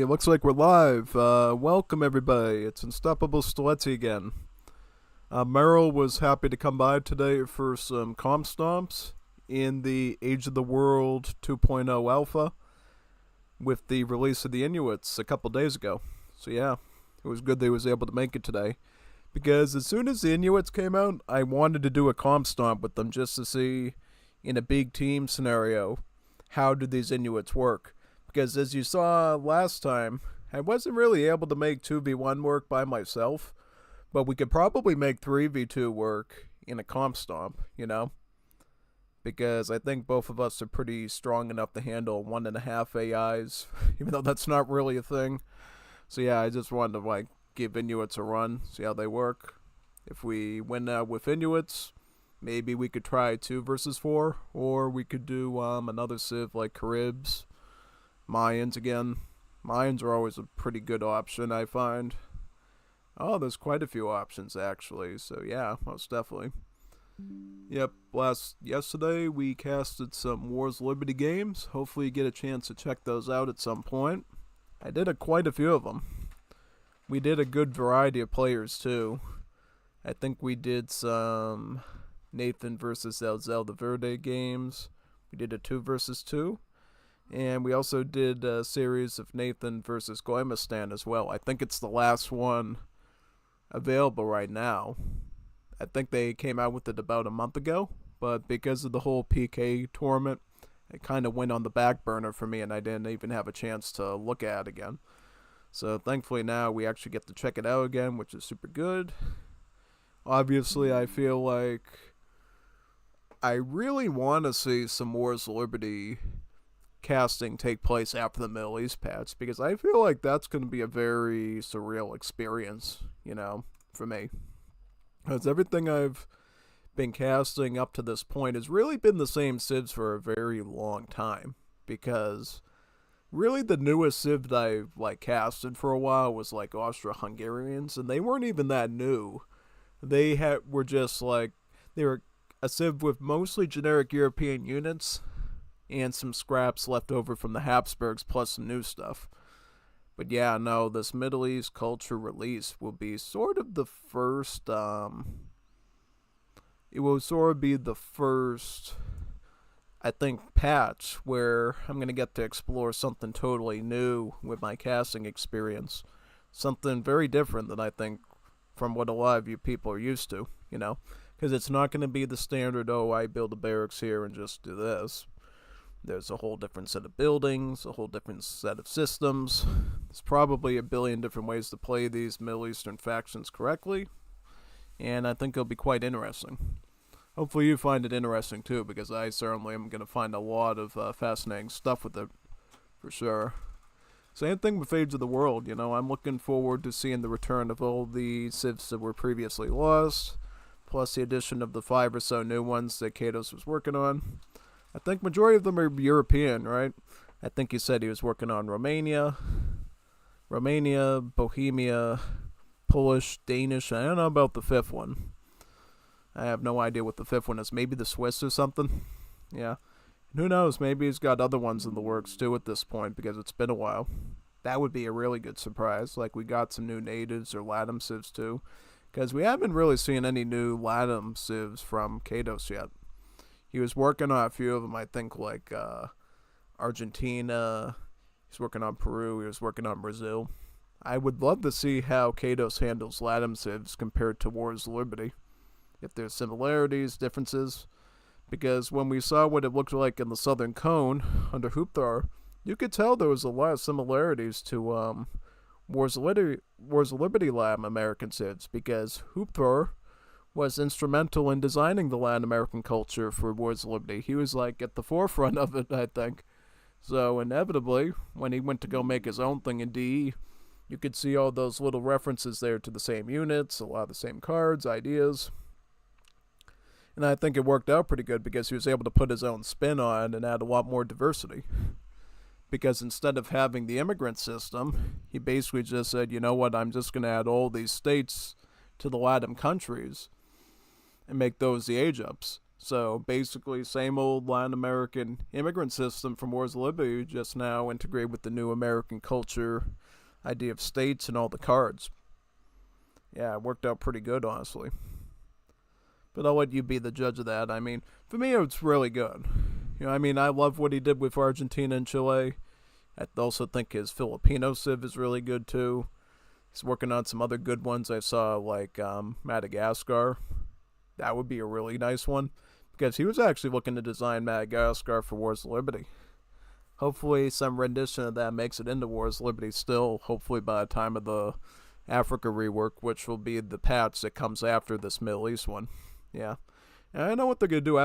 Hey, it looks like we're live. Welcome everybody. It's Unstoppable Stiletti again. Merrill was happy to come by today for some Comp Stomps in the Age of the World 2.0 Alpha with the release of the Inuits a couple days ago. So yeah, it was good that he was able to make it today. Because as soon as the Inuits came out, I wanted to do a Comp Stomp with them just to see, in a big team scenario, how do these Inuits work. Because as you saw last time, I wasn't really able to make 2v1 work by myself, but we could probably make 3v2 work in a Comp Stomp, you know? Because I think both of us are pretty strong enough to handle 1.5 AIs, even though that's not really a thing. So yeah, I just wanted to give Inuits a run, see how they work. If we win with Inuits, maybe we could try 2 versus 4, or we could do another civ like Caribs. Mayans again. Mayans are always a pretty good option, I find. Oh, there's quite a few options actually, so yeah, most definitely. Yep, yesterday we casted some Wars Liberty games. Hopefully you get a chance to check those out at some point. I did quite a few of them. We did a good variety of players too. I think we did some Nathan versus El Zelda Verde games. We did a 2 versus 2. And we also did a series of Nathan versus Goimistan as well. I think it's the last one available right now. I think they came out with it about a month ago, but because of the whole PK tournament, it kind of went on the back burner for me and I didn't even have a chance to look at it again. So thankfully now we actually get to check it out again, which is super good. Obviously, I feel like I really want to see some Wars Liberty casting take place after the Middle East patch, because I feel like that's going to be a very surreal experience, you know, for me. Because everything I've been casting up to this point has really been the same civs for a very long time, because really the newest civ that I've casted for a while was like Austro-Hungarians, and they weren't even that new. They were just they were a civ with mostly generic European units and some scraps left over from the Habsburgs plus some new stuff. But yeah, no, this Middle East culture release will be sort of the first, it will sort of be the first, I think, patch where I'm going to get to explore something totally new with my casting experience. Something very different than I think from what a lot of you people are used to, you know? Because it's not going to be the standard, oh, I build a barracks here and just do this. There's a whole different set of buildings, a whole different set of systems. There's probably a billion different ways to play these Middle Eastern factions correctly, and I think it'll be quite interesting. Hopefully you find it interesting too, because I certainly am going to find a lot of fascinating stuff with it, for sure. Same thing with Age of the World, you know, I'm looking forward to seeing the return of all the civs that were previously lost, plus the addition of the 5 or so new ones that Kados was working on. I think majority of them are European, right? I think he said he was working on Romania, Bohemia, Polish, Danish. I don't know about the 5th one. I have no idea what the 5th one is. Maybe the Swiss or something? Yeah. And who knows? Maybe he's got other ones in the works too at this point, because it's been a while. That would be a really good surprise. Like we got some new natives or Latam civs too. Because we haven't really seen any new Latam civs from Kados yet. He was working on a few of them, I think, like Argentina. He's working on Peru. He was working on Brazil. I would love to see how Kados handles Latam civs compared to Wars Liberty. If there's similarities, differences. Because when we saw what it looked like in the Southern Cone under Hoopthar, you could tell there was a lot of similarities to Wars Liberty Latin American civs. Because Hoopthar was instrumental in designing the Latin American culture for Wars of Liberty. He was at the forefront of it, I think. So inevitably, when he went to go make his own thing in DE, you could see all those little references there to the same units, a lot of the same cards, ideas. And I think it worked out pretty good because he was able to put his own spin on and add a lot more diversity. Because instead of having the immigrant system, he basically just said, you know what, I'm just going to add all these states to the Latin countries and make those the age-ups. So basically, same old Latin American immigrant system from Wars of Liberty, just now integrated with the new American culture, idea of states and all the cards. Yeah, it worked out pretty good, honestly. But I'll let you be the judge of that. I mean, for me, it's really good. I mean, I love what he did with Argentina and Chile. I also think his Filipino Civ is really good too. He's working on some other good ones I saw, like Madagascar. That would be a really nice one, because he was actually looking to design Madagascar for Wars of Liberty. Hopefully some rendition of that makes it into Wars of Liberty still, hopefully by the time of the Africa rework, which will be the patch that comes after this Middle East one. Yeah. And I know what they're going to do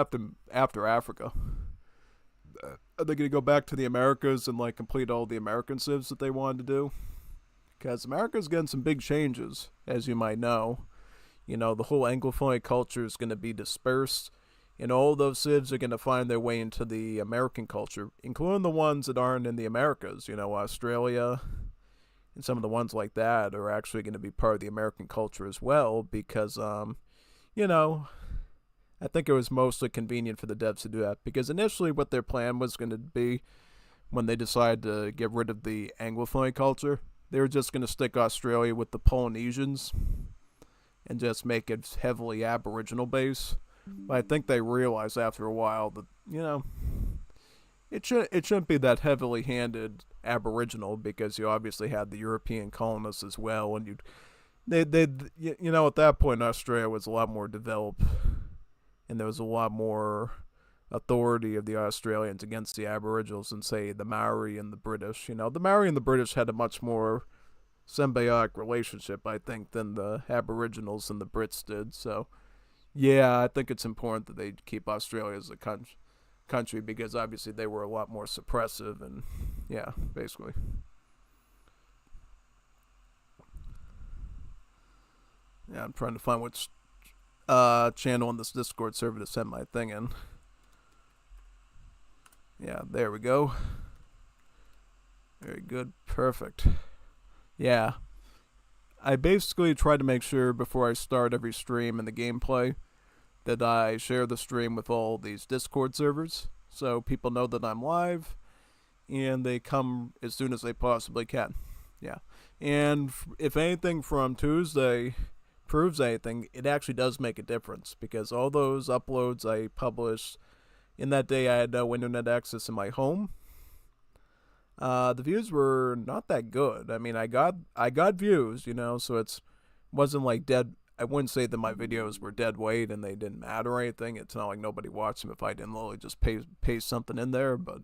after Africa. Are they going to go back to the Americas and like complete all the American civs that they wanted to do? Because America's getting some big changes, as you might know. The whole Anglophone culture is going to be dispersed, and all those civs are going to find their way into the American culture, including the ones that aren't in the Americas. Australia and some of the ones like that are actually going to be part of the American culture as well, because, I think it was mostly convenient for the devs to do that, because initially what their plan was going to be when they decided to get rid of the Anglophone culture, they were just going to stick Australia with the Polynesians and just make it heavily Aboriginal based. But I think they realized after a while that, it shouldn't be that heavily handed Aboriginal, because you obviously had the European colonists as well, and at that point Australia was a lot more developed, and there was a lot more authority of the Australians against the Aboriginals than, say, the Maori and the British. The Maori and the British had a much more symbiotic relationship, I think, than the Aboriginals and the Brits did. So, yeah, I think it's important that they keep Australia as a country, because obviously they were a lot more suppressive, and, yeah, basically. Yeah, I'm trying to find which channel on this Discord server to send my thing in. Yeah, there we go. Very good. Perfect. Yeah. I basically try to make sure before I start every stream in the gameplay that I share the stream with all these Discord servers, so people know that I'm live and they come as soon as they possibly can. Yeah. And if anything from Tuesday proves anything, it actually does make a difference, because all those uploads I published in that day, I had no internet access in my home. The views were not that good. I mean, I got views, so it wasn't like dead. I wouldn't say that my videos were dead weight and they didn't matter or anything. It's not like nobody watched them if I didn't literally just paste something in there. But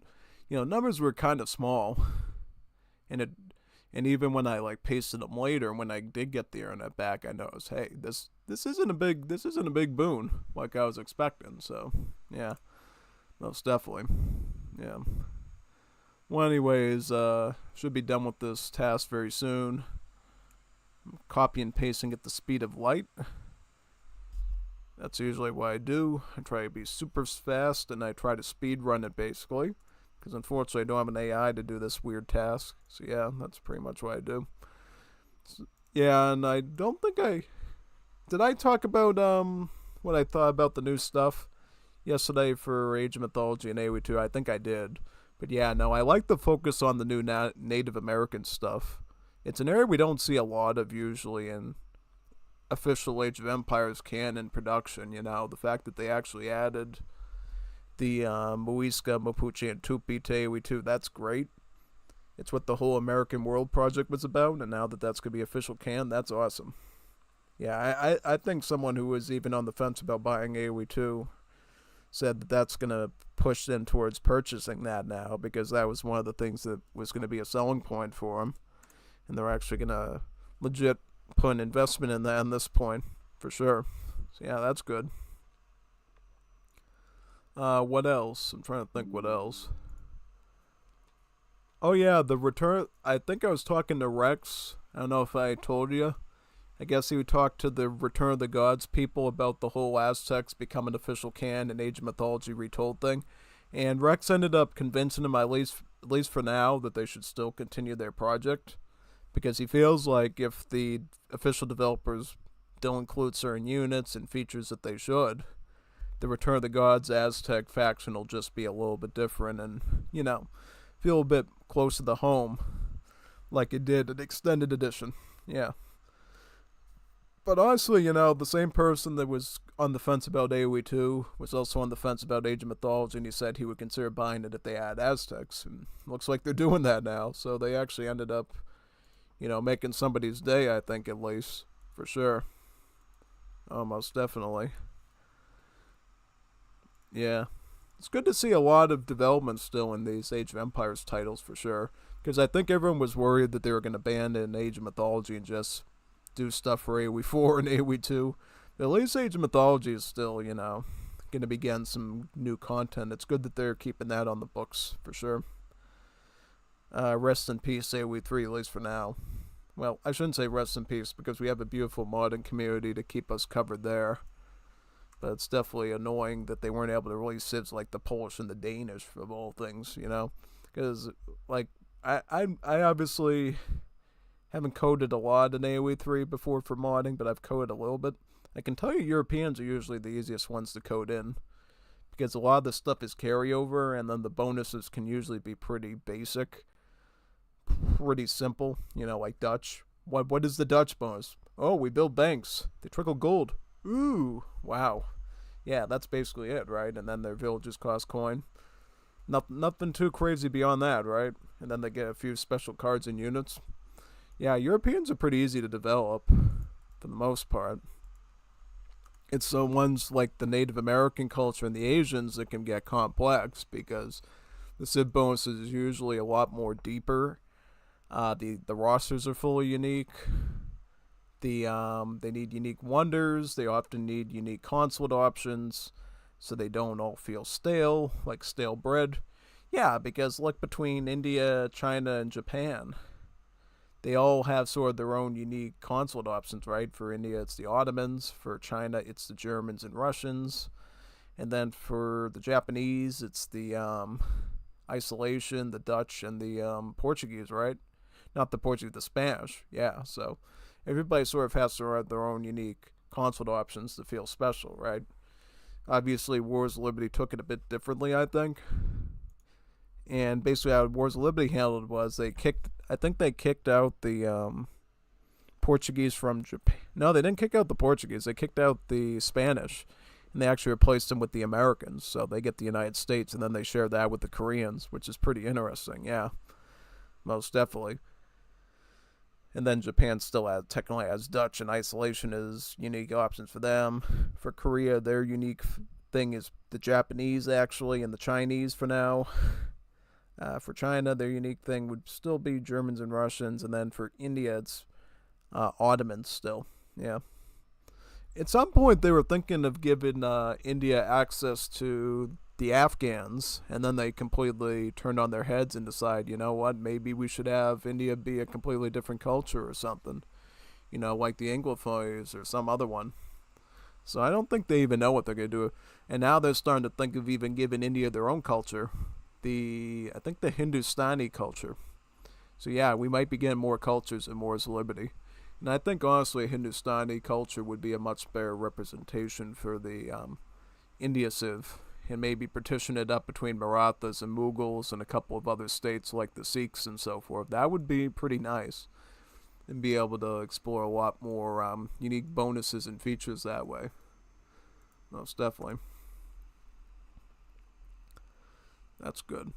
numbers were kind of small, and even when I like pasted them later, when I did get the internet back, I noticed, hey, this isn't a big boon like I was expecting. So yeah, most definitely, yeah. Well, anyways, should be done with this task very soon. Copy and pasting at the speed of light. That's usually what I do. I try to be super fast, and I try to speed run it, basically, because unfortunately I don't have an AI to do this weird task. So yeah, that's pretty much what I do. So, yeah, and I don't think did I talk about what I thought about the new stuff yesterday for Age of Mythology and AoE2. I think I did. But yeah, no, I like the focus on the new Native American stuff. It's an area we don't see a lot of usually in official Age of Empires canon production. The fact that they actually added the Muisca, Mapuche, and Tupi to AoE2, that's great. It's what the whole American World project was about, and now that that's going to be official canon, that's awesome. Yeah, I think someone who was even on the fence about buying AoE2 said that that's going to push them towards purchasing that now, because that was one of the things that was going to be a selling point for them. And they're actually going to legit put an investment in that at this point, for sure. So yeah, that's good. What else? I'm trying to think what else. Oh yeah, the return. I think I was talking to Rex. I don't know if I told you. I guess he would talk to the Return of the Gods people about the whole Aztecs becoming official canon and Age of Mythology retold thing. And Rex ended up convincing him, at least for now, that they should still continue their project. Because he feels like if the official developers don't include certain units and features that they should, the Return of the Gods Aztec faction will just be a little bit different and, feel a bit closer to home like it did in Extended Edition. Yeah. But honestly, the same person that was on the fence about AoE 2 was also on the fence about Age of Mythology, and he said he would consider buying it if they add Aztecs. And looks like they're doing that now, so they actually ended up, making somebody's day, I think, at least. For sure. Almost definitely. Yeah. It's good to see a lot of development still in these Age of Empires titles, for sure. Because I think everyone was worried that they were going to ban in Age of Mythology and just do stuff for AoE 4 and AoE 2. But at least Age of Mythology is still, going to be getting some new content. It's good that they're keeping that on the books, for sure. Rest in peace, AoE 3, at least for now. Well, I shouldn't say rest in peace, because we have a beautiful modding community to keep us covered there. But it's definitely annoying that they weren't able to release civs like the Polish and the Danish, of all things, Because, I obviously haven't coded a lot in AoE 3 before for modding, but I've coded a little bit. I can tell you Europeans are usually the easiest ones to code in, because a lot of the stuff is carryover, and then the bonuses can usually be pretty basic, pretty simple, like Dutch. What is the Dutch bonus? Oh, we build banks. They trickle gold. Ooh, wow. Yeah, that's basically it, right? And then their villages cost coin. Nothing too crazy beyond that, right? And then they get a few special cards and units. Yeah, Europeans are pretty easy to develop, for the most part. It's the ones like the Native American culture and the Asians that can get complex, because the Civ bonus is usually a lot more deeper. The rosters are fully unique. They need unique wonders. They often need unique consulate options, so they don't all feel stale, like stale bread. Yeah, because look between India, China, and Japan, they all have sort of their own unique consulate options, right? For India, it's the Ottomans. For China, it's the Germans and Russians. And then for the Japanese, it's the Isolation, the Dutch, and the Portuguese, right? Not the Portuguese, the Spanish. Yeah, so everybody sort of has their own unique consulate options to feel special, right? Obviously, Wars of Liberty took it a bit differently, I think. And basically how Wars of Liberty handled it was they kicked out the Portuguese from Japan. No, they didn't kick out the Portuguese. They kicked out the Spanish, and they actually replaced them with the Americans. So they get the United States, and then they share that with the Koreans, which is pretty interesting. Yeah, most definitely. And then Japan still technically has Dutch, and Isolation is unique options for them. For Korea, their unique thing is the Japanese, actually, and the Chinese for now. For China, their unique thing would still be Germans and Russians, and then for India, it's Ottomans still. Yeah. At some point, they were thinking of giving India access to the Afghans, and then they completely turned on their heads and decide, you know what, maybe we should have India be a completely different culture or something. Like the Anglophones or some other one. So I don't think they even know what they're going to do. And now they're starting to think of even giving India their own culture. I think the Hindustani culture. So yeah, we might be getting more cultures in Wars of Liberty. And I think honestly Hindustani culture would be a much better representation for the India Civ. And maybe partition it up between Marathas and Mughals and a couple of other states like the Sikhs and so forth. That would be pretty nice. And be able to explore a lot more unique bonuses and features that way. Most definitely. That's good.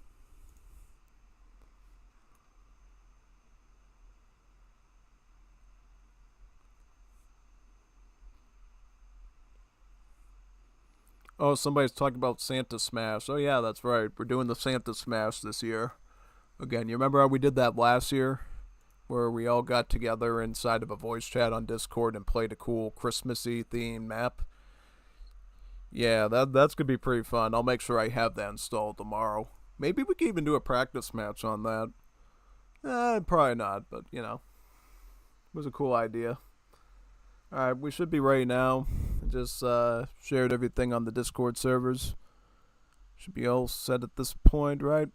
Oh, somebody's talking about Santa Smash. Oh yeah, that's right. We're doing the Santa Smash this year. Again, you remember how we did that last year? Where we all got together inside of a voice chat on Discord and played a cool Christmassy themed map? Yeah, that's gonna be pretty fun. I'll make sure I have that installed tomorrow. Maybe we can even do a practice match on that. Probably not, but it was a cool idea. Alright, we should be ready now. I just shared everything on the Discord servers. Should be all set at this point, right?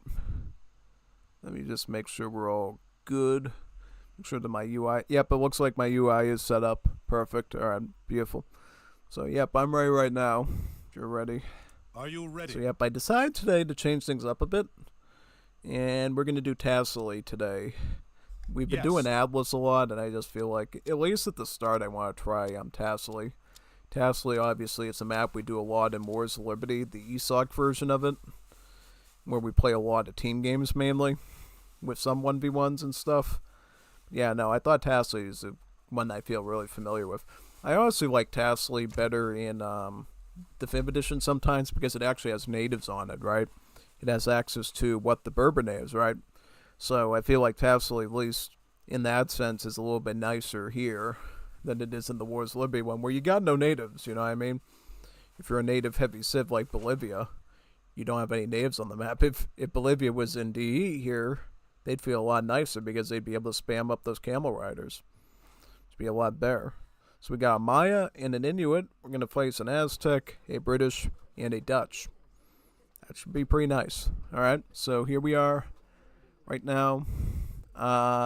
Let me just make sure we're all good. Make sure that my UI... Yep, it looks like my UI is set up. Perfect. Alright, beautiful. So, yep, I'm ready right now. if you're ready. Are you ready? So, yep, I decided today to change things up a bit. And we're going to do Tassily today. We've been doing Atlas a lot, and I just feel like, at least at the start, I want to try Tassily. Tassily, obviously, it's a map we do a lot in Wars of Liberty, the ESOC version of it, where we play a lot of team games mainly, with some 1v1s and stuff. Yeah, no, I thought Tassily is the one I feel really familiar with. I honestly like Tassily better in the 5th edition sometimes because it actually has natives on it, right? It has access to what the Berber is, right? So I feel like Tassily, at least in that sense, is a little bit nicer here than it is in the Wars of Liberty one, where you got no natives, you know what I mean? If you're a native heavy civ like Bolivia, you don't have any natives on the map. If Bolivia was in DE here, they'd feel a lot nicer because they'd be able to spam up those camel riders. It'd be a lot better. So we got a Maya and an Inuit. We're going to place an Aztec, a British, and a Dutch. That should be pretty nice. Alright, so here we are right now.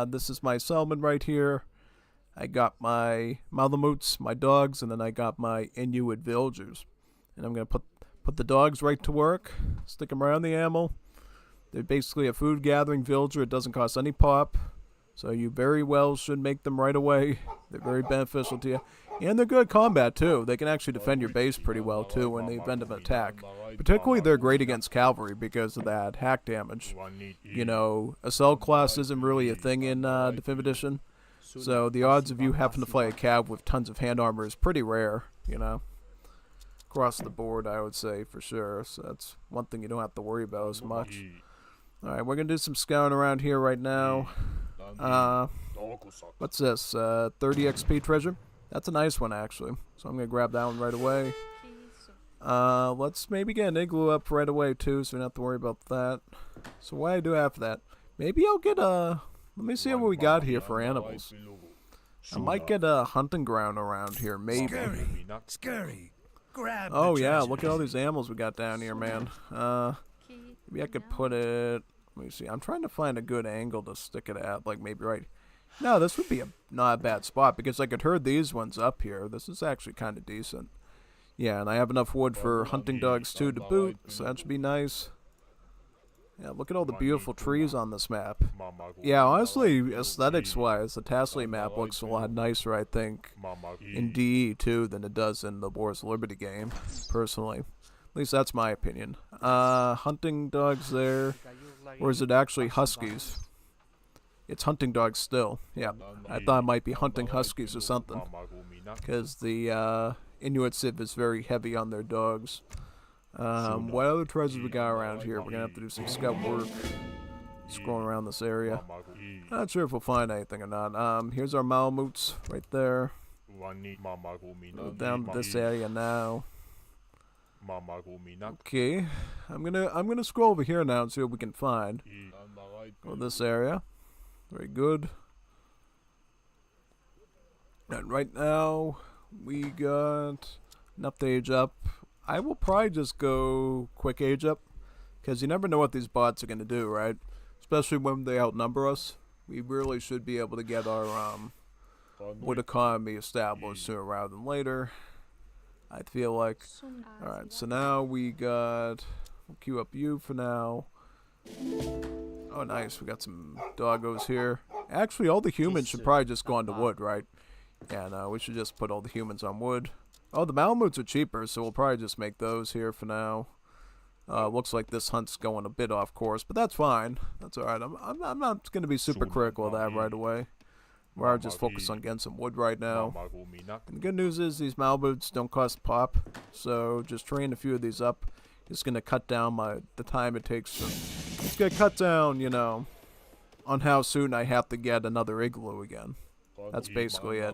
This is my Salmon right here. I got my Malamutes, my dogs, and then I got my Inuit villagers. And I'm going to put the dogs right to work, stick them around the animal. They're basically a food gathering villager. It doesn't cost any pop. So you very well should make them right away. They're very beneficial to you. And they're good at combat, too. They can actually defend your base pretty well, too, in the event of an attack. Particularly, they're great against cavalry because of that hack damage. You know, assault class isn't really a thing in the 5th edition. So the odds of you having to play a cav with tons of hand armor is pretty rare, you know. Across the board, I would say, for sure. So that's one thing you don't have to worry about as much. Alright, we're going to do some scouting around here right now. What's this? 30 XP treasure? That's a nice one, actually. So I'm going to grab that one right away. Let's maybe get an igloo up right away, too, so we don't have to worry about that. So what I do after that? Maybe I'll get a... Let me see what we got here for animals. I might get a hunting ground around here, maybe. Scurry. Grab oh, yeah, look at all these animals we got down here, man. Maybe I could put it... Let me see. I'm trying to find a good angle to stick it at, like maybe right... No, this would be not a bad spot, because I could herd these ones up here. This is actually kind of decent. Yeah, and I have enough wood for hunting dogs, too, to boot, so that should be nice. Yeah, look at all the beautiful trees on this map. Yeah, honestly, aesthetics-wise, the Tassily map looks a lot nicer, I think, in DE, too, than it does in the Wars of Liberty game, personally. At least that's my opinion. Hunting dogs there. Or is it actually huskies? It's hunting dogs still. Yeah, I thought it might be hunting huskies or something. Because the Inuit civ is very heavy on their dogs. What other treasures we got around here? We're going to have to do some scout work. Scrolling around this area. Not sure if we'll find anything or not. Here's our Malamutes right there. Go down to this area now. Okay, I'm gonna scroll over here now and see what we can find. Go this area. Very good. And right now we got enough to age up. I will probably just go quick age up, because you never know what these bots are gonna do, right? Especially when they outnumber us. We really should be able to get our wood economy established sooner rather than later, I feel like. Alright, so now we got... We'll queue up you for now. Oh, nice. We got some doggos here. Actually, all the humans should probably just go onto wood, right? Yeah, no, we should just put all the humans on wood. Oh, the Malamutes are cheaper, so we'll probably just make those here for now. Looks like this hunt's going a bit off course, but that's fine. That's alright. I'm not going to be super critical of that right away. We're just focused on getting some wood right now. And the good news is these Malamutes don't cost pop, so just train a few of these up. It's going to cut down the time it takes to... It's going to cut down, you know, on how soon I have to get another igloo again. That's basically it.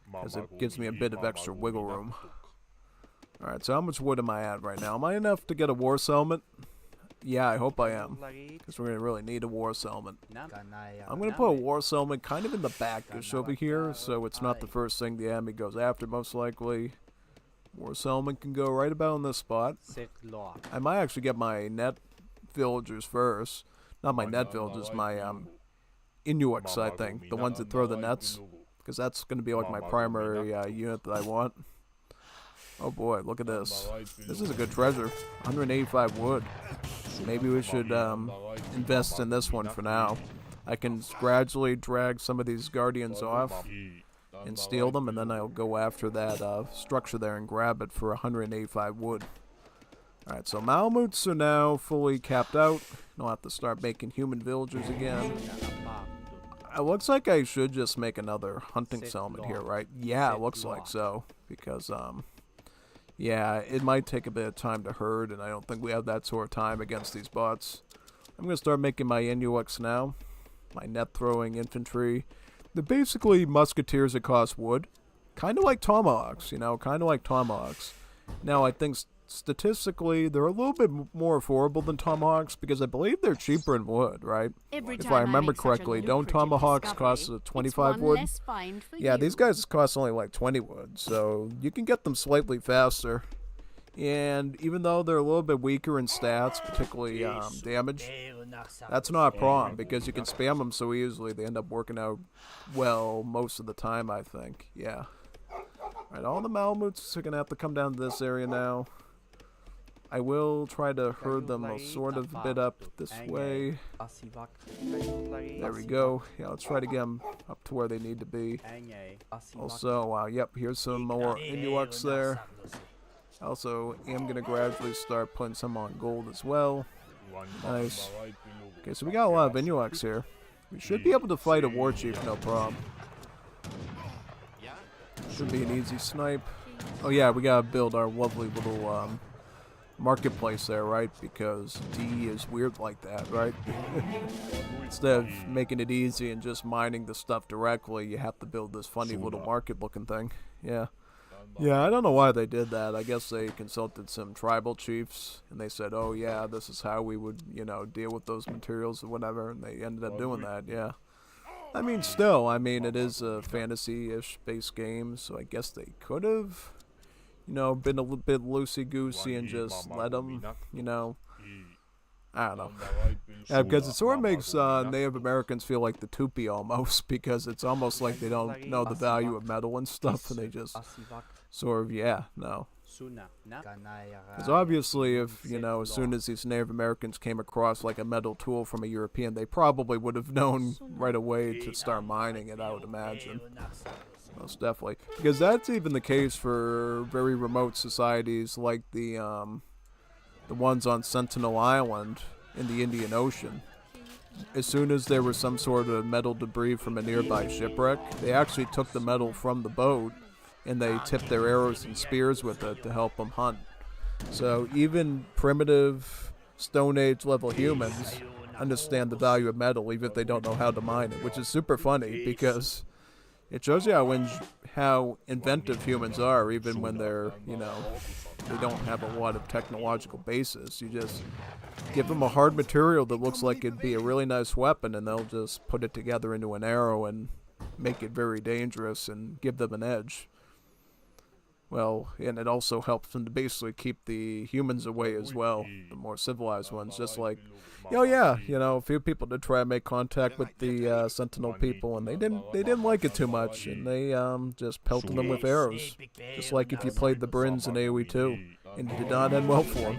Because it gives me a bit of extra wiggle room. Alright, so how much wood am I at right now? Am I enough to get a war settlement? Yeah, I hope I am. Because we're going to really need a war settlement. I'm going to put a war settlement kind of in the back-ish over here, so it's not the first thing the enemy goes after, most likely. War settlement can go right about in this spot. I might actually get my net villagers first. Not my net villagers, my Inuits, I think. The ones that throw the nets. Because that's going to be like my primary unit that I want. Oh boy, look at this. This is a good treasure. 185 wood. Maybe we should invest in this one for now. I can gradually drag some of these guardians off and steal them, and then I'll go after that structure there and grab it for 185 wood. Alright, so Malamutes are now fully capped out. I'll have to start making human villagers again. It looks like I should just make another hunting settlement here, right? Yeah, it looks like so. Because, yeah, it might take a bit of time to herd, and I don't think we have that sort of time against these bots. I'm going to start making my Inuits now. My net-throwing infantry. They're basically musketeers that cost wood. Kind of like tomahawks, you know, kind of like tomahawks. Now, I think statistically, they're a little bit more affordable than tomahawks because I believe they're cheaper in wood, right? If I remember correctly, don't tomahawks cost 25 wood? Yeah, these guys cost only like 20 wood, so you can get them slightly faster. And even though they're a little bit weaker in stats, particularly damage, that's not a problem because you can spam them so easily. They end up working out well most of the time, I think. Yeah. Alright, all the Malamutes are going to have to come down to this area now. I will try to herd them sort of a bit up this way. There we go. Yeah, let's try to get them up to where they need to be. Also, yep, here's some more Inuits there. Also, am going to gradually start putting some on gold as well. Nice. Okay, so we got a lot of Inuits here. We should be able to fight a war chief, no problem. Should be an easy snipe. Oh yeah, we gotta build our lovely little marketplace there, right? Because D is weird like that, right? Instead of making it easy and just mining the stuff directly, you have to build this funny little market looking thing. Yeah. Yeah, I don't know why they did that. I guess they consulted some tribal chiefs, and they said, oh yeah, this is how we would, you know, deal with those materials or whatever, and they ended up doing that, yeah. I mean, still, I mean, it is a fantasy-ish based game, so I guess they could have, you know, been a little bit loosey-goosey and just let them, you know, I don't know. Yeah, because it sort of makes Native Americans feel like the Tupi almost, because it's almost like they don't know the value of metal and stuff, and they just sort of, yeah, no. Because obviously, if, you know, as soon as these Native Americans came across like a metal tool from a European, they probably would have known right away to start mining it, I would imagine. Most definitely. Because that's even the case for very remote societies like the ones on Sentinel Island in the Indian Ocean. As soon as there was some sort of metal debris from a nearby shipwreck, they actually took the metal from the boat and they tipped their arrows and spears with it to help them hunt. So even primitive Stone Age level humans understand the value of metal even if they don't know how to mine it, which is super funny because it shows you how inventive humans are even when they're, you know, they don't have a lot of technological basis. You just give them a hard material that looks like it'd be a really nice weapon and they'll just put it together into an arrow and make it very dangerous and give them an edge. Well, and it also helps them to basically keep the humans away as well, the more civilized ones, just like, oh yeah, you know, a few people did try to make contact with the Sentinel people, and they didn't like it too much, and they just pelted them with arrows, just like if you played the Brins in AoE 2, and it did not end well for them.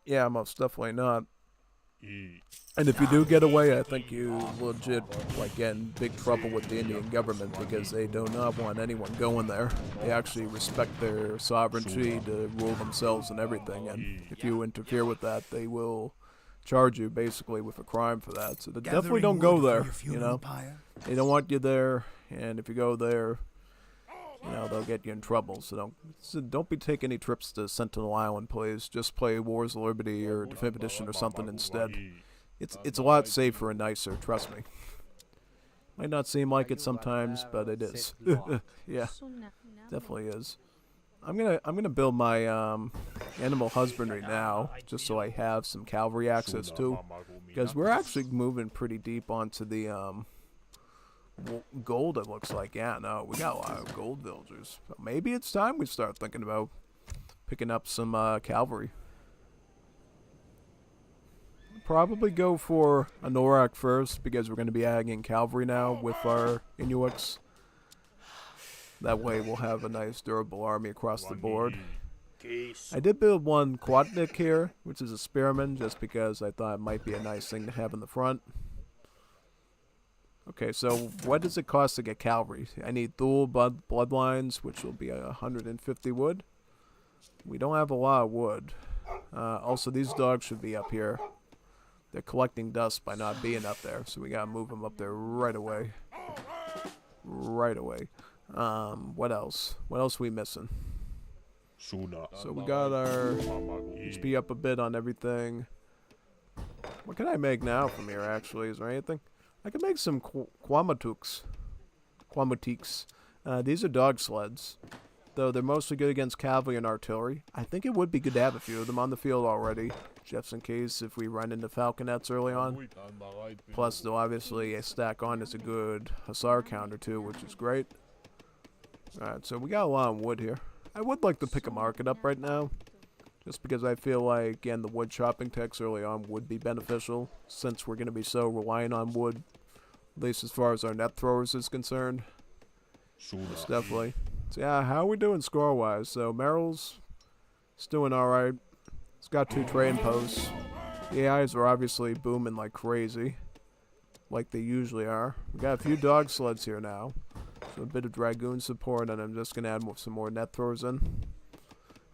Yeah, most definitely not. And if you do get away, I think you legit get in big trouble with the Indian government because they do not want anyone going there. They actually respect their sovereignty to rule themselves and everything, and if you interfere with that, they will charge you basically with a crime for that. So they definitely don't go there, you know. They don't want you there, and if you go there, you know, they'll get you in trouble. So don't be taking any trips to Sentinel Island, please. Just play Wars of Liberty or Definitive Edition or something instead. It's a lot safer and nicer, trust me. Might not seem like it sometimes, but it is. Yeah, definitely is. I'm gonna build my animal husbandry now, just so I have some cavalry access too, because we're actually moving pretty deep onto the gold. It looks like, yeah, no, we got a lot of gold villagers. So maybe it's time we start thinking about picking up some cavalry. Probably go for a Norak first because we're going to be adding in cavalry now with our Inuits. That way we'll have a nice durable army across the board. I did build one Quadnik here, which is a spearman, just because I thought it might be a nice thing to have in the front. Okay, so what does it cost to get cavalry? I need dual bloodlines, which will be 150 wood. We don't have a lot of wood. Also, these dogs should be up here. They're collecting dust by not being up there, so we gotta move them up there right away. Right away. What else? What else are we missing? So we got our HP up a bit on everything. What can I make now from here, actually? Is there anything? I can make some Quamatiques. These are dog sleds, though they're mostly good against cavalry and artillery. I think it would be good to have a few of them on the field already, just in case if we run into falconets early on. Plus, they'll obviously stack on as a good hussar counter too, which is great. Alright, so we got a lot of wood here. I would like to pick a market up right now, just because I feel like, again, the wood chopping tax early on would be beneficial, since we're going to be so reliant on wood, at least as far as our net throwers is concerned. Most definitely. So yeah, how are we doing score-wise? So Merrill's doing alright. He's got 2 trading posts. The AIs are obviously booming like crazy, like they usually are. We got a few dog sleds here now. So a bit of dragoon support, and I'm just going to add some more net throwers in.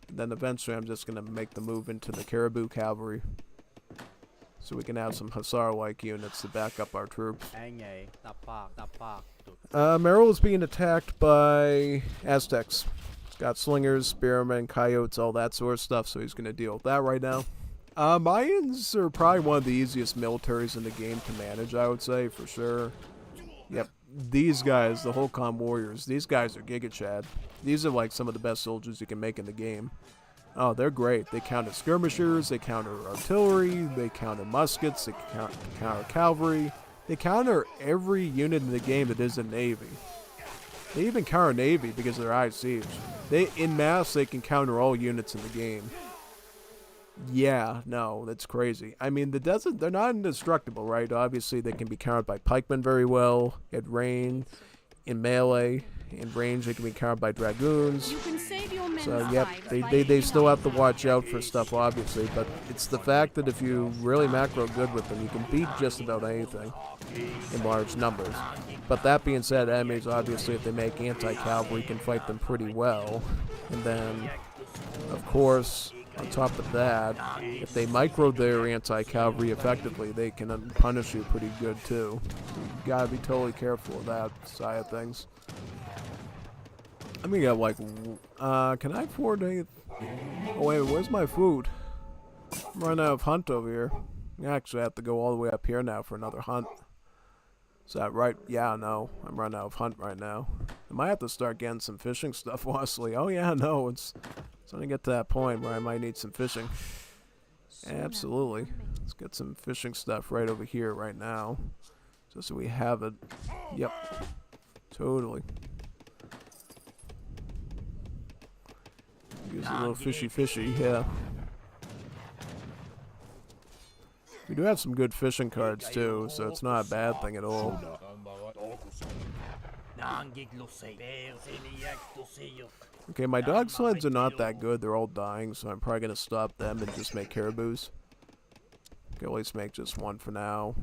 And then eventually I'm just going to make the move into the caribou cavalry, so we can have some hussar-like units to back up our troops. Merrill is being attacked by Aztecs. He's got slingers, spearmen, coyotes, all that sort of stuff, so he's going to deal with that right now. Mayans are probably one of the easiest militaries in the game to manage, I would say, for sure. Yep. These guys, the Holcomb Warriors, these guys are Giga Chad. These are like some of the best soldiers you can make in the game. Oh, they're great. They counter skirmishers, they counter artillery, they counter muskets, they counter cavalry. They counter every unit in the game that isn't Navy. They even counter Navy because they're high siege. In mass, they can counter all units in the game. Yeah, no, that's crazy. I mean, they're not indestructible, right? Obviously, they can be countered by pikemen very well, at range, in melee. In range, they can be countered by dragoons. So, yep, they still have to watch out for stuff, obviously, but it's the fact that if you really macro good with them, you can beat just about anything in large numbers. But that being said, enemies, obviously, if they make anti-cavalry, can fight them pretty well. And then, of course, on top of that, if they micro their anti-cavalry effectively, they can punish you pretty good too. You gotta be totally careful of that side of things. Let me get like, can I afford any? Oh wait, where's my food? I'm running out of hunt over here. I actually have to go all the way up here now for another hunt. Is that right? Yeah, no, I'm running out of hunt right now. I might have to start getting some fishing stuff, honestly. Oh yeah, no, it's gonna get to that point where I might need some fishing. Absolutely. Let's get some fishing stuff right over here right now, just so we have it. Yep, totally. Use a little fishy, yeah. We do have some good fishing cards too, so it's not a bad thing at all. Okay, my dog sleds are not that good. They're all dying, so I'm probably going to stop them and just make caribous. Okay, at least make just one for now.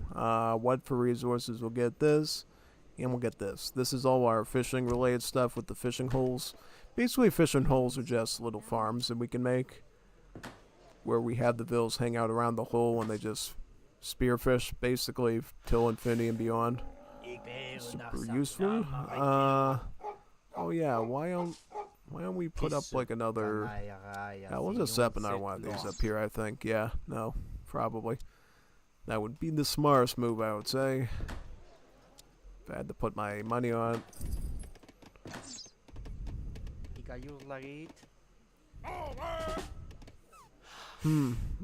What for resources? We'll get this, and we'll get this. This is all our fishing-related stuff with the fishing holes. Basically, fishing holes are just little farms that we can make, where we have the vills hang out around the hole and they just spearfish, basically, till infinity and beyond. Super useful. Oh yeah, why don't we put up like another? Yeah, we'll just set up another one of these up here. I think. Yeah, no, probably. That would be the smartest move, I would say. If I had to put my money on it.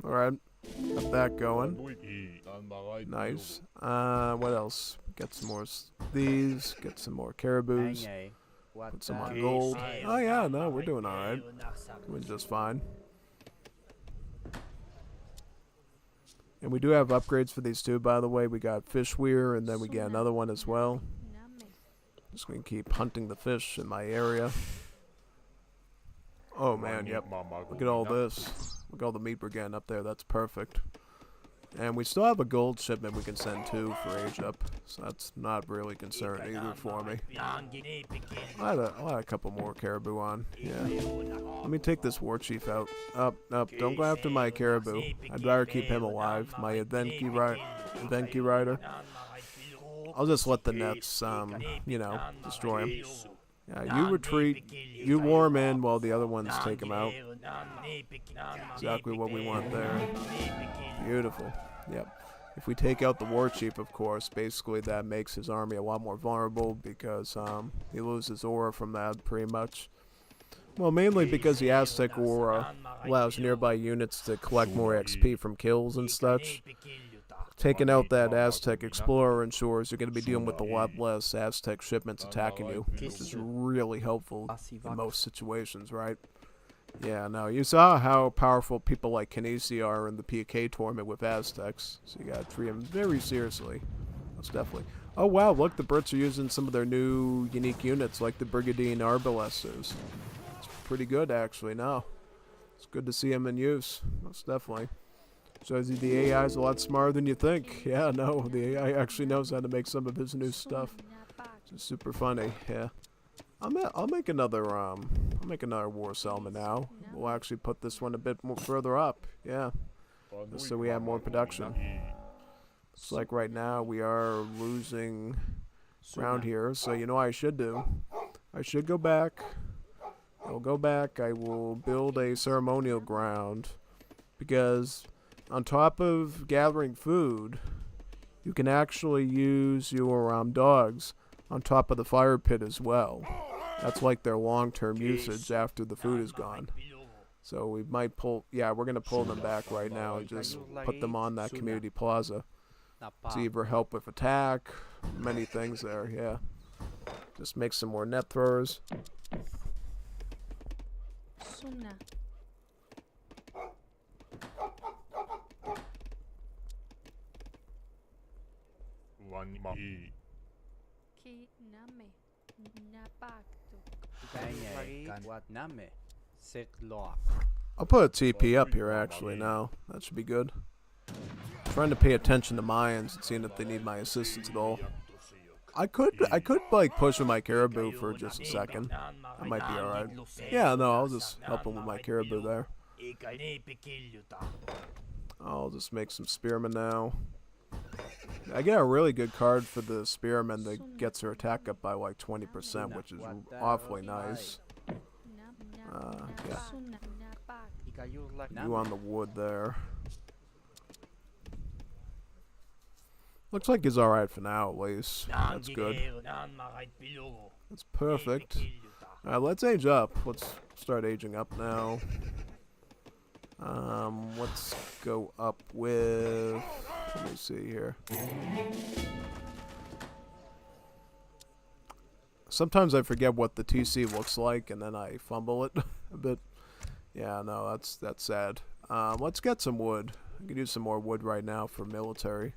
Alright. Got that going. Nice. What else? Get some more these. Get some more caribous. Put some on gold. Oh yeah, no, we're doing alright. Doing just fine. And we do have upgrades for these too, by the way. We got fish weir, and then we get another one as well. Just gonna keep hunting the fish in my area. Oh man, yep. Look at all this. Look at all the meat we're getting up there. That's perfect. And we still have a gold shipment we can send too for age up. So that's not really concerning either for me. I'll add a couple more caribou on. Yeah. Let me take this war chief out. Up. Don't go after my caribou. I'd rather keep him alive. My Advenki rider. I'll just let the nets, you know, destroy him. Yeah, you retreat, you lure him in while the other ones take him out. Exactly what we want there. Beautiful. Yep. If we take out the war chief, of course, basically that makes his army a lot more vulnerable because he loses aura from that pretty much. Well, mainly because the Aztec aura allows nearby units to collect more XP from kills and such. Taking out that Aztec explorer ensures you're going to be dealing with a lot less Aztec shipments attacking you, which is really helpful in most situations, right? Yeah, no, you saw how powerful people like Kinesi are in the PK tournament with Aztecs, so you gotta treat them very seriously. That's definitely. Oh wow, look, the Brits are using some of their new unique units, like the Brigandine Arbalesters. It's pretty good, actually, now. It's good to see them in use, most definitely. Shows you the AI is a lot smarter than you think. Yeah, no, the AI actually knows how to make some of his new stuff. It's super funny. Yeah, I'll make another war settlement now. We'll actually put this one a bit more further up. Yeah, just so we have more production. It's like right now we are losing ground here. So you know what I should do? I should go back. I'll go back. I will build a ceremonial ground because on top of gathering food, you can actually use your dogs on top of the fire pit as well. That's like their long-term usage after the food is gone. So we might pull, yeah, we're going to pull them back right now and just put them on that community plaza. To either help with attack, many things there, yeah. Just make some more net throwers. I'll put a TP up here actually now. That should be good. I'm trying to pay attention to Mayans and seeing if they need my assistance at all. I could like push with my caribou for just a second. That might be alright. Yeah, no, I'll just help him with my caribou there. I'll just make some spearmen now. I get a really good card for the spearmen that gets her attack up by like 20%, which is awfully nice. Yeah. You on the wood there. Looks like he's alright for now, at least. That's good. That's perfect. Alright, let's age up. Let's start aging up now. Let's go up with... Let me see here. Sometimes I forget what the TC looks like, and then I fumble it a bit. Yeah, no, that's sad. Let's get some wood. I could use some more wood right now for military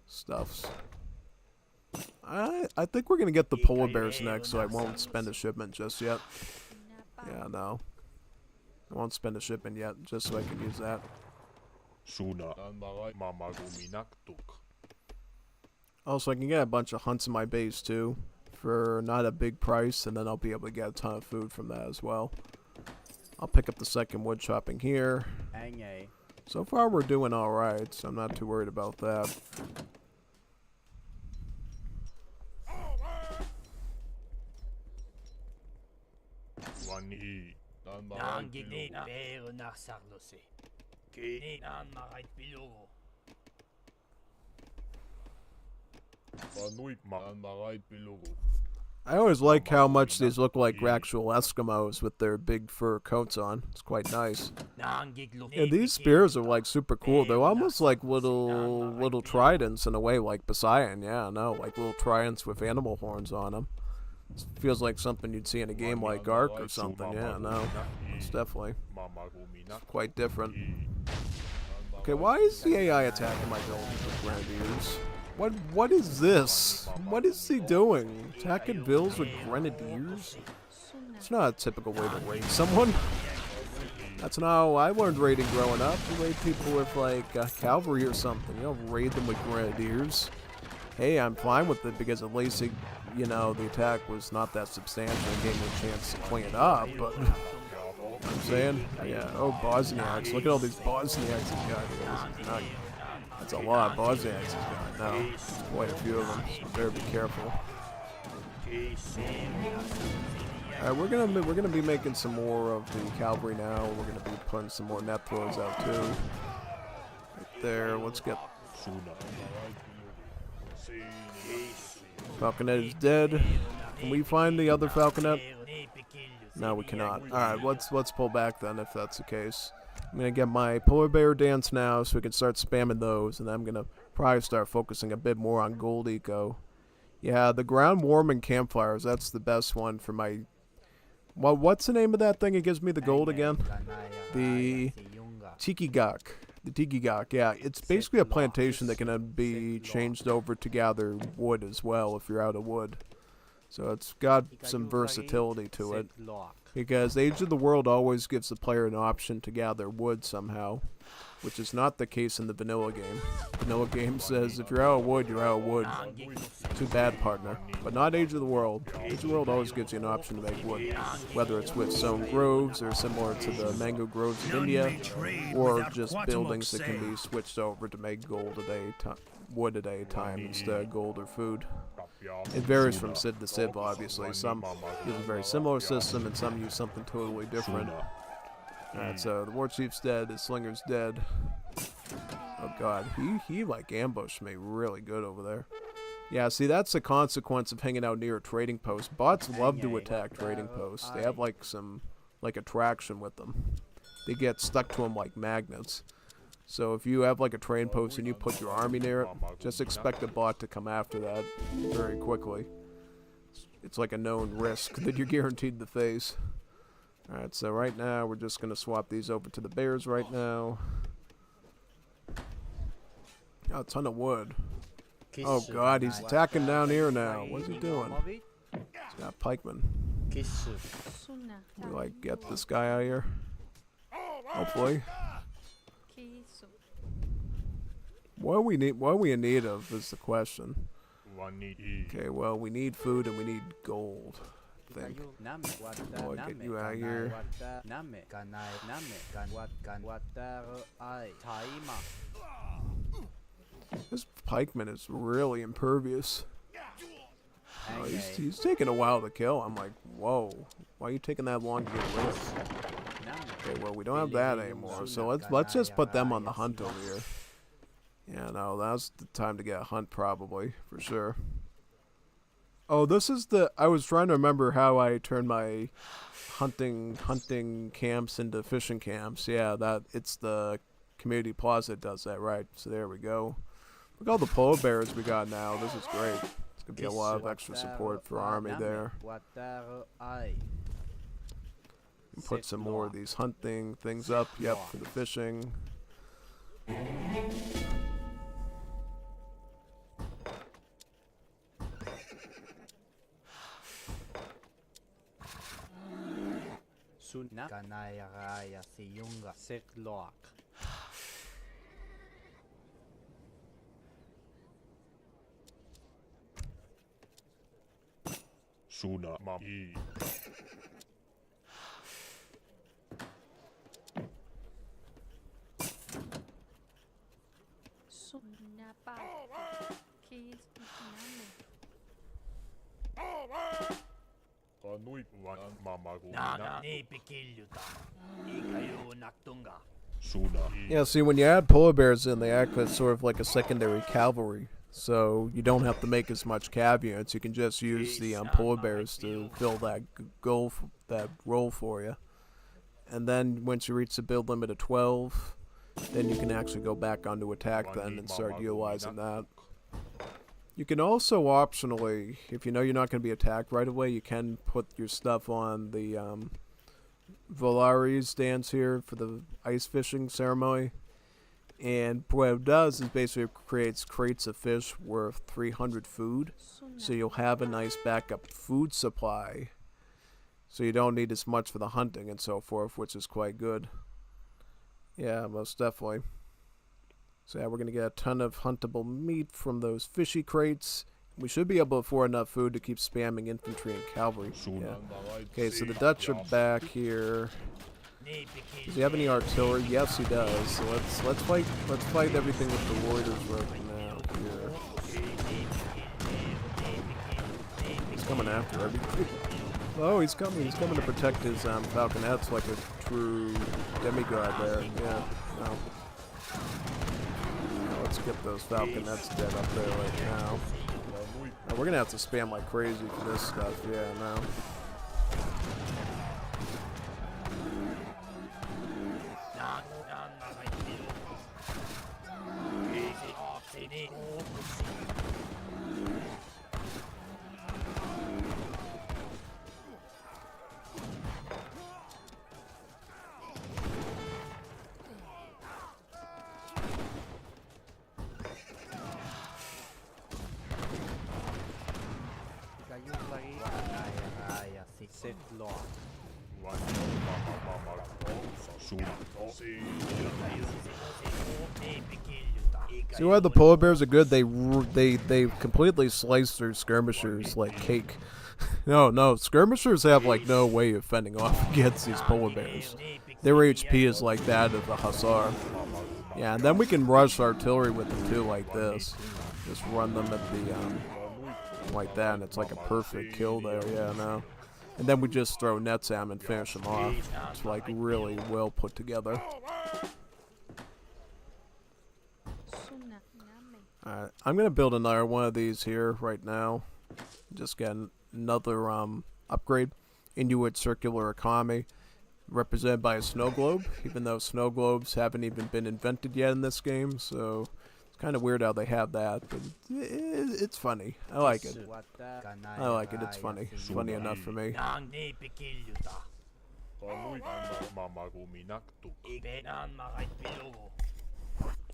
stuffs. I think we're gonna get the polar bears next, so I won't spend a shipment just yet. Yeah, no. I won't spend a shipment yet, just so I can use that. Also, I can get a bunch of hunts in my base too, for not a big price, and then I'll be able to get a ton of food from that as well. I'll pick up the second wood chopping here. So far we're doing alright, so I'm not too worried about that. I always like how much these look like actual Eskimos with their big fur coats on. It's quite nice. Yeah, these spears are like super cool. They're almost like little tridents in a way, like Poseidon. Yeah, no, like little tridents with animal horns on them. It feels like something you'd see in a game like Ark or something. Yeah, no, it's definitely quite different. Okay, why is the AI attacking my buildings with grenadiers? What is this? What is he doing? Attacking vills with grenadiers? It's not a typical way to raid someone. That's not how I learned raiding growing up. You raid people with, like, cavalry or something. You don't raid them with grenadiers. Hey, I'm fine with it because at least, you know, the attack was not that substantial and gave me a chance to clean it up, but... You know what I'm saying? Yeah, oh, Bosniaks. Look at all these Bosniaks he's got here. That's a lot of Bosniaks he's got now. Quite a few of them, so better be careful. Alright, we're gonna be making some more of the cavalry now. We're gonna be putting some more net throwers out too. Right there. Let's get. Falconet is dead. Can we find the other Falconet? No, we cannot. Alright, let's pull back then if that's the case. I'm gonna get my polar bear dance now so we can start spamming those, and then I'm gonna probably start focusing a bit more on gold eco. Yeah, the ground warming campfires, that's the best one for my... Well, what's the name of that thing that gives me the gold again? The Tikigak. The Tikigak, yeah. It's basically a plantation that can be changed over to gather wood as well if you're out of wood. So it's got some versatility to it. Because Age of the World always gives the player an option to gather wood somehow, which is not the case in the vanilla game. Vanilla game says if you're out of wood, you're out of wood. Too bad, partner. But not Age of the World. Age of the World always gives you an option to make wood, whether it's with sown groves or similar to the mango groves of India, or just buildings that can be switched over to make wood a day time instead of gold or food. It varies from Civ to Civ, obviously. Some use a very similar system, and some use something totally different. Alright, so the War Chief's dead, his Slinger's dead. Oh god, he like ambushed me really good over there. Yeah, see, that's the consequence of hanging out near a trading post. Bots love to attack trading posts. They have like some attraction with them. They get stuck to them like magnets. So if you have like a trading post and you put your army near it, just expect a bot to come after that very quickly. It's like a known risk that you're guaranteed to face. Alright, so right now we're just going to swap these over to the bears right now. Oh, a ton of wood. Oh god, he's attacking down here now. What's he doing? He's got pikemen. We like get this guy out of here. Hopefully. What are we in need of is the question. Okay, well, we need food and we need gold, I think. Oh, I get you out of here. This pikeman is really impervious. Oh, he's taking a while to kill. I'm like, whoa, why are you taking that long to get rid of? Okay, well, we don't have that anymore, so let's just put them on the hunt over here. Yeah, no, that's the time to get a hunt probably, for sure. Oh, this is I was trying to remember how I turned my hunting camps into fishing camps. Yeah, it's the community plaza that does that, right? So there we go. Look at all the polar bears we got now. This is great. It's gonna be a lot of extra support for army there. Put some more of these hunting things up, yep, for the fishing. Yeah, see, when you add polar bears in, they act as sort of like a secondary cavalry. So you don't have to make as much cav units. You can just use the polar bears to fill that role for you. And then once you reach the build limit of 12, then you can actually go back onto attack then and start utilizing that. You can also optionally, if you know you're not going to be attacked right away, you can put your stuff on the Volari's dance here for the ice fishing ceremony. And what it does is basically it creates crates of fish worth 300 food. So you'll have a nice backup food supply. So you don't need as much for the hunting and so forth, which is quite good. Yeah, most definitely. So yeah, we're going to get a ton of huntable meat from those fishy crates. We should be able to afford enough food to keep spamming infantry and cavalry. Yeah. Okay, so the Dutch are back here. Does he have any artillery? Yes, he does. So let's fight everything with the warriors right now here. He's coming after everything. Oh, he's coming. He's coming to protect his falconets like a true demigod there. Yeah. No. Let's get those falconets dead up there right now. Oh, we're gonna have to spam like crazy for this stuff. Yeah, no. See why the polar bears are good? They completely slice their skirmishers like cake. No, skirmishers have like no way of fending off against these polar bears. Their HP is like that of a hussar. Yeah, and then we can rush artillery with them too, like this. Just run them at the like that, and it's like a perfect kill there. Yeah, no. And then we just throw nets at them and finish them off. It's like really well put together. Alright, I'm gonna build another one of these here right now. Just get another upgrade. Inuit circular economy, represented by a snow globe, even though snow globes haven't even been invented yet in this game, so it's kind of weird how they have that, but it's funny. I like it. I like it, it's funny. It's funny enough for me.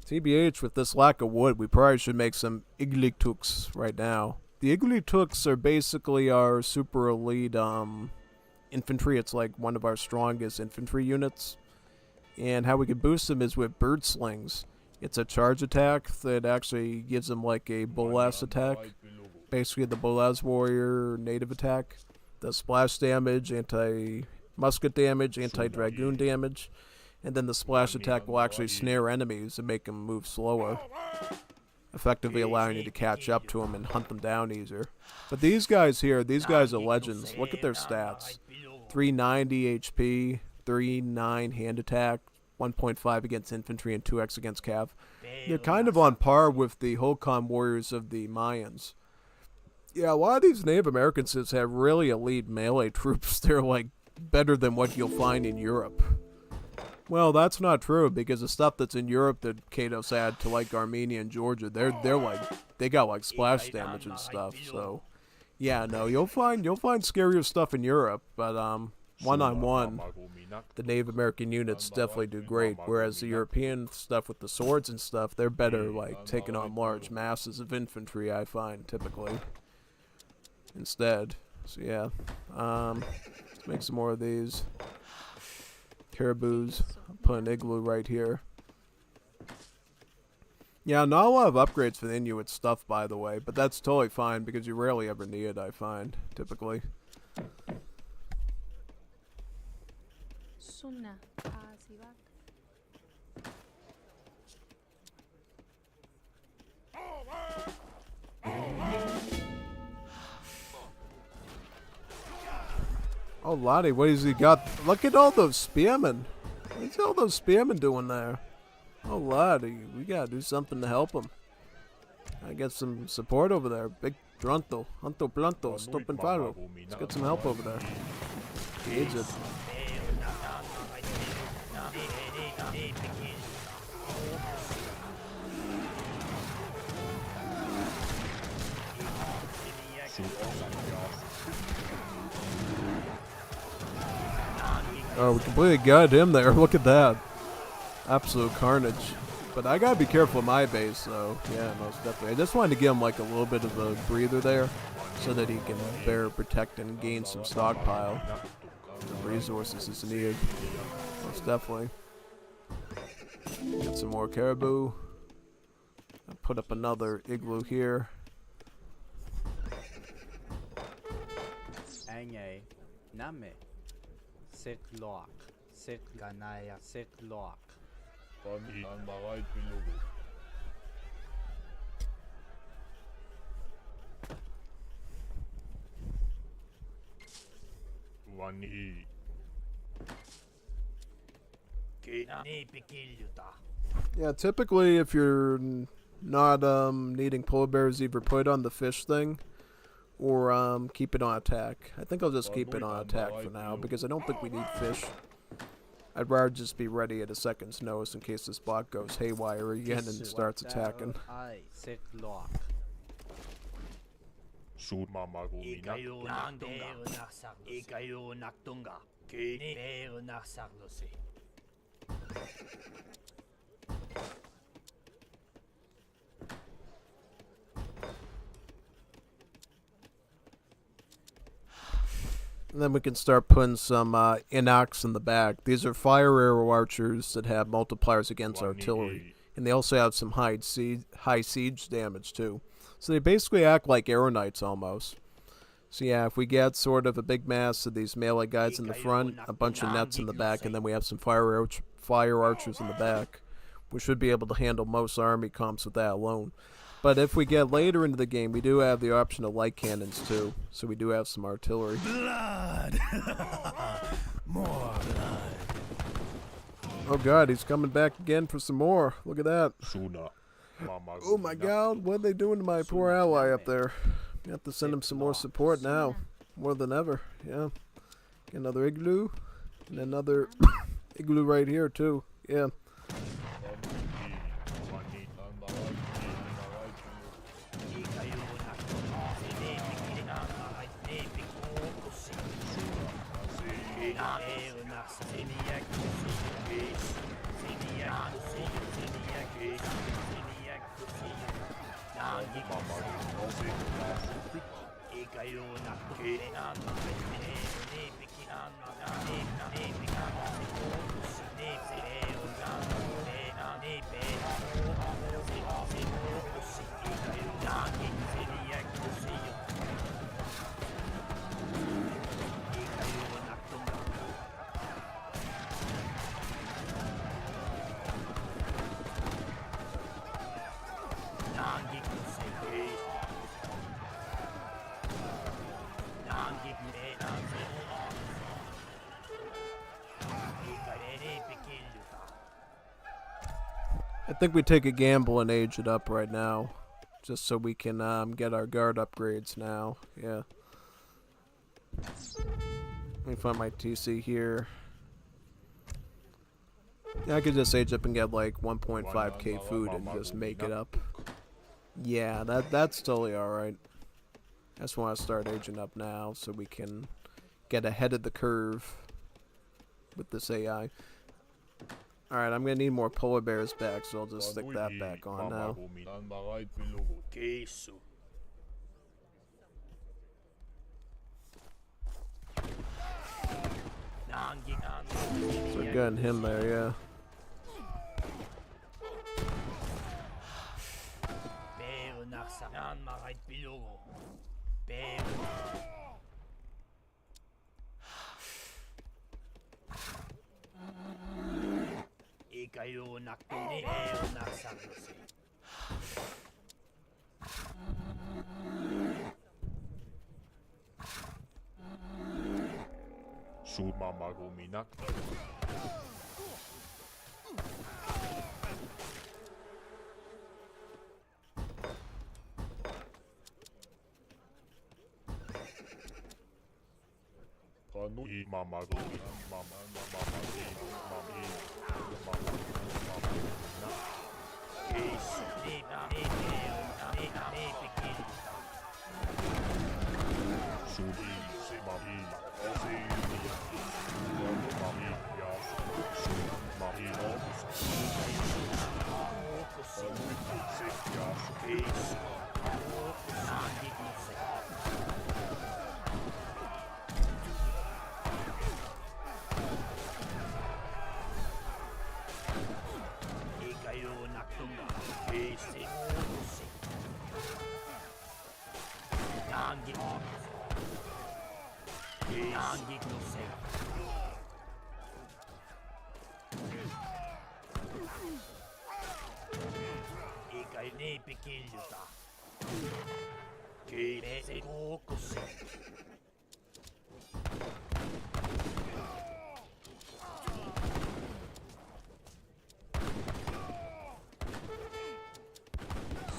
TBH, with this lack of wood, we probably should make some iglituks right now. The iglituks are basically our super elite infantry. It's like one of our strongest infantry units. And how we can boost them is with bird slings. It's a charge attack that actually gives them like a Bolas attack. Basically the Bolas warrior native attack. Does splash damage, anti-musket damage, anti-dragoon damage. And then the splash attack will actually snare enemies and make them move slower, effectively allowing you to catch up to them and hunt them down easier. But these guys here, these guys are legends. Look at their stats. 390 HP, 39 hand attack, 1.5 against infantry, and 2x against cav. They're kind of on par with the Hokan warriors of the Mayans. Yeah, a lot of these Native Americans have really elite melee troops. They're like better than what you'll find in Europe. Well, that's not true, because the stuff that's in Europe that Katos had to like Armenia and Georgia, they're like they got like splash damage and stuff. So, yeah, no, you'll find scarier stuff in Europe, but one-on-one, the Native American units definitely do great. Whereas the European stuff with the swords and stuff, they're better like taking on large masses of infantry. I find typically instead. So yeah, let's make some more of these. Caribous. I'll put an igloo right here. Yeah, not a lot of upgrades for the Inuit stuff, by the way, but that's totally fine because you rarely ever need it, I find, typically. Oh, Lottie, what has he got? Look at all those spearmen. What's all those spearmen doing there? Oh, Lottie, we gotta do something to help him. I get some support over there. Big Tronto, Hunto Planto, Stop and Faro. Let's get some help over there. He needs it. Oh, we completely gutted him there. Look at that. Absolute carnage. But I gotta be careful of my base, so yeah, most definitely. I just wanted to give him like a little bit of a breather there, so that he can better protect and gain some stockpile of resources as needed. Most definitely. Get some more caribou. I'll put up another igloo here. Anye, Name, Sit Lock, Sit Ganaya, Sit Lock. Yeah, typically if you're not needing polar bears, either put it on the fish thing or keep it on attack. I think I'll just keep it on attack for now because I don't think we need fish. I'd rather just be ready at a second's notice in case this bot goes haywire again and starts attacking. I Sit Lock. And then we can start putting some Inuits in the back. These are fire arrow archers that have multipliers against artillery. And they also have some high siege damage too. So they basically act like arrow knights almost. So yeah, if we get sort of a big mass of these melee guys in the front, a bunch of nets in the back, and then we have some fire archers in the back, we should be able to handle most army comps with that alone. But if we get later into the game, we do have the option of light cannons too. So we do have some artillery. Blood! More blood. Oh god, he's coming back again for some more. Look at that. Oh my god, what are they doing to my poor ally up there? You have to send him some more support now. More than ever, yeah. Get another igloo. And another igloo right here too, yeah. I think we take a gamble and age it up right now, just so we can get our guard upgrades now. Yeah. Let me find my TC here. Yeah, I could just age up and get like 1.5k food and just make it up. Yeah, that's totally alright. I just want to start aging up now so we can get ahead of the curve with this AI. Alright, I'm gonna need more polar bears back, so I'll just stick that back on now. So getting him there, yeah.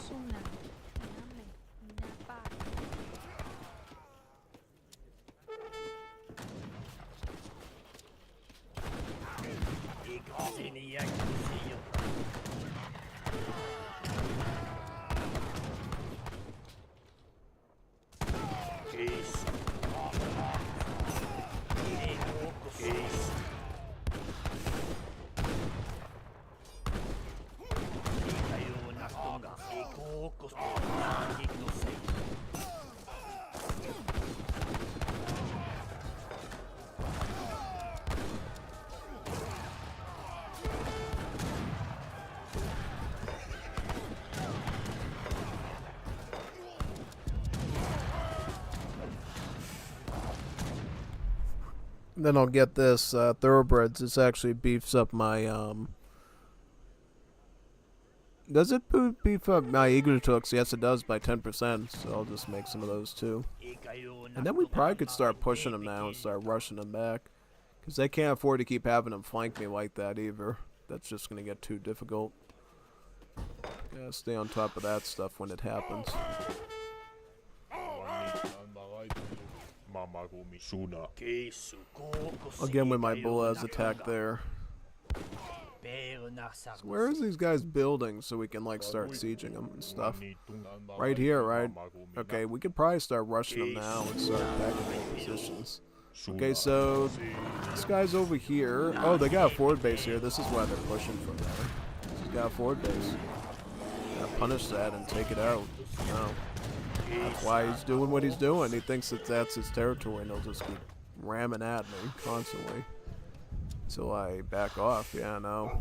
Suna, Name, Napa. Then I'll get this thoroughbreds. This actually beefs up my Does it beef up my eagletoaks? Yes, it does by 10%. So I'll just make some of those too. And then we probably could start pushing them now and start rushing them back, because they can't afford to keep having them flank me like that either. That's just gonna get too difficult. Gotta stay on top of that stuff when it happens. Again with my bull as attack there. So where is these guys building so we can like start sieging them and stuff? Right here, right? Okay, we could probably start rushing them now and start attacking their positions. Okay, so this guy's over here. Oh, they got a forward base here. This is why they're pushing from there. He's got a forward base. Gotta punish that and take it out. No. That's why he's doing what he's doing. He thinks that that's his territory and he'll just keep ramming at me constantly. Until I back off. Yeah, no.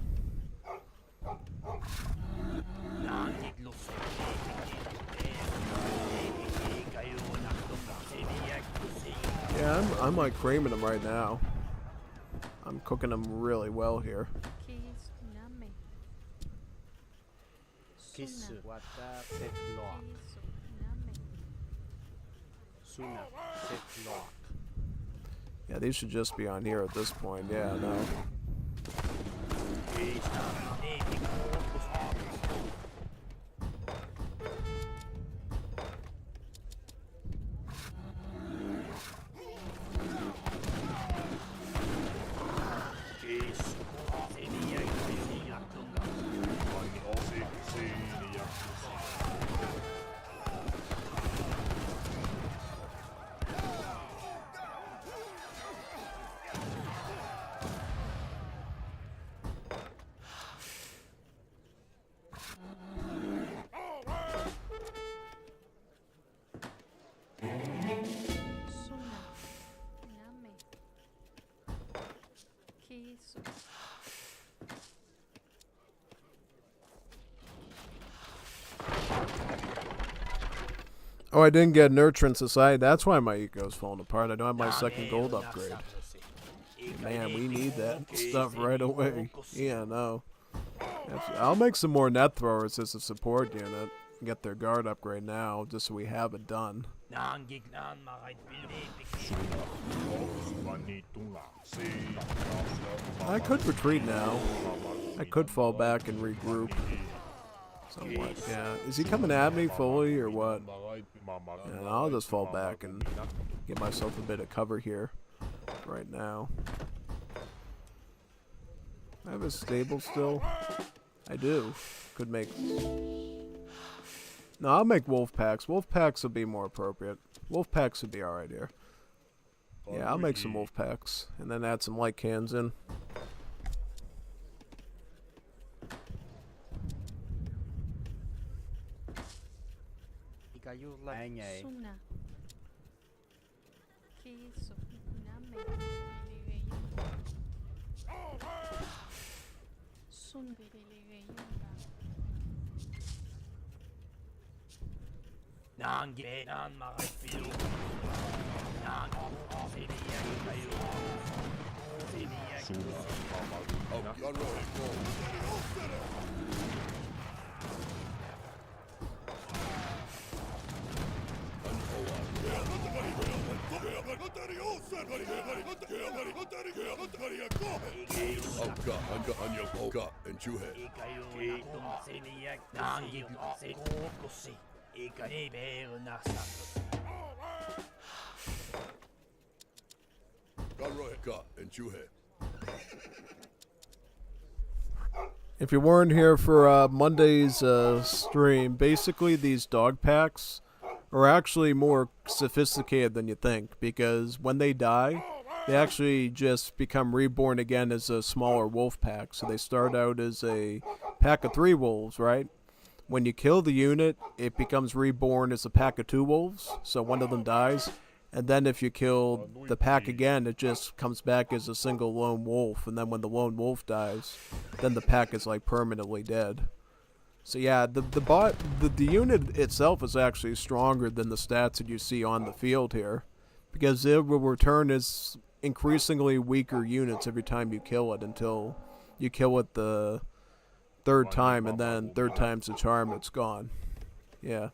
Yeah, I'm like creaming them right now. I'm cooking them really well here. Keys, Name. Kiss. Suna, Wata set lock. Keys, Name. Suna set lock. Yeah, these should just be on here at this point. Yeah, no. Suna, Name. Keys. Oh, I didn't get Nurturing Society. That's why my eco's falling apart. I don't have my second gold upgrade. Man, we need that stuff right away. Yeah, no. I'll make some more net throwers as a support unit. Get their guard upgrade now, just so we have it done. I could retreat now. I could fall back and regroup. Somewhat, yeah. Is he coming at me fully or what? And I'll just fall back and get myself a bit of cover here right now. I have a stable still. I do. Could make... No, I'll make wolf packs. Wolf packs will be more appropriate. Wolf packs would be alright here. Yeah, I'll make some wolf packs. And then add some light cans in. Ikayo lang ay. Suna. Keys, Name. Liligay yun. Sun, liligay yun ba? If you weren't here for Monday's stream, basically these dog packs are actually more sophisticated than you think, because when they die, they actually just become reborn again as a smaller wolf pack. So they start out as a pack of 3 wolves, right? When you kill the unit, it becomes reborn as a pack of 2 wolves, so one of them dies. And then if you kill the pack again, it just comes back as a single lone wolf. And then when the lone wolf dies, then the pack is like permanently dead. So yeah, the unit itself is actually stronger than the stats that you see on the field here, because it will return as increasingly weaker units every time you kill it until you kill it the 3rd time, and then 3rd time's the charm, it's gone. Yeah.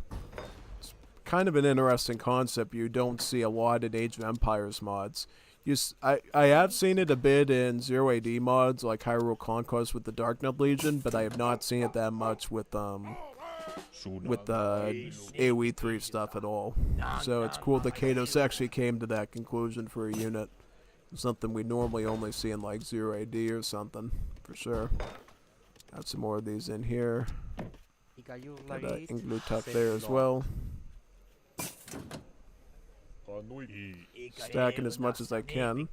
Kind of an interesting concept you don't see a lot in Age of Empires mods. I have seen it a bit in 0AD mods like Hyrule Conquest with the Darknet Legion, but I have not seen it that much with AoE 3 stuff at all. So it's cool that Kados actually came to that conclusion for a unit. Something we normally only see in like 0AD or something, for sure. Got some more of these in here. Got that Inuit tuck there as well. Stacking as much as I can.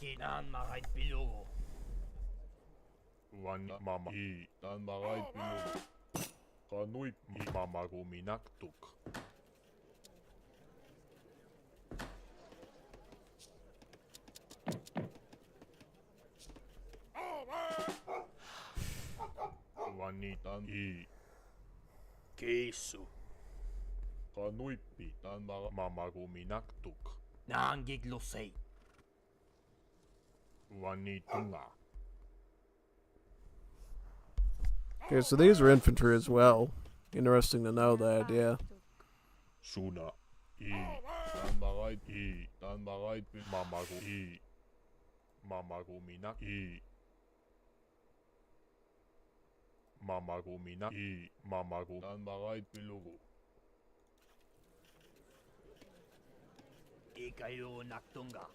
Kesu. Kanuipi tan mamaguminaktuk. Nangiglosay. Wanitunga. Okay, so these are infantry as well. Interesting to know that, yeah. Suna. Tan bagay mamagu. Mamaguminak. Mamaguminak. Mamagu. Tan bagay pilugu. Ikayo naktunga.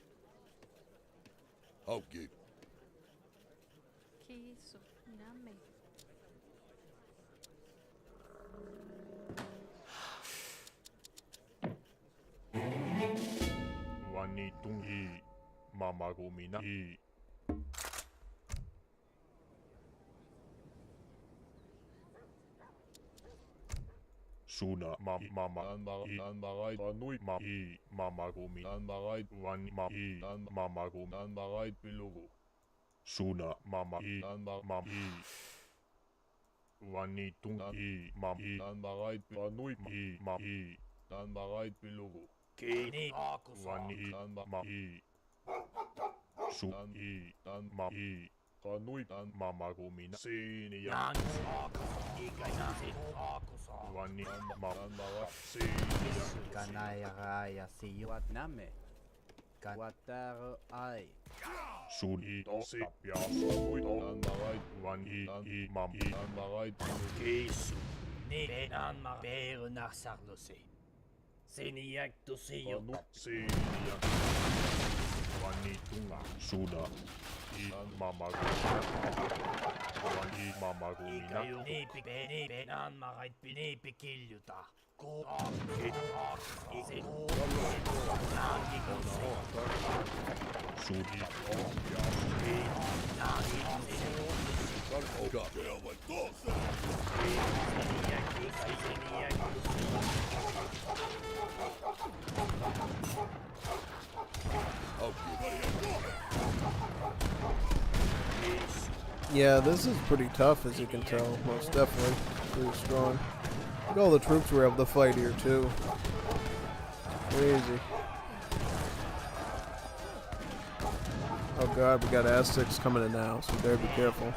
Okay. Kisu name. Wanitungi. Mamagumina. Suna mama tan bagay kanuy mamagumi tan bagay wan tan mamagum tan bagay pilugu. Suna mama tan bagay wanitung tan bagay kanuy tan bagay pilugu. Kini wani tan bagay sunan tan mami kanuy tan mamagumi na siniyan. Wani tan bagay siniyan. Kanaya raya siwat name. Kawataro ay. Suni to tapya kanuy tan bagay wani tan mami tan bagay kesu. Ni benan mabero na sarlose. Siniyak to siyo. Siniyak. Wani tunga suda. Ian mamagumi. Wani mamagumi na. Ikayo ni benan makait pinipikilyo ta. Sudi Yeah, this is pretty tough, as you can tell. Most definitely. Pretty strong. Look at all the troops we're able to fight here, too. Crazy. Oh god, we got Aztecs coming in now, so better be careful.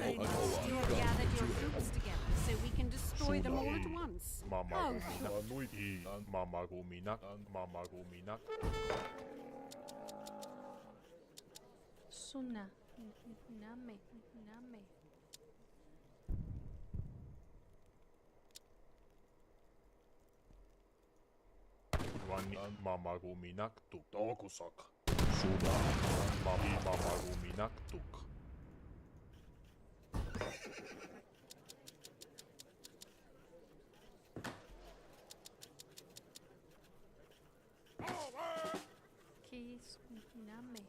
Excellent. You have gathered your troops together so we can destroy them all at once. How Suna. Name. Name. Mamaguminaktuk. Tokusak. Suna. Mamaguminaktuk. Kis. Name.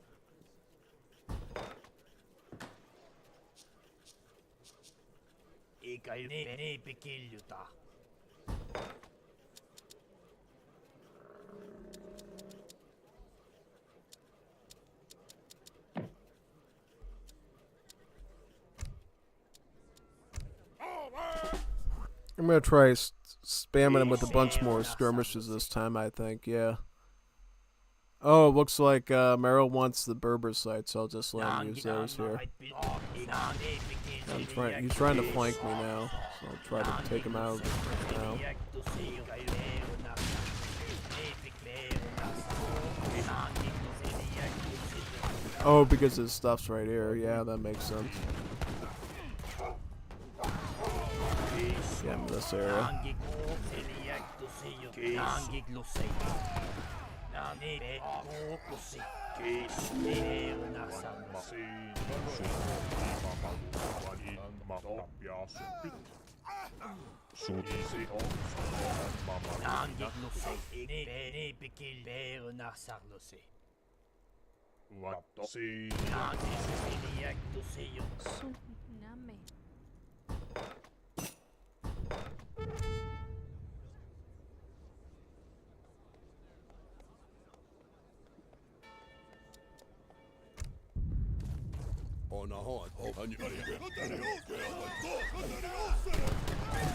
Eikä ne pikiljuta. I'm gonna try spamming him with a bunch more skirmishes this time, I think, yeah. Oh, it looks like Meryl wants the Berber sites, so I'll just let him use those here. He's trying to flank me now, so I'll try to take him out now. Oh, because his stuff's right here. Yeah, that makes sense. Get in this area. Sun. Name.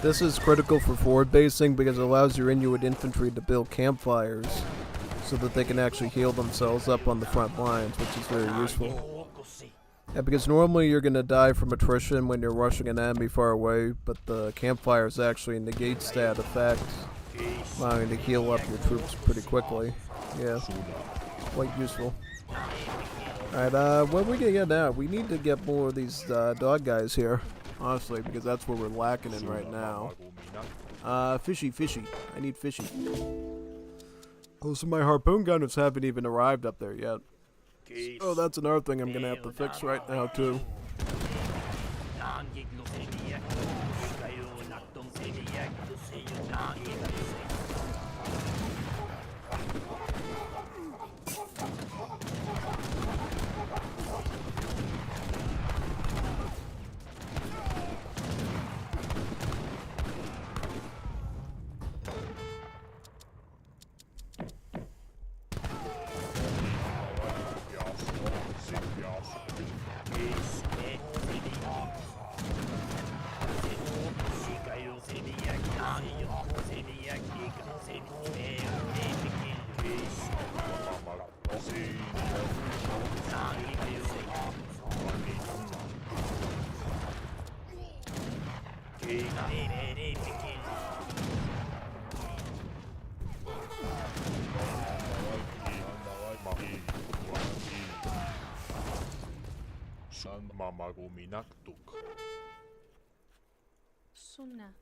This is critical for forward basing because it allows your Inuit infantry to build campfires so that they can actually heal themselves up on the front lines, which is very useful. Yeah, because normally you're going to die from attrition when you're rushing an enemy far away, but the campfires actually negates that effect, allowing you to heal up your troops pretty quickly. Yeah, quite useful. Alright, what are we gonna get now? We need to get more of these dog guys here, honestly, because that's where we're lacking in right now. Fishy. I need fishy. Oh, so my harpoon gunners haven't even arrived up there yet. Oh, that's another thing I'm gonna have to fix right now, too. Mamaguminaktuk. Suna.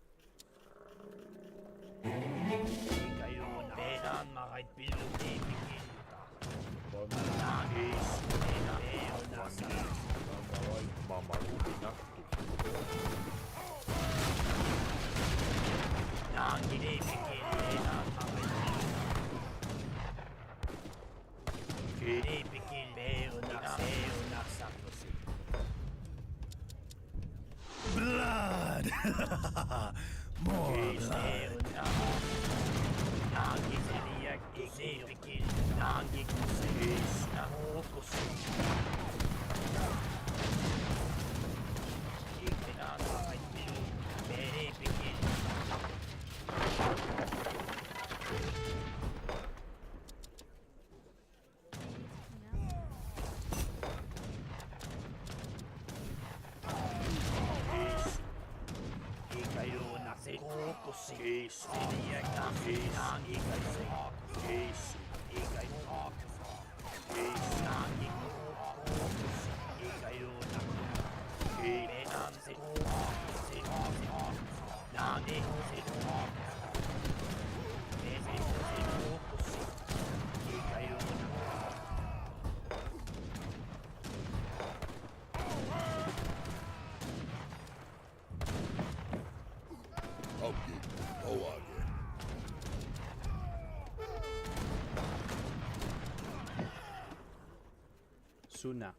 Suna.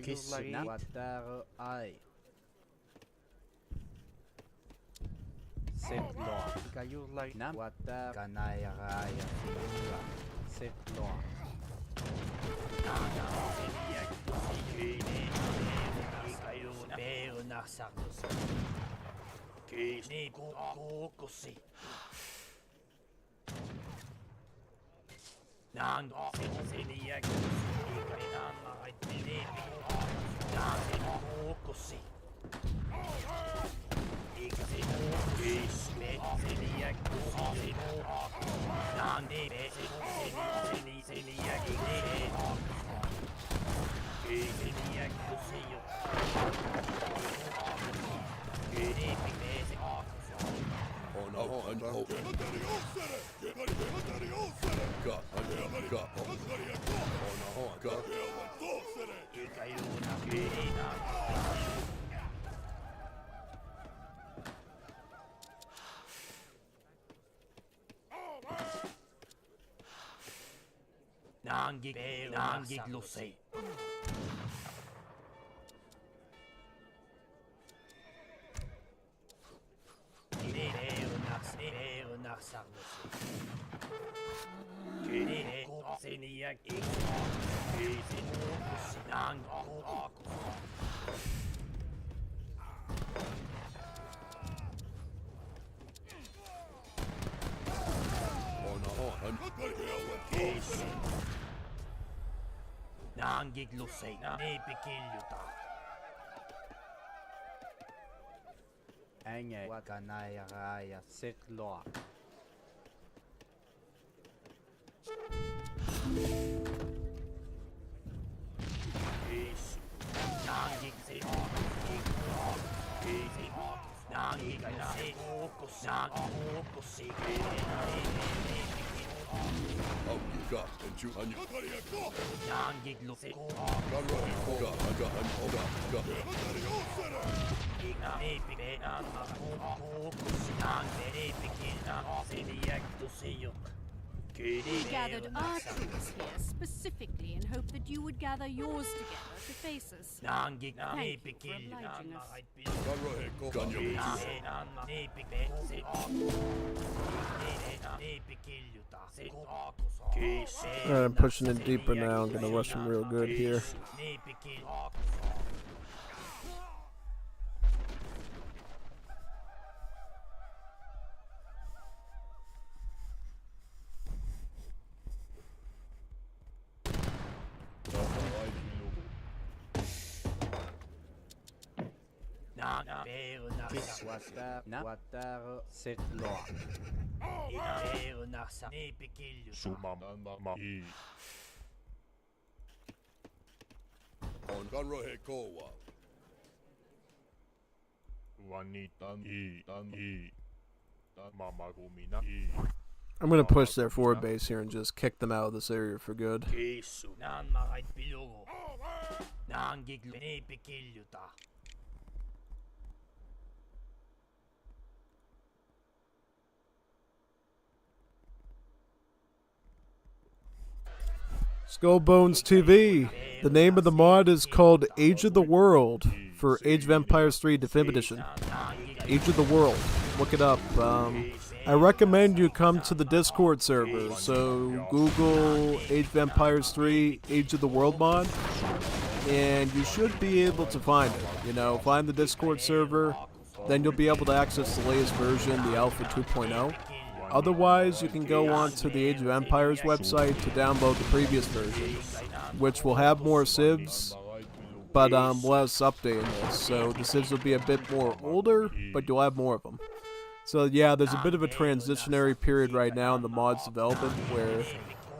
Kisuna. Wataro ai. Setlo. Ikayurlari. Nam. Wata. Kanaya raya. Setlo. Nangig Lucy. Nangig Lucy. Ipikiljuta. Enge. Wakanaya raya. Setlo. We gathered our troops here specifically in hope that you would gather yours together to face us. Thank you for obliging us. Alright, I'm pushing it deeper now. I'm gonna rush him real good here. Wataro. Setlo. Suma ma I. On Conroe Kowa. Wanitan I. Mama Gumina I. I'm gonna push their forward base here and just kick them out of this area for good. Skullbones TV. The name of the mod is called Age of the World for Age of Empires 3 Definitive Edition. Age of the World. Look it up. I recommend you come to the Discord server. So Google Age of Empires 3 Age of the World mod, and you should be able to find it. You know, find the Discord server, then you'll be able to access the latest version, the Alpha 2.0. Otherwise, you can go on to the Age of Empires website to download the previous version, which will have more civs, but less updated. So the civs will be a bit more older, but you'll have more of them. So yeah, there's a bit of a transitionary period right now in the mod's development where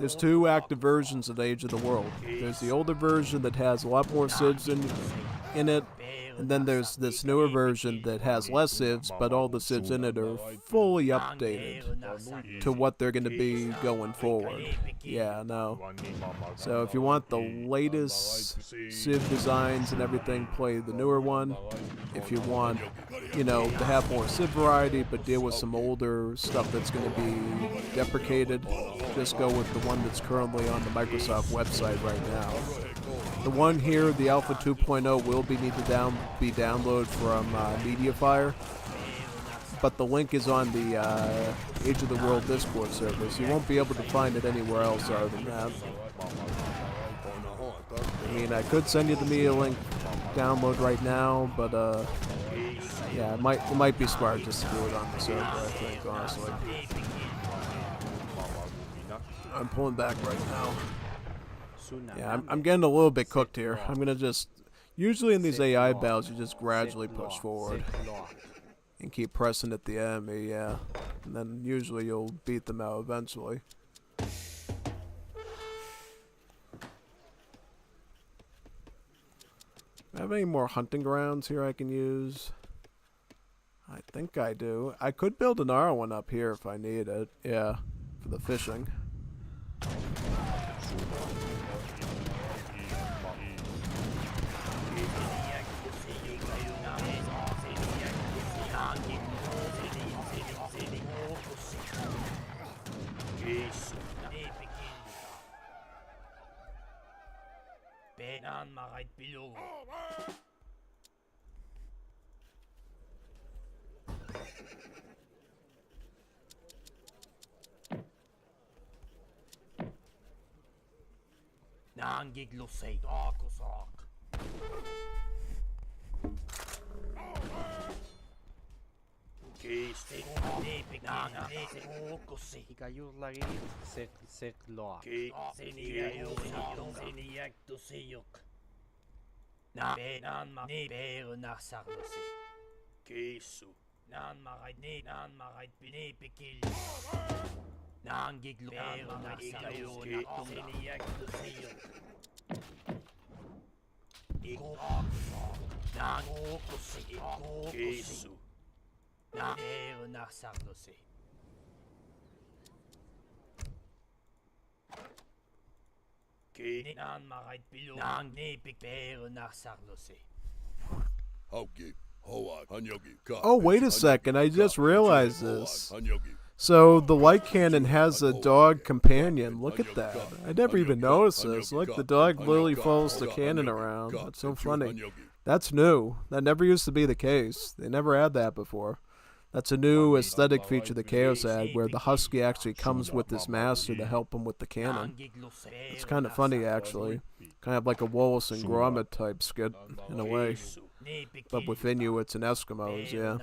there's two active versions of Age of the World. There's the older version that has a lot more civs in it, and then there's this newer version that has less civs, but all the civs in it are fully updated to what they're going to be going forward. Yeah, no. So if you want the latest civ designs and everything, play the newer one. If you want, you know, to have more civ variety but deal with some older stuff that's going to be deprecated, just go with the one that's currently on the Microsoft website right now. The one here, the Alpha 2.0, will be downloaded from Mediafire, but the link is on the Age of the World Discord server, so you won't be able to find it anywhere else other than that. I mean, I could send you the media link download right now, but yeah, it might be smart just to do it on the server, I think, honestly. I'm pulling back right now. Yeah, I'm getting a little bit cooked here. I'm gonna just... Usually in these AI battles, you just gradually push forward and keep pressing at the enemy, yeah. And then usually you'll beat them out eventually. Do I have any more hunting grounds here I can use? I think I do. I could build another one up here if I need it. Yeah, for the fishing. Oh, wait a second, I just realized this. So the light cannon has a dog companion. Look at that. I never even noticed this. Look, the dog literally follows the cannon around. That's so funny. That's new. That never used to be the case. They never had that before. That's a new aesthetic feature the Chaos had, where the Husky actually comes with his master to help him with the cannon. It's kind of funny, actually. Kind of like a Wallace and Gromit type skit, in a way. But with Inuits and Eskimos, yeah.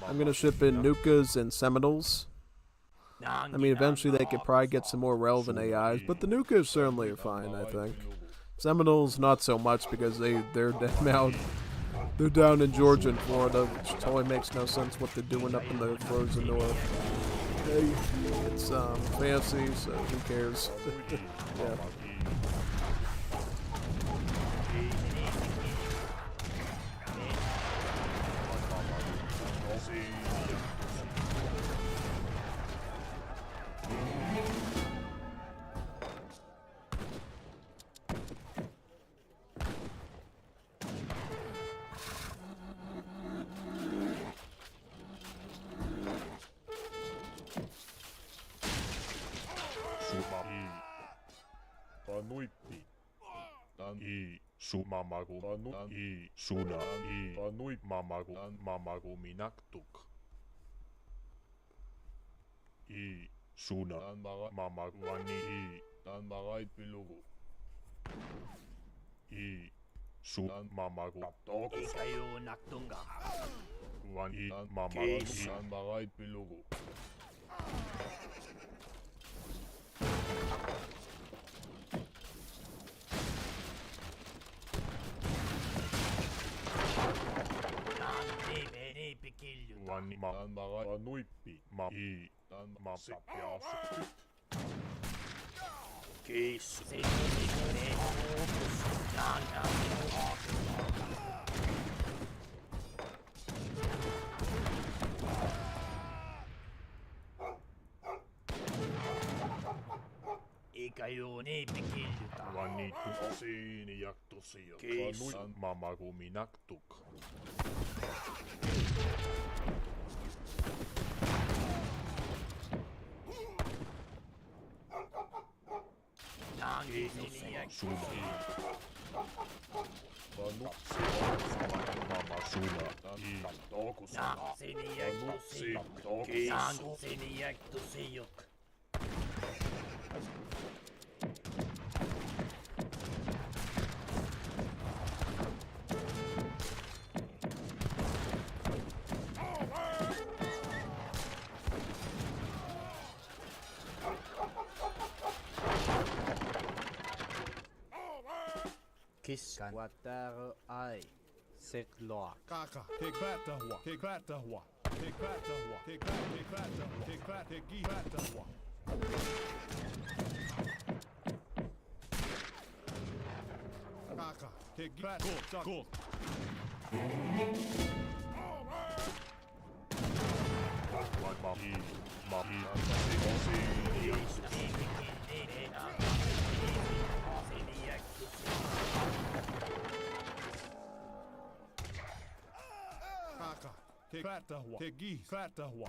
I'm gonna ship in Nukas and Seminoles. I mean, eventually they could probably get some more relevant AIs, but the Nukas certainly are fine, I think. Seminoles, not so much, because they're down in Georgia and Florida, which totally makes no sense what they're doing up in the frozen north. Hey, it's fancy, so who cares? Yeah. Su mamagu anu I suna I anui mamagu minaktuk. I suna mamagu ani I nanbarait pilugu. I su mamagu kaptoku. Ikayo naktunga. Wani mamagu nanbarait pilugu. Wani nanbarait anuipi ma I nanmasapiasu. Kiss. Ikayo ni pikiljuta. Wani tusiini jaktusio. Anui mamagu minaktuk. Suna. Anu mama suna. I tokusa. Anu si tokusa. Kiss water I set lock. Kaka, take that the hua, take that the hua, take that the hua, take that the hua, take that, take that the hua. Kaka, take that, cool. Kaka, take that the hua, take that the hua.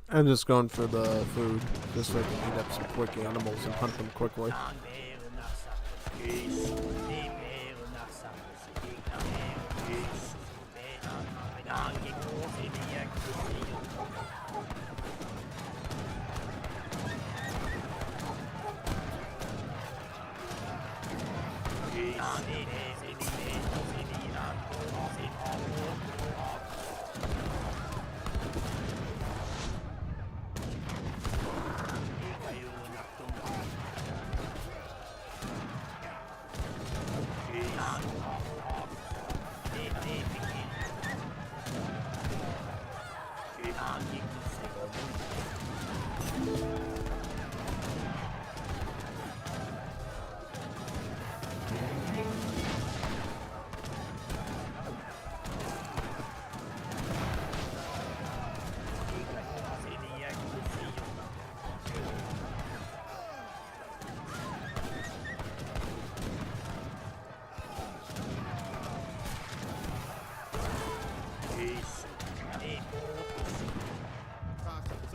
I'm just going for the food, just so I can eat up some quick animals and hunt them quickly.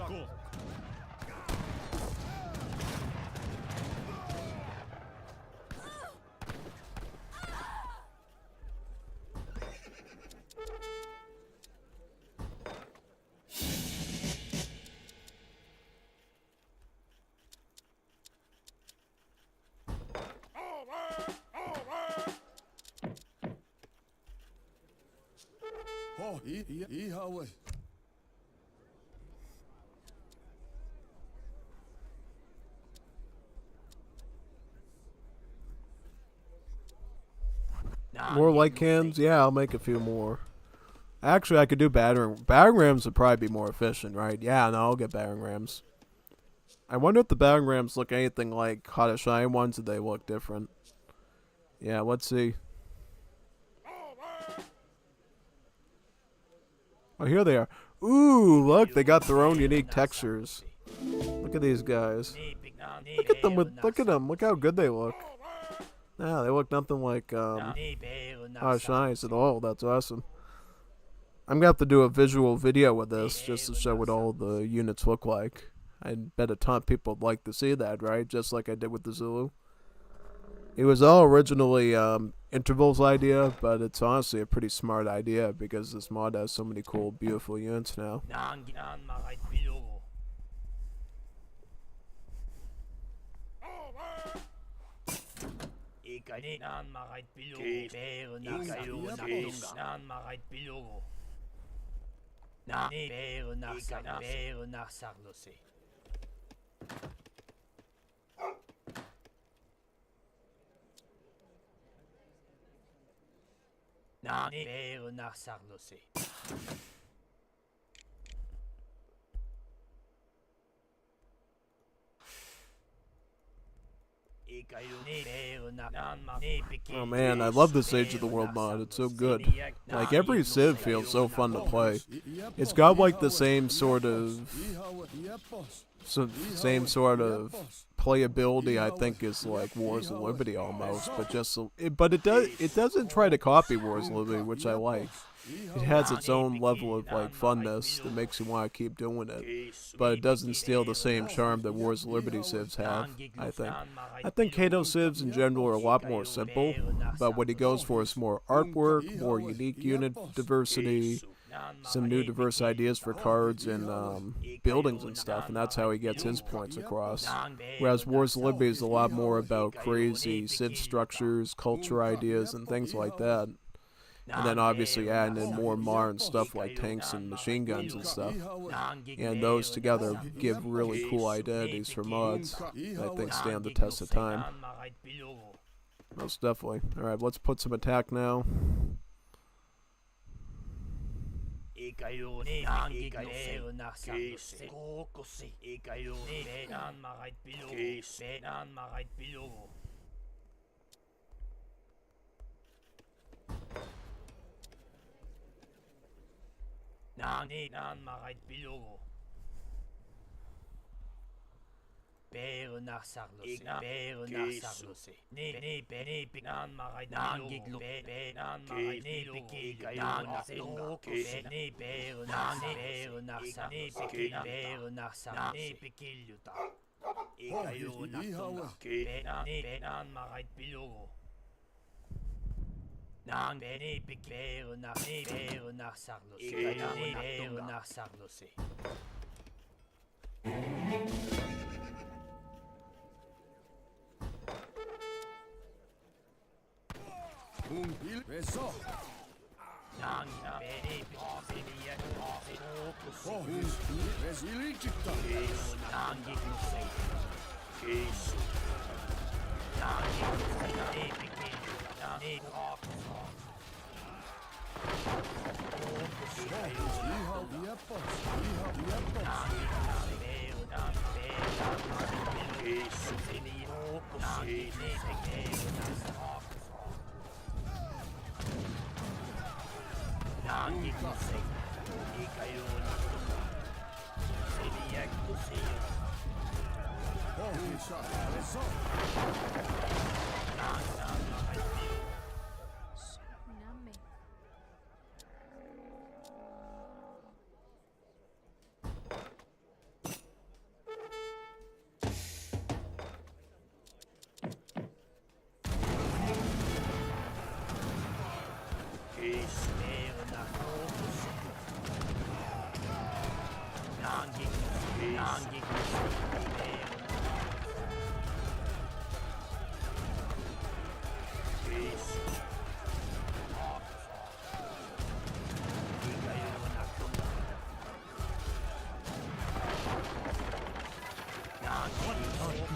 Cool. Oh, Yahweh. More light cans? Yeah, I'll make a few more. Actually, I could do battering. Battering rams would probably be more efficient, right? Yeah, no, I'll get battering rams. I wonder if the battering rams look anything like Hot Shiny ones, or they look different. Yeah, let's see. Oh, here they are. Ooh, look, they got their own unique textures. Look at these guys. Look at them. Look at them. Look how good they look. Nah, they look nothing like Oh, shinies at all. That's awesome. I'm gonna have to do a visual video with this just to show what all the units look like. I bet a ton of people would like to see that, right? Just like I did with the Zulu. It was all originally Interval's idea, but it's honestly a pretty smart idea because this mod has so many cool, beautiful units now. Oh man, I love this Age of the World mod. It's so good. Like, every Civ feels so fun to play. It's got like the same sort of playability, I think, is like Wars of Liberty almost, but it doesn't try to copy Wars of Liberty, which I like. It has its own level of like funness that makes you want to keep doing it, but it doesn't steal the same charm that Wars of Liberty civs have, I think. I think Kato civs in general are a lot more simple, but what he goes for is more artwork, more unique unit diversity, some new diverse ideas for cards and buildings and stuff, and that's how he gets his points across. Whereas Wars of Liberty is a lot more about crazy civ structures, culture ideas, and things like that. And then obviously adding in more modern stuff like tanks and machine guns and stuff. And those together give really cool identities for mods that I think stand the test of time. Most definitely. Alright, let's put some attack now.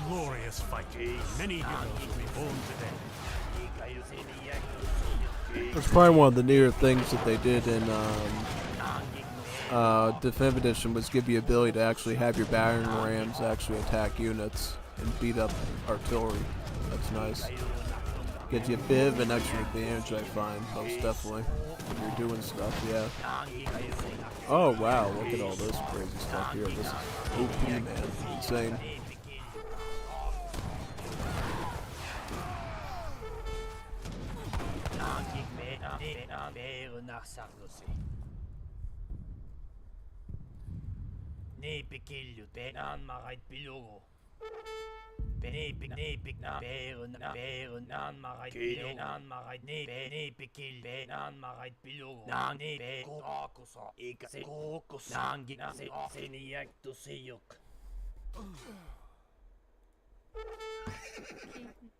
Glorious fight. Many heroes will be born today. That's probably one of the newer things that they did in Definitive Edition was give you the ability to actually have your battering rams actually attack units and beat up artillery. That's nice. Gives you a bit of an extra advantage, I find, most definitely, when you're doing stuff, yeah. Oh wow, look at all this crazy stuff here. This is OP, man. Insane.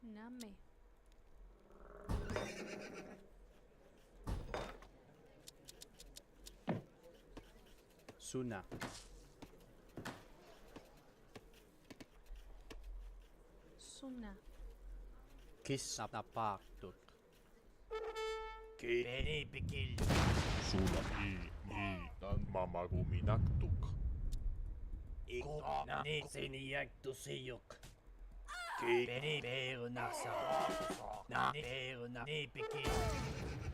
Kiname. Suna. Suna. Kiss napaktut. Suna dan mamaguminaktuk.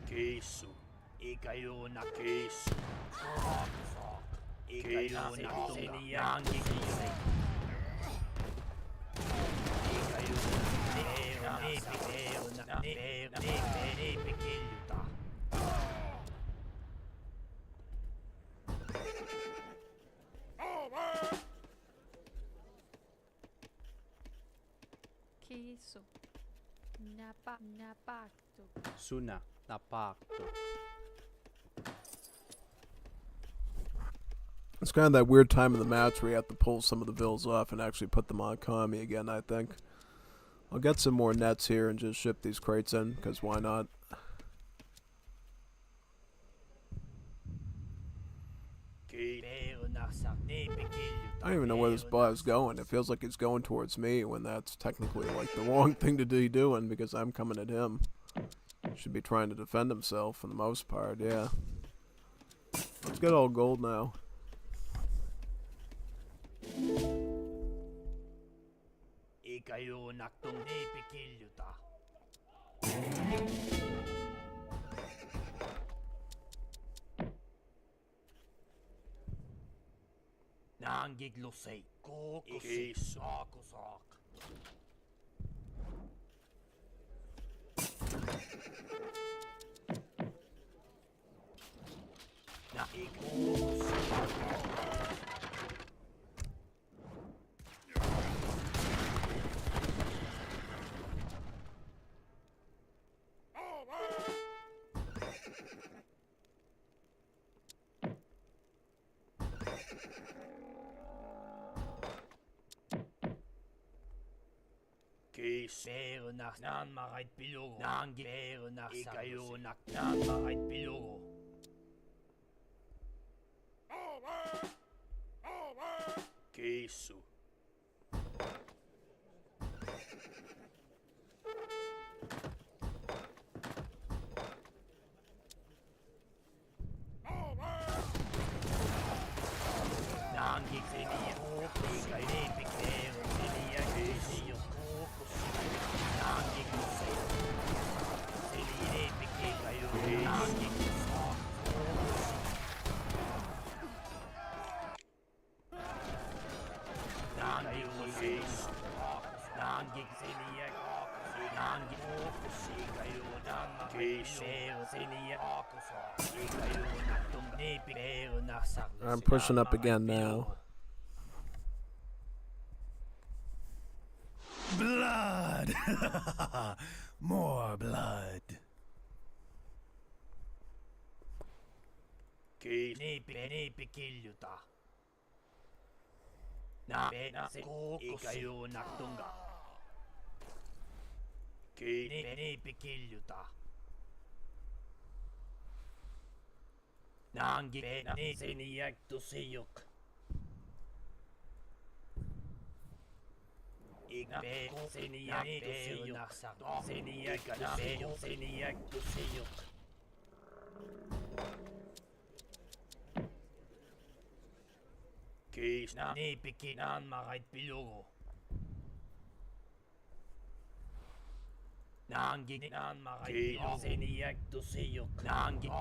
Kesu. Ikayuna kesu. Kisu. Napakto. Suna napaktut. It's kind of that weird time in the match where you have to pull some of the bills off and actually put them on Kami again, I think. I'll get some more nets here and just ship these crates in, because why not? I don't even know where this bot is going. It feels like it's going towards me when that's technically like the wrong thing to be doing because I'm coming at him. He should be trying to defend himself for the most part, yeah. Let's get all gold now. Nangiglosei. Kesu. Perunak nan makait pilugo. Nangi perunak ikayunak nan makait pilugo. Kesu. Nangi seniya. Ikayipik peru seniya kesu. I'm pushing up again now. Blood! More blood. Nipikiljuta. Na se ikayunaktunga. Nipikiljuta. Nangi ni seniak tusiyuk. Seniak tusiyuk. Kees na nipikinan makait pilugo. Nangi nan makait pilugo. Seniak tusiyuk. Nangi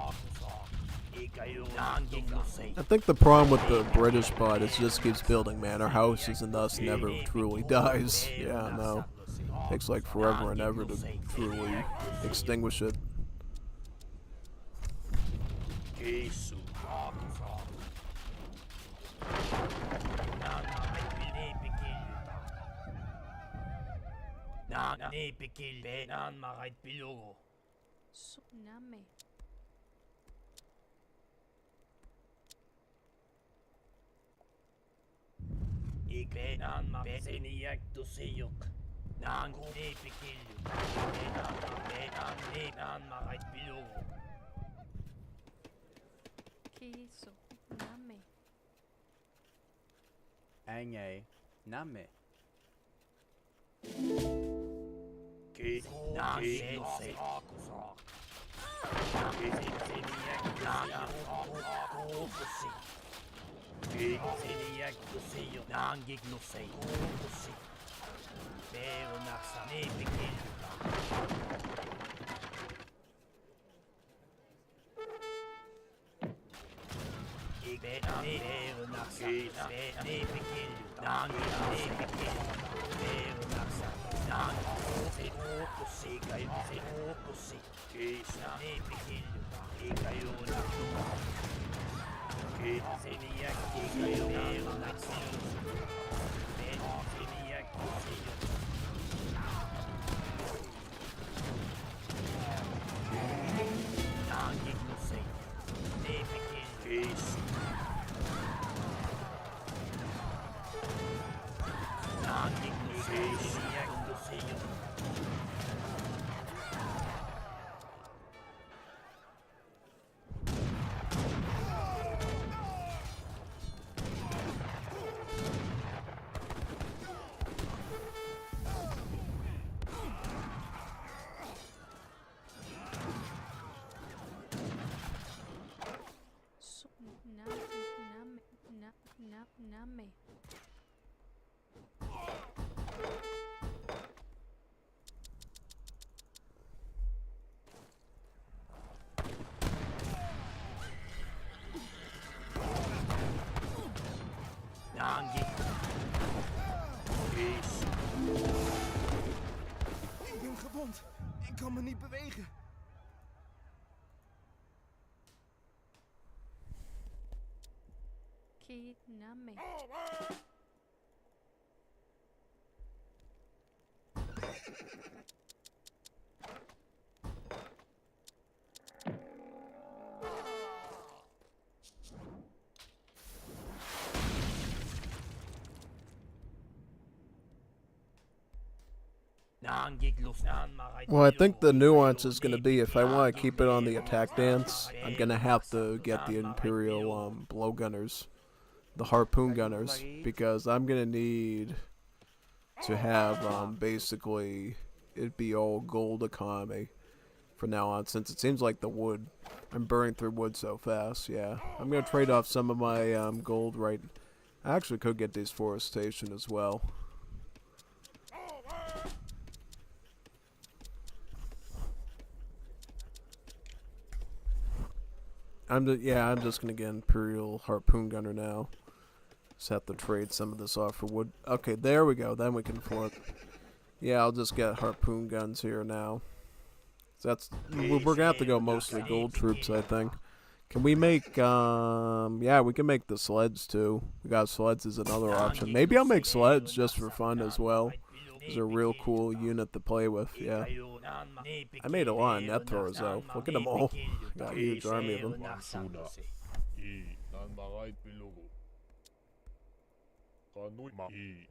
I think the problem with the British bot is it just keeps building manor houses and thus never truly dies. Yeah, no. Takes like forever and ever to truly extinguish it. Kisu. Naan marait pilipikiljuta. Naan nipikilpe naan marait pilugu. Tsunami. Ikle naan ma peseniak tusiyuk. Naan nipikiljuta. Naan marait pilugu. Kisu. Nami. Ange. Name. Naan se akusaa. Naan peseniak tusiyuk. Seniak tusiyuk. Naan giglusei kuusi. Pero naksa nipikiljuta. Pero naksa nipikiljuta. Naan nipikiljuta. Pero naksa naan kuusi. Kuusi. Naan nipikiljuta. Ikajuna. Seniak pero naksa. Seniak tusiyuk. Naan giglusei. Nipikiljuta. Naan giglusei. Seniak tusiyuk. Nami. Naan Ik ben gewond. Ik kan me niet bewegen. Nami. Well, I think the nuance is going to be if I want to keep it on the attack dance, I'm going to have to get the Imperial blowgunners, the harpoon gunners, because I'm going to need to have basically it be all gold economy from now on, since it seems like the wood, I'm burning through wood so fast. Yeah, I'm going to trade off some of my gold right. I actually could get deforestation as well. I'm just gonna get Imperial Harpoon Gunner now. Just have to trade some of this off for wood. Okay, there we go. Then we can afford. Yeah, I'll just get harpoon guns here now. So we're gonna have to go mostly gold troops, I think. Can we make yeah, we can make the sleds too. We got sleds as another option. Maybe I'll make sleds just for fun as well. These are a real cool unit to play with. Yeah. I made a lot of net throwers though. Look at them all. Got a huge army of them. Suna. I. Naan marait pilugu. Kanui ma. I.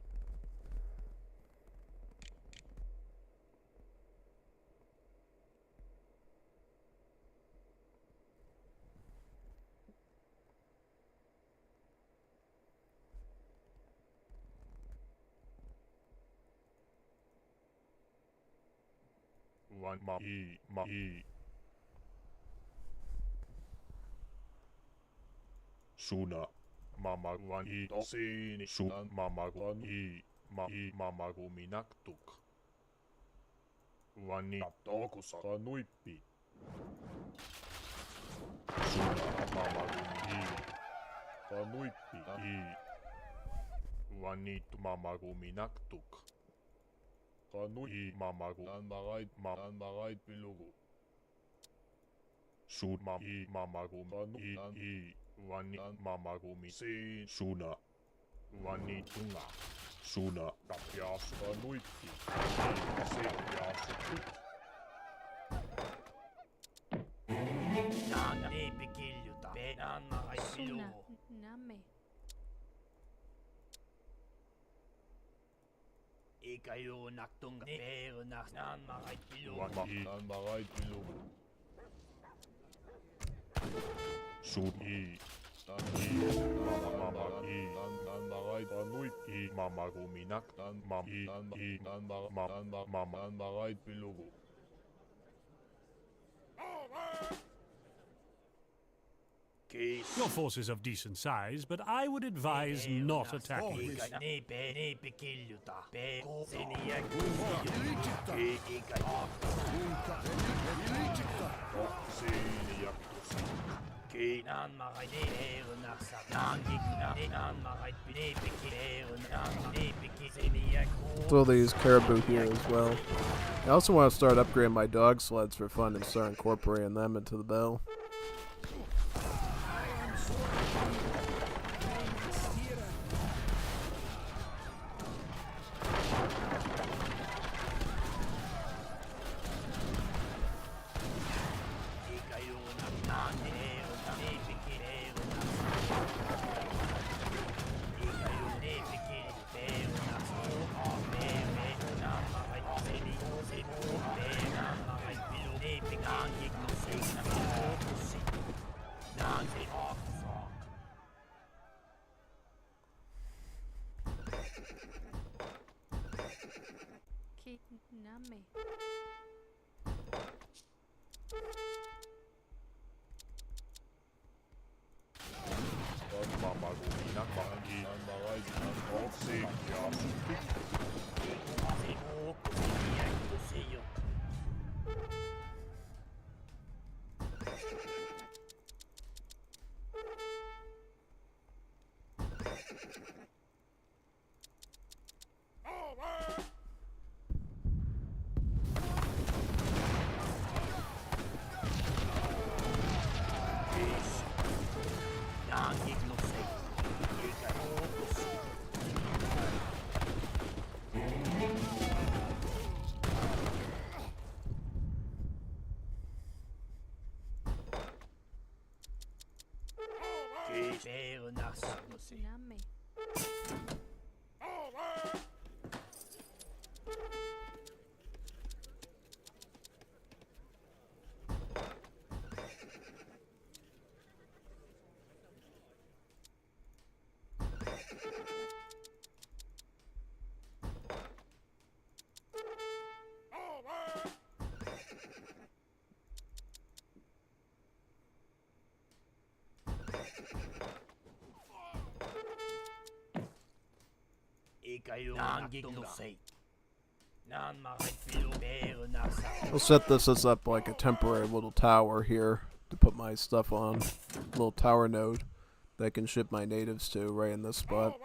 Wan ma. I. Ma. I. Suna. Mama wan I. Tosini. Sunan mama wan I. Ma. I. Mama guminaktuk. Wani. Tokusa. Kanuipi. Suna. Mama gumi I. Kanuipi. I. Wani. Mama guminaktuk. Kanui I. Mama gu. Nan marait pilugu. Suna I mamagumi I wani mamagumi si Suna wani tunga Suna tapiasu nuiki se piasu Naan epikiljuta. Naan marait Suna. pilugu. Name. Ikajuunak tunga. Peerunak. Naan marait pilugu. wani marait pilugu Suni mama I marait nuiki mamaguminak mama marait pilugu Your force is of decent size, but I would advise not attacking. Epikiljuta. Seniak. Naan marait peerunak. Naan gigna. Naan marait epikiljuta. Naan epikiljuta. Throw these caribou here as well. I also want to start upgrading my dog sleds for fun and start incorporating them into the bell. Name. mamaguminak marait se piasu Name. I'll set this as up like a temporary little tower here to put my stuff on. Little tower node that I can ship my natives to right in this spot.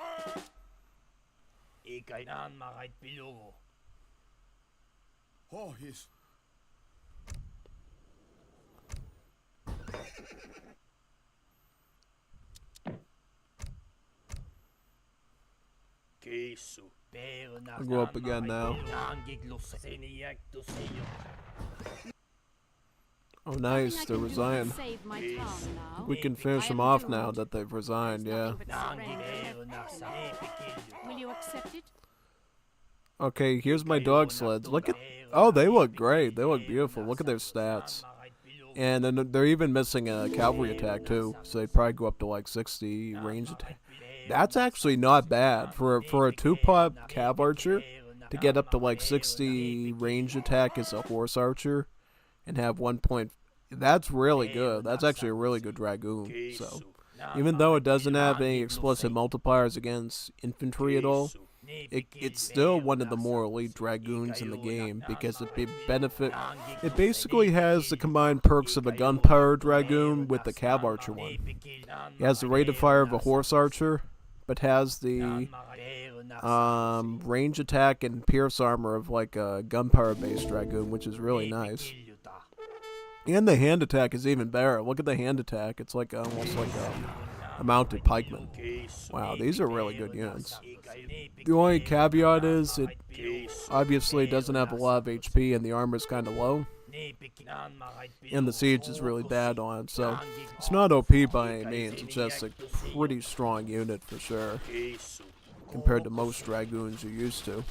Oh, yes. I'll go up again now. Oh nice, they're resigned. We can finish them off now that they've resigned, yeah. Will you accept it? Okay, here's my dog sleds. Look at... Oh, they look great. They look beautiful. Look at their stats. And then they're even missing a cavalry attack too, so they'd probably go up to like 60 range attack. That's actually not bad for a 2-pop cav archer to get up to like 60 range attack as a horse archer and have 1 point. That's really good. That's actually a really good dragoon. So even though it doesn't have any explicit multipliers against infantry at all, it's still one of the more elite dragoons in the game because it basically has the combined perks of a gunpowder dragoon with the cav archer one. It has the rate of fire of a horse archer, but has the range attack and pierce armor of like a gunpowder based dragoon, which is really nice. And the hand attack is even better. Look at the hand attack. It's like almost like a mounted pikeman. Wow, these are really good units. The only caveat is it obviously doesn't have a lot of HP and the armor's kind of low. And the siege is really bad on it, so it's not OP by any means. It's just a pretty strong unit for sure, compared to most dragoons you're used to.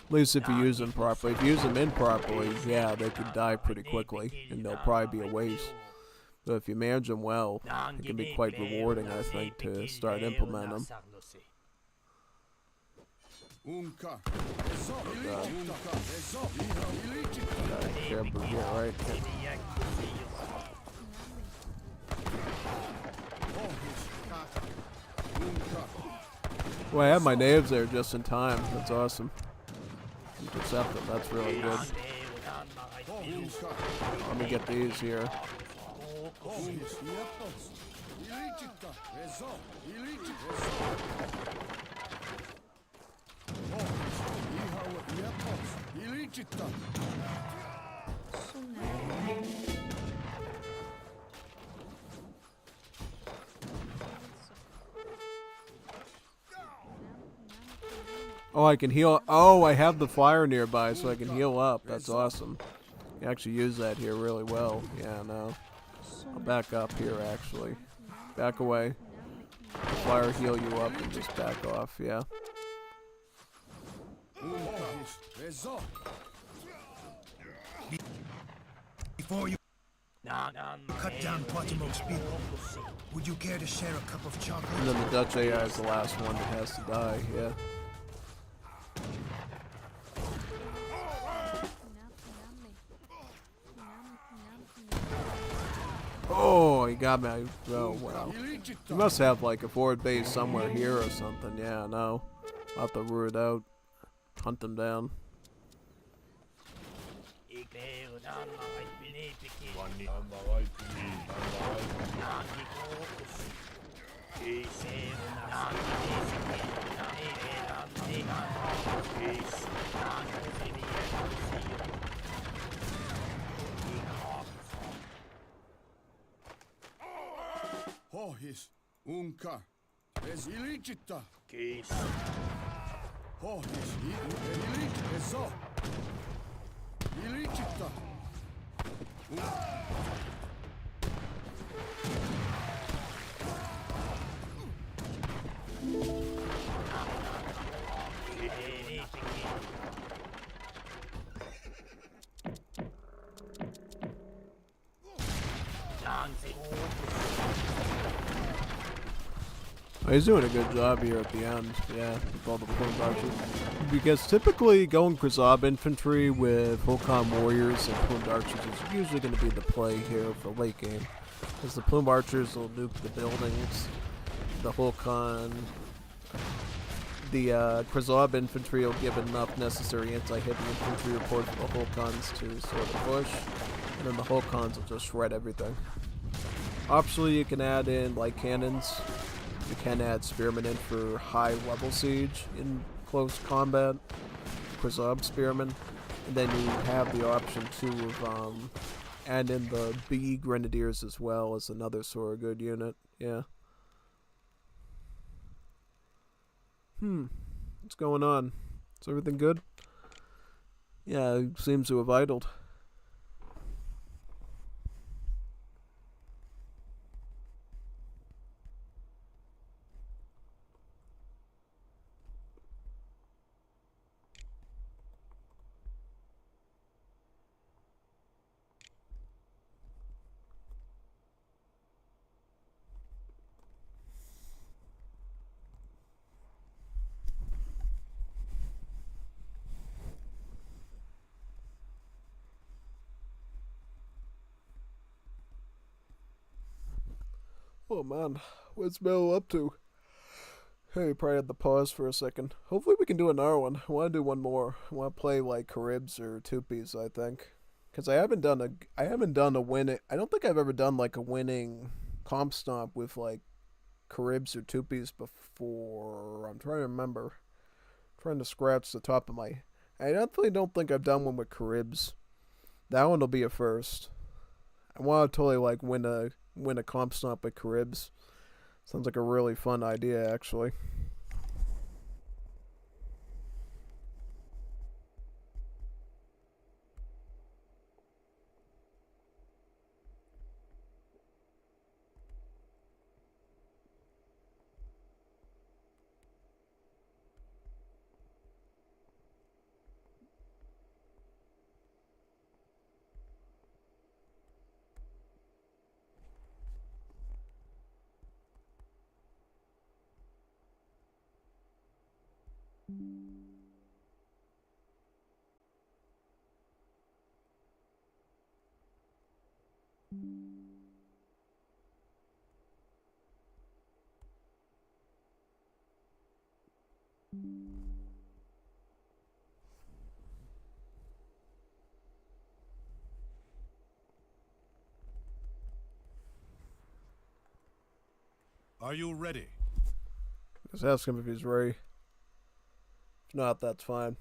At least if you use them properly. If you use them improperly, yeah, they could die pretty quickly, and they'll probably be a waste. But if you manage them well, it can be quite rewarding, I think, to start implementing them. Caribou here, right? Well, I have my natives there just in time. That's awesome. Intercept them. That's really good. Let me get these here. Oh, I can heal. Oh, I have the fire nearby, so I can heal up. That's awesome. You actually use that here really well. Yeah, no. I'll back up here, actually. Back away. Fire heal you up and just back off, yeah. Before you cut down Quatimo's people, would you care to share a cup of chocolate? And then the Dutch AI is the last one that has to die, yeah. Oh, he got me. Oh, wow. You must have like a forward base somewhere here or something. Yeah, no. I'll have to rule it out. Hunt them down. Pohjis, unka, es ilicita. Keis. Pohjis, ilicita, eso. Ilicita. Oh, he's doing a good job here at the end, yeah, with all the plumed archers. Because typically going Krasab infantry with Hulkan warriors and plumed archers is usually going to be the play here for late game. Because the plumed archers will nuke the buildings, the Hulkan, the Krasab infantry will give enough necessary anti-heavy infantry report for the Hulkans to sort of push, and then the Hulkans will just shred everything. Optionally, you can add in light cannons. You can add spearmen in for high level siege in close combat, Krasab spearmen, and then you have the option too of add in the B grenadiers as well as another sort of good unit. Yeah. What's going on? Is everything good? Yeah, it seems to have idled. Oh man, what's Mel up to? Hey, probably had to pause for a second. Hopefully we can do another one. I want to do one more. I want to play like Caribs or Tupies, I think. Because I haven't done a winning, I don't think I've ever done like a winning Comp Stomp with like Caribs or Tupies before. I'm trying to remember. I'm trying to scratch the top of I definitely don't think I've done one with Caribs. That one will be a first. I want to totally like win a comp stomp with caribs. Sounds like a really fun idea, actually. Are you ready? Just ask him if he's ready. If not, that's fine.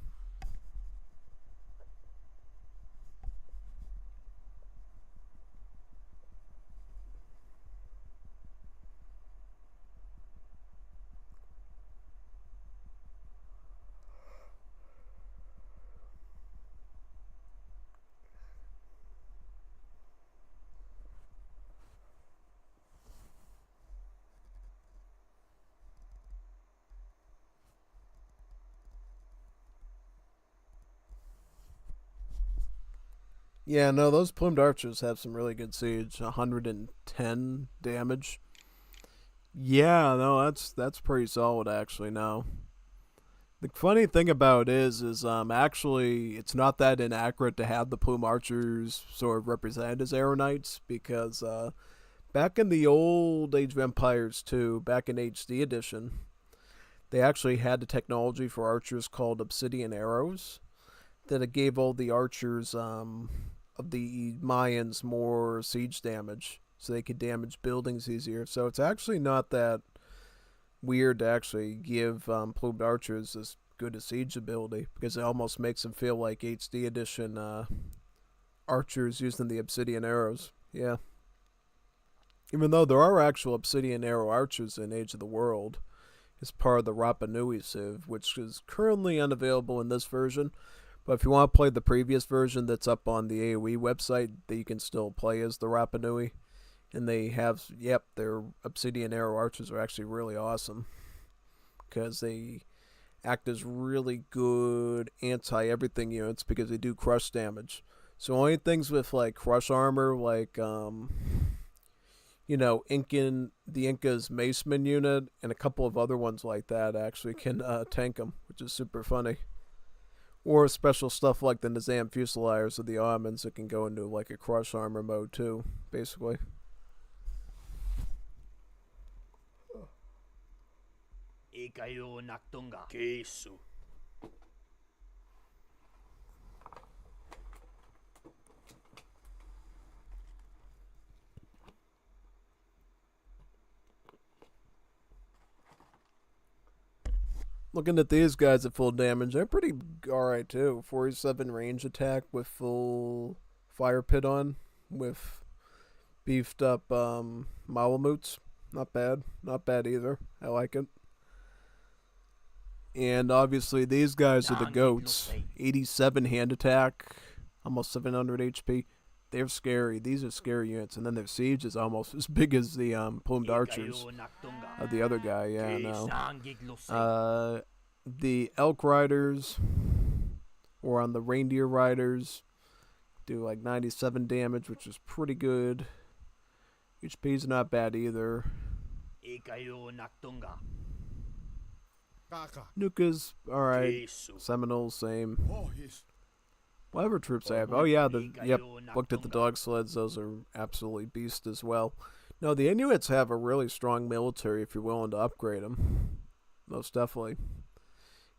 Yeah, no, those plumed archers have some really good siege. 110 damage. Yeah, no, that's pretty solid actually. Now, the funny thing about it is actually it's not that inaccurate to have the plume archers sort of represented as arrow knights because back in the old Age of Empires 2, back in HD edition, they actually had the technology for archers called obsidian arrows that it gave all the archers of the Mayans more siege damage, so they could damage buildings easier. So it's actually not that weird to actually give plumed archers as good a siege ability, because it almost makes them feel like HD edition archers using the obsidian arrows. Yeah. Even though there are actual obsidian arrow archers in Age of the World, as part of the Rapa Nui Civ, which is currently unavailable in this version. But if you want to play the previous version that's up on the AoE website, that you can still play as the Rapa Nui. And they have, yep, their obsidian arrow archers are actually really awesome, because they act as really good anti-everything units because they do crush damage. So only things with like crush armor, like the Inca's Maceman unit and a couple of other ones like that actually can tank them, which is super funny. Or special stuff like the Nizam Fusiliers or the Ottomans that can go into like a crush armor mode too, basically. Ikayo naktunga. Kesu. Looking at these guys at full damage, they're pretty alright too. 47 range attack with full fire pit on, with beefed up Malamutes. Not bad. Not bad either. I like it. And obviously these guys are the goats. 87 hand attack, almost 700 HP. They're scary. These are scary units. And then their siege is almost as big as the plumed archers of the other guy. Yeah, no. The elk riders, or on the reindeer riders, do like 97 damage, which is pretty good. HP's not bad either. Nukas, alright. Seminoles, same. Whatever troops I have. Oh yeah, looked at the dog sleds. Those are absolutely beast as well. No, the Inuits have a really strong military if you're willing to upgrade them. Most definitely.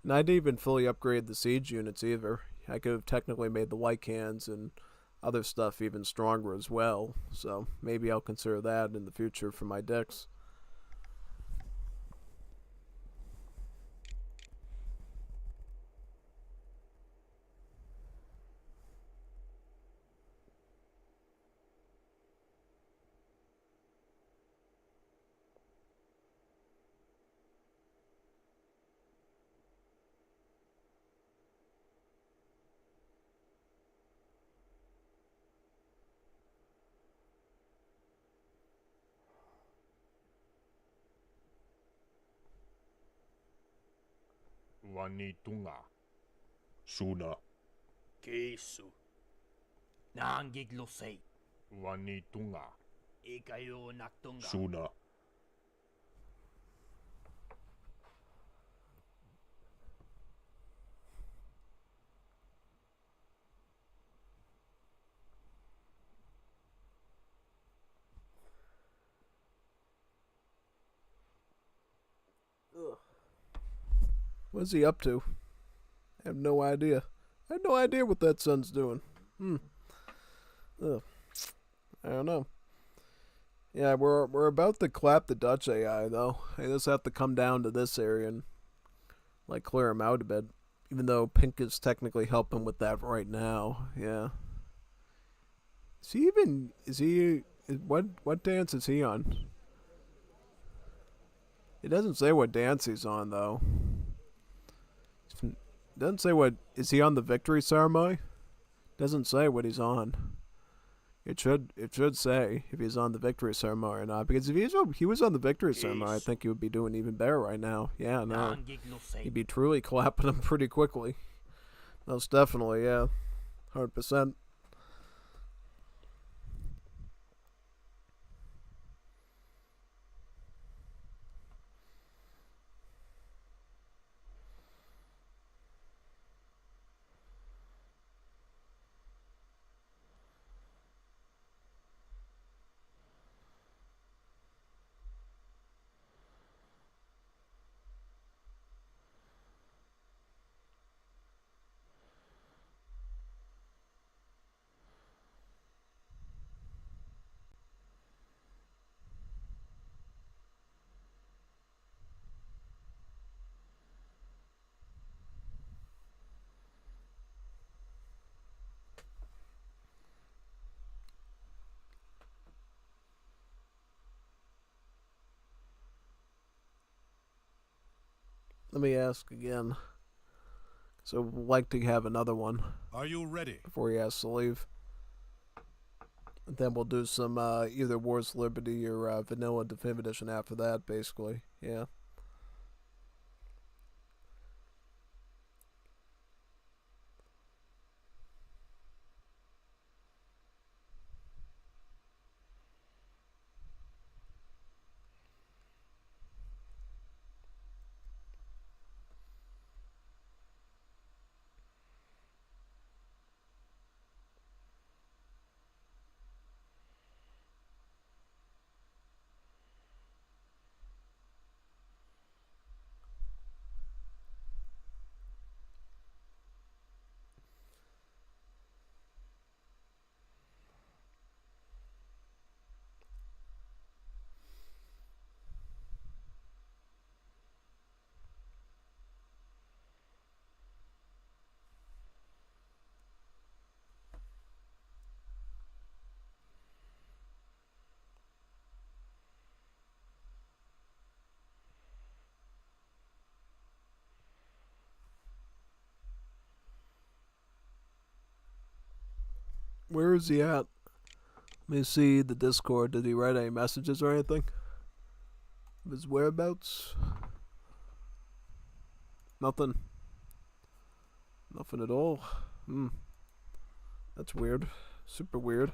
And I didn't even fully upgrade the siege units either. I could have technically made the Lycans and other stuff even stronger as well. So maybe I'll consider that in the future for my decks. Wanitunga. Suna. Kisu. Nangiglosay. Wanitunga. Ikayo naktunga. Suna. What's he up to? I have no idea. I have no idea what that son's doing. Ugh. I don't know. Yeah, we're about to clap the Dutch AI though. I just have to come down to this area and like clear him out a bit. Even though Pink is technically helping with that right now. Yeah. What dance is he on? It doesn't say what dance he's on though. It doesn't say what is he on the victory ceremony? Doesn't say what he's on. It should say if he's on the victory ceremony or not. Because if he was on the victory ceremony, I think he would be doing even better right now. Yeah, no. He'd be truly clapping him pretty quickly. Most definitely, yeah. 100%. Let me ask again. So I'd like to have another one. Are you ready? Before he has to leave. And then we'll do some either Wars Liberty or Vanilla Definitive Edition after that, basically. Yeah. Where is he at? Let me see the Discord. Did he write any messages or anything? Of his whereabouts? Nothing. Nothing at all. That's weird. Super weird.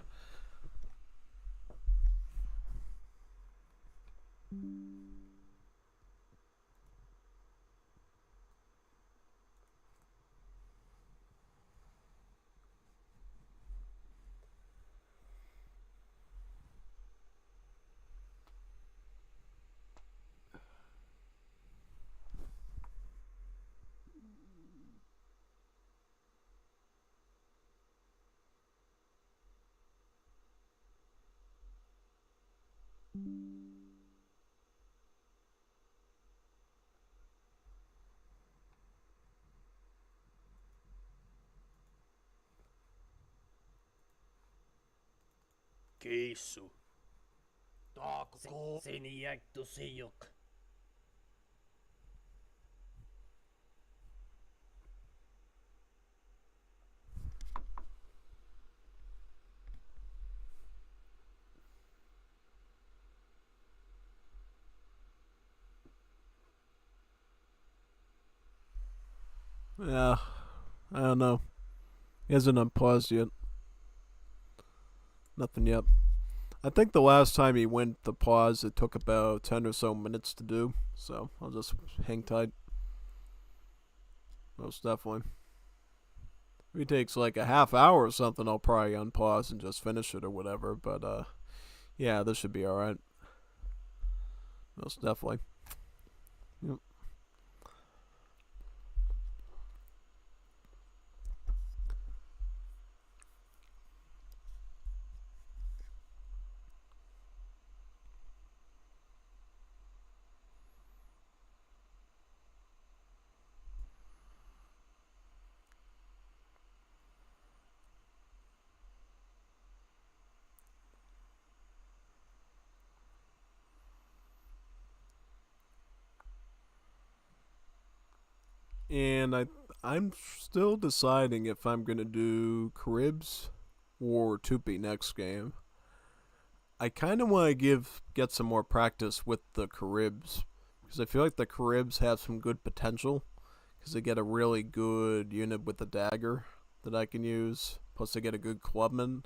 Kisu. Taako seniak tosiyok. Yeah, I don't know. He hasn't unpaused yet. Nothing yet. I think the last time he went the pause, it took about 10 or so minutes to do. So I'll just hang tight. Most definitely. If he takes like a half hour or something, I'll probably unpause and just finish it or whatever. But yeah, this should be alright. Most definitely. Yep. And I'm still deciding if I'm gonna do Caribs or Tupi next game. I kind of want to get some more practice with the Caribs because I feel like the Caribs have some good potential because they get a really good unit with the dagger that I can use. Plus they get a good clubman.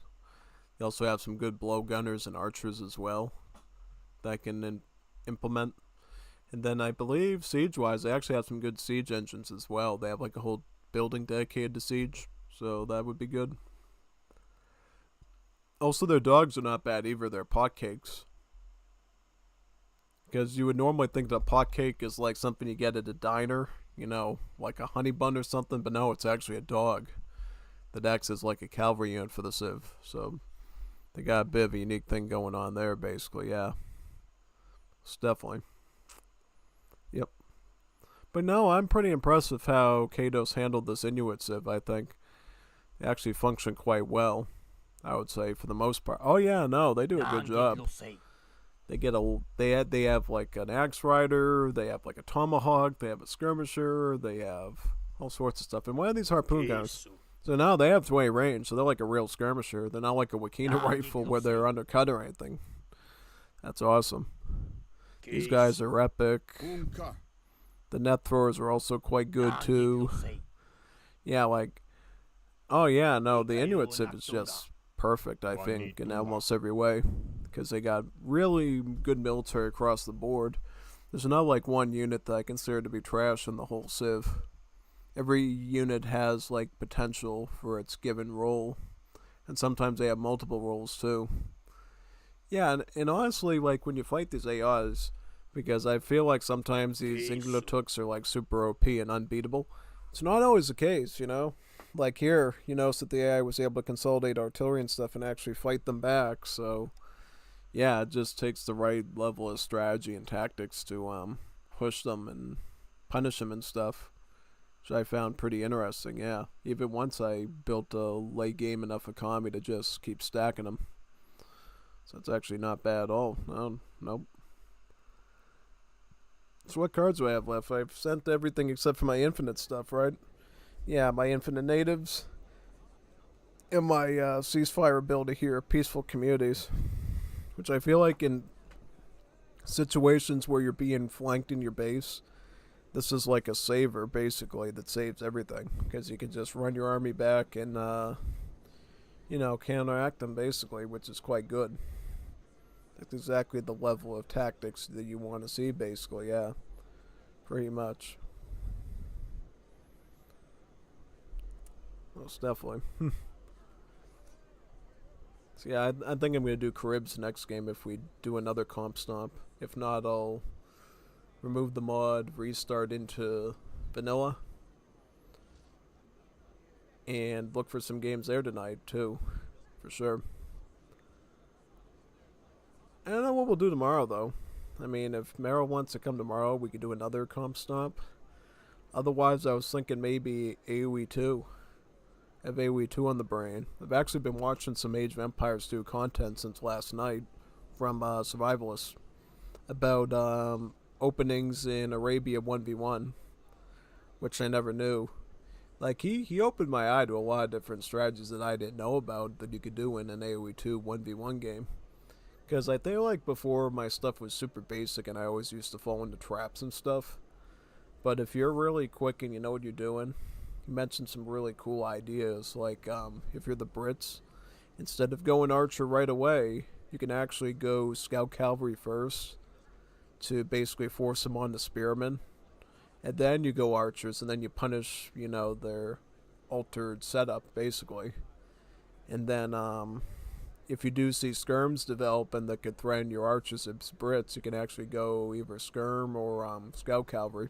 They also have some good blowgunners and archers as well that I can implement. And then I believe siege-wise, they actually have some good siege engines as well. They have like a whole building dedicated to siege, so that would be good. Also, their dogs are not bad either. They're pot cakes. Because you would normally think that pot cake is like something you get at a diner, you know, like a honey bun or something, but no, it's actually a dog that acts as like a cavalry unit for the Civ. So they got a bit of a unique thing going on there, basically, yeah. It's definitely. Yep. But no, I'm pretty impressed with how Kados handled this Inuit Civ, I think. They actually function quite well, I would say, for the most part. Oh yeah, no, they do a good job. They have like an axe rider, they have like a tomahawk, they have a skirmisher, they have all sorts of stuff. And one of these harpoon guns. So now they have 20 range, so they're like a real skirmisher. They're not like a Wakina rifle where they're undercut or anything. That's awesome. These guys are epic. The net throwers are also quite good too. Yeah, like, oh yeah, no, the Inuit Civ is just perfect, I think, in almost every way. Because they got really good military across the board. There's not like one unit that I consider to be trash in the whole Civ. Every unit has like potential for its given role. And sometimes they have multiple roles too. Yeah, and honestly, like, when you fight these AIs, because I feel like sometimes these Inglotuks are, like, super OP and unbeatable. It's not always the case, you know? Like here, you notice that the AI was able to consolidate artillery and stuff and actually fight them back, so... Yeah, it just takes the right level of strategy and tactics to, push them and punish them and stuff. Which I found pretty interesting, yeah. Even once I built a late game enough economy to just keep stacking them. So it's actually not bad at all. No, nope. So what cards do I have left? I've sent everything except for my infinite stuff, right? Yeah, my infinite natives. And my ceasefire ability here, peaceful communities. Which I feel like in situations where you're being flanked in your base, this is like a saver, basically, that saves everything. Because you can just run your army back and, you know, counteract them, basically, which is quite good. That's exactly the level of tactics that you want to see, basically, yeah. Pretty much. Most definitely. So yeah, I think I'm going to do Caribs next game if we do another Comp Stomp. If not, I'll remove the mod, restart into vanilla, and look for some games there tonight, too. For sure. I don't know what we'll do tomorrow, though. I mean, if Meryl wants to come tomorrow, we could do another Comp Stomp. Otherwise, I was thinking maybe AoE 2. I have AoE 2 on the brain. I've actually been watching some Age of Empires 2 content since last night from Survivalists about openings in Arabia 1v1, which I never knew. Like, he opened my eye to a lot of different strategies that I didn't know about that you could do in an AoE 2 1v1 game. Because I feel like before my stuff was super basic and I always used to fall into traps and stuff. But if you're really quick and you know what you're doing, he mentioned some really cool ideas. Like, if you're the Brits, instead of going archer right away, you can actually go scout cavalry first to basically force them on the spearmen. And then you go archers, and then you punish, their altered setup, basically. And then, if you do see skirms develop and that could threaten your archers as Brits, you can actually go either skirm or scout cavalry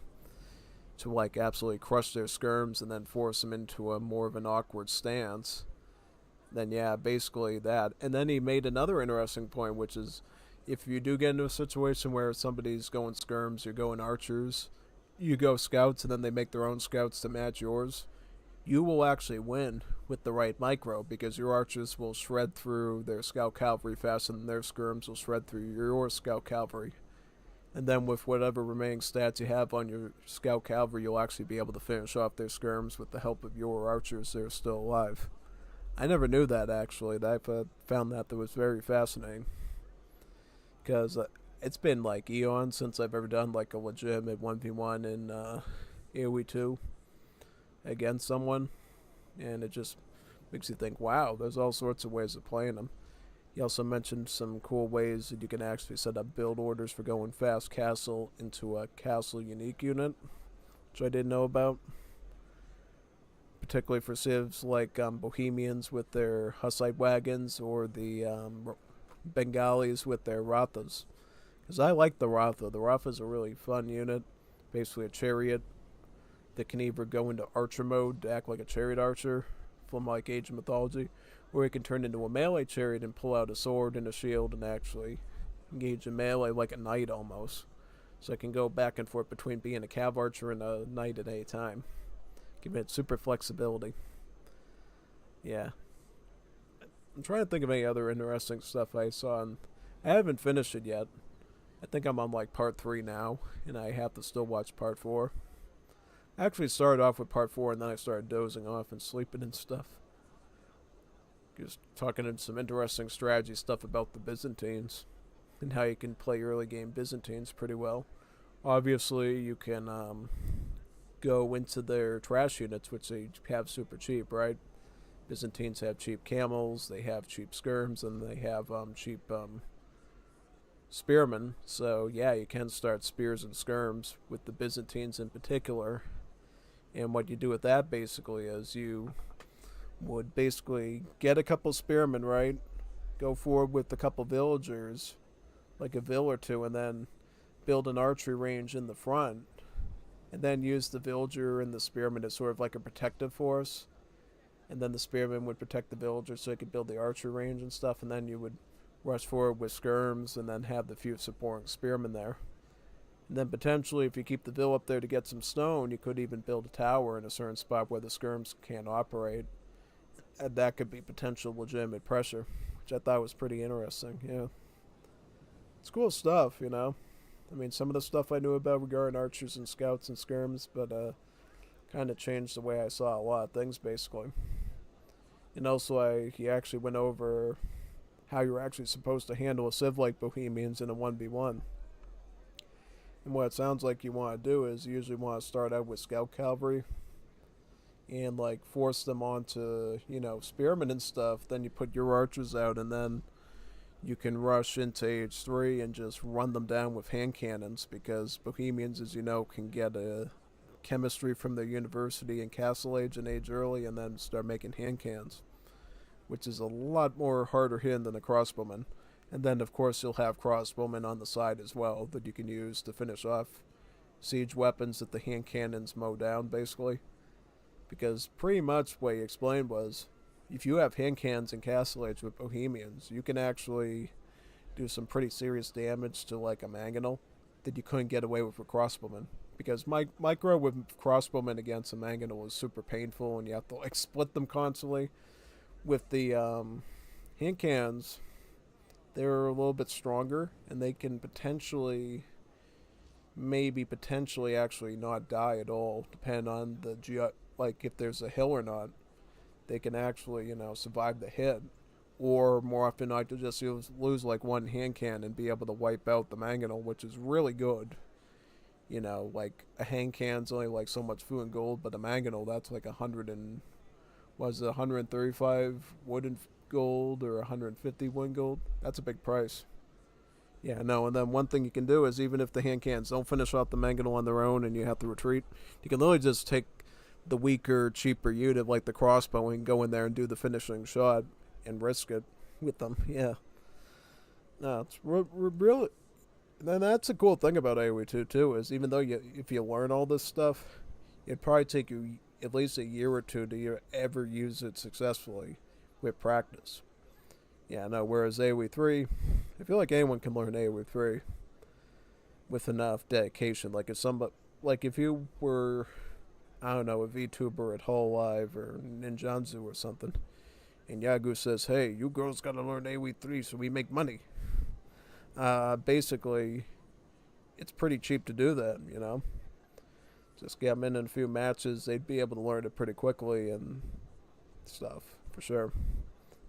to, like, absolutely crush their skirms and then force them into a more of an awkward stance. Then, yeah, basically that. And then he made another interesting point, which is if you do get into a situation where somebody's going skirms, you're going archers, you go scouts, and then they make their own scouts to match yours, you will actually win with the right micro, because your archers will shred through their scout cavalry faster than their skirms will shred through your scout cavalry. And then with whatever remaining stats you have on your scout cavalry, you'll actually be able to finish off their skirms with the help of your archers that are still alive. I never knew that, actually. I found that was very fascinating. Because it's been like eons since I've ever done like a legitimate 1v1 in AoE 2 against someone. And it just makes you think, wow, there's all sorts of ways of playing them. He also mentioned some cool ways that you can actually set up build orders for going fast castle into a castle unique unit, which I didn't know about. Particularly for civs like Bohemians with their Hussite wagons, or the Bengalis with their Rathas. Because I like the Ratha. The Ratha is a really fun unit. Basically a chariot that can either go into archer mode to act like a chariot archer from like Age of Mythology, or it can turn into a melee chariot and pull out a sword and a shield and actually engage in melee like a knight almost. So it can go back and forth between being a cav archer and a knight at any time. Give it super flexibility. Yeah. I'm trying to think of any other interesting stuff I saw, and I haven't finished it yet. I think I'm on like part 3 now, and I have to still watch part 4. I actually started off with part 4, and then I started dozing off and sleeping and stuff. Just talking in some interesting strategy stuff about the Byzantines, and how you can play early game Byzantines pretty well. Obviously, you can go into their trash units, which they have super cheap, right? Byzantines have cheap camels, they have cheap skirms, and they have cheap spearmen. So yeah, you can start spears and skirms with the Byzantines in particular. And what you do with that basically is you would basically get a couple spearmen, right? Go forward with a couple villagers, like a vill or two, and then build an archery range in the front. And then use the villager and the spearman as sort of like a protective force. And then the spearman would protect the villager so he could build the archer range and stuff. And then you would rush forward with skirms and then have the few supporting spearmen there. And then potentially, if you keep the vill up there to get some stone, you could even build a tower in a certain spot where the skirms can't operate. And that could be potential legitimate pressure, which I thought was pretty interesting, yeah. It's cool stuff, I mean, some of the stuff I knew about regarding archers and scouts and skirms, but kind of changed the way I saw a lot of things, basically. And also, he actually went over how you're actually supposed to handle a civ like Bohemians in a 1v1. And what it sounds like you want to do is you usually want to start out with scout cavalry and, like, force them onto, spearmen and stuff. Then you put your archers out, and then you can rush into Age 3 and just run them down with hand cannons, because Bohemians, as you know, can get a chemistry from their university in Castle Age and Age Early, and then start making hand cannons, which is a lot more harder hitting than a crossbowman. And then, of course, you'll have crossbowmen on the side as well that you can use to finish off siege weapons that the hand cannons mow down, basically. Because pretty much what he explained was, if you have hand cannons in Castle Age with Bohemians, you can actually do some pretty serious damage to like a mangonel that you couldn't get away with crossbowmen. Because micro with crossbowmen against a mangonel is super painful, and you have to like split them constantly. With the hand cannons, they're a little bit stronger, and they can potentially actually not die at all, depending on like if there's a hill or not. They can actually, survive the hit. Or more often not, to just lose like one hand cannon and be able to wipe out the mangonel, which is really good. You know, like a hand can's only like so much food and gold, but a mangonel that's like 135 wood and gold or 150 wood and gold. That's a big price. Yeah, no, and then one thing you can do is even if the hand cans don't finish off the mangonel on their own and you have to retreat, you can literally just take the weaker, cheaper unit like the crossbow and go in there and do the finishing shot and risk it with them. Yeah. No, it's really. And that's a cool thing about AoE 2 too, is even though if you learn all this stuff, it'd probably take you at least a year or two to ever use it successfully with practice. Yeah, no, whereas AoE 3, I feel like anyone can learn AoE 3 with enough dedication. Like if you were, I don't know, a VTuber at Hololive or Ninjanzu or something, and Yagu says, hey, you girls gotta learn AoE 3 so we make money. Basically, it's pretty cheap to do that, you know? Just get them in a few matches, they'd be able to learn it pretty quickly and stuff, for sure.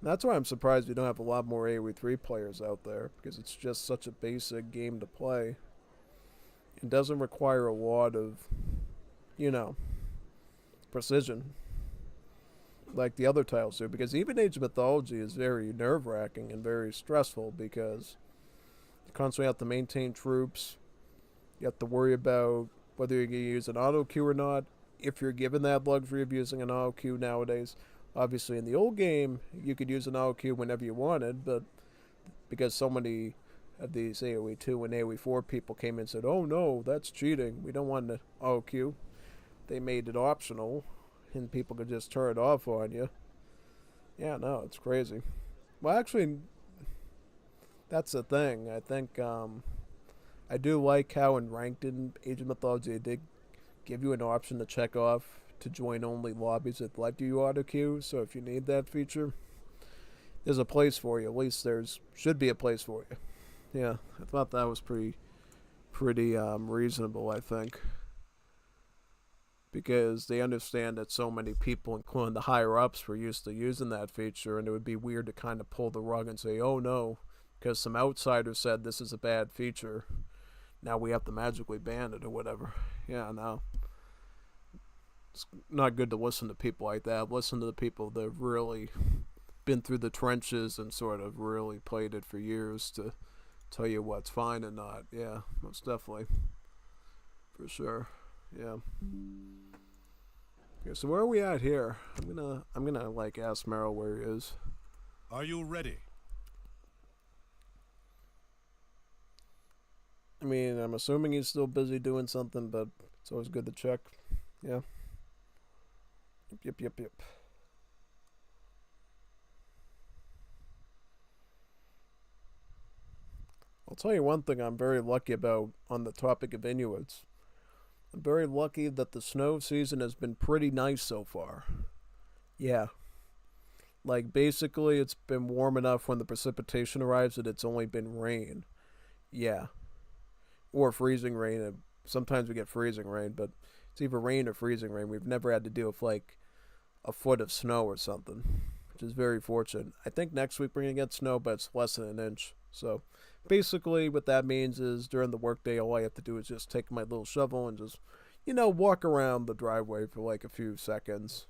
And that's why I'm surprised we don't have a lot more AoE 3 players out there, because it's just such a basic game to play. It doesn't require a lot of, you know, precision like the other titles do, because even Age of Mythology is very nerve-wracking and very stressful because you constantly have to maintain troops. You have to worry about whether you're going to use an auto queue or not, if you're given that luxury of using an auto queue nowadays. Obviously, in the old game, you could use an auto queue whenever you wanted, but because so many of these AoE 2 and AoE 4 people came in and said, oh no, that's cheating, we don't want an auto queue, they made it optional, and people could just turn it off on you. Yeah, no, it's crazy. Well, actually, that's the thing. I think I do like how in Ranked in Age of Mythology they did give you an option to check off to join only lobbies that let you auto queue. So if you need that feature, there's a place for you. At least there's should be a place for you. Yeah, I thought that was pretty reasonable, I think, because they understand that so many people, including the higher ups, were used to using that feature, and it would be weird to kind of pull the rug and say, oh no, because some outsider said this is a bad feature, now we have to magically ban it or whatever. Yeah, no. It's not good to listen to people like that. Listen to the people that have really been through the trenches and sort of really played it for years to tell you what's fine and not. Yeah, most definitely. For sure. Yeah. Okay, so where are we at here? I'm gonna like ask Meryl where he is. Are you ready? I mean, I'm assuming he's still busy doing something, but it's always good to check. Yeah. Yep. I'll tell you one thing I'm very lucky about on the topic of Inuits. I'm very lucky that the snow season has been pretty nice so far. Yeah. Like, basically, it's been warm enough when the precipitation arrives that it's only been rain. Yeah. Or freezing rain. Sometimes we get freezing rain, but it's either rain or freezing rain. We've never had to deal with, like, a foot of snow or something, which is very fortunate. I think next week we're going to get snow, but it's less than an inch. So, basically, what that means is during the workday, all I have to do is just take my little shovel and just, walk around the driveway for, like, a few seconds.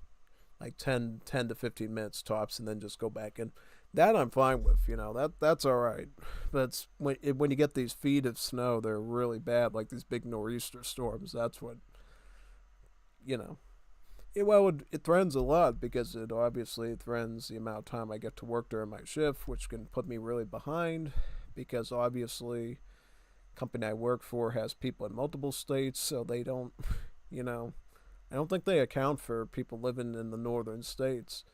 Like 10 to 15 minutes tops, and then just go back in. That I'm fine with, that's all right. But when you get these feet of snow, they're really bad, like these big nor'easter storms. That's what, it threatens a lot because it obviously threatens the amount of time I get to work during my shift, which can put me really behind because obviously company I work for has people in multiple states, so they don't, I don't think they account for people living in the northern states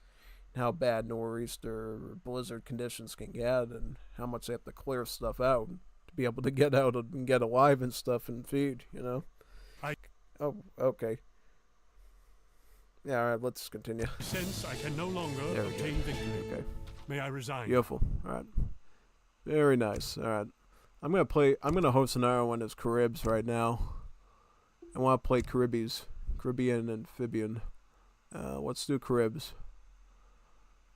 and how bad nor'easter or blizzard conditions can get and how much they have to clear stuff out to be able to get out and get alive and stuff and feed, Oh, okay. Yeah, all right, let's continue. Since I can no longer obtain victory, okay. May I resign? Beautiful. All right. Very nice. All right. I'm gonna host another one as Caribs right now. I want to play Caribbean amphibian. Let's do Caribs.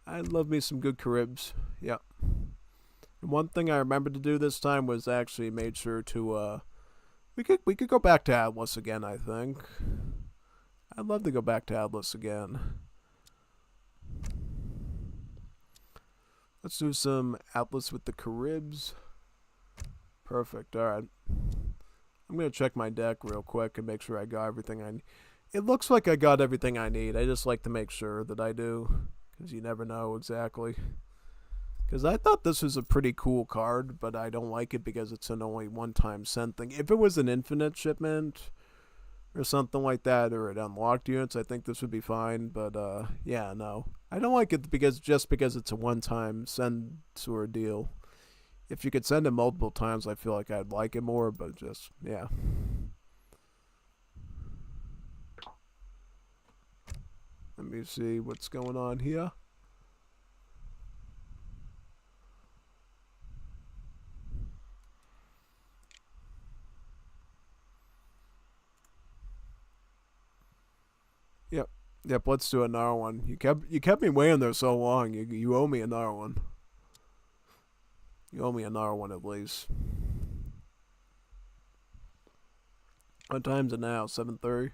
I love me some good Caribs. Yeah. And one thing I remembered to do this time was actually made sure to We could go back to Atlas again, I think. I'd love to go back to Atlas again. Let's do some Atlas with the Caribs. Perfect. Alright. I'm going to check my deck real quick and make sure I got everything I need. It looks like I got everything I need. I just like to make sure that I do. Because you never know exactly. Because I thought this was a pretty cool card, but I don't like it because it's an only one-time send thing. If it was an infinite shipment or something like that, or it unlocked units, I think this would be fine. But yeah, no. I don't like it because it's a one-time send sort of deal. If you could send it multiple times, I feel like I'd like it more, but just, yeah. Let me see what's going on here. Yep, let's do another one. You kept me waiting there so long. You owe me another one. You owe me another one at least. What time's it now? 7:30?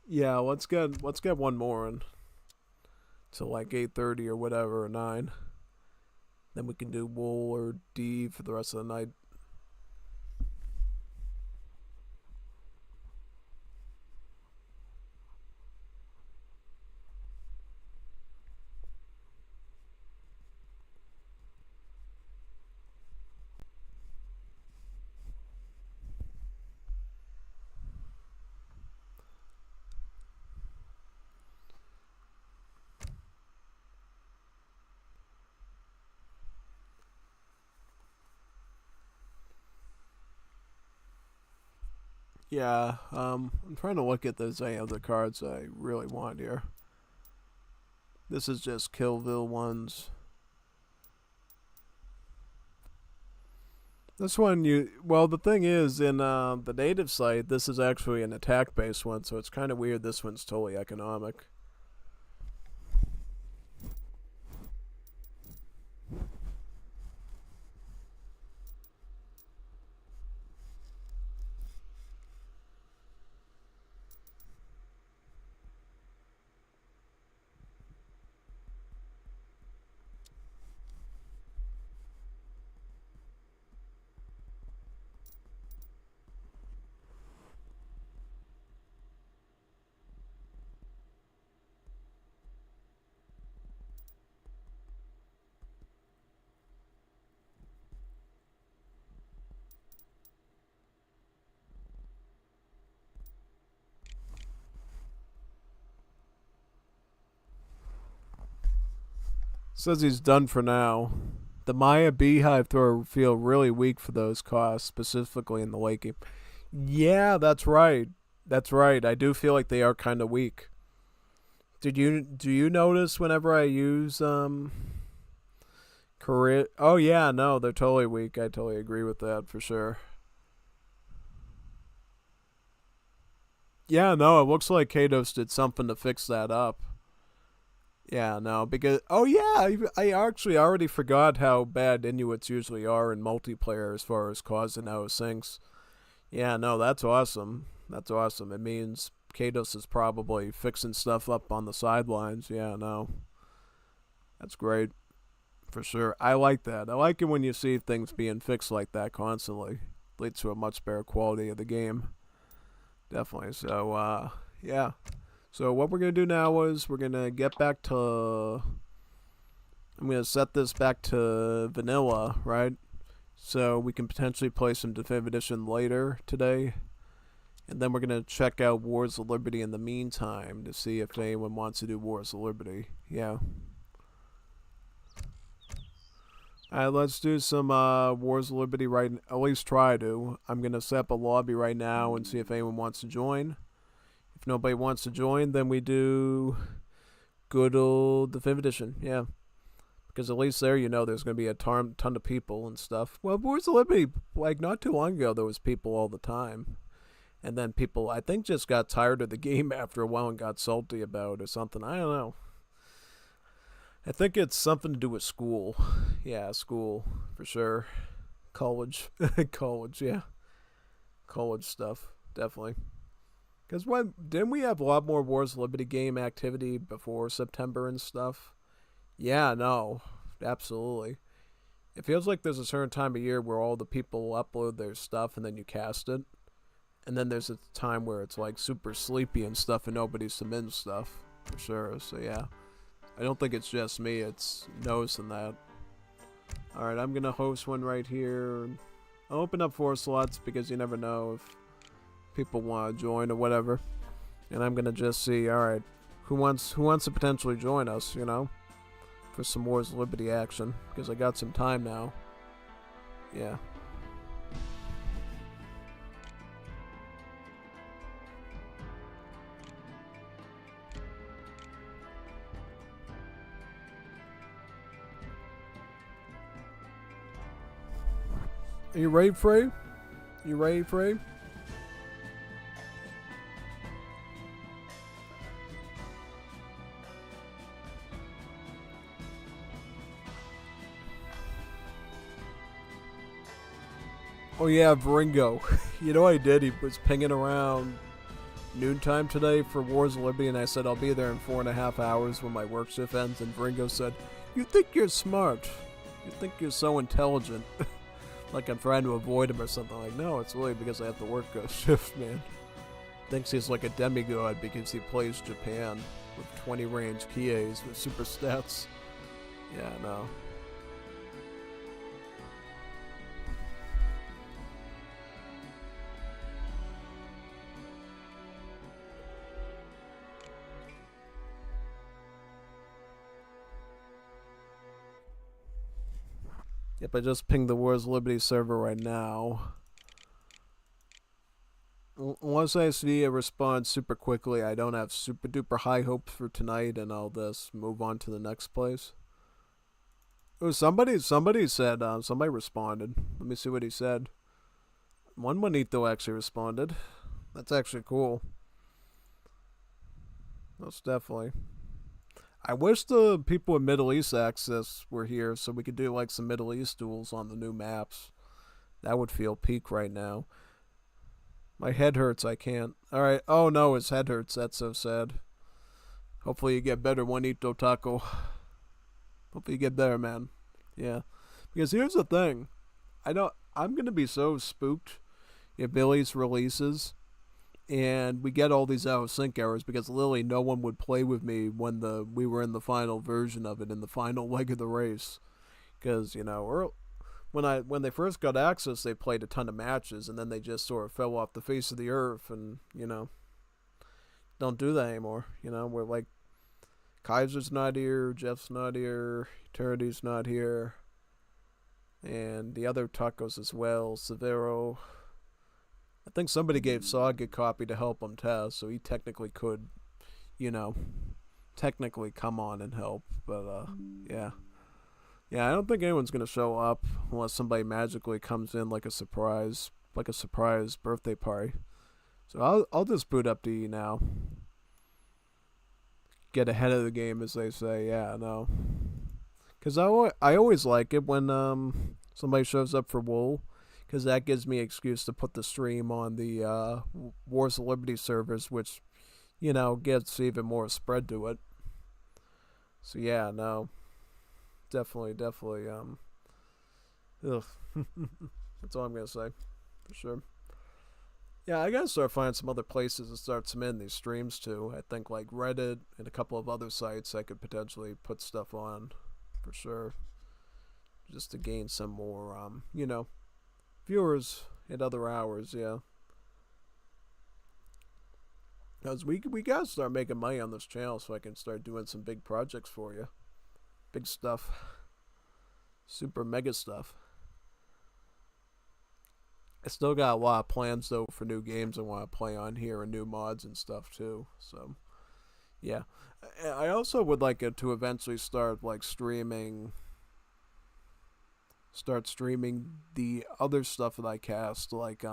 Yeah, let's get one more in. Till like 8:30 or whatever, or 9. Then we can do wool or D for the rest of the night. Yeah, I'm trying to look at those any other cards I really want here. This is just Killville ones. This one, well, the thing is, in the native site, this is actually an attack-based one, so it's kind of weird this one's totally economic. Says he's done for now. The Maya Beehive thrower feel really weak for those costs, specifically in the late game. Yeah, that's right. That's right. I do feel like they are kind of weak. Do you notice whenever I use Korea? Oh yeah, no, they're totally weak. I totally agree with that for sure. Yeah, no, it looks like Kados did something to fix that up. Yeah, no, because oh yeah, I actually already forgot how bad Inuits usually are in multiplayer as far as causing those sinks. Yeah, no, that's awesome. That's awesome. It means Kados is probably fixing stuff up on the sidelines. Yeah, no, that's great for sure. I like that. I like it when you see things being fixed like that constantly. Leads to a much better quality of the game. Definitely. So, yeah. So what we're going to do now is we're going to get back to... I'm going to set this back to vanilla, right? So we can potentially play some Definitive Edition later today. And then we're going to check out Wars of Liberty in the meantime to see if anyone wants to do Wars of Liberty. Yeah. Alright, let's do some Wars of Liberty right... At least try to. I'm going to set up a lobby right now and see if anyone wants to join. If nobody wants to join, then we do good old Definitive Edition, yeah. Because at least there, you know, there's going to be a ton of people and stuff. Well, Wars of Liberty, like, not too long ago, there was people all the time. And then people, I think, just got tired of the game after a while and got salty about it or something. I don't know. I think it's something to do with school. Yeah, school, for sure. college, college, yeah, college stuff, definitely. Because when didn't we have a lot more Wars of Liberty game activity before September and stuff? Yeah, no, absolutely. It feels like there's a certain time of year where all the people upload their stuff and then you cast it. And then there's a time where it's like super sleepy and stuff and nobody submits stuff. For sure, so yeah. I don't think it's just me, it's noticing that. Alright, I'm gonna host one right here. I'll open up 4 slots because you never know if people want to join or whatever. And I'm gonna just see, alright, who wants to potentially join us, you know? For some Wars of Liberty action, because I got some time now. Yeah. Are you ready, Frey? You ready, Frey? Oh yeah, Vringo. You know what I did? He was pinging around noontime today for Wars of Liberty, and I said I'll be there in 4.5 hours when my work shift ends, and Vringo said, "You think you're smart. You think you're so intelligent." Like I'm trying to avoid him or something. Like, no, it's really because I have to work a shift, man. Thinks he's like a demigod because he plays Japan with 20 range Kies with super stats. Yeah, no. Yep, I just pinged the Wars of Liberty server right now. Unless I see a response super quickly, I don't have super duper high hopes for tonight, and I'll just move on to the next place. Oh, somebody said, somebody responded. Let me see what he said. One Juanito actually responded. That's actually cool. Most definitely. I wish the people with Middle East access were here so we could do like some Middle East duels on the new maps. That would feel peak right now. My head hurts, I can't. Alright, oh no, his head hurts, that's so sad. Hopefully you get better, Juanito Taco. Hopefully you get better, man. Yeah. Because here's the thing. I'm gonna be so spooked if Billy's releases and we get all these out of sync errors because literally no one would play with me when we were in the final version of it in the final leg of the race. Because, you know, when they first got access, they played a ton of matches and then they just sort of fell off the face of the earth and, you know, don't do that anymore. You know, we're like, Kaiser's not here, Jeff's not here, Eternity's not here, and the other tacos as well, Severo. I think somebody gave Sog a copy to help him test, so he technically could, you know, technically come on and help, but, yeah. Yeah, I don't think anyone's gonna show up unless somebody magically comes in like a surprise birthday party. So I'll just boot up DE now. Get ahead of the game, as they say. Yeah, no. Because I always like it when somebody shows up for Wool, because that gives me an excuse to put the stream on the Wars of Liberty servers, which, you know, gets even more spread to it. So yeah, no. Definitely, ugh. That's all I'm gonna say, for sure. Yeah, I gotta start finding some other places to start submitting these streams to. I think like Reddit and a couple of other sites I could potentially put stuff on, for sure. Just to gain some more, you know, viewers at other hours, yeah. Because we gotta start making money on this channel so I can start doing some big projects for you. Big stuff. Super mega stuff. I still got a lot of plans though for new games I want to play on here and new mods and stuff too. So, yeah. I also would like it to eventually start like streaming the other stuff that I cast, like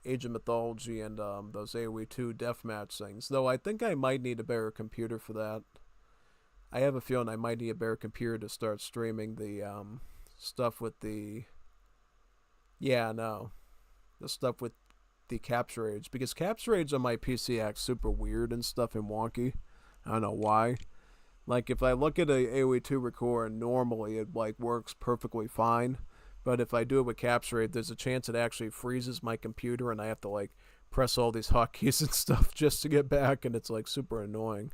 Age of Mythology and those AoE 2 deathmatch things. Though I think I might need a better computer for that. I have a feeling I might need a better computer to start streaming the stuff with the Yeah, no. The stuff with the capture age. Because capture age on my PC acts super weird and stuff and wonky. I don't know why. Like, if I look at a AoE2 record, normally it, like, works perfectly fine. But if I do it with capture rate, there's a chance it actually freezes my computer and I have to, like, press all these hotkeys and stuff just to get back, and it's, like, super annoying.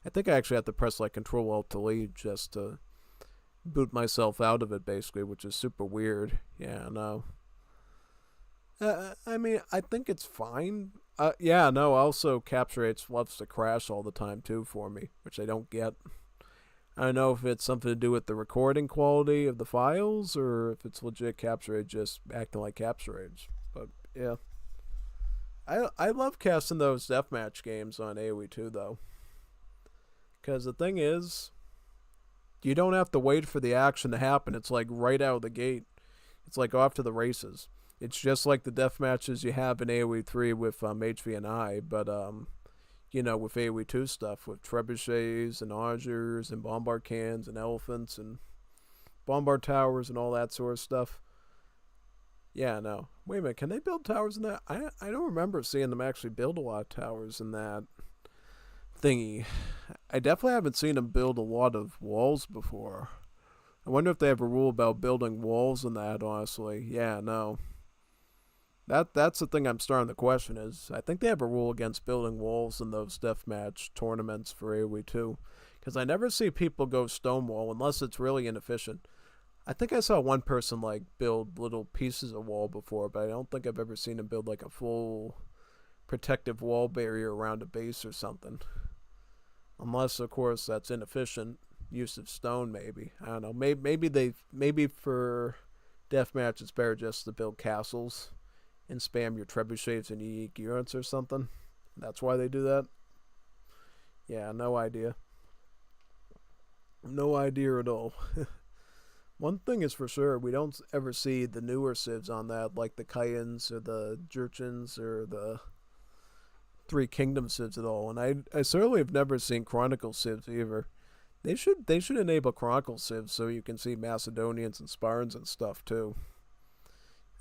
I think I actually have to press, like, Control-Alt-Delete just to boot myself out of it, basically, which is super weird. Yeah, no. I mean, I think it's fine. Yeah, no, also capture rates loves to crash all the time, too, for me, which I don't get. I don't know if it's something to do with the recording quality of the files or if it's legit capture rate just acting like capture rates. But yeah, I love casting those deathmatch games on AoE2 though, because the thing is, you don't have to wait for the action to happen. It's like right out of the gate. It's like off to the races. It's just like the death matches you have in AoE3 with HV&I, but you know, with AoE2 stuff, with trebuchets and augers and bombard cans and elephants and bombard towers and all that sort of stuff. Yeah, no. Wait a minute, can they build towers in that? I don't remember seeing them actually build a lot of towers in that thingy. I definitely haven't seen them build a lot of walls before. I wonder if they have a rule about building walls in that, honestly. Yeah, no. That's the thing I'm starting to question is I think they have a rule against building walls in those deathmatch tournaments for AoE2. Because I never see people go stonewall unless it's really inefficient. I think I saw one person like build little pieces of wall before, but I don't think I've ever seen him build like a full protective wall barrier around a base or something. Unless, of course, that's inefficient use of stone. Maybe I don't know. Maybe for deathmatch it's better just to build castles and spam your trebuchets and unique units or something. That's why they do that. Yeah, no idea. No idea at all. One thing is for sure, we don't ever see the newer civs on that, like the Kayans or the Jurchens or the Three Kingdoms civs at all. And I certainly have never seen Chronicle civs either. They should enable Chronicle civs so you can see Macedonians and Spartans and stuff too.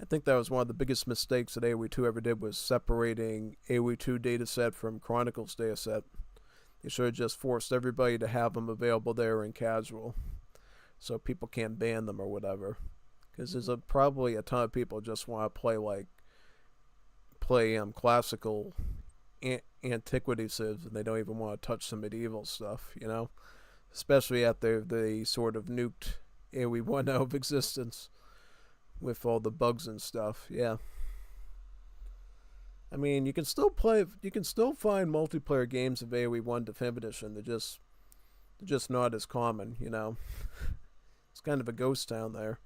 I think that was one of the biggest mistakes that AoE2 ever did was separating AoE2 dataset from Chronicles dataset. They should have just forced everybody to have them available there in casual, so people can't ban them or whatever. Because there's probably a ton of people just want to play classical antiquity civs, and they don't even want to touch some medieval stuff, you know? Especially after they sort of nuked AoE1 out of existence with all the bugs and stuff. Yeah. I mean, you can still find multiplayer games of AoE1 Definitive Edition. They're just not as common, you know. It's kind of a ghost town there.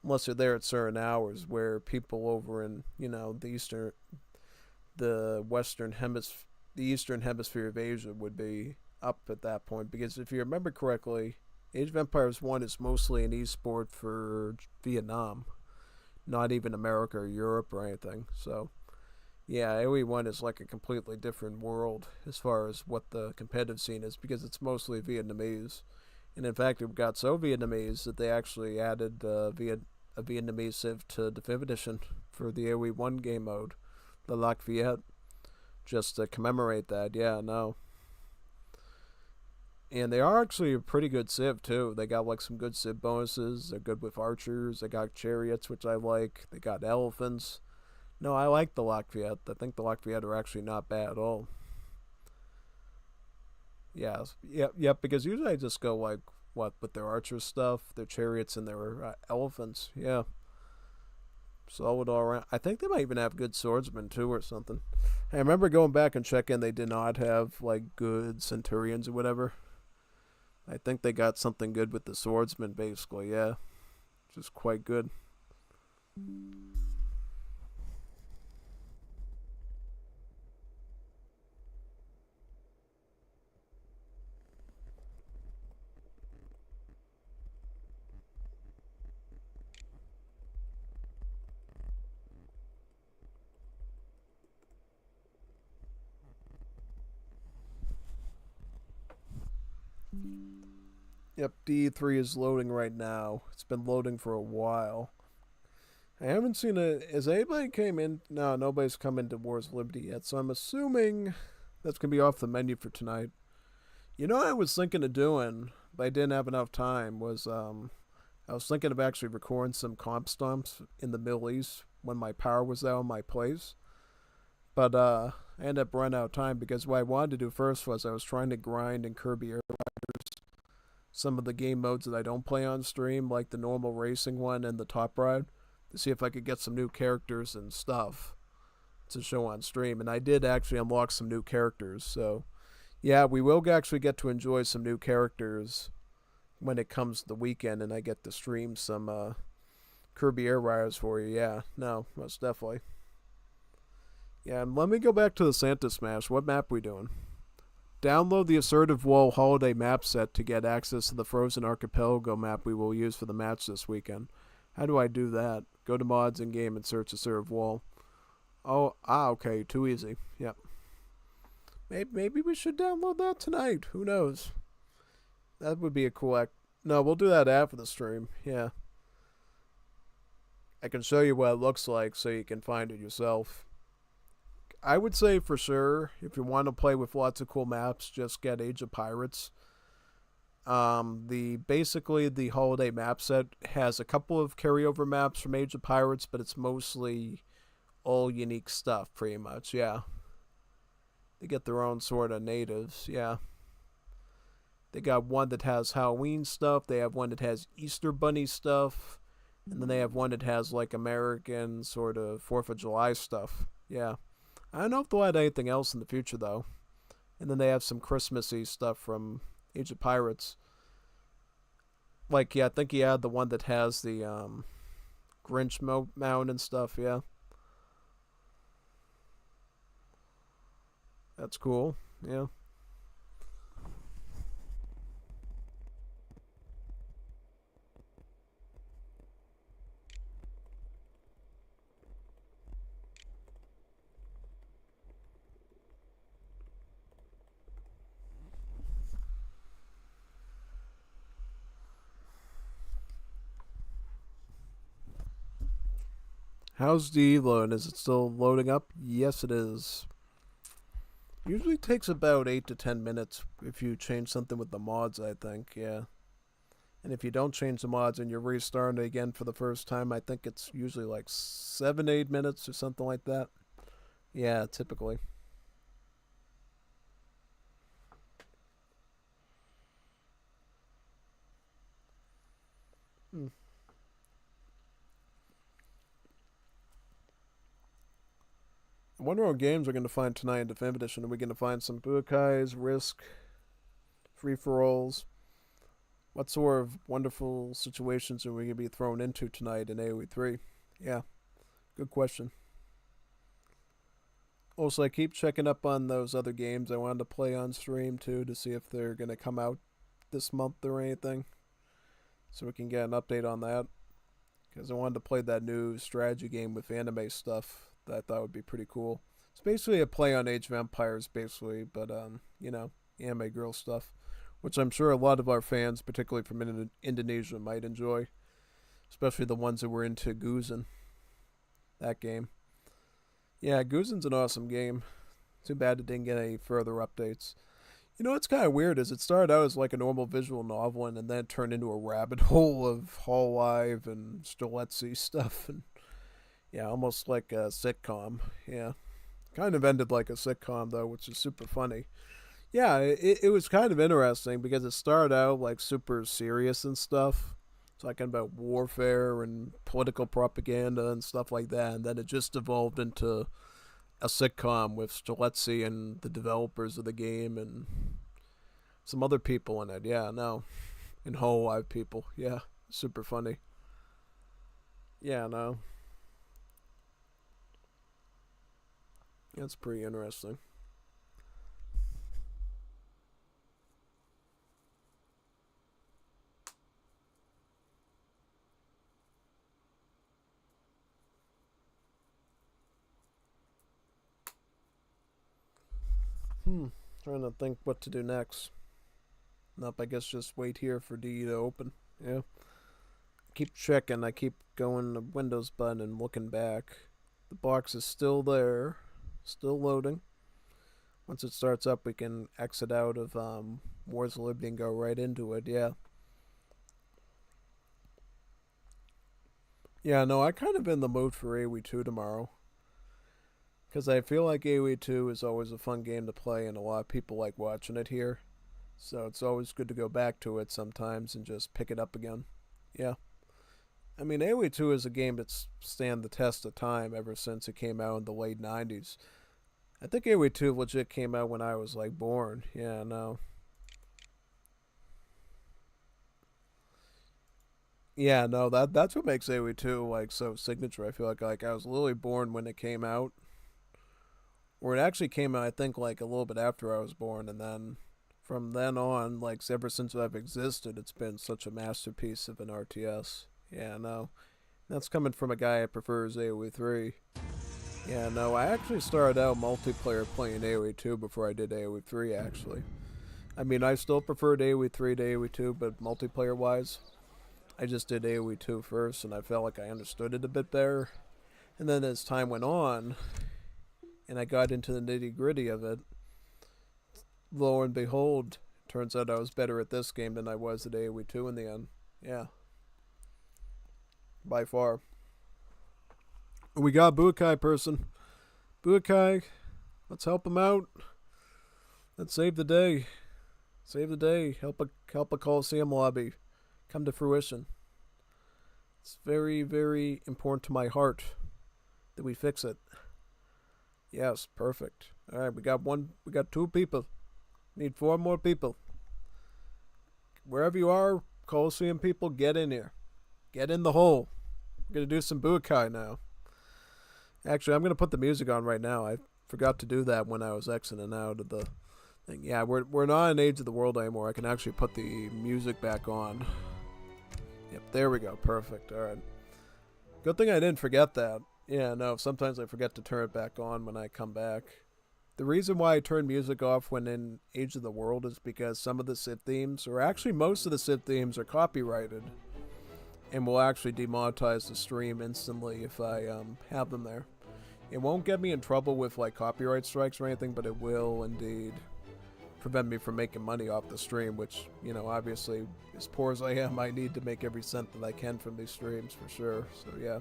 Unless you're there at certain hours where people over in, you know, the eastern hemisphere of Asia would be up at that point. Because if you remember correctly, Age of Empires 1 is mostly an esport for Vietnam. Not even America or Europe or anything. So, yeah, AoE1 is like a completely different world as far as what the competitive scene is because it's mostly Vietnamese. And in fact, it got so Vietnamese that they actually added a Vietnamese civ to Definitive Edition for the AoE1 game mode, the Lac Viet, just to commemorate that. Yeah, no. And they are actually a pretty good civ too. They got like some good civ bonuses. They're good with archers. They got chariots, which I like. They got elephants. No, I like the Lac Viet. I think the Lac Viet are actually not bad at all. Yeah, yep. Because usually I just go like with their archer stuff, their chariots, and their elephants. Yeah. Solid all around. I think they might even have good swordsmen too, or something. I remember going back and checking. They did not have like good centurions or whatever. I think they got something good with the swordsman, basically, yeah. Which is quite good. Yep, D3 is loading right now. It's been loading for a while. I haven't seen it. Has anybody came in? No, nobody's come into Wars of Liberty yet, so I'm assuming that's going to be off the menu for tonight. You know what I was thinking of doing, but I didn't have enough time, was I was thinking of actually recording some comp stomps in the Middle East when my power was out in my place. But I ended up running out of time because what I wanted to do first was I was trying to grind in Kirby Air some of the game modes that I don't play on stream, like the normal racing one and the top ride, to see if I could get some new characters and stuff to show on stream. And I did actually unlock some new characters, so yeah, we will actually get to enjoy some new characters when it comes to the weekend and I get to stream some Kirby Air Riders for you. Yeah, no, most definitely. Yeah, and let me go back to the Santa Smash. What map we doing? Download the Assertive Wall Holiday map set to get access to the Frozen Archipelago map we will use for the match this weekend. How do I do that? Go to mods in game and search Assertive Wall. Oh, okay, too easy. Yep. Maybe we should download that tonight. Who knows? That would be a cool No, we'll do that after the stream. Yeah. I can show you what it looks like so you can find it yourself. I would say for sure, if you want to play with lots of cool maps, just get Age of Pirates. Basically the holiday map set has a couple of carryover maps from Age of Pirates, but it's mostly all unique stuff, pretty much. Yeah, they get their own sort of natives. Yeah, they got one that has Halloween stuff. They have one that has Easter Bunny stuff, and then they have one that has like American sort of 4th of July stuff. Yeah. I don't know if they'll add anything else in the future, though. And then they have some Christmassy stuff from Age of Pirates. Like, yeah, I think he had the one that has the Grinch mount and stuff, yeah. That's cool, yeah. How's the load? Is it still loading up? Yes, it is. Usually takes about 8 to 10 minutes if you change something with the mods, I think, yeah. And if you don't change the mods and you're restarting it again for the first time, I think it's usually like 7 to 8 minutes or something like that. Yeah, typically. I wonder what games we're going to find tonight in Definitive Edition. Are we going to find some Buokais, Risk, free-for-alls? What sort of wonderful situations are we going to be thrown into tonight in AoE 3? Yeah, good question. Also, I keep checking up on those other games I wanted to play on stream, too, to see if they're going to come out this month or anything. So we can get an update on that. Because I wanted to play that new strategy game with anime stuff that I thought would be pretty cool. It's basically a play on Age of Empires, basically, but, you know, anime girl stuff, which I'm sure a lot of our fans, particularly from Indonesia, might enjoy, especially the ones that were into Guzen, that game. Yeah, Guzen's an awesome game. Too bad it didn't get any further updates. You know what's kind of weird is it started out as like a normal visual novel and then it turned into a rabbit hole of Hololive and Streletsy stuff and yeah, almost like a sitcom. Yeah, kind of ended like a sitcom though, which is super funny. Yeah, it was kind of interesting because it started out like super serious and stuff, talking about warfare and political propaganda and stuff like that, and then it just evolved into a sitcom with Streletsy and the developers of the game and some other people in it. Yeah, no. And Hololive people. Yeah, super funny. Yeah, no. That's pretty interesting. Trying to think what to do next. Nope, I guess just wait here for D to open. Yeah. keep checking. I keep going to Windows button and looking back. The box is still there. Still loading. Once it starts up, we can exit out of Wars of Liberty and go right into it. Yeah. Yeah, no, I kind of in the mood for AoE2 tomorrow. Because I feel like AoE2 is always a fun game to play, and a lot of people like watching it here. So it's always good to go back to it sometimes and just pick it up again. Yeah. I mean, AoE2 is a game that's stand the test of time ever since it came out in the late 90s. I think AoE2 legit came out when I was, like, born. Yeah, no. Yeah, no, that's what makes AoE2, like, so signature. I feel like I was literally born when it came out. Or it actually came out, I think, like, a little bit after I was born, and then from then on, like, ever since I've existed, it's been such a masterpiece of an RTS. Yeah, no. That's coming from a guy that prefers AoE3. Yeah, no, I actually started out multiplayer playing AoE2 before I did AoE3, actually. I mean, I still preferred AoE3 to AoE2, but multiplayer-wise, I just did AoE2 first, and I felt like I understood it a bit better. And then as time went on, and I got into the nitty-gritty of it, lo and behold, turns out I was better at this game than I was at AoE2 in the end. Yeah. By far. We got a Buakai person. Buakai, let's help him out. Let's save the day. Save the day. Help a Coliseum lobby come to fruition. It's very, very important to my heart that we fix it. Yes, perfect. All right, we got 2 people. Need 4 more people. Wherever you are, Coliseum people, get in here. Get in the hole. We're going to do some Buakai now. Actually, I'm going to put the music on right now. I forgot to do that when I was exiting out of the thing. Yeah, we're not in Age of the World anymore. I can actually put the music back on. Yep, there we go. Perfect. All right. Good thing I didn't forget that. Yeah, no, sometimes I forget to turn it back on when I come back. The reason why I turn music off when in Age of the World is because some of the Civ themes, or actually most of the Civ themes, are copyrighted. And will actually demonetize the stream instantly if I have them there. It won't get me in trouble with like copyright strikes or anything, but it will indeed prevent me from making money off the stream, which, you know, obviously, as poor as I am, I need to make every cent that I can from these streams for sure. So yeah,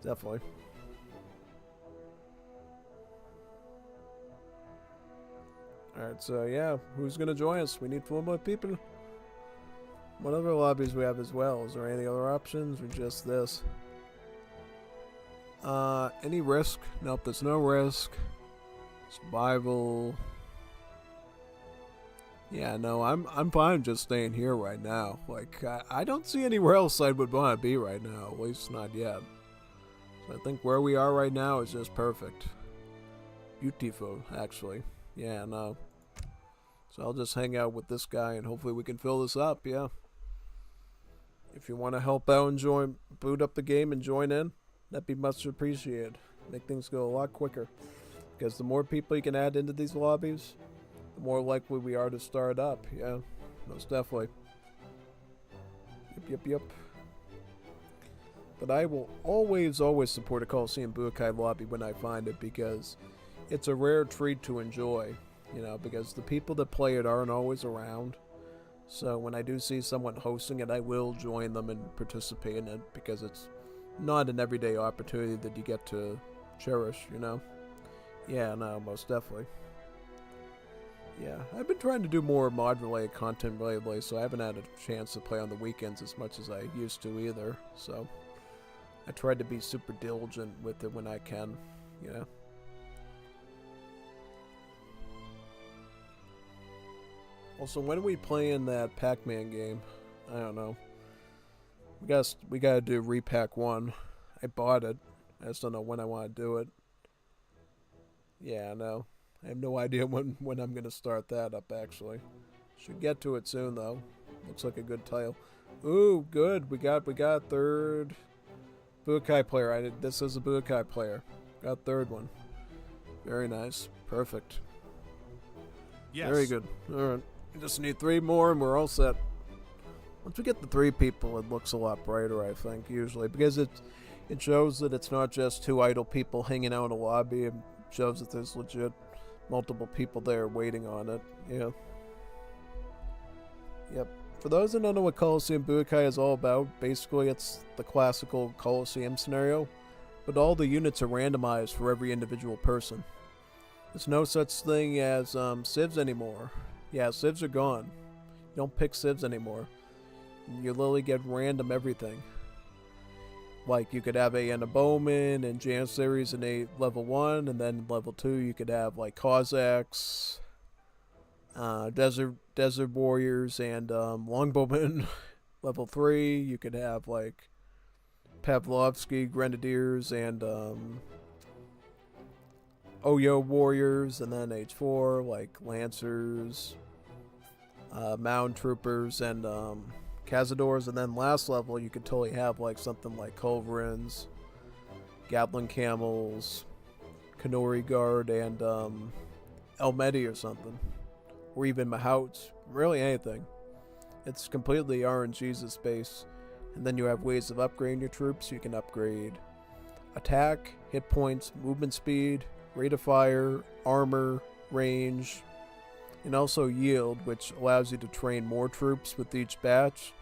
definitely. Alright, so yeah, who's gonna join us? We need 4 more people. What other lobbies we have as well? Is there any other options or just this? Any risk? Nope, there's no risk. Survival. Yeah, no, I'm fine just staying here right now. Like, I don't see anywhere else I would want to be right now, at least not yet. So I think where we are right now is just perfect. Beautiful, actually. Yeah, no. So I'll just hang out with this guy and hopefully we can fill this up, yeah. If you want to help out and boot up the game and join in, that'd be much appreciated. Make things go a lot quicker. Because the more people you can add into these lobbies, the more likely we are to start up. Yeah, most definitely. Yep. But I will always support a Coliseum Buakai lobby when I find it, because it's a rare treat to enjoy. You know, because the people that play it aren't always around. So when I do see someone hosting it, I will join them and participate in it, because it's not an everyday opportunity that you get to cherish, you know? Yeah, no, most definitely. Yeah, I've been trying to do more mod-related content lately, so I haven't had a chance to play on the weekends as much as I used to either, so I tried to be super diligent with it when I can, you know? Also, when are we playing that Pac-Man game? I don't know. We gotta do Repack 1. I bought it. I just don't know when I want to do it. Yeah, no. I have no idea when I'm gonna start that up, actually. Should get to it soon, though. Looks like a good title. Ooh, good. We got a third Buakai player. This is a Buakai player. Got third one. Very nice. Perfect. Yes. Very good. Alright. We just need 3 more and we're all set. Once we get the 3 people, it looks a lot brighter, I think, usually. Because it shows that it's not just 2 idle people hanging out in a lobby. It shows that there's legit multiple people there waiting on it. Yeah. Yep. For those that don't know what Coliseum Budokai is all about, basically it's the classical Coliseum scenario, but all the units are randomized for every individual person. There's no such thing as civs anymore. Yeah, civs are gone. You don't pick civs anymore. You literally get random everything. Like, you could have a bowman and janissaries in a level 1, and then level 2 you could have, like, Cossacks, desert warriors, and longbowmen. Level 3 you could have, like, Pavlovsky grenadiers and Oyo warriors, and then H4, like, lancers, mound troopers, and cazadors, and then last level you could totally have like something like culverins, Gatling camels, Kanori guard, and Elmedi or something, or even Mahouts, really anything. It's completely RNG's space, and then you have ways of upgrading your troops. You can upgrade attack, hit points, movement speed, rate of fire, armor, range, and also yield, which allows you to train more troops with each batch.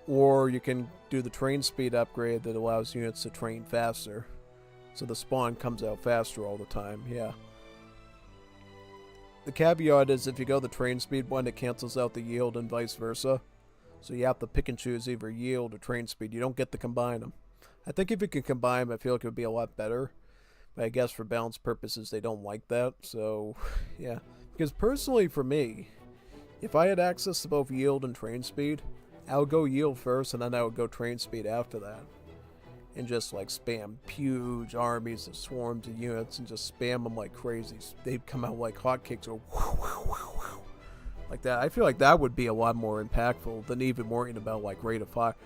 Or you can do the train speed upgrade that allows units to train faster. So the spawn comes out faster all the time, yeah. The caveat is if you go the train speed one, it cancels out the yield and vice versa. So you have to pick and choose either yield or train speed. You don't get to combine them. I think if you can combine them, I feel like it would be a lot better. But I guess for balance purposes, they don't like that. So, yeah. Because personally for me, if I had access to both yield and train speed, I would go yield first, and then I would go train speed after that. And just, like, spam huge armies of swarms of units and just spam them like crazy. They'd come out like hotcakes or like that. I feel like that would be a lot more impactful than even worrying about, like, rate of fire.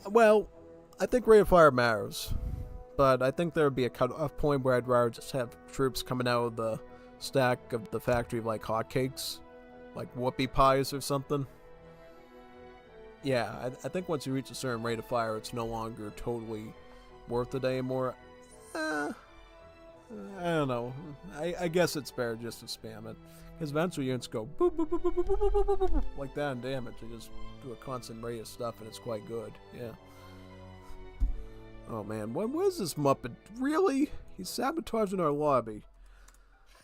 Well, I think rate of fire matters. But I think there would be a cut-off point where I'd rather just have troops coming out of the stack of the factory like hotcakes. Like whoopie pies or something. Yeah, I think once you reach a certain rate of fire, it's no longer totally worth it anymore. I don't know. I guess it's better just to spam it. Because eventually units go boop, boop, boop, boop, boop, boop, boop, boop, boop, like that and damage. They just do a constant rate of stuff and it's quite good. Yeah. Oh man, what is this Muppet? Really? He's sabotaging our lobby.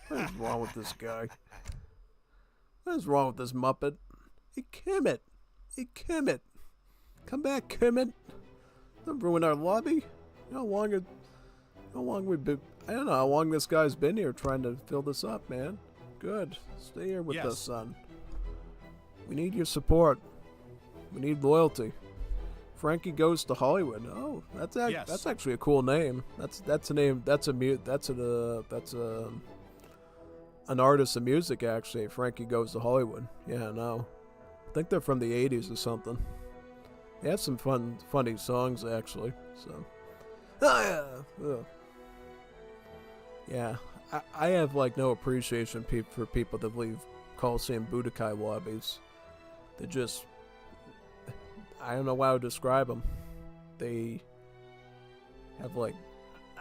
What is wrong with this guy? What is wrong with this Muppet? Hey, Kemet! Hey, Kemet! Come back, Kemet! Don't ruin our lobby. You know how long we've been... I don't know how long this guy's been here trying to fill this up, man. Good. Stay here with us, son. We need your support. We need loyalty. Frankie Goes to Hollywood. Oh, that's actually a cool name. That's a name. That's an artist of music, actually. Frankie Goes to Hollywood. Yeah, no. I think they're from the 80s or something. They have some funny songs, actually. So, yeah. I have, like, no appreciation for people that leave Coliseum Budokai lobbies. They just... I don't know how to describe them. They have, like...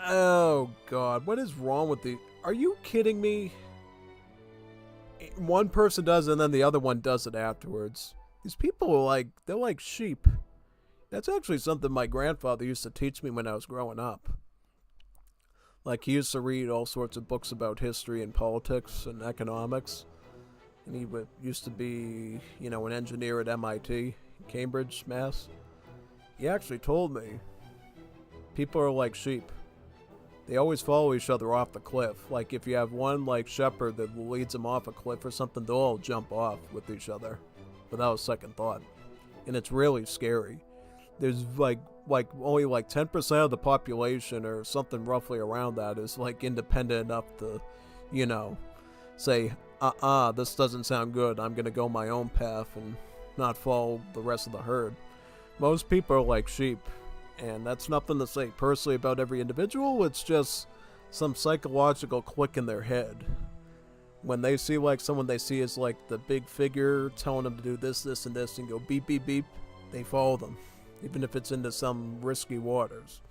Oh, God. What is wrong with the... Are you kidding me? One person does it and then the other one does it afterwards. These people are like... They're like sheep. That's actually something my grandfather used to teach me when I was growing up. Like, he used to read all sorts of books about history and politics and economics. And he used to be, you know, an engineer at MIT, Cambridge, Mass. He actually told me, people are like sheep. They always follow each other off the cliff. Like, if you have one, like, shepherd that leads them off a cliff or something, they'll all jump off with each other without a second thought. And it's really scary. There's, like only, like, 10% of the population or something roughly around that is, like, independent enough to, you know, say, this doesn't sound good. I'm gonna go my own path and not follow the rest of the herd. Most people are like sheep, and that's nothing to say personally about every individual. It's just some psychological click in their head when they see like someone they see as like the big figure telling them to do this, this, and this, and go beep, beep, beep, they follow them, even if it's into some risky waters.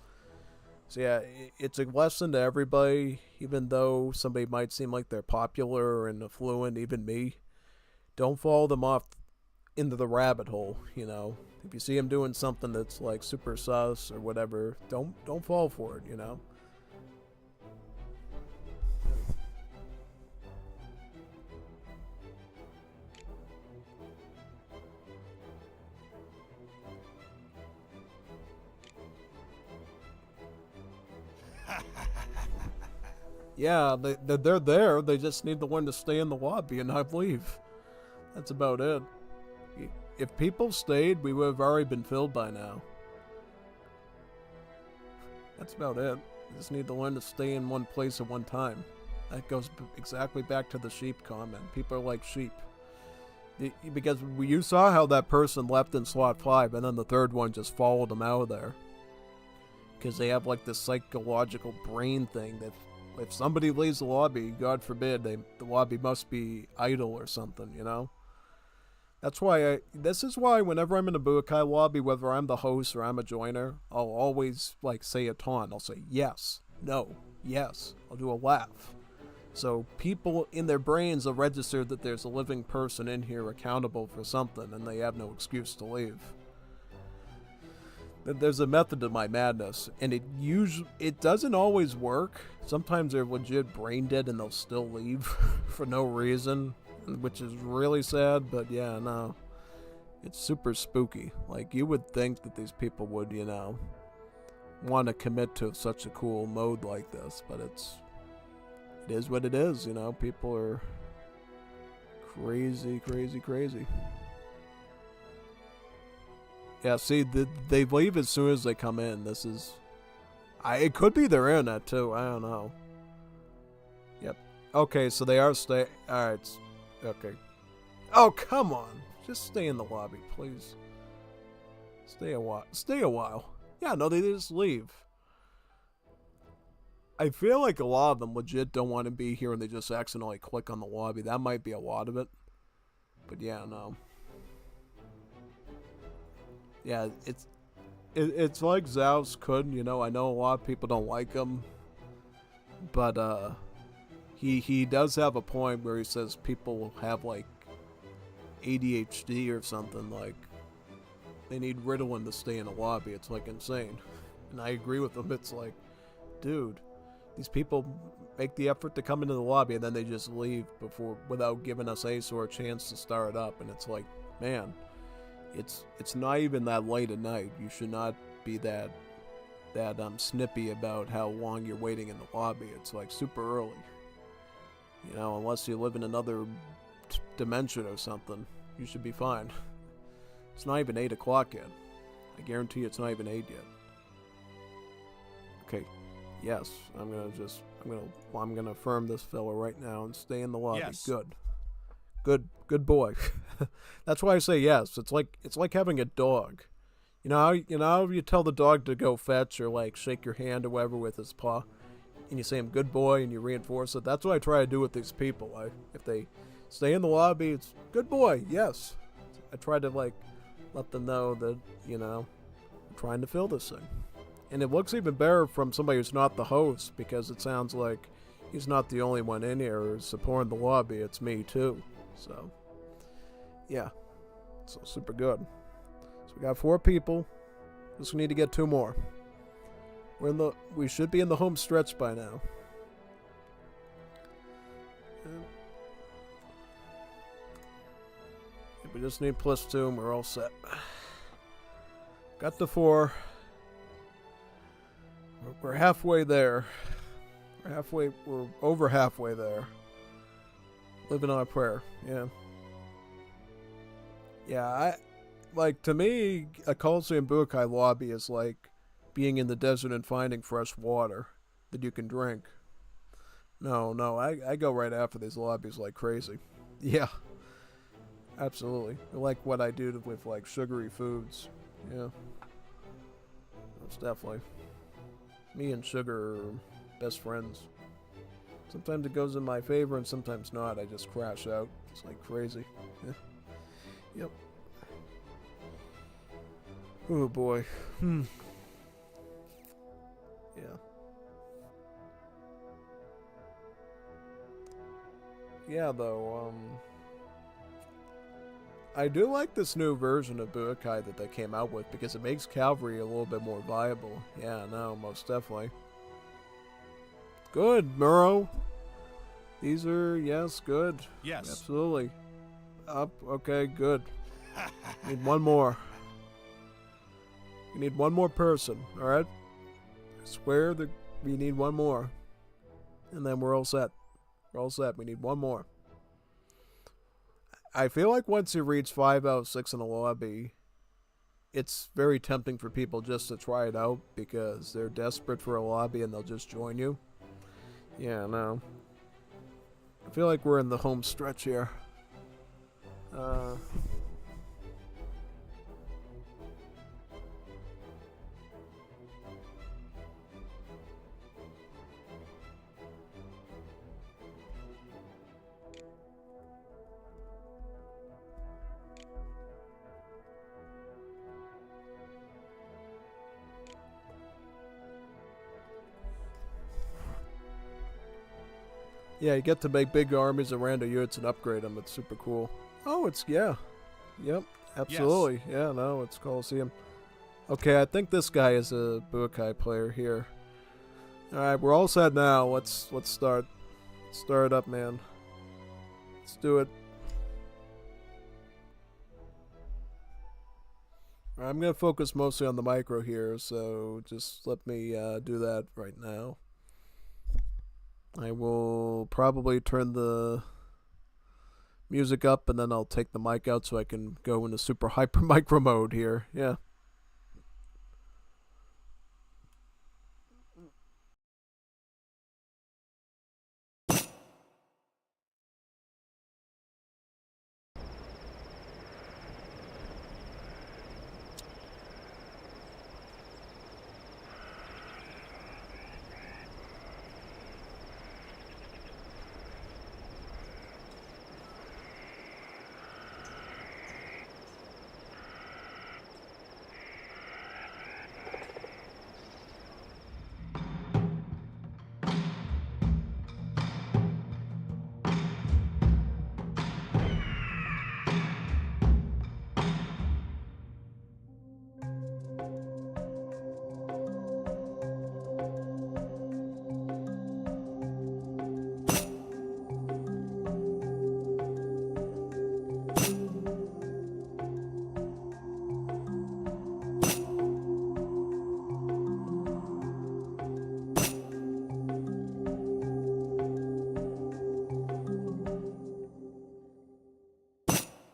So yeah, it's a lesson to everybody, even though somebody might seem like they're popular and affluent, even me. Don't follow them off into the rabbit hole, you know. If you see them doing something that's like super sus or whatever, don't fall for it, you know. Yeah, they're there. They just need to learn to stay in the lobby and not leave. That's about it. If people stayed, we would have already been filled by now. That's about it. You just need to learn to stay in one place at one time. That goes exactly back to the sheep comment. People are like sheep. Because you saw how that person left in slot 5 and then the third one just followed them out of there. Because they have like this psychological brain thing that if somebody leaves the lobby, God forbid, the lobby must be idle or something, you know? That's why this is why whenever I'm in a Budokai lobby, whether I'm the host or I'm a joiner, I'll always like say a taunt. I'll say yes, no, yes. I'll do a laugh. So people in their brains will register that there's a living person in here accountable for something and they have no excuse to leave. There's a method to my madness, and it doesn't always work. Sometimes they're legit brain dead and they'll still leave for no reason, which is really sad, but yeah, no. It's super spooky. Like, you would think that these people would, you know, want to commit to such a cool mode like this, but it is what it is, you know. People are crazy, crazy, crazy. Yeah, see, they leave as soon as they come in. This is... it could be their internet, too. I don't know. Yep. Okay, so they are staying... Alright. Okay. Oh, come on. Just stay in the lobby, please. Stay a while. Stay a while. Yeah, no, they just leave. I feel like a lot of them legit don't want to be here and they just accidentally click on the lobby. That might be a lot of it. But yeah, no. Yeah, it's like Zhao's Kun, you know. I know a lot of people don't like him, but he does have a point where he says people have like ADHD or something, like they need Ritalin to stay in a lobby. It's like insane, and I agree with him. It's like, dude, these people make the effort to come into the lobby and then they just leave without giving us a sort of chance to start up, and it's like, man. It's not even that late at night. You should not be that snippy about how long you're waiting in the lobby. It's like super early. You know, unless you live in another dimension or something, you should be fine. It's not even 8 o'clock yet. I guarantee it's not even 8 yet. Okay. Yes, I'm gonna affirm this fella right now and stay in the lobby. Yes. Good boy. That's why I say yes. It's like having a dog. You know how you tell the dog to go fetch or like shake your hand or whatever with his paw, and you say him good boy and you reinforce it. That's what I try to do with these people. If they stay in the lobby, it's good boy. Yes. I try to like let them know that, you know, I'm trying to fill this thing. And it looks even better from somebody who's not the host, because it sounds like he's not the only one in here supporting the lobby. It's me too. So, yeah. So, super good. So, we got 4 people. Just need to get 2 more. We should be in the home stretch by now. We just need +2 and we're all set. Got the 4. We're halfway there. We're over halfway there. Living on a prayer, yeah. Yeah, to me, a Coliseum Budokai lobby is like being in the desert and finding fresh water that you can drink. No, I go right after these lobbies like crazy. Yeah, absolutely. I like what I do with like sugary foods. Yeah, that's definitely. Me and sugar are best friends. Sometimes it goes in my favor and sometimes not. I just crash out. It's like crazy. Yep. Oh boy. Yeah. Yeah, though, I do like this new version of Budokai that they came out with because it makes cavalry a little bit more viable. Yeah, no, most definitely. Good, Muro. These are, yes, good. Yes. Absolutely. Up, okay, good. Need one more. You need one more person, alright? I swear that we need one more. And then we're all set. We're all set. We need one more. I feel like once you reach 5 out of 6 in a lobby, it's very tempting for people just to try it out because they're desperate for a lobby and they'll just join you. Yeah, no. I feel like we're in the home stretch here. Yeah, you get to make big armies around the units and upgrade them. It's super cool. Oh, it's, yeah. Yep, absolutely. Yes. Yeah, no, it's Coliseum. Okay, I think this guy is a Budokai player here. Alright, we're all set now. Let's start. Start it up, man. Let's do it. I'm going to focus mostly on the micro here, so just let me do that right now. I will probably turn the music up and then I'll take the mic out so I can go into super hyper micro mode here. Yeah.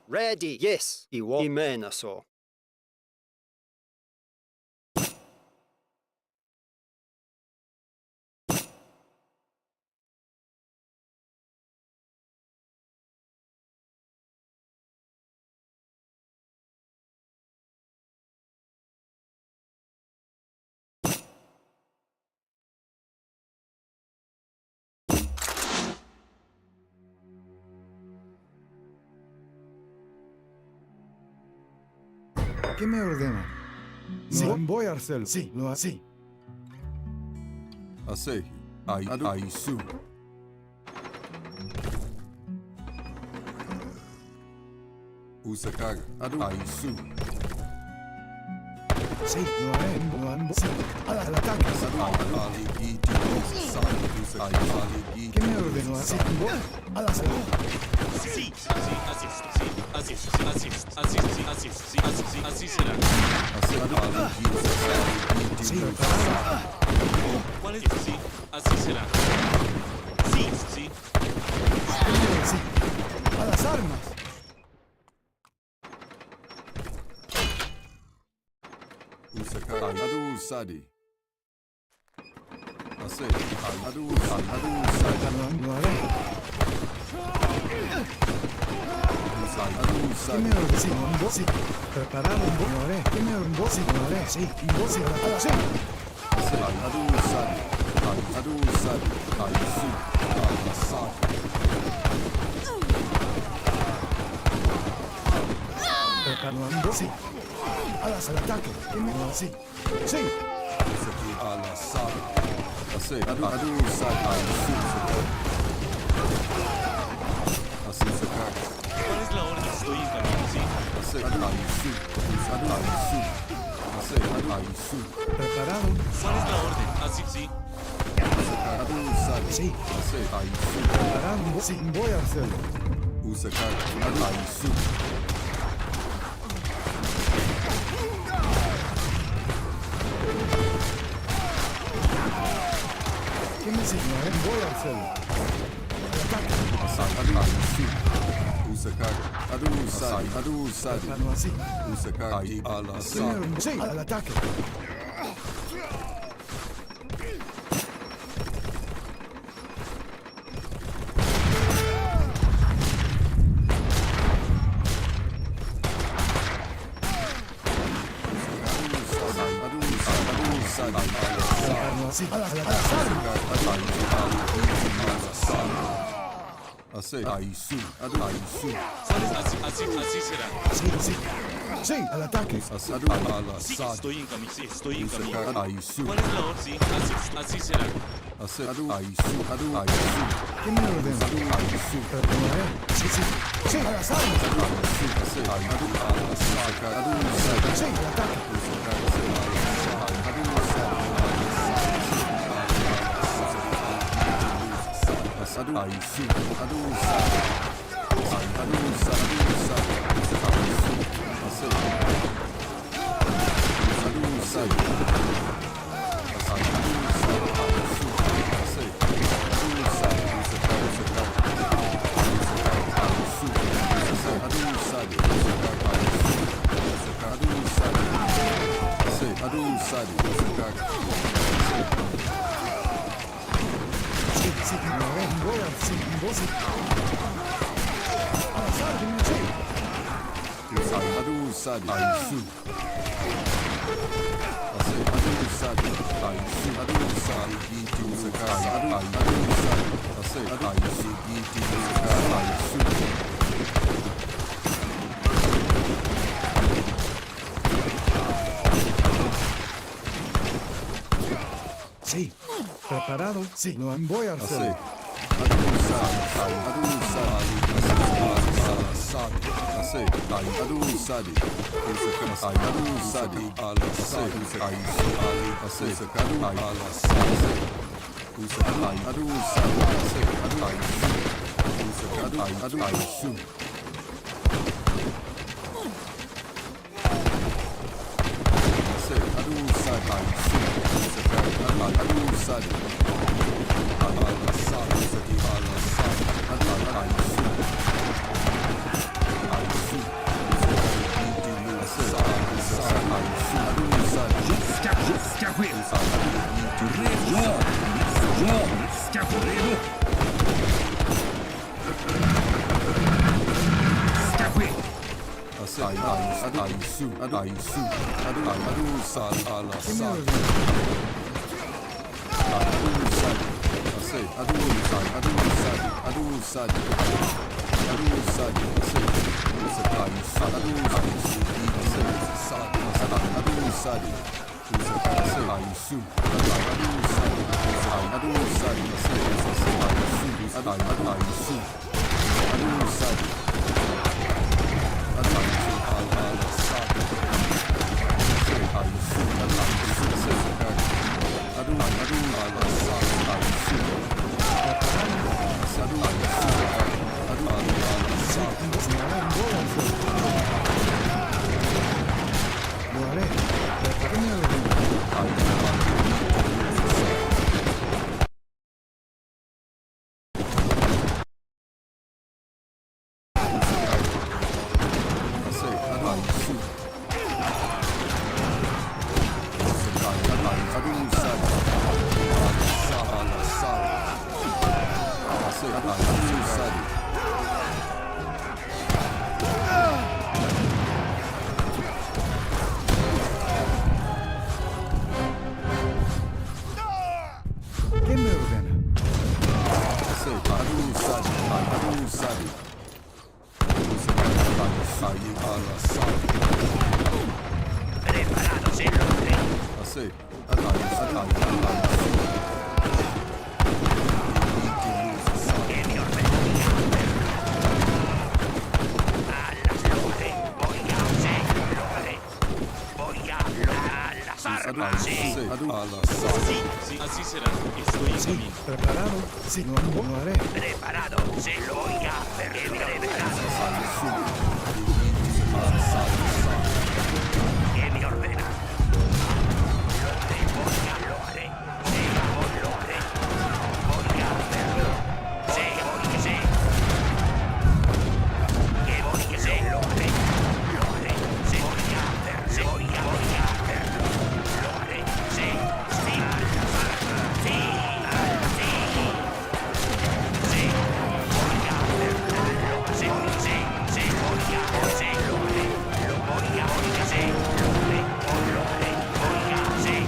Ready, yes. Imenaso. ¿Qué me ordena? Sí. Voy a hacerlo. Sí, lo así. Asehi, Aisu. Usakaga, Aisu. Sí, lo haré. Sí, al ataque. ¿Qué me ordenó así? A la salud. Sí, así será. Sí, preparado. ¿Cuál es? Sí, así será. Sí. Sí, a las armas. Usaka, Adu Sadi. Ase, Adu Sadi. Lo haré. ¿Qué me ordenó? Sí, preparado. Lo haré. ¿Qué me ordenó? Sí, lo haré. Sí, sí, a la sí. Adu Sadi. Aisu. Preparando, sí. Alas al ataque. Sí. Sí. ¿Cuál es la orden? Estoy en camino, sí. Preparado. ¿Cuál es la orden? Así, sí. Sí. Preparando. Sí, voy a hacerlo. ¿Qué me enseñó, Voy a hacerlo. Preparando así. Sí, al ataque. Así, Así será. Sí, sí. Sí, al ataque. Sí, estoy en camino, sí, estoy en camino. ¿Cuál es la orden? Sí, así será. ¿Qué me ordena? Prepararé. Sí, sí. Sí, a las armas. Sí, al ataque. Sí, voy a sí, vos sí. A las armas, sí. ¿Preparado? Sí. Lo voy a hacer. Sadi. Ayi ala Sadi. Preparados el orden. Así. Que me ordene. A las orden. Voy a hacer orden. Voy a las armas. Sí. Sí, así será. Estoy en Sí, camino. preparado. Sí, lo haré. Preparado. Se lo voy a hacer. Preparado. Que me ordena. Lo haré. Sí, lo haré. Voy a hacerlo. Sí, voy que sí. Que voy que sí. Lo haré. Lo haré. Sí, voy a hacer. Sí, voy a hacerlo. Lo haré. Sí. Sí. Sí. Sí. Sí. Voy a hacerlo. Sí, sí. Sí, voy a hacerlo. Voy a hacer. Lo haré. Lo haré. Voy a hacer.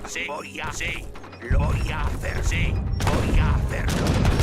sí, sí, lo voy a hacer, sí, voy a hacerlo.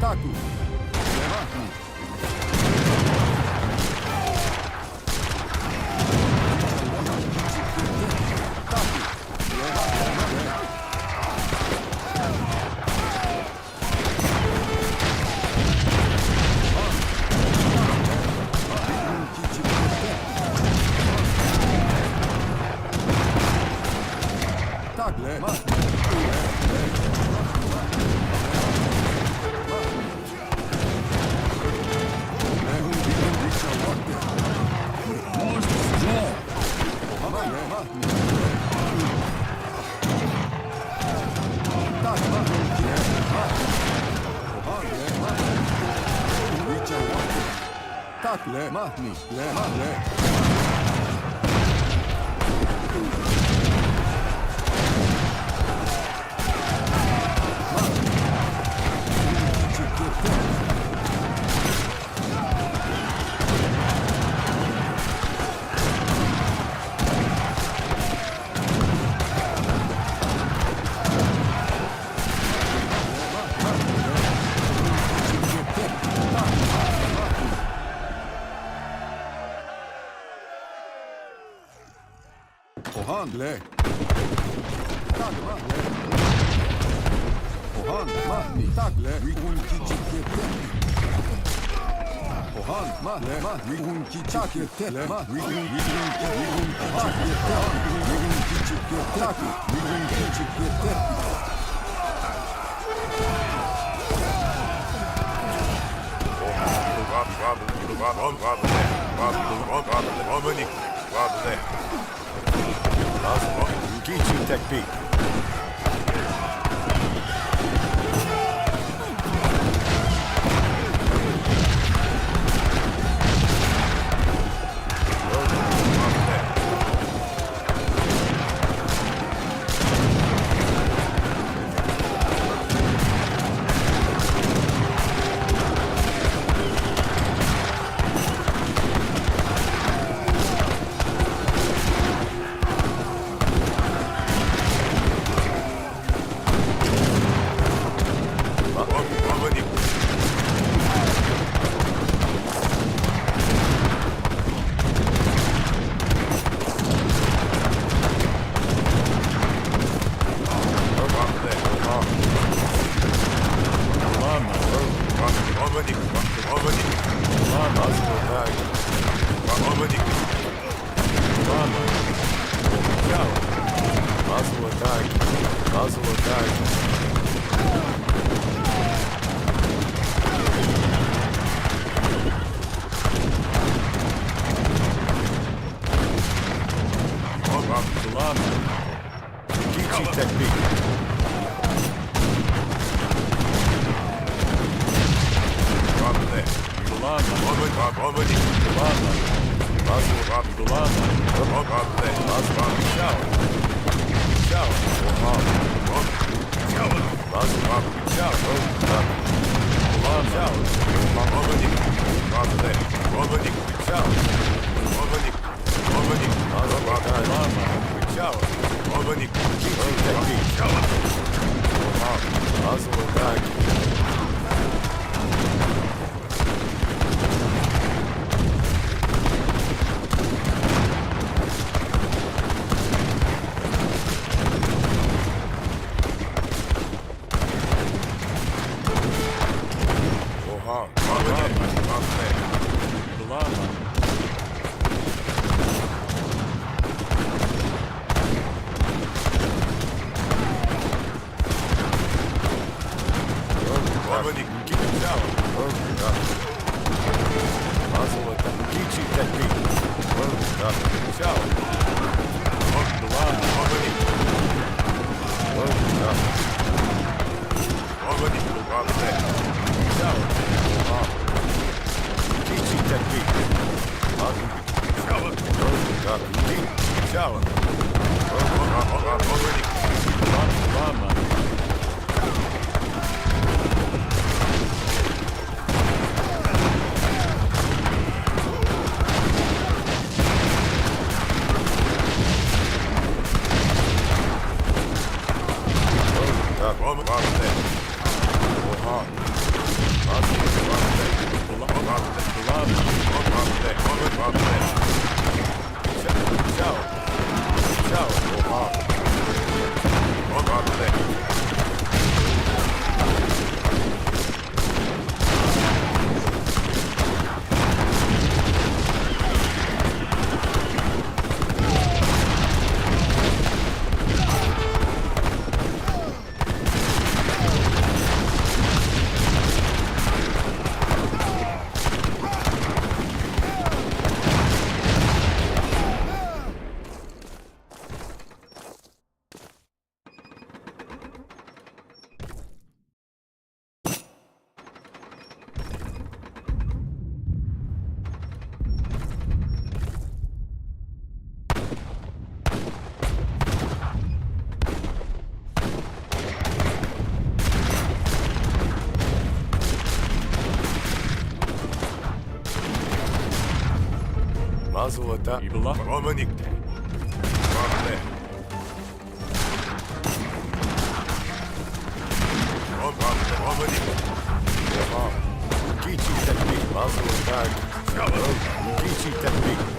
Taku. Mahni. Le Mahni, Le Mahni. Ohan le. Takle. Ohan mahni takle. Rikun kichikete. Ohan mahle mah rikun kichikete. Rikun kichikete. Rikun kichikete. Rikun kichikete. Gichi tekbir. Mazuata. Ibla. Romanik. Romanik. Romanik. Kichi technique. Mazuata. Kichi technique.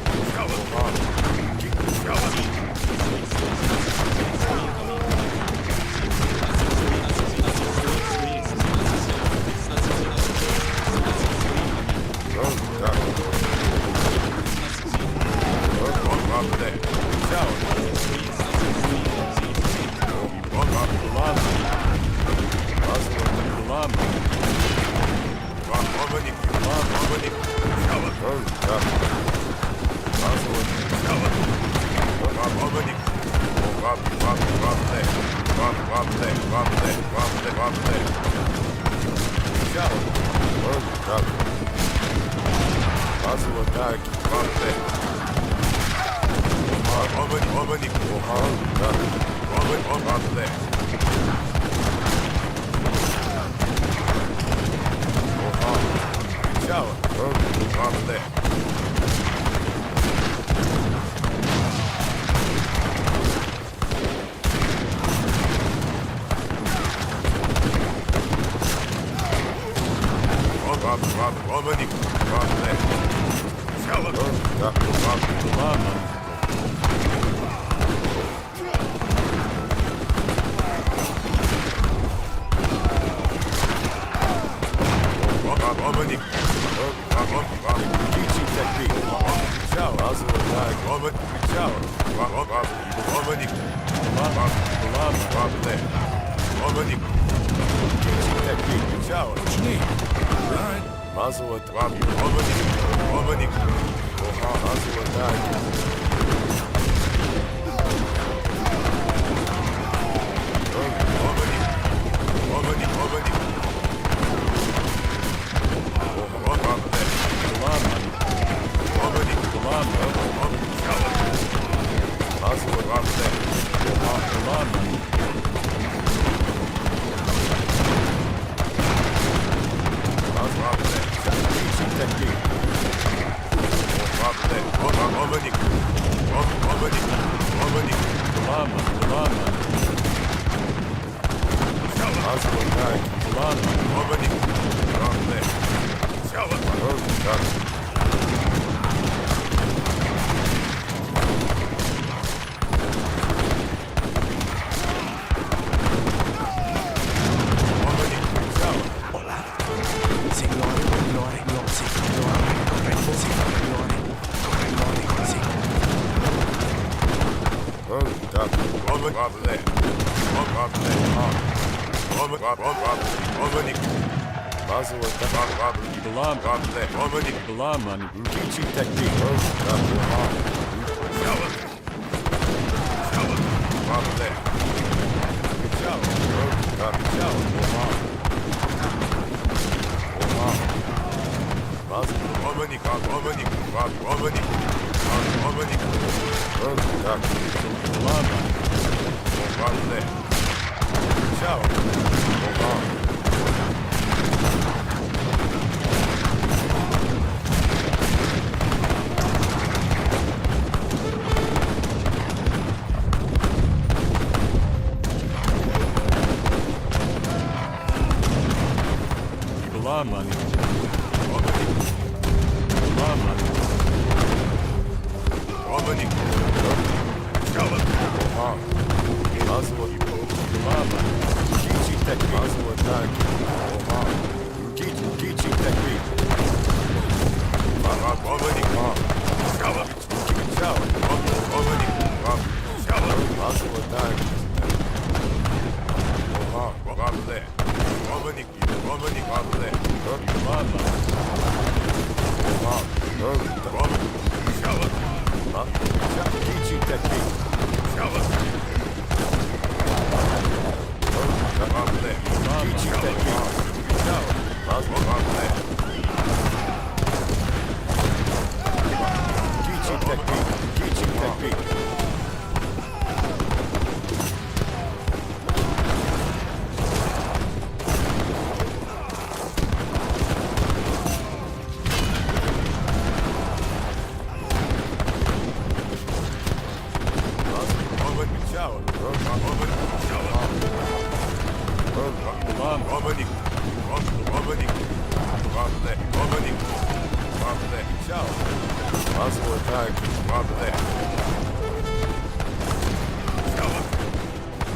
Muzzle attack. Over there.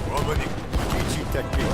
Romani. Ichi technique.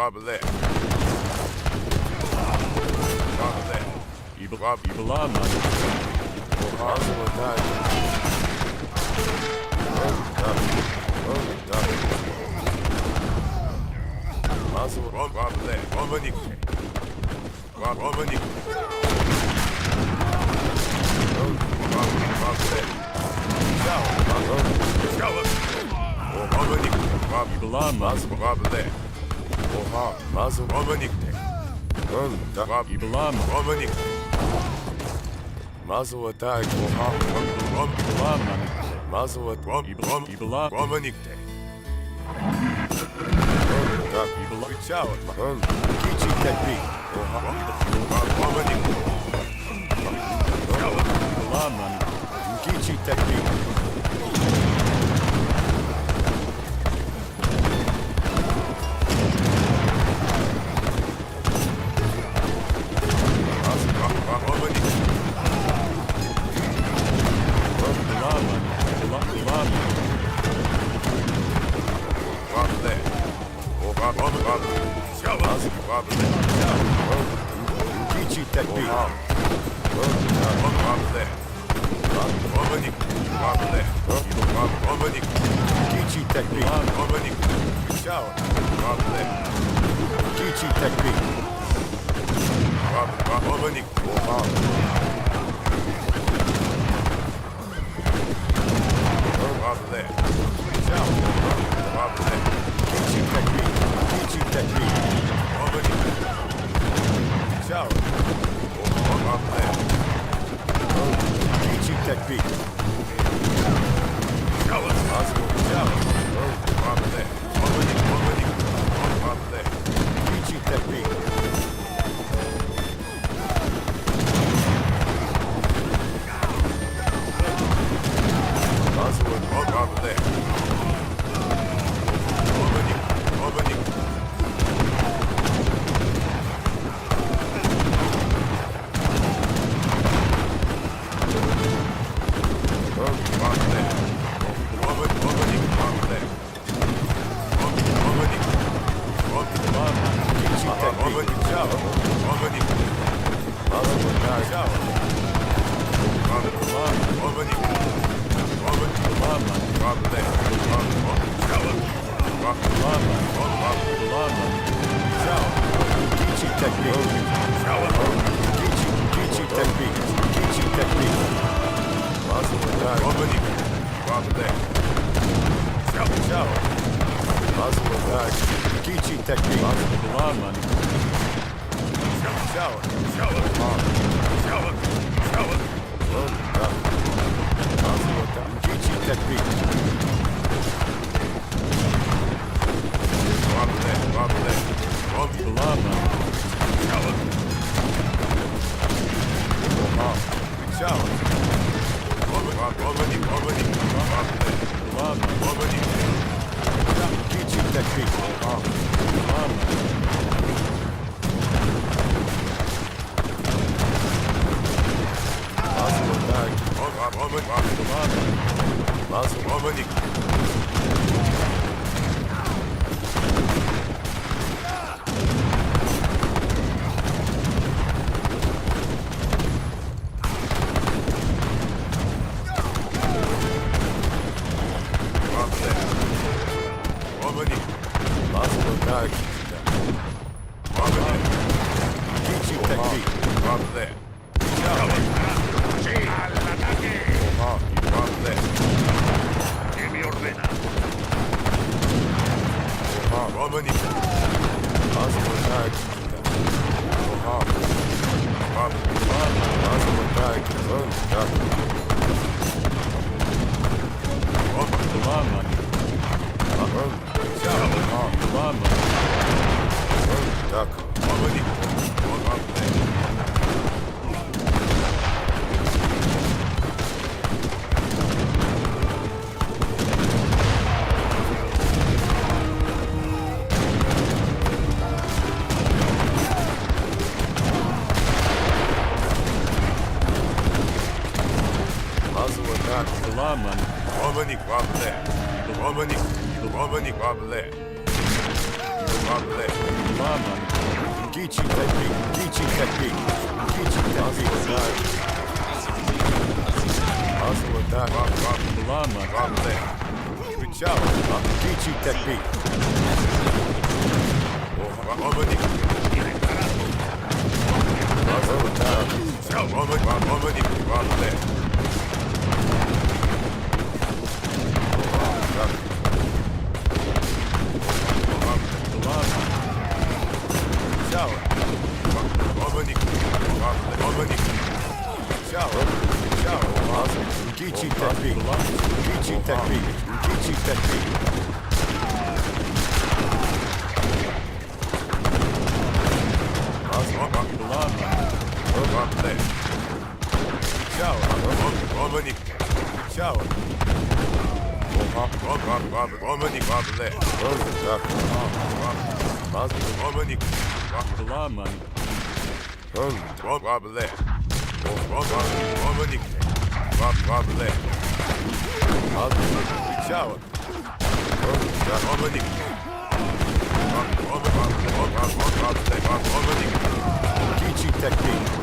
Over there. Muzzle attack. Muzzle attack. Kichi technique. Kichi technique. technique. Kichi technique. Kichi technique. Mazel attack. Robber there. Shower. Mazel attack. Kichi technique. Mazel money. Shower. Mazel attack. Kichi technique. Robber there. Shower. Shower. Kichi technique.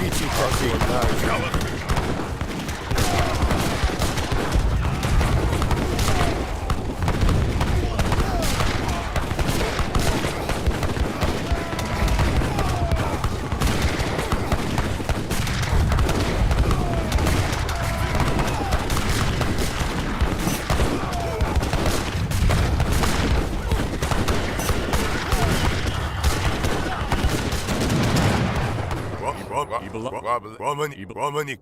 Kichi technique. Romani.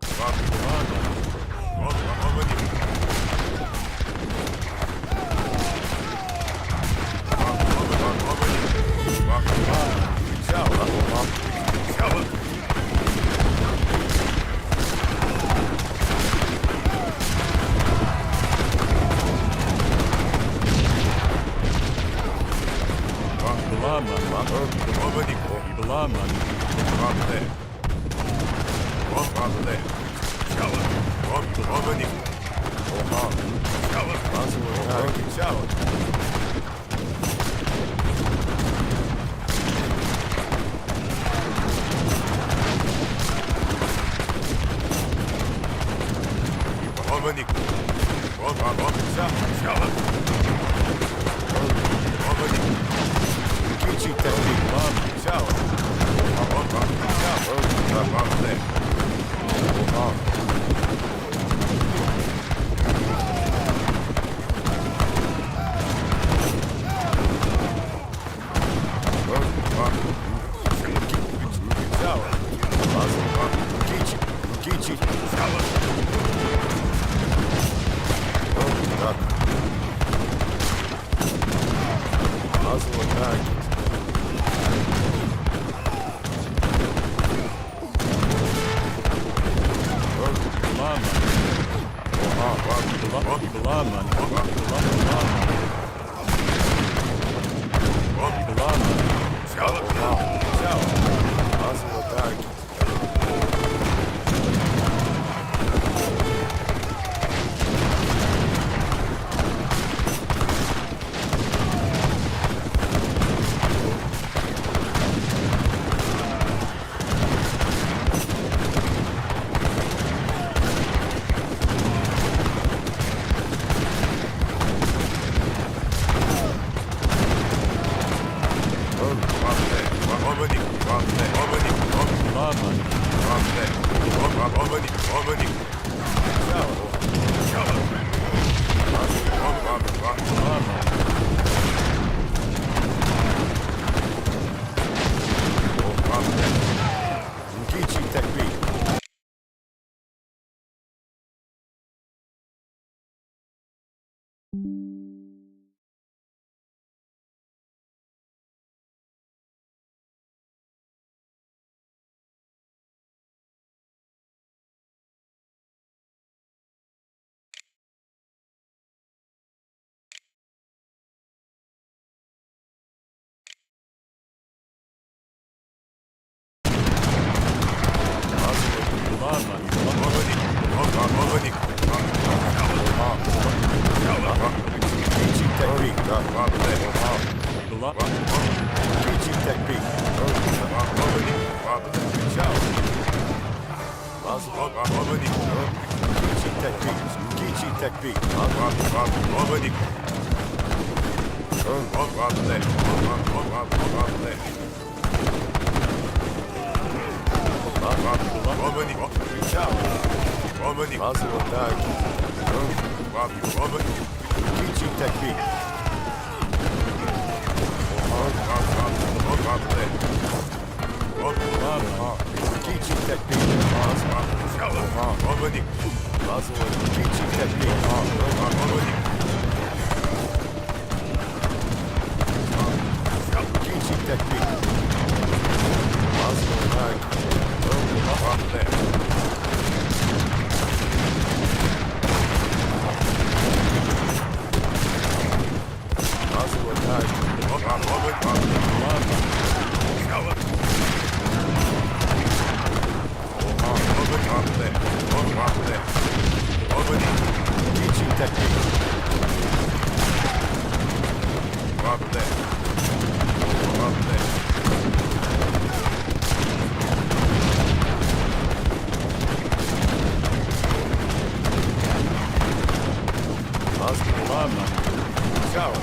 shower.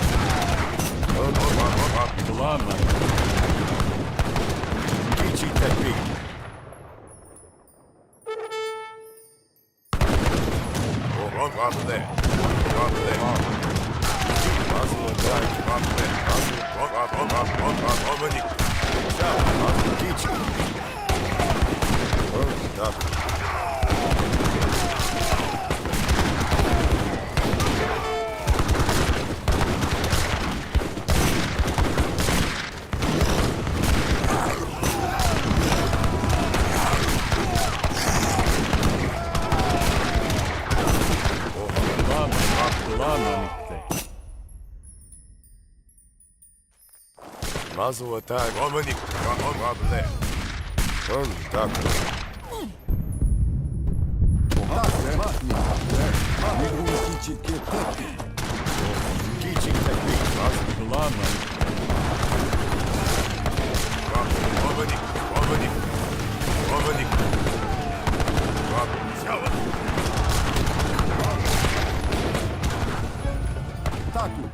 Kichi technique. Drop there. Drop there. Muzzle attack. Drop there. Drop. Shower. Kichi. Stop. Muzzle attack. Dominic. Drop there. Stop. Teaching technique. Dominic. Drop. Shower. Taku.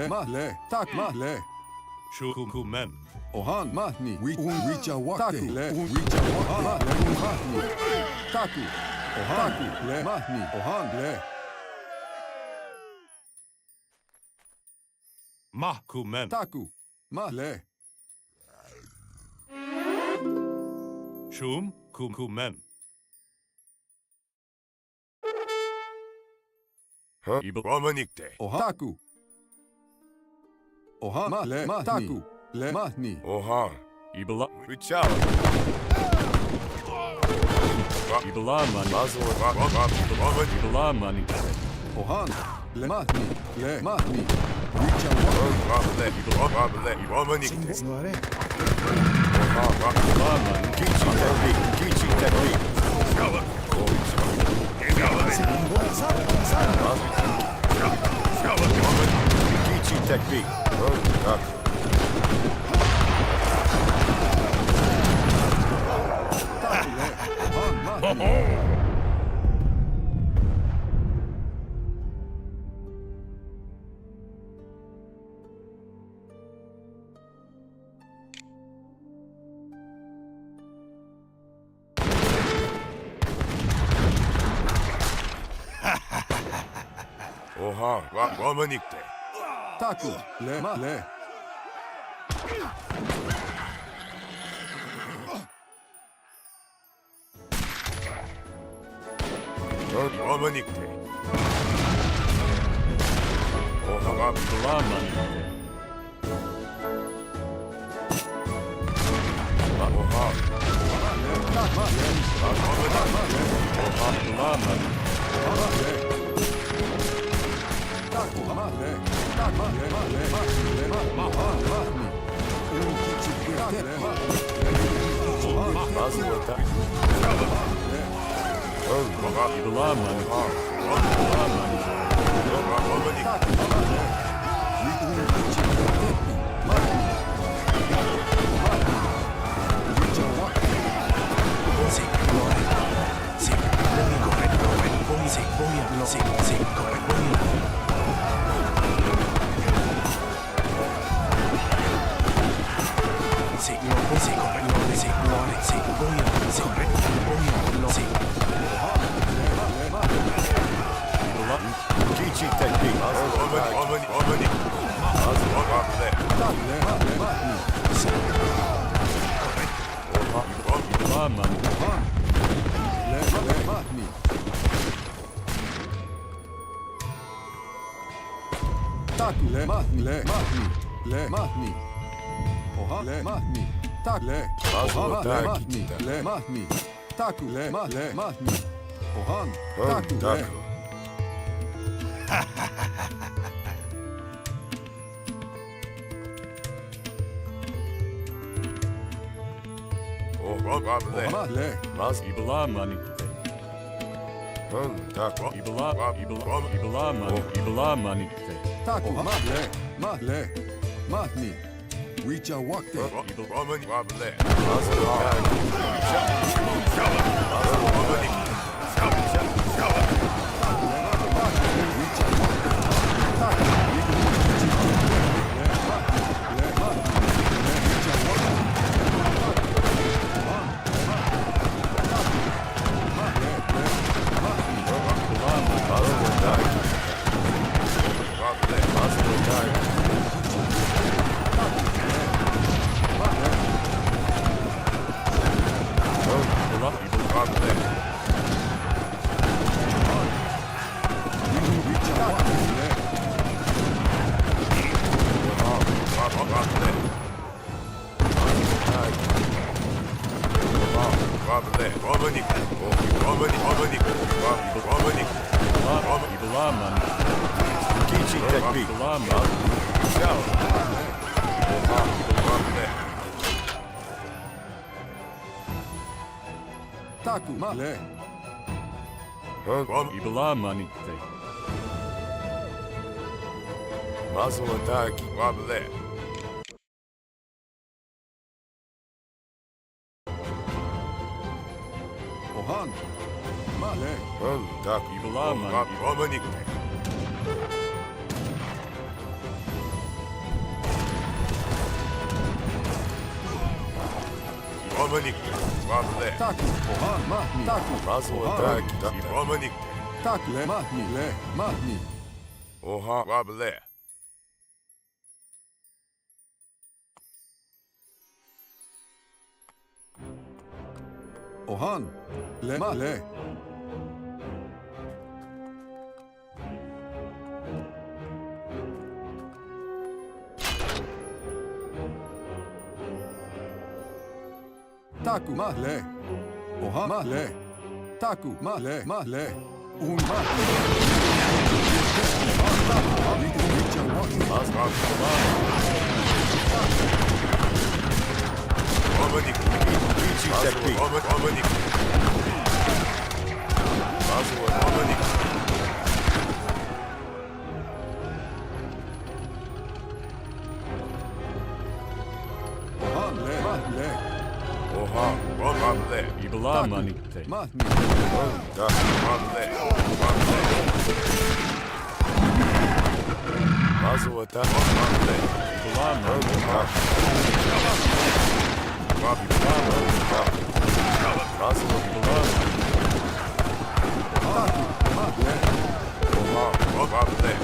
Mahle, tak mahle. Shukumen. Ohan mahni, wicha wakte, wicha wakte, mahni. Taku, ohan, le mahni, ohan le. Mahkumen. Taku, mahle. Shum kumen. Romanikte. Ohan, taku. Ohan, mahle, taku, le mahni. Ohan. Ibala. Richow. Ibala money. Muzzle. Ibala money. Ohan, le mahni, wicha wakte. Romanikte. Kichi technique. Shower. Kichi technique. Oha, Romanikte. Taku, le, ma, le. Romanikte. Oha, Romanikte. Oha. Kichi technique. Romanik. Taku, le, mahni, le, mahni, le, mahni. Oha, le, mahni. Tak, le. Oha, le, mahni, le, mahni. Taku, le, mahni. Ohan, taku, le. Oha, le. Mas Ibla manikte. Tak, Ibla manikte. Taku, le, mahni. Wicha wakte. Romanik. Kichi technique. Taku, ma, le. Ibla manikte. Mazu ataki. Wabale. Ohan, ma, le. Tak, Ibla manikte. Romanik. Romanik. Wabale. Taku, ohan, mahni. Taku, Mazu ataki. Romanik. tak, le, mahni, le, mahni. Oha, wabale. Ohan, le, ma, le. Taku, ma, le. Ohan, ma, le. Taku, ma, le. Un, ma, le. Romanik. Kichi technique. Romanik. Mazu Romanik. Ohan, le, ma, le. Oha, wabale. Ibla manikte. Mahni. Tak, wabale. Wabale. Mazu ataki. Wabale. Ibla manikte. Mazu Taku, ma, le. Oha, wabale.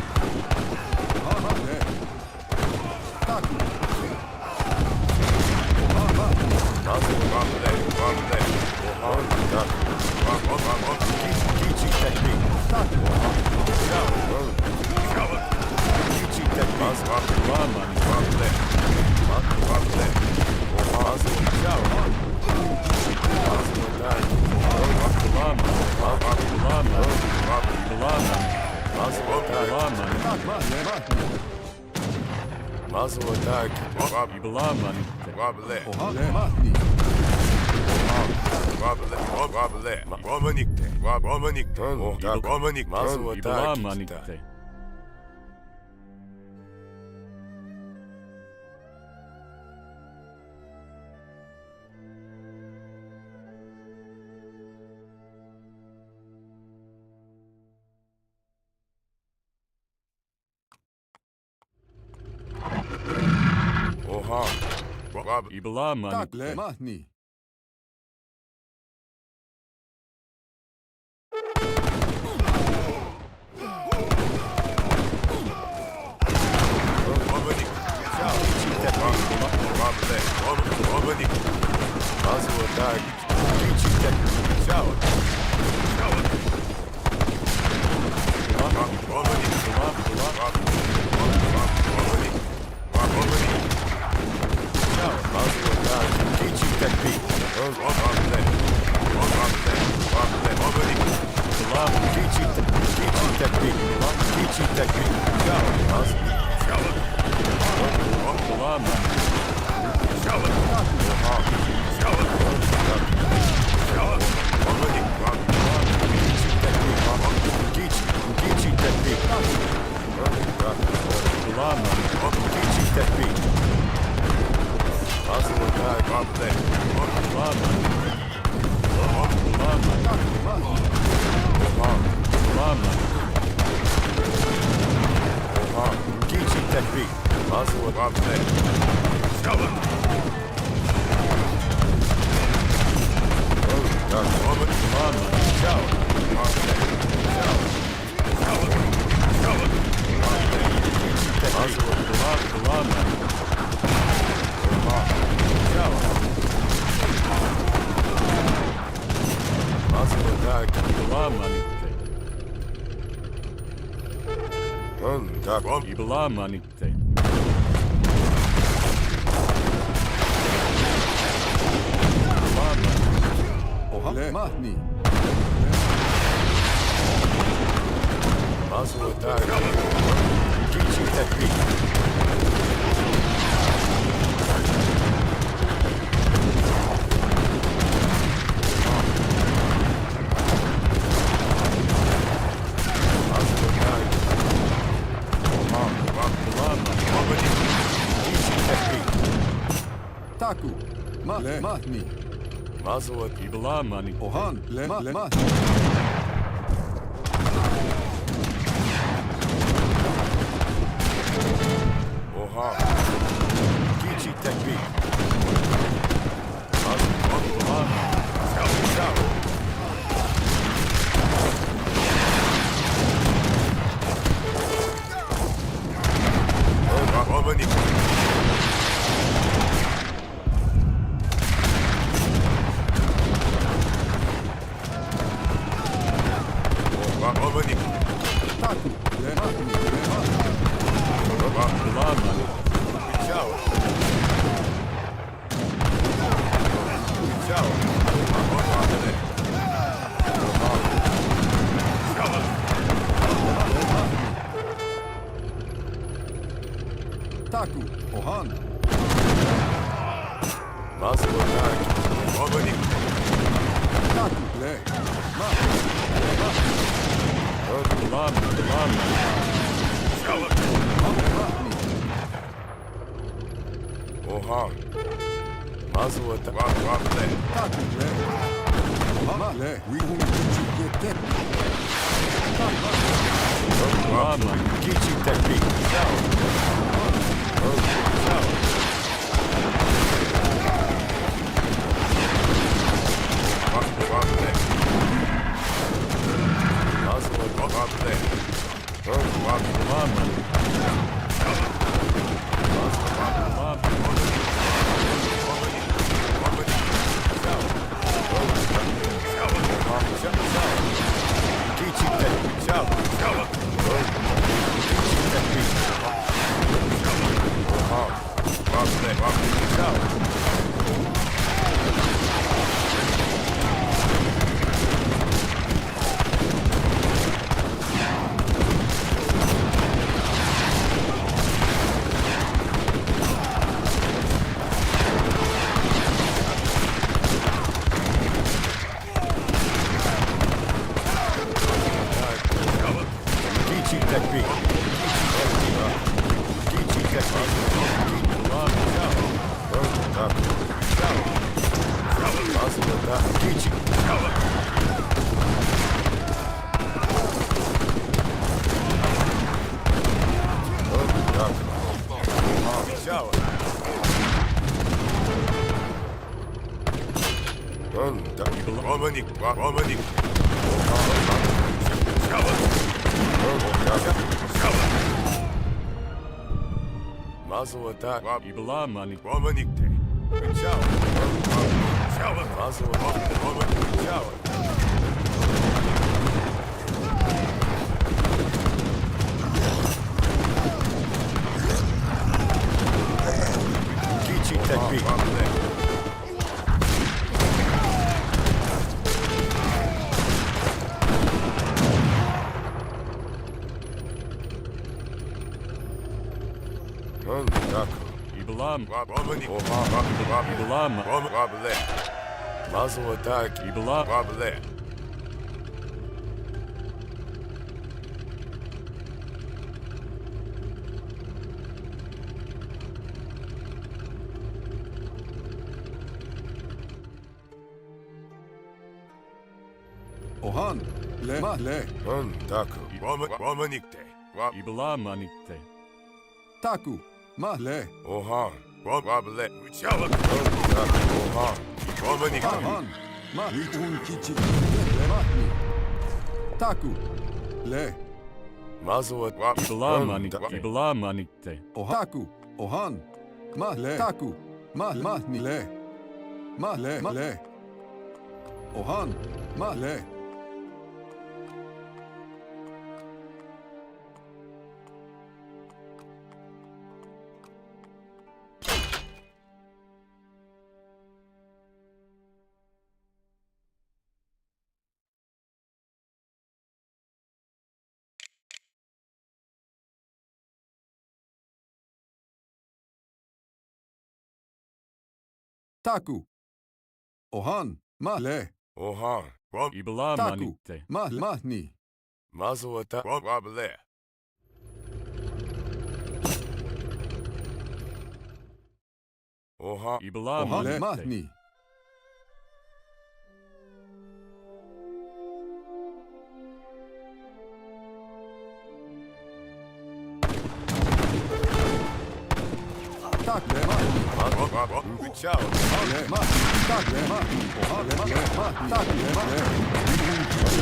Tak le mahni. Iblamanitte. Oha le mahni. Taku. Le mahni. Iblamani. Ohan le mahni. Kichi tekbir. Taku le mahni. Taku. Ohan. Taku le Oha. Mazu wa le. Taku le. Ohan le. We will get that. Kichi tekbir. Romanik. Mazel attack. Ibala money. Romanikte. Shower. Shower. Mazel attack. Shower. Kichi technique. Ibalam, Romani, Ibalam, Roblet, Mazel attack, Ibalam, Roblet. Ohan, le, ma, le. Taku, Romanikte, Ibalam manikte. Taku, ma, le. Ohan, Roblet, Uchawa, Ohan, Romanikte. Ohan, ma, un kichi, le, ma, ni. Taku, le. Mazel at Ibalam manikte, Ibalam manikte. Taku, Ohan, ma, le. Taku, ma, ni, le. Ma, le. Ohan, ma, le. Taku, Ohan, ma, le. Ohan, Ibalam Taku, manikte. ma, ni. Mazel at Roblet. Ohan, Ibalam Ohan, le, ma, manikte. ni. Tak, le, ma, ni. Uchawa, Le, ma, tak, le, ma, ni. Ohan, le, ma, tak, le, ma, le.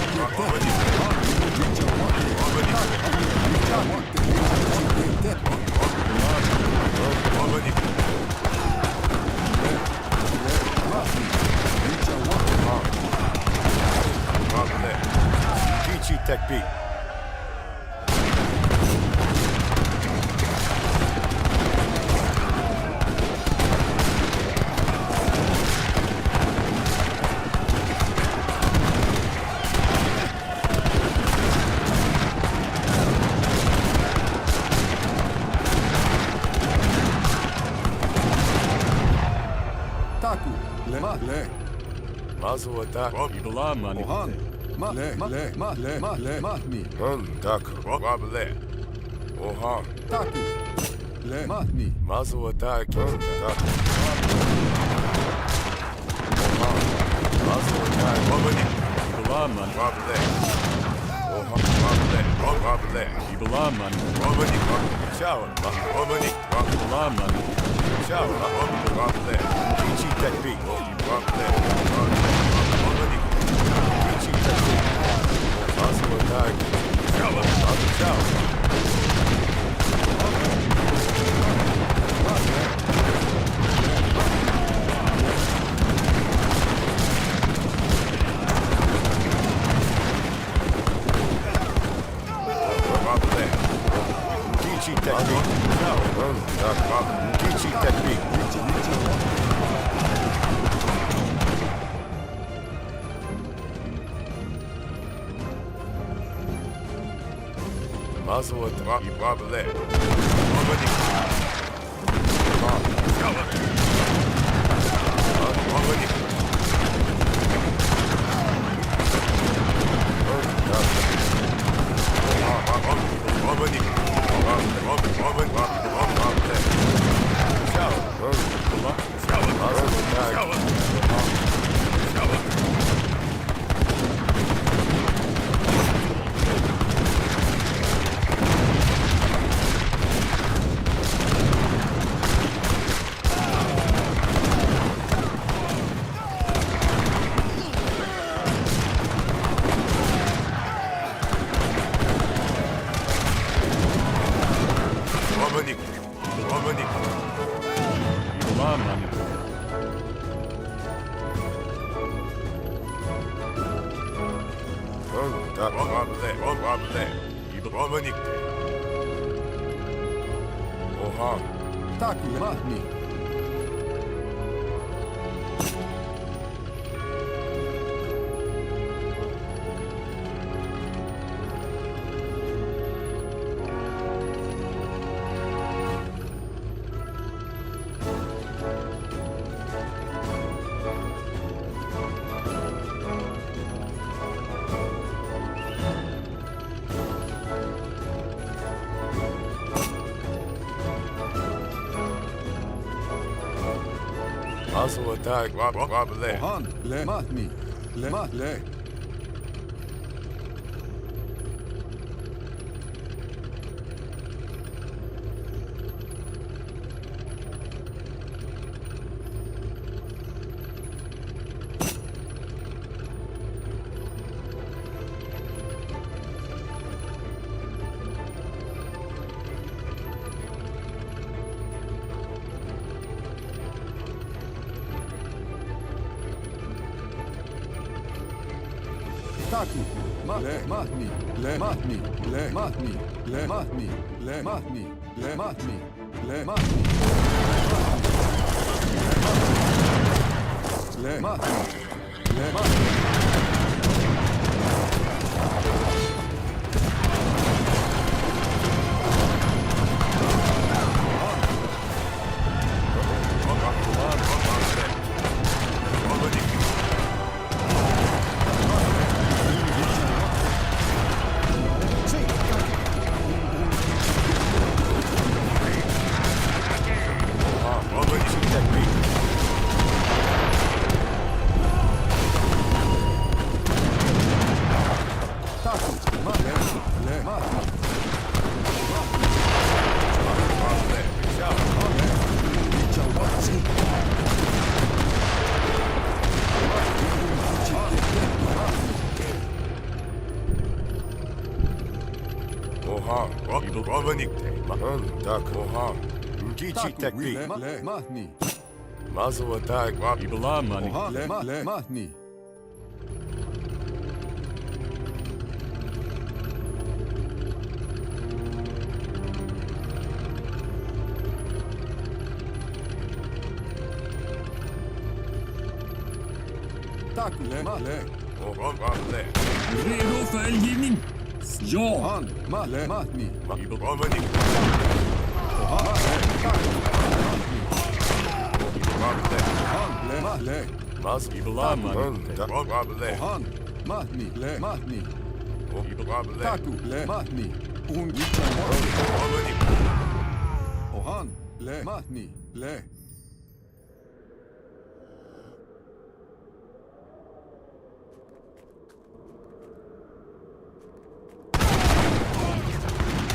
Kichi Tech Beat. Taku, le, ma, le. Mazel attack. Ibalam manikte. Ohan, ma, ni. Taku, Roblet. Ohan, Taku, le, ma, ni. Mazel attack. Taku. Ohan, Mazel attack. Ibalam manikte. Roblet. Ohan, Roblet. Ibalam manikte. Romanik, Shower, Romanik, Ibalam manikte. Shower, Roblet. Kichi Tech Beat. Roblet. Romanik. Kichi Tech Beat. Mazel attack. Shower, Shower. Kichi technique. Kichi technique. Mazel at Roblet. Babale. Ibramonikte. Oha. Taku mahni. Muzzle attack. Babale. Ohan. Le mahni. Le mahle. Taku. Le mahni. Le mahni. Le mahni. Le mahni. Le mahni. Le mahni. Le mahni. Le mahni. Le mahni. Oha. Ibramonikte. Tak. Oha. Gichi technique. Le mahni. Muzzle attack. Ibalamani. Ohan. Le mahni. Taku le mahle. Ohan. Babale. Redo för eldgivning. Ja! Ohan. Mahle mahni. Ibramonikte. Ohan. Babale. Ohan. Le mahle. Muzzle. Ibalamani. Babale. Ohan. Mahni. Le mahni. Babale. Taku le mahni. Ohan. Le mahni. Le.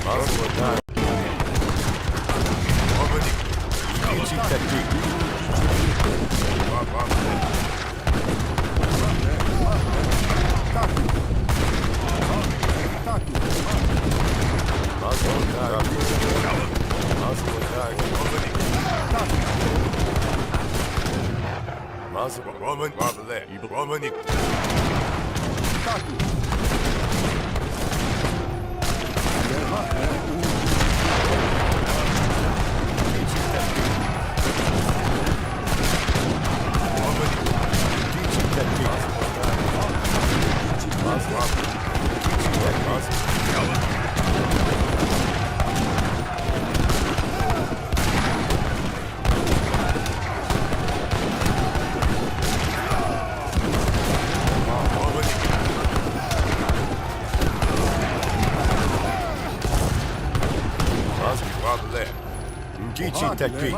Muzzle attack. Gichi technique. Babale. Taku. Taku. Muzzle attack. Muzzle attack. Muzzle. Babale. Ibramonikte. Taku. Le mahle. Gichi technique.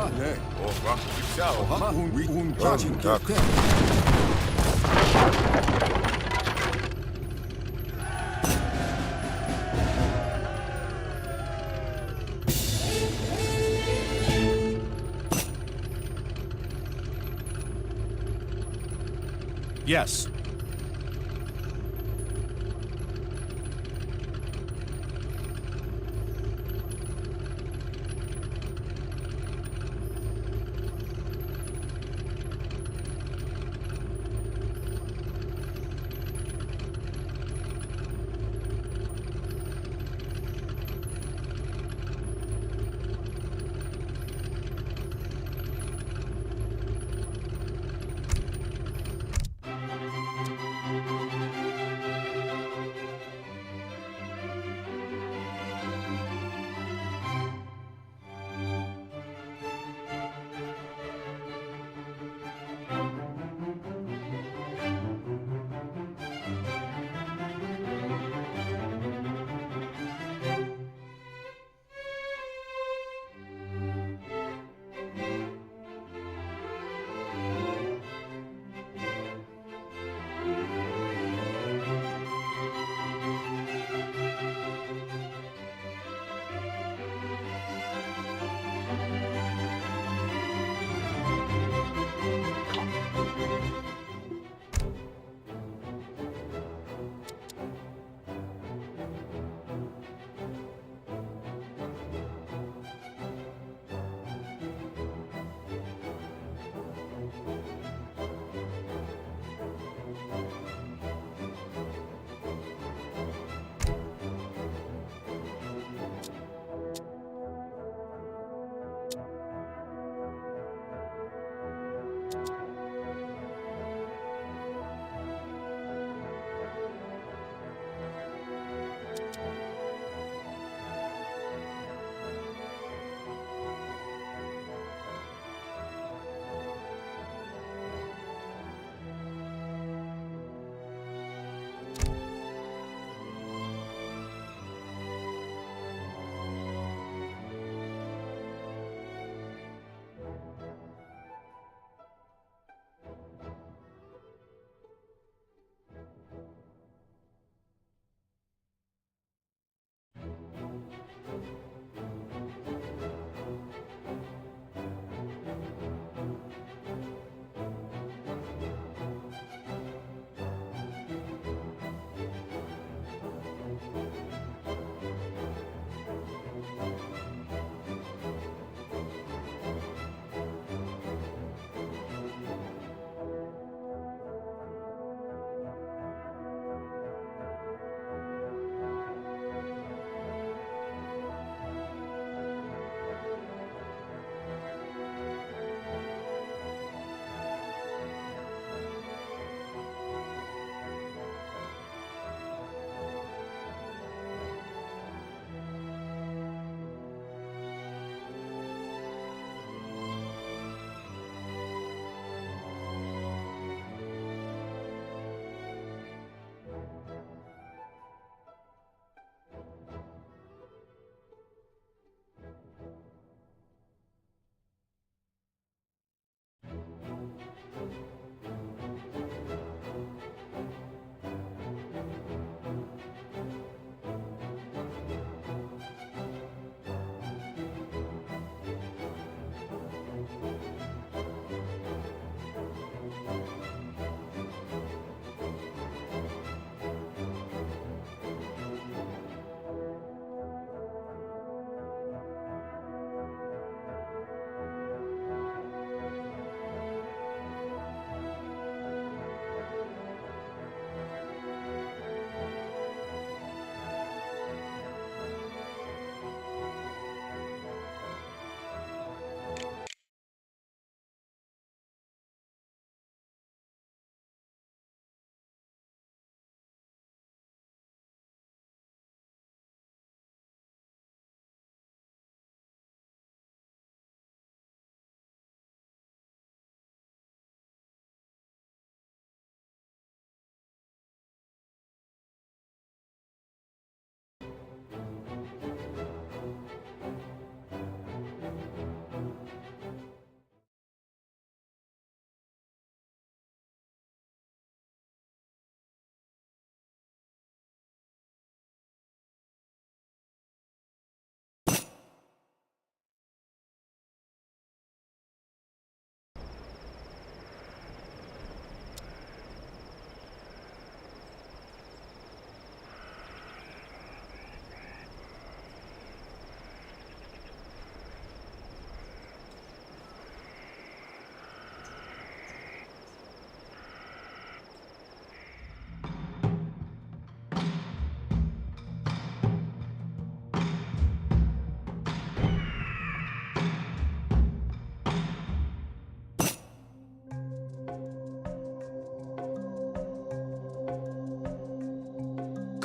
Yes.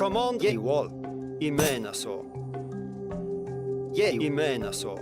command ye wall. Imena so. Ye imena so.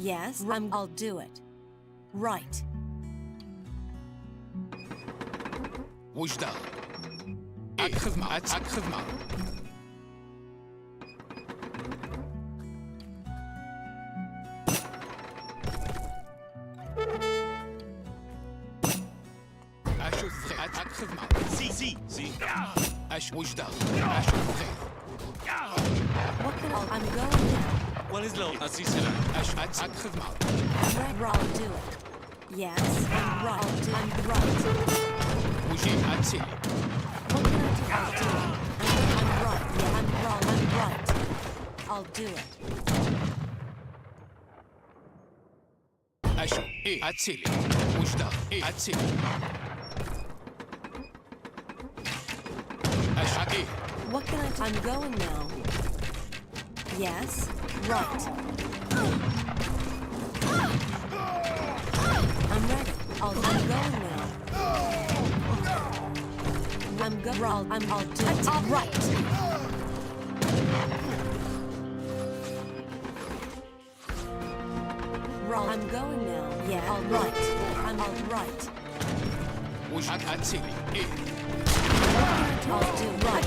Yes, I'll do it. Right. وجدة الخدمة الخدمة أشوف الخدمة سي أش وجدة أشوف خير What can I'm going now. What is low? Asisela. الخدمة I'll do it. Yes, I'm right. I'm right. وجي أتسي What can I do? I'm right. Yeah, I'm wrong. I'm right. I'll do it. أشو أتسيلي وجدة أتسيلي أش What can I do? I'm going now. Yes, right. I'm ready. I'm going now. I'll do it. Right. I'm going now. Yeah, all right. I'm all right. وش أتسيلي I'll do right.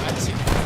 أتسي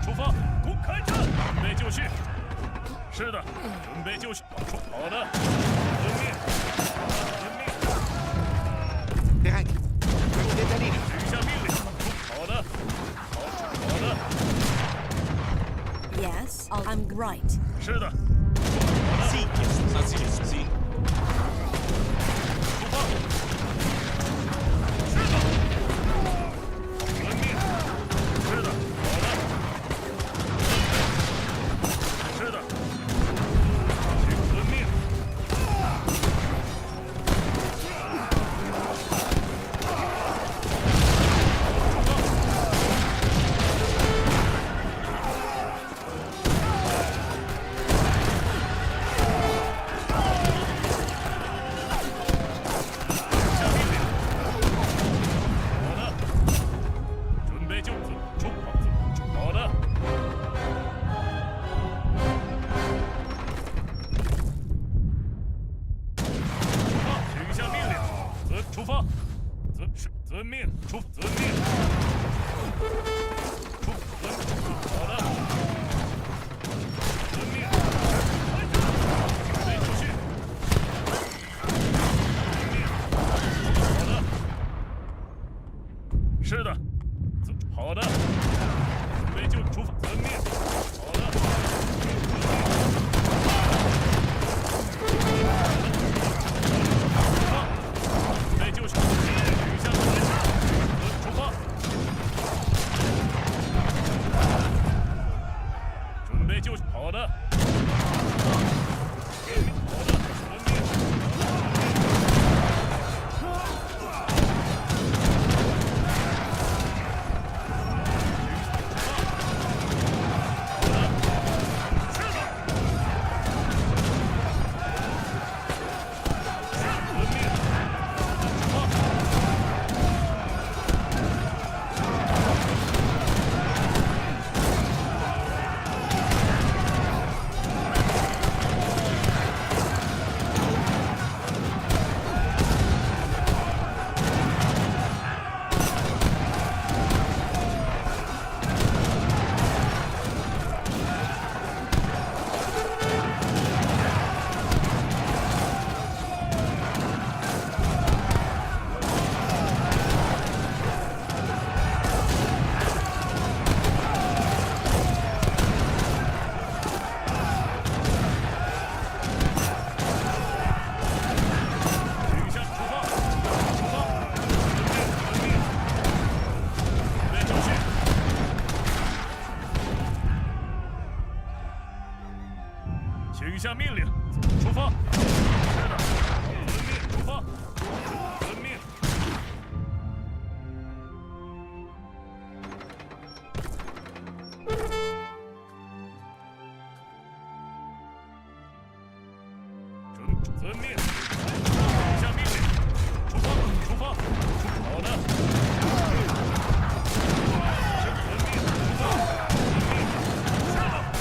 出发，公开战，准备就绪。是的，准备就绪。好的，遵命。Bereit. Detalliert. 许下命令。好的，好的。 Yes, I'm right. 是的。 Sí, así es, sí. 出发。是的。遵命。是的，好的。是的。遵命。遵命，遵命。好的。遵命。准备就绪。遵命。好的。是的。好的。准备就出发。遵命。好的。准备就绪。 出发！准备就绪。好的。好的，遵命。请下命令，出发。是的，遵命，出发。遵命。遵命。请下命令，出发，出发。好的。遵命，出发。遵命。是的。 是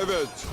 Evet.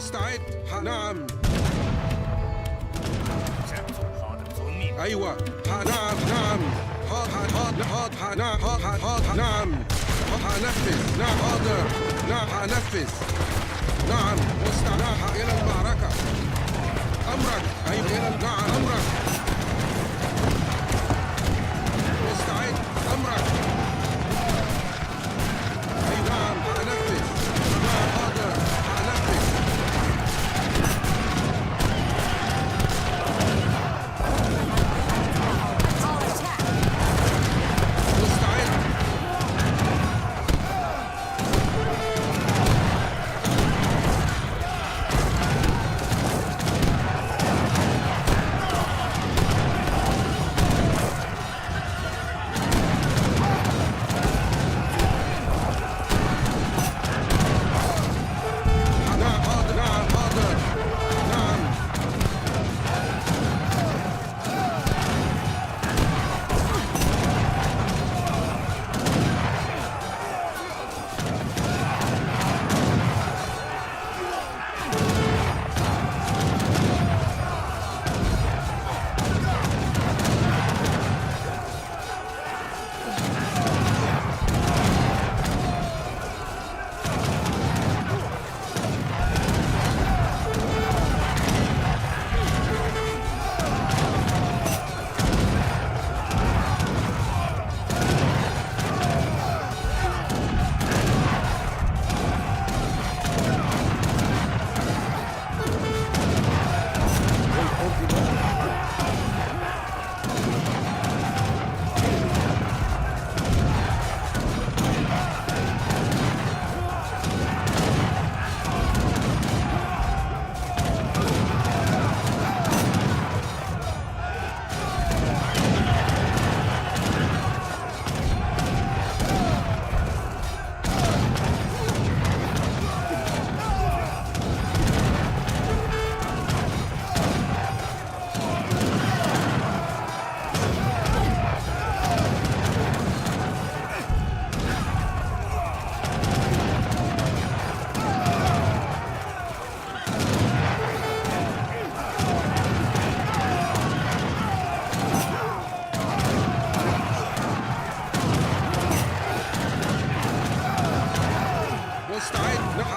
مستعد نعم 好的，遵命。 أيوة نعم نعم حاضر نعم هنفذ نعم حاضر نعم هنفذ نعم مستعد إلى المعركة أمرك أيوة إلى نعم أمرك مستعد أمرك أي نعم هنفذ نعم حاضر هنفذ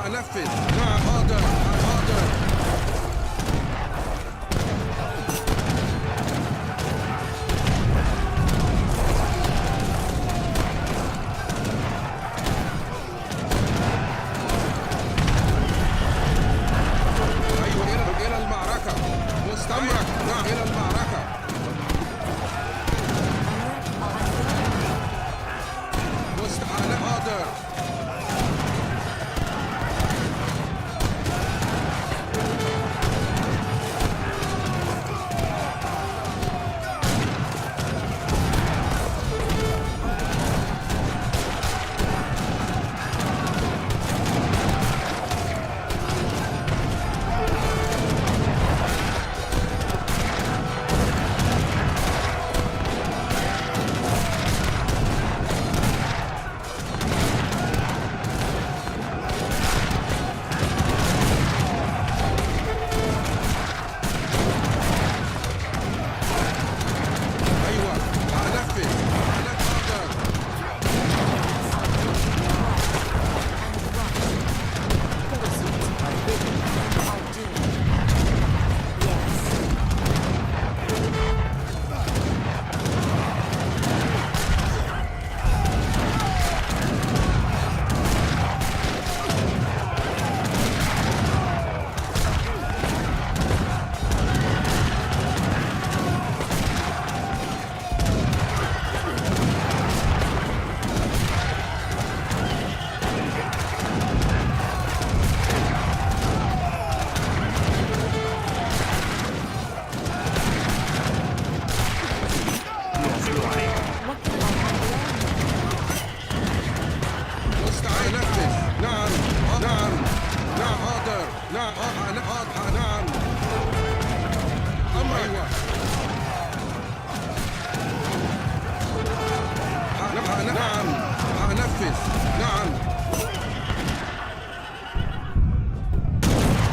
هنفذ نعم حاضر حاضر أيوة إلى المعركة مستمرك نعم إلى المعركة مستعد حاضر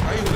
أيوة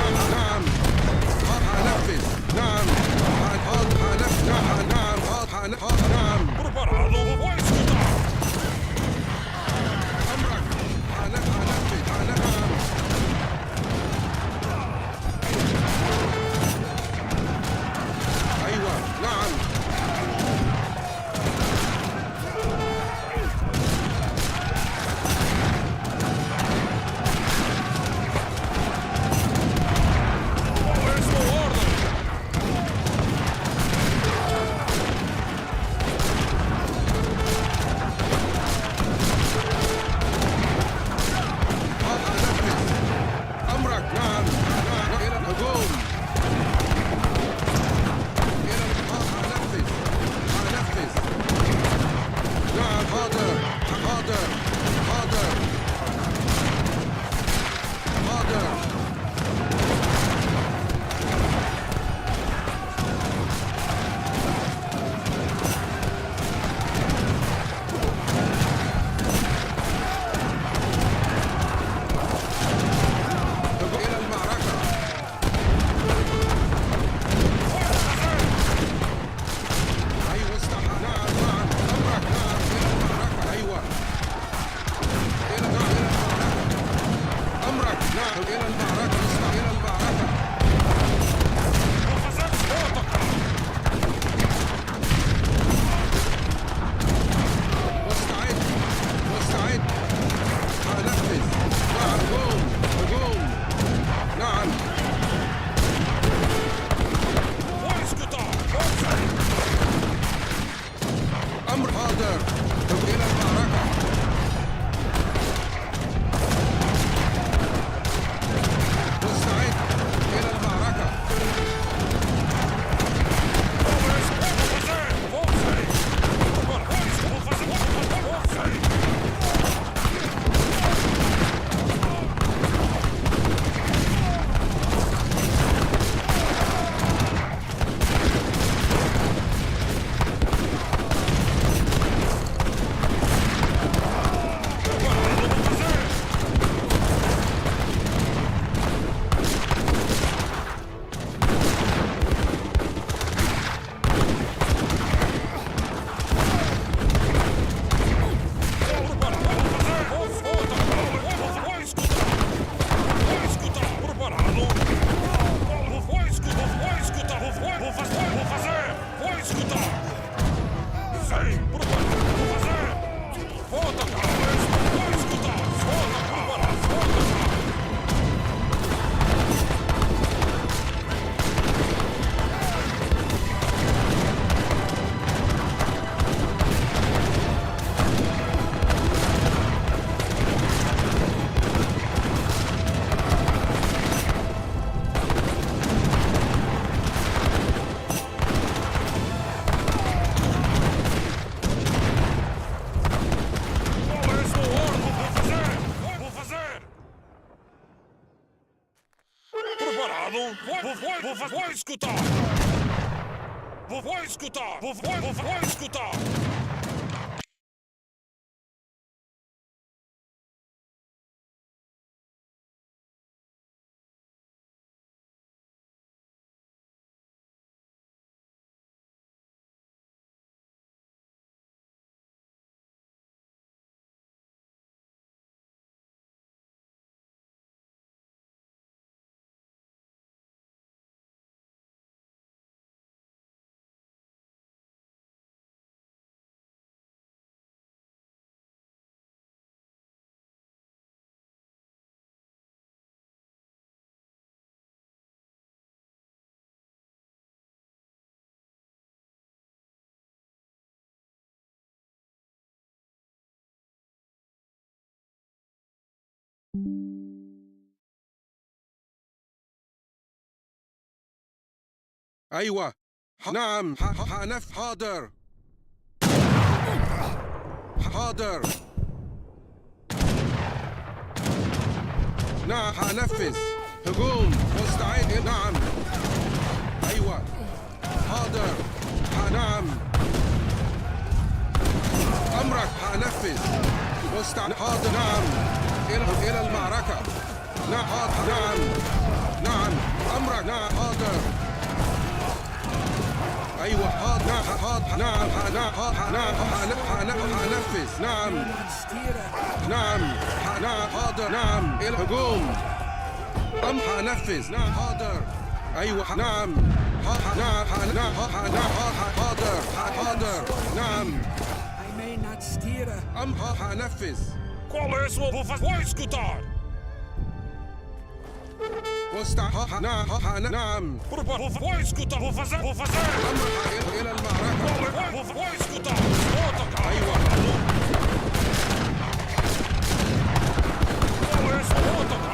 Preparado? Vou escutar! Vou escutar! Vou escutar! أيوة نعم حنف حاضر حاضر نعم حنفذ هجوم مستعد نعم أيوة حاضر نعم أمرك حنفذ مستعد حاضر نعم إلى المعركة نعم حاضر نعم نعم أمرك نعم حاضر أيوة حاضر نعم حنفذ نعم نعم حاضر نعم الهجوم حنفذ نعم حاضر أيوة نعم حاضر نعم I may not steer. حنفذ Qual é a sua... Vou escutar! نعم Vou escutar! Vou fazer! إلى المعركة Vou escutar! Vou atacar! أيوة Qual é a sua... Vou atacar!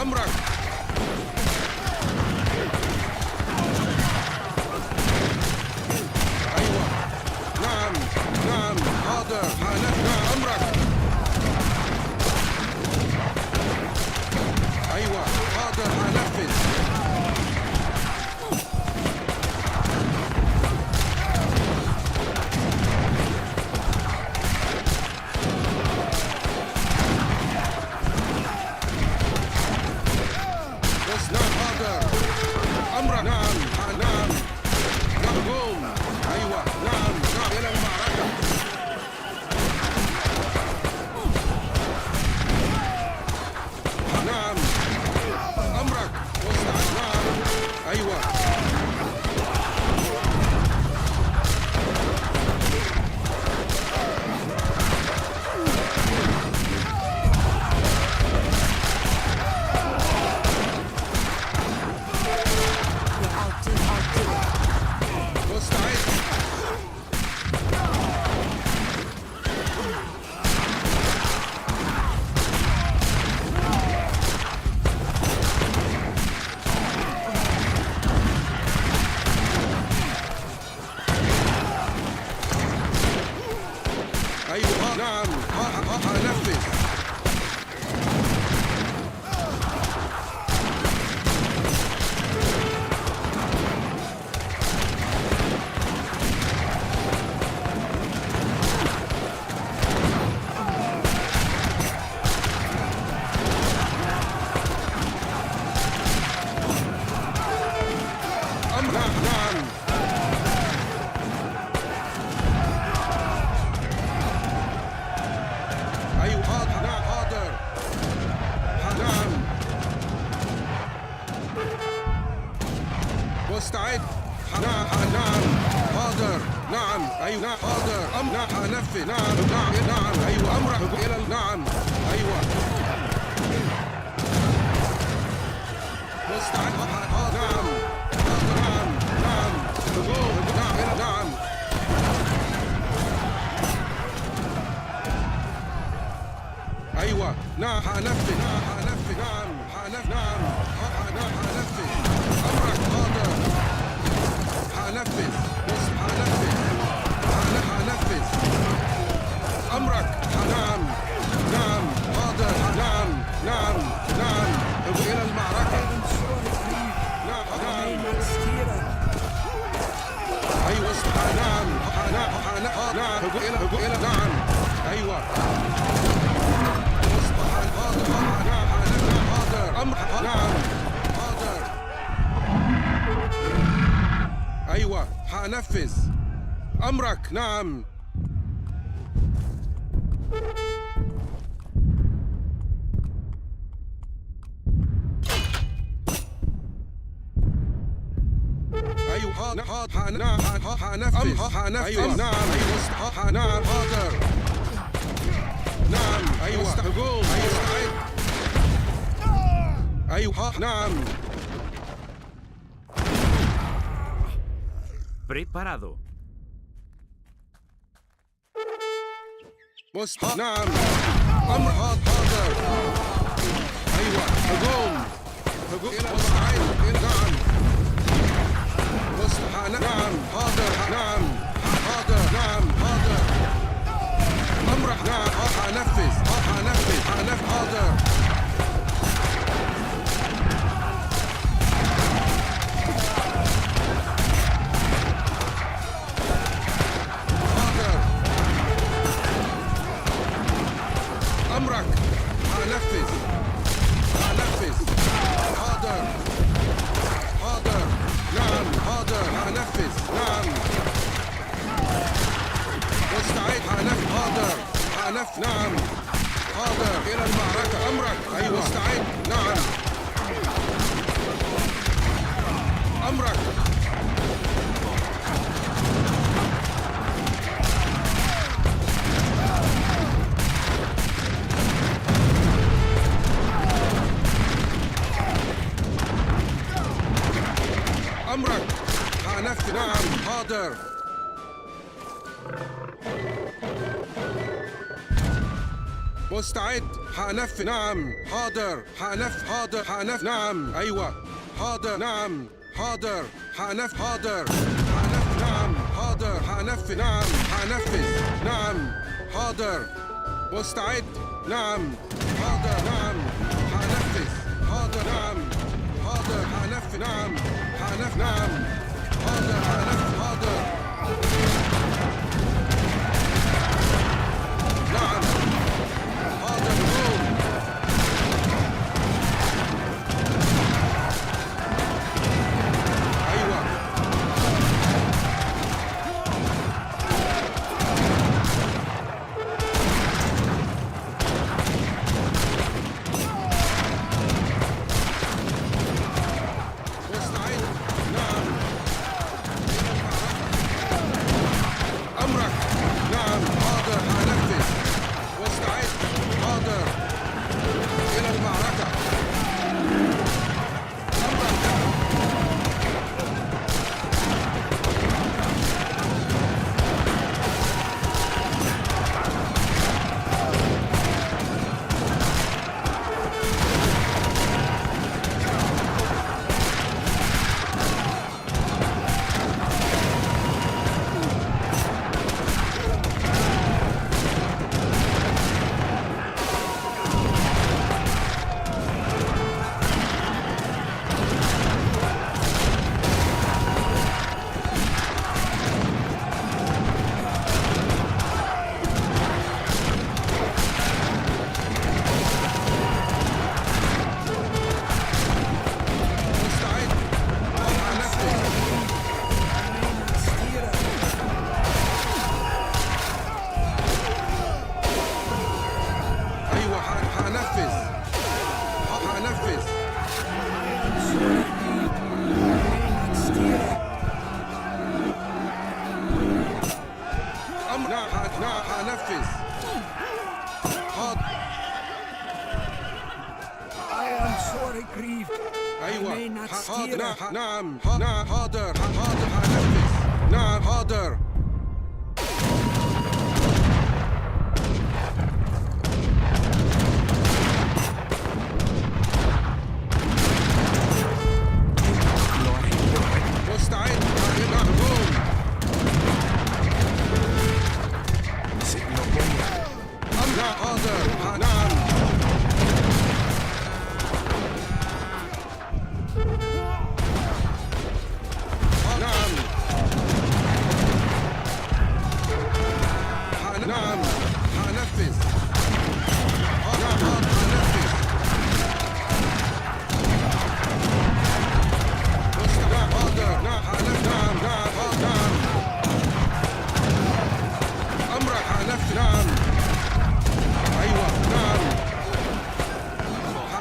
أمرك. أيوة نعم نعم حاضر حانفنا أمرك. أيوة حاضر حنفذ. بس نعم حاضر أمرك. نعم نعم نقوم. أيوة نعم نعم إلى المعركة. نعم أمرك واستعد. نعم أيوة واستعد. أيوة نعم أنفذ. نعم أيوة حاضر نعم حاضر نعم واستعد. نعم نعم حاضر نعم أيوة نعم حاضر نعم أنفذ. نعم نعم نعم أيوة أمرك إلى نعم أيوة واستعد. نعم نعم نعم هجوم. نعم إلى نعم أيوة نعم حنفذ. نعم حنفذ. نعم حنفذ. نعم حنفذ أمرك. حاضر حنفذ. بص حنفذ حنفذ أمرك. نعم نعم حاضر. نعم نعم نعم إلى المعركة. نعم نعم أيوة نعم نعم إلى نعم أيوة حاضر أمر. نعم حاضر أيوة حنفذ أمرك. نعم أيوة حاضر نعم حنفذ. أيوة نعم أيوة نعم حاضر نعم أيوة هجوم. أيوة استعد. أيوة نعم Preparado. بص نعم أمر حاضر. أيوة هجوم هجوم إلى المعركة. نعم بص نعم حاضر. نعم حاضر. نعم حاضر أمرك. نعم حنفذ حاضر حاضر أمرك. حنفذ حاضر حاضر. نعم حاضر حنفذ. نعم واستعد. حاضر نعم حاضر إلى المعركة. أمرك. أيوة استعد. نعم أمرك. أمرك حنفذ. نعم حاضر مستعد حنفذ نعم حاضر حاضر حنف نعم أيوة حاضر نعم حاضر حاضر نعم حاضر نعم حنفذ نعم حاضر مستعد نعم حاضر نعم حنفذ حاضر نعم حاضر نعم نعم حاضر حاضر نعم حاضر قوم أيوة مستعد نعم أمرك نعم حاضر هنفذ مستعد حاضر إلى المعركة هنفذ حاضر I am sorry, grieved. أيوة I may not حاضر steer. نعم حاضر هنفذ نعم حاضر مستعد نعم نعم حاضر نعم نعم نعم هنفذ نعم هنفذ مستعد حاضر نعم نعم أمرك هنفذ نعم أيوة نعم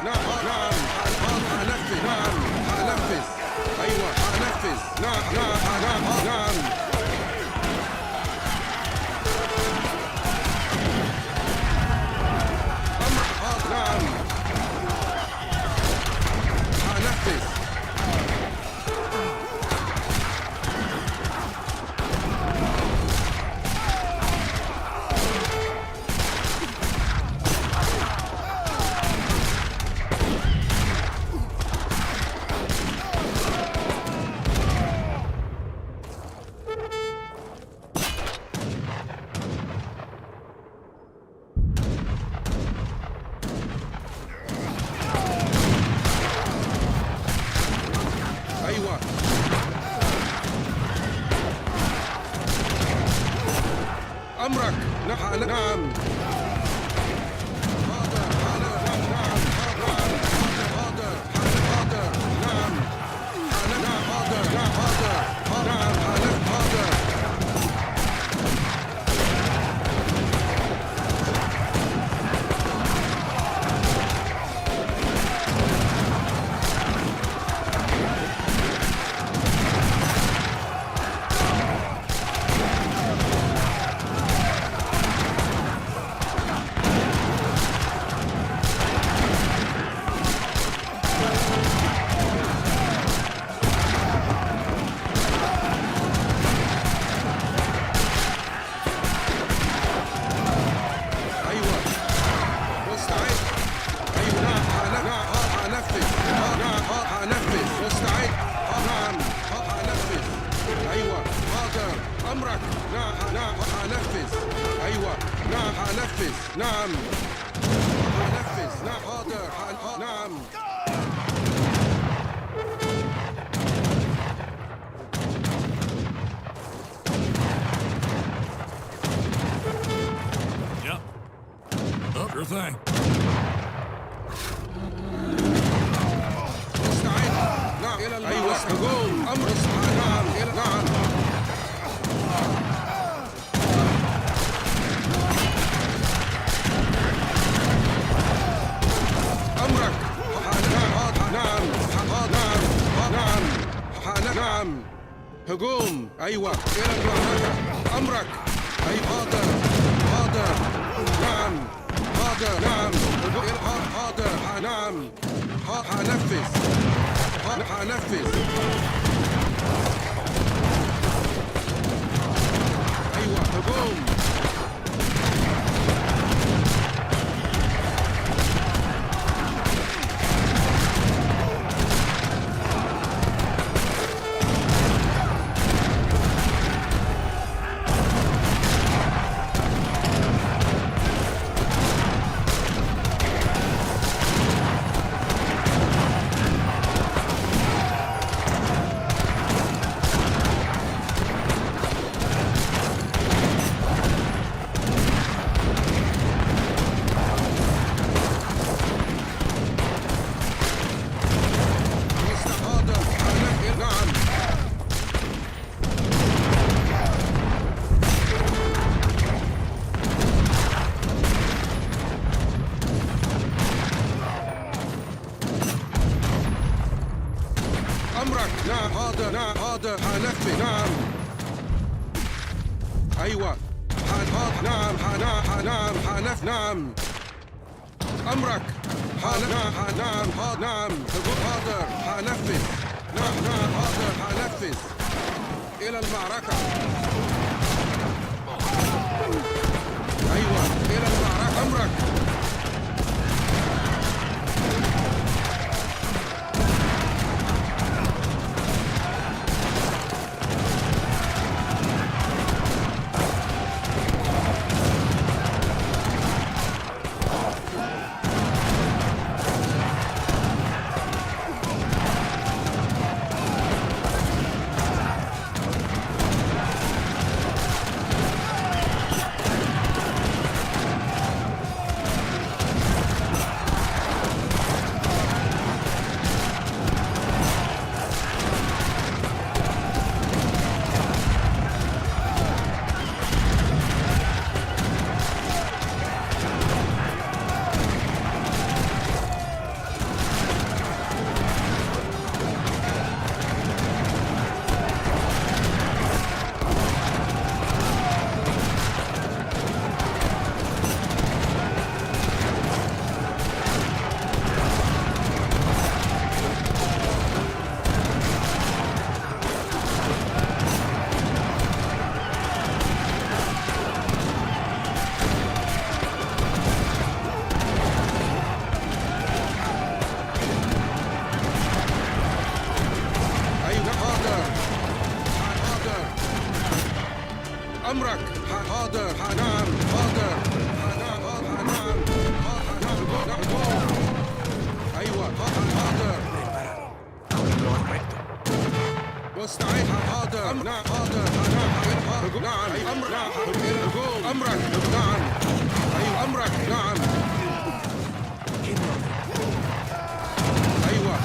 نعم هنفذ نعم هنفذ أيوة هنفذ نعم أمر نعم هنفذ أيوة أمرك نعم مستعد. نعم إلى المعركة. أيوة هجوم. أمر نعم إلى نعم. أمرك. نعم نعم. هجوم. أيوة إلى المعركة. أمرك. أي حاضر. نعم. نعم. حاضر. نعم. هنفذ. أيوة هجوم. أمرك. نعم حاضر. هنفذ. نعم. أيوة. نعم. هنفذ. نعم. أمرك. نعم. حاضر. هنفذ. نعم. حاضر. هنفذ. إلى المعركة. أيوة إلى المعركة. أمرك. أمرك. حاضر. نعم. حاضر. أيوة. حاضر. مستعد. حاضر. نعم. حاضر. نعم. أمرك. نعم. أيوة. أمرك. نعم. أيوة.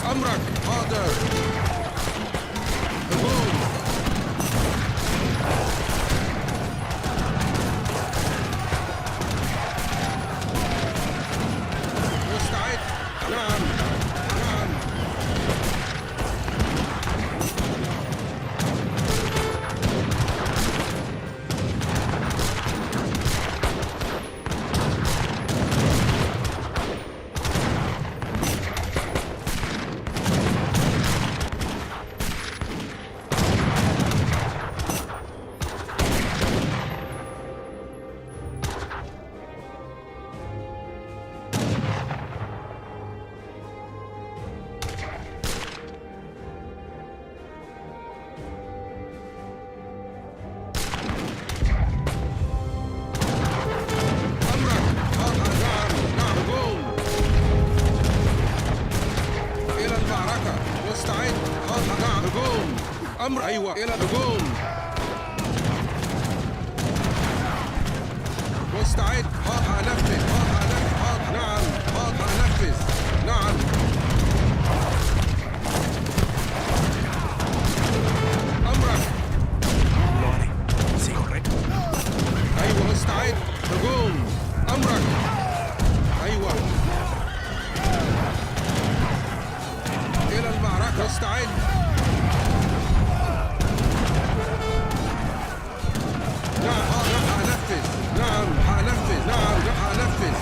أمرك حاضر هجوم مستعد نعم نعم أمر أيوة إلى الهجوم مستعد هنفذ نعم هنفذ نعم أمرك أيوة مستعد هجوم أمرك أيوة إلى المعركة مستعد نعم هنفذ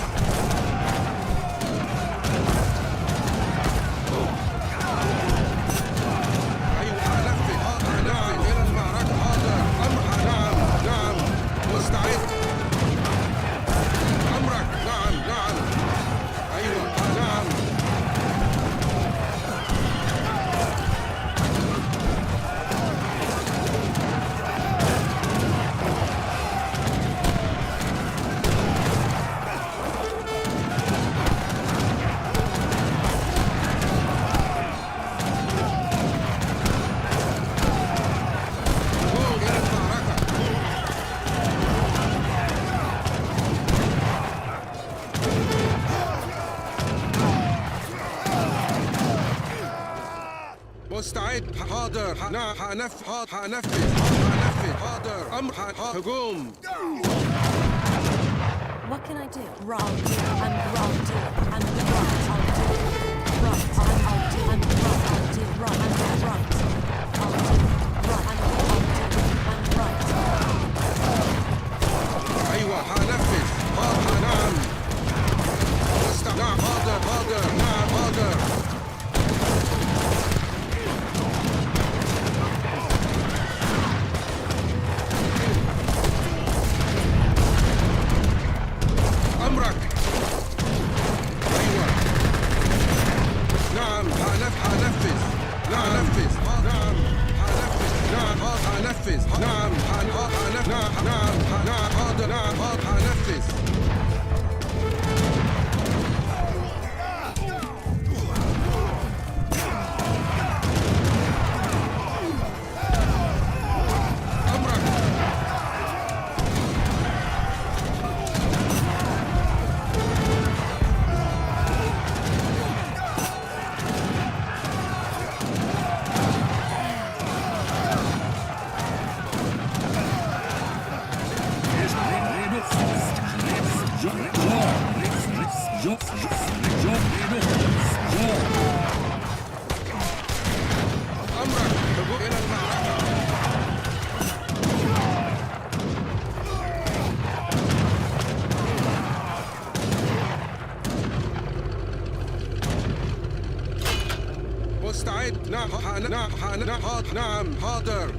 أيوة هنفذ نعم إلى المعركة حاضر أمر نعم مستعد أمرك نعم أيوة نعم مستعد حاضر هنفذ حاضر أمر هجوم What can I do? Right, I'll do it. I'm right, do it. I'm right, I'll do it. Right, I'll do it. I'm right, I'll do it. Right, I'm right. I'll do it. Right, I'll do it. I'm right. أيوة هنفذ نعم نعم حاضر نعم حاضر أمرك أيوة نعم هنفذ هنفذ نعم هنفذ نعم حاضر نعم هنفذ مستعد نعم حاضر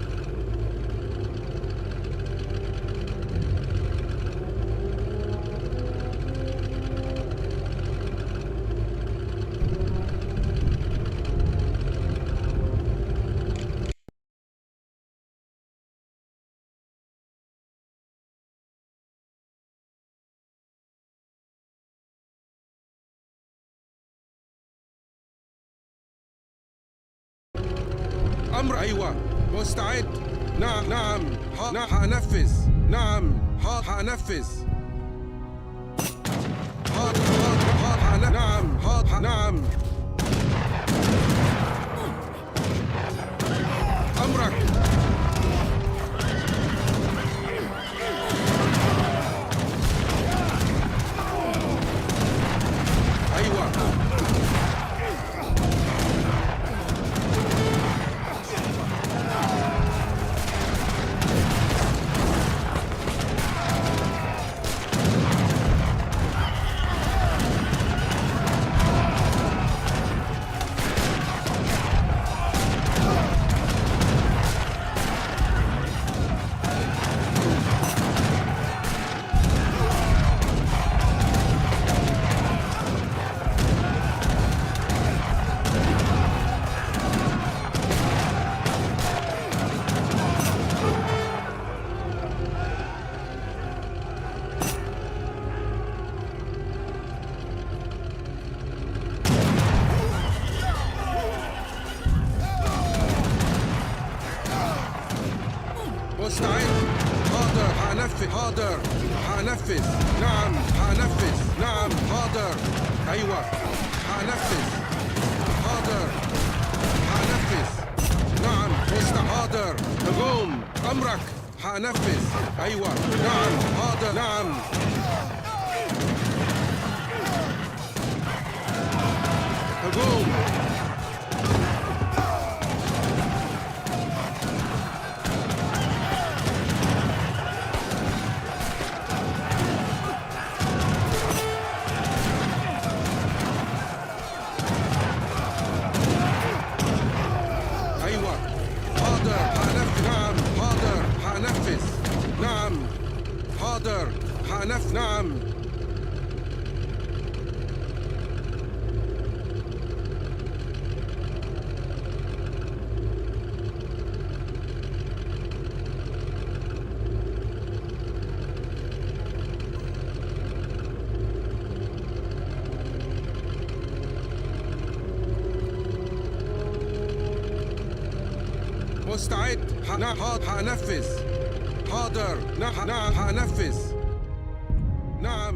أمر أيوة مستعد نعم هنفذ نعم هنفذ نعم مستعد حاضر هنفذ حاضر هنفذ نعم هنفذ نعم حاضر أيوة هنفذ حاضر هنفذ نعم حاضر هجوم أمرك هنفذ أيوة نعم حاضر نعم هجوم أيوة حاضر هنفذ نعم حاضر هنفذ نعم حاضر هنفذ نعم مستعد هنفذ حاضر نعم هنفذ نعم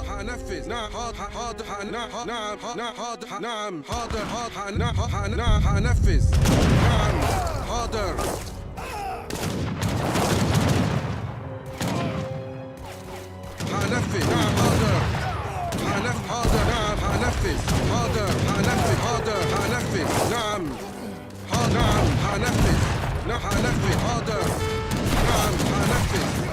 هنفذ نعم حاضر نعم حاضر نعم حاضر هنفذ نعم حاضر هنفذ نعم حاضر حاضر نعم هنفذ حاضر حاضر هنفذ نعم نعم هنفذ نعم هنفذ حاضر نعم هنفذ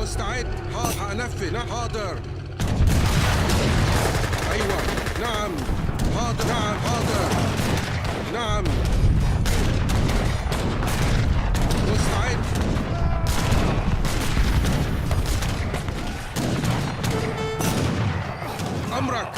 مستعد هنفذ حاضر أيوة نعم حاضر نعم حاضر نعم مستعد أمرك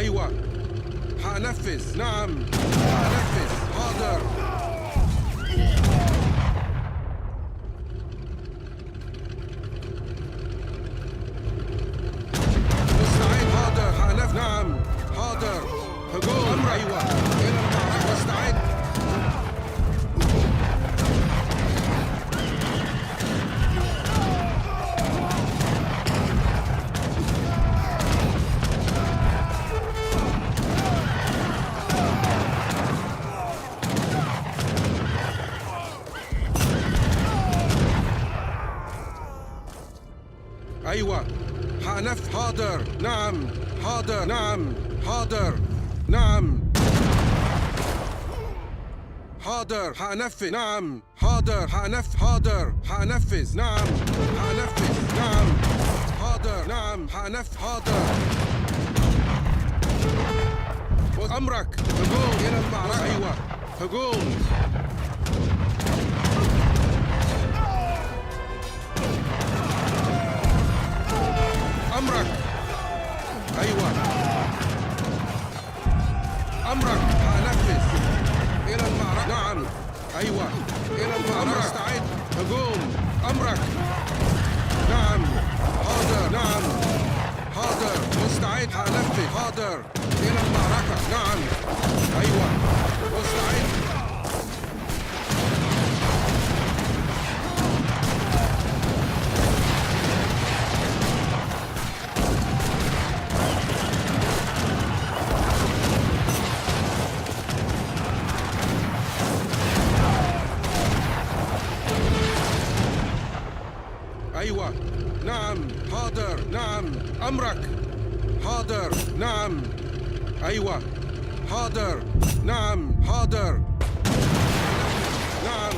أيوة هنفذ نعم هنفذ حاضر مستعد حاضر هنفذ نعم حاضر هجوم أمر أيوة إلى المعركة مستعد أيوة حاضر نعم حاضر نعم حاضر نعم حاضر هنفذ نعم حاضر حاضر هنفذ نعم هنفذ نعم حاضر نعم هنفذ حاضر أمرك هجوم إلى المعركة أيوة هجوم أمرك أيوة أمرك هنفذ إلى المعركة نعم أيوة إلى المعركة استعد هجوم أمرك نعم حاضر نعم حاضر مستعد هنفذ حاضر إلى المعركة نعم أيوة مستعد أيوة نعم حاضر نعم أمرك حاضر نعم أيوة حاضر نعم حاضر نعم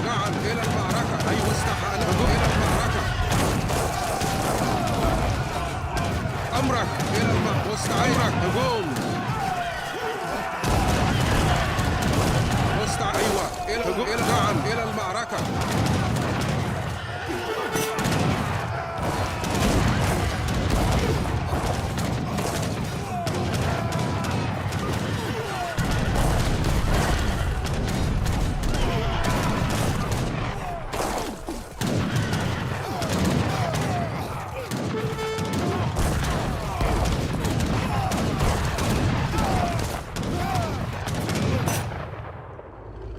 نعم إلى المعركة. أيوة استحالة إلى المعركة. أمرك إلى المعركة. مستعد. هجوم. مستعد. أيوة إلى هجوم. نعم إلى المعركة.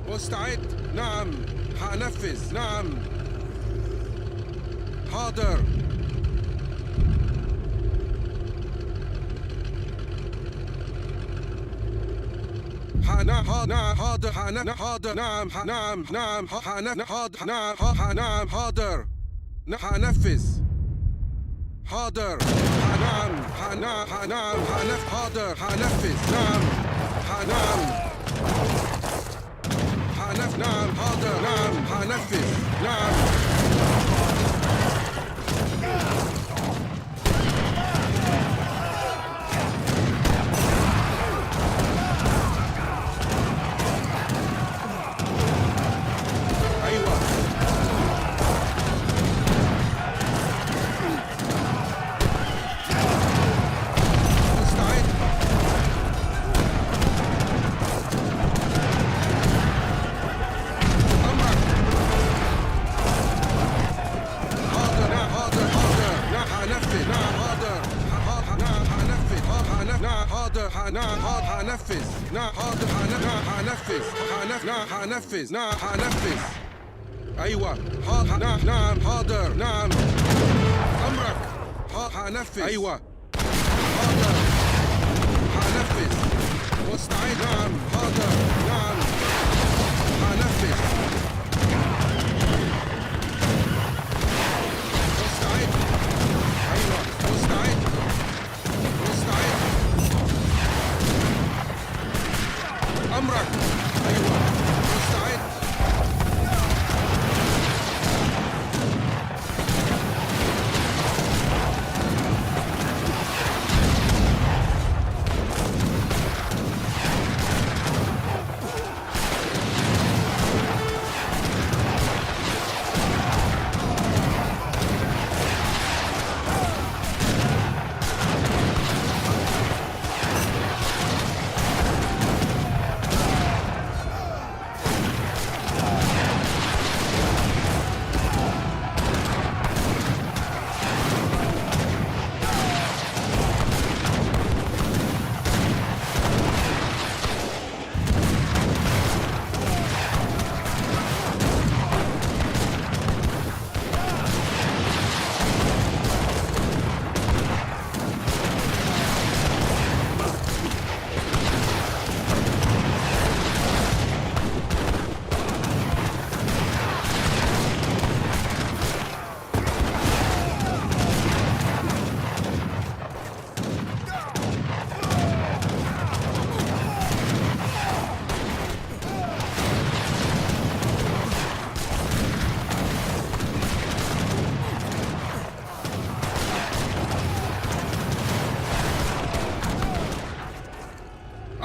مستعد. نعم هنفذ. نعم حاضر. حاضر. حاضر. نعم نعم حاضر. نعم حاضر. هنفذ. حاضر. نعم حاضر. هنفذ. نعم نعم حاضر. نعم هنفذ. نعم أيوة مستعد. هنفذ. نعم حاضر. هنفذ. نعم هنفذ. أيوة نعم حاضر. نعم أمرك. هنفذ. أيوة حاضر. هنفذ. مستعد. نعم حاضر. نعم هنفذ. مستعد. أيوة مستعد. أمرك. أيوة مستعد.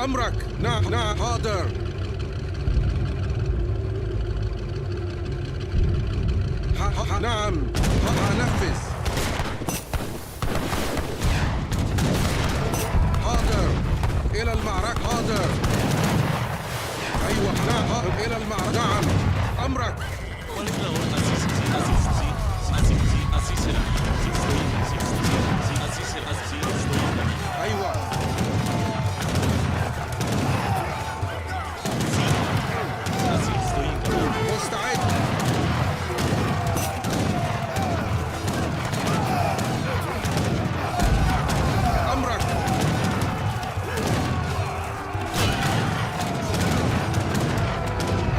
أمرك. نعم حاضر. نعم هنفذ. حاضر. إلى المعركة. حاضر. أيوة نعم إلى المعركة. نعم أمرك. أيوة مستعد. أمرك.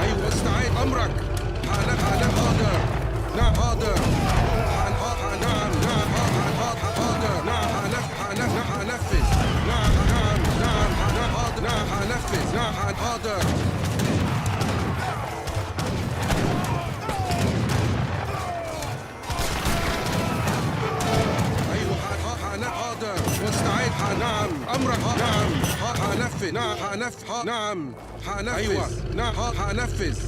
أيوة استعد. أمرك. حاضر. نعم حاضر. نعم حاضر. نعم هنفذ. نعم نعم نعم حنفذ أيوة نعم حنفذ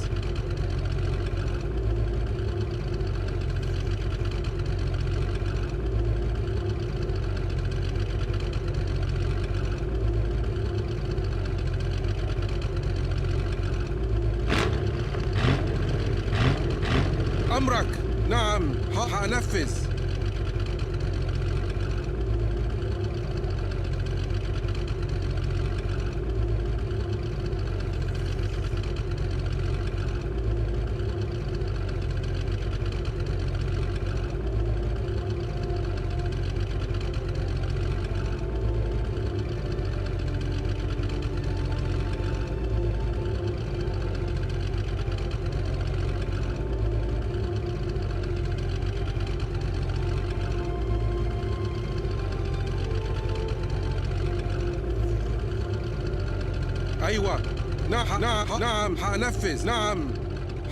أمرك نعم حنفذ أيوة نعم نعم حنفذ نعم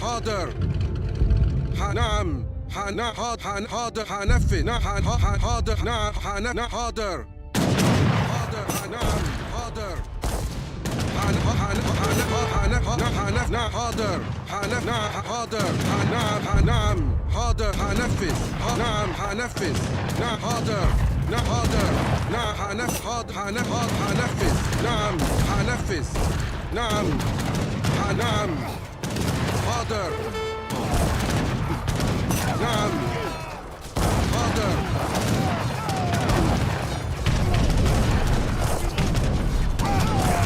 حاضر نعم حاضر حنفذ نعم حاضر نعم حاضر حاضر نعم حاضر نعم حاضر حاضر نعم حاضر حنفذ نعم حنفذ نعم حاضر نعم حاضر نعم حنفذ نعم حنفذ نعم نعم حاضر نعم حاضر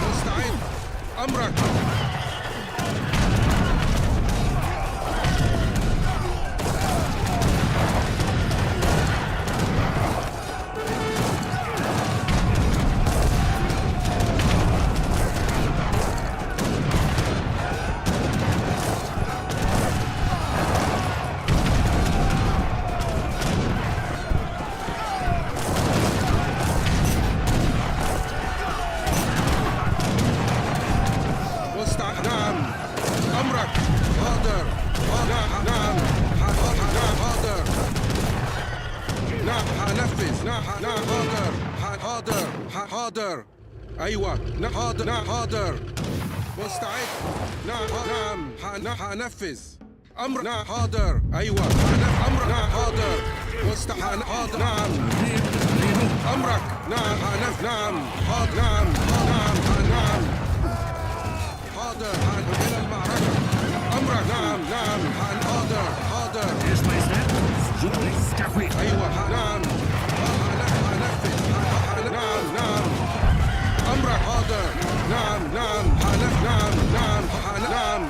مستعد أمرك حاضر أيوة حاضر حاضر مستعد نعم حنفذ أمر حاضر أيوة أمر حاضر مستعد حاضر نعم أمرك نعم نعم حاضر نعم حاضر إلى المعركة أمرك نعم حاضر أيوة نعم نعم أمرك حاضر نعم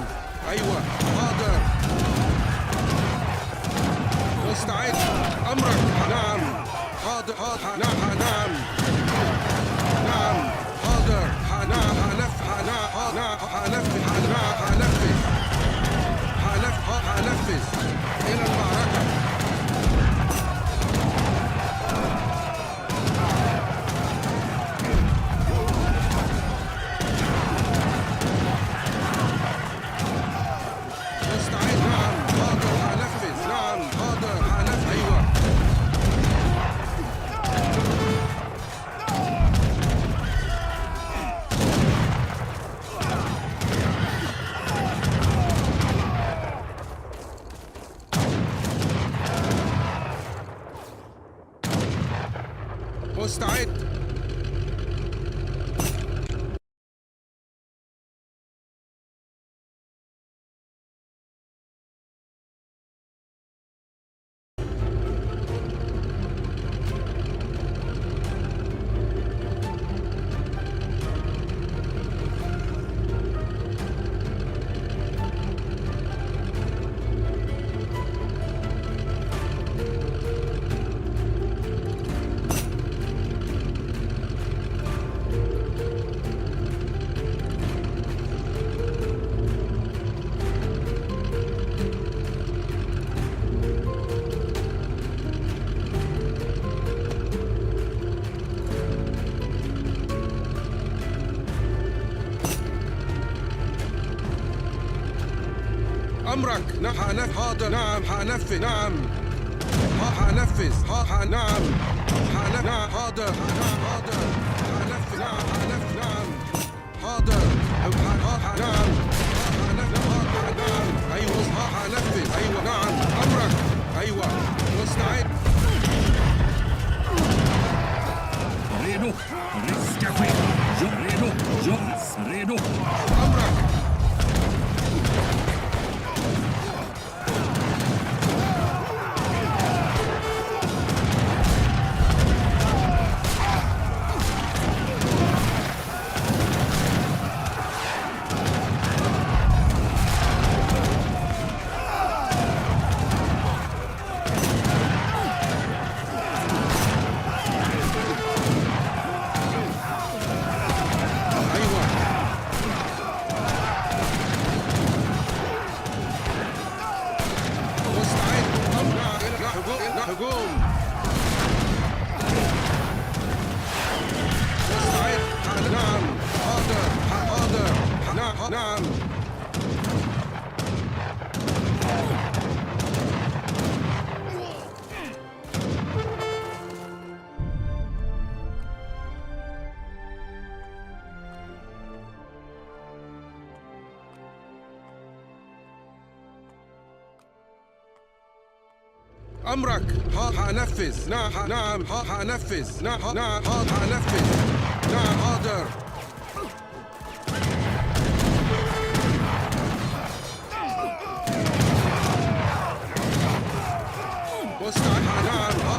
أيوة حاضر مستعد أمرك نعم حاضر نعم حاضر حنفذ إلى المعركة مستعد أمرك حاضر نعم حنفذ نعم حنفذ نعم حاضر حنفذ نعم حاضر نعم ايوه هنفذ ايوه نعم امرك ايوه مستعد Redo. Ska ske. Redo. Redo. امرك هجوم مستعد نعم حاضر نعم أمرك هنفذ نعم هنفذ نعم هنفذ نعم حاضر مستعد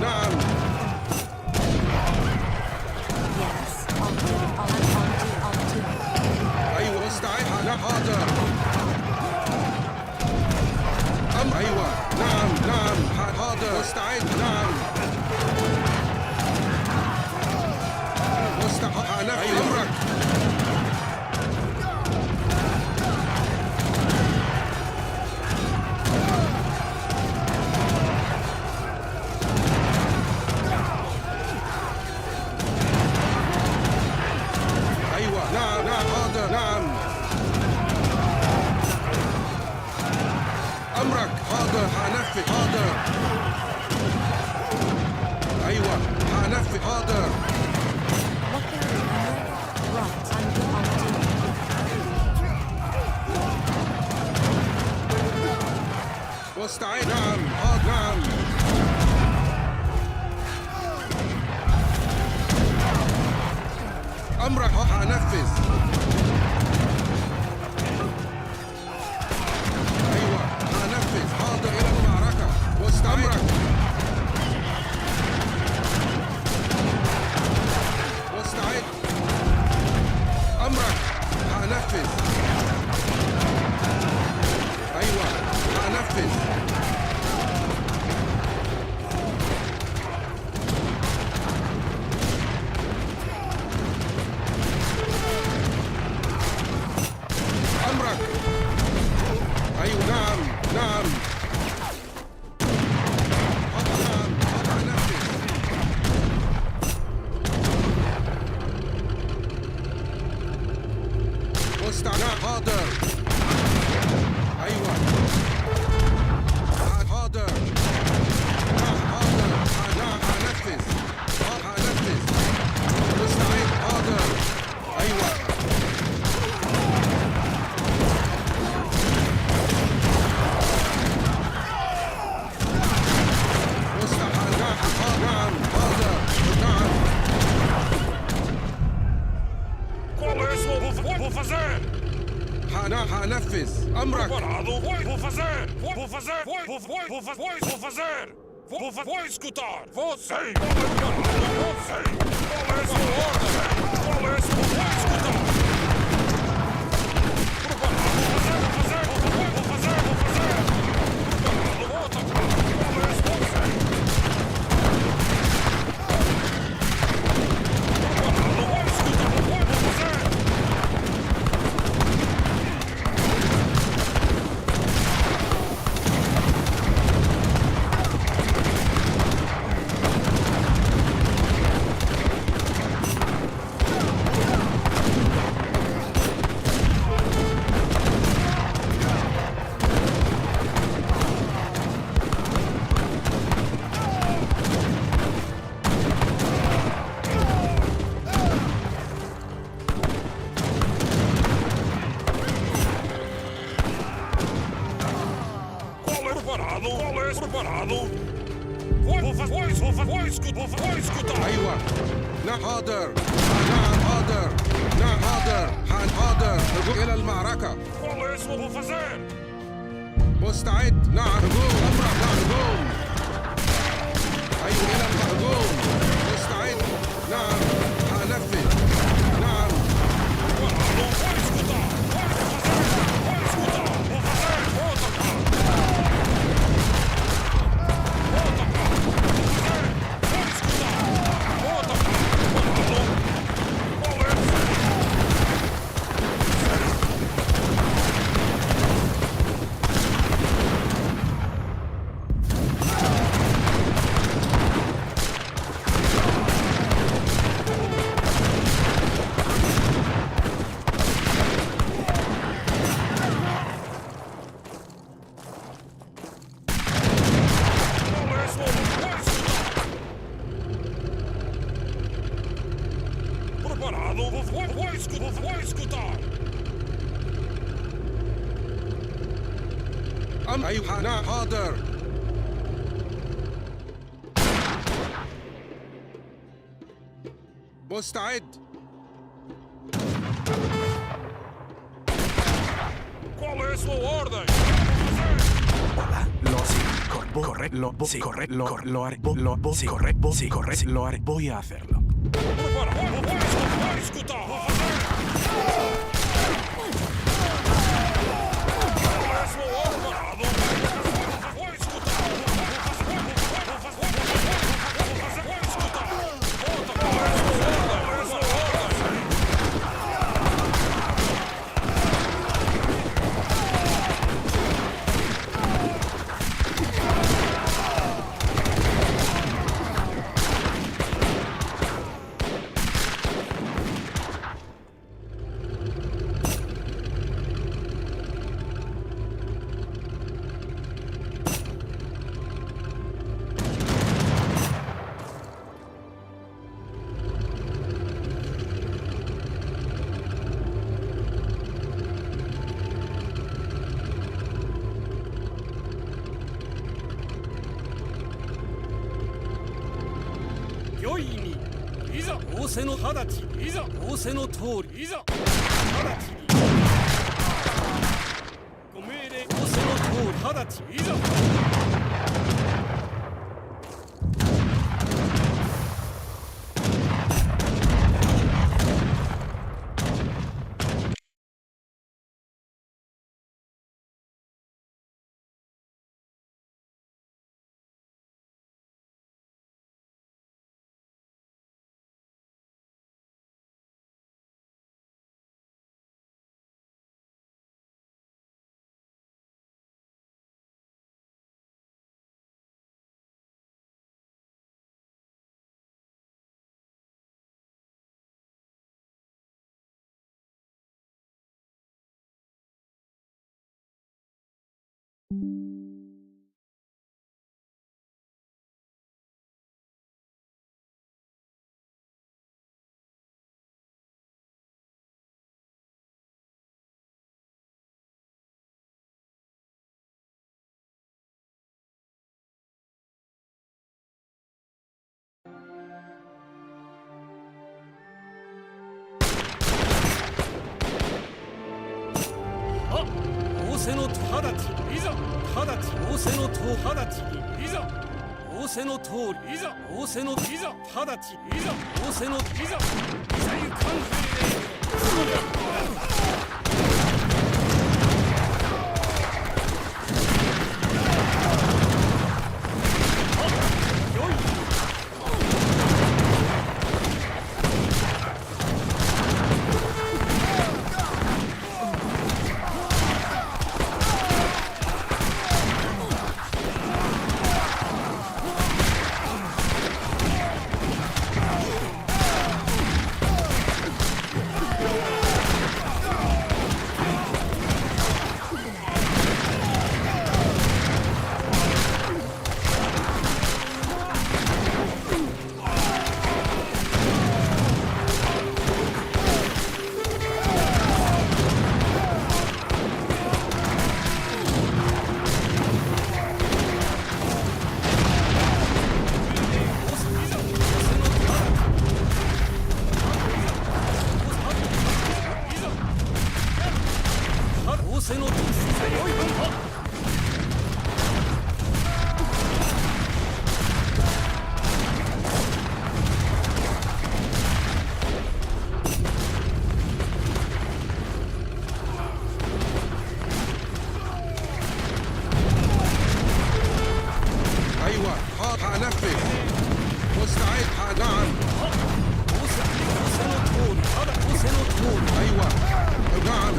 نعم أيوة مستعد حاضر أيوة نعم حاضر مستعد نعم مستعد أيوة أمرك أيوة نعم حاضر نعم أمرك حاضر هنفذ حاضر أيوة هنفذ حاضر مستعد نعم حاضر نعم أمرك هنفذ حاضر إلى المعركة واستمرك واستعد أمرك هنفذ أيوة هنفذ أمرك أيوة نعم مستعد حاضر أيوة حاضر هنفذ مستعد حاضر أيوة نعم حاضر نعم Qual é a sua... Vou fazer! هنفذ أمرك Vou fazer! Vou escutar! Você! Qual é a sua ordem? Vou escutar! Vou fazer! Vou atacar! Qual é a sua ordem? Vou escutar! Vou fazer! preparado. Vou escutar. أيوة. نعم حاضر. نعم حاضر. نعم حاضر. حاضر. إلى المعركة. Vou fazer. مستعد. نعم هجوم. أمرك. نعم هجوم. أيوة إلى الهجوم. مستعد. نعم هنفذ. نعم. Vou escutar. أيوة نعم حاضر. مستعد. Qual é a sua ordem? Voy a hacerlo. Vou escutar. Vou fazer.良い意味いざ仰せの直ちいざ仰せの通りいざ直ちにご命令仰せの通り直ちいざ仰せの直ちいざ直ち仰せの直ちにいざ仰せの通りいざ仰せのいざ直ちいざ仰せのいざいざゆかん أيوة هنفذ مستعد نعم أيوة نعم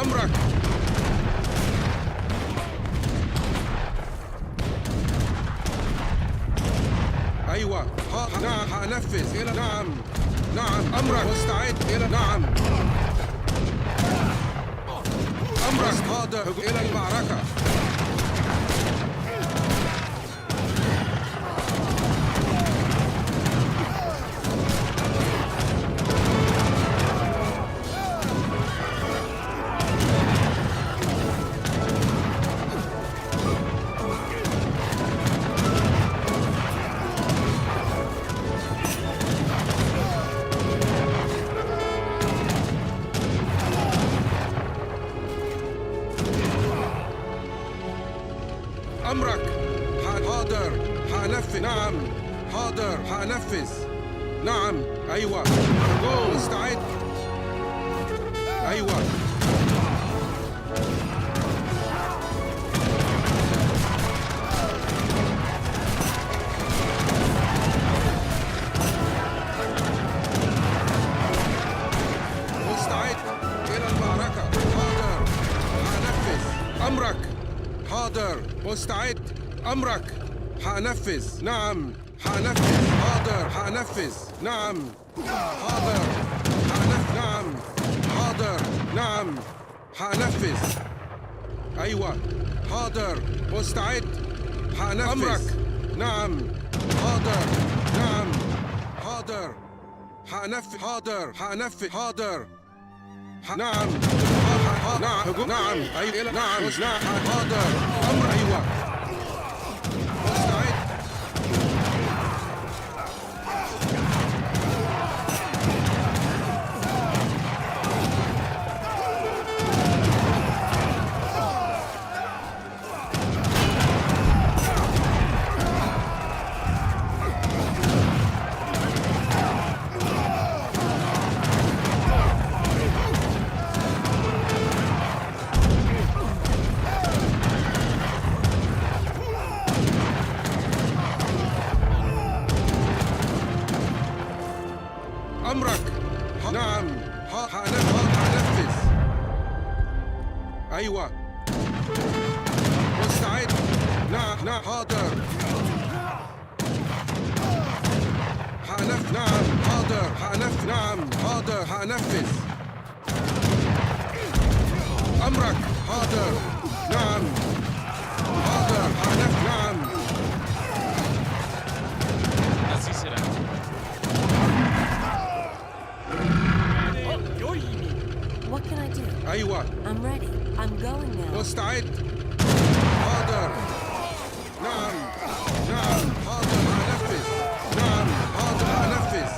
أمرك أيوة نعم هنفذ إلى نعم نعم أمرك مستعد إلى نعم أمرك حاضر إلى المعركة أمرك حاضر هنفذ نعم حاضر هنفذ نعم أيوة مستعد أيوة مستعد إلى المعركة حاضر هنفذ أمرك حاضر مستعد أمرك هنفذ نعم هنفذ حاضر هنفذ نعم حاضر هنفذ نعم حاضر نعم هنفذ أيوة حاضر مستعد هنفذ أمرك نعم حاضر نعم حاضر هنفذ حاضر هنفذ حاضر نعم نعم نعم أيوة نعم حاضر أمر أيوة مستعد أمرك نعم هنفذ أيوة مستعد نعم حاضر حنف نعم حاضر حنف نعم حاضر حنفذ أمرك حاضر نعم حاضر حنف نعم Así será. What can I do? أيوة I'm ready. I'm going now. مستعد حاضر نعم نعم حاضر هنفذ نعم حاضر هنفذ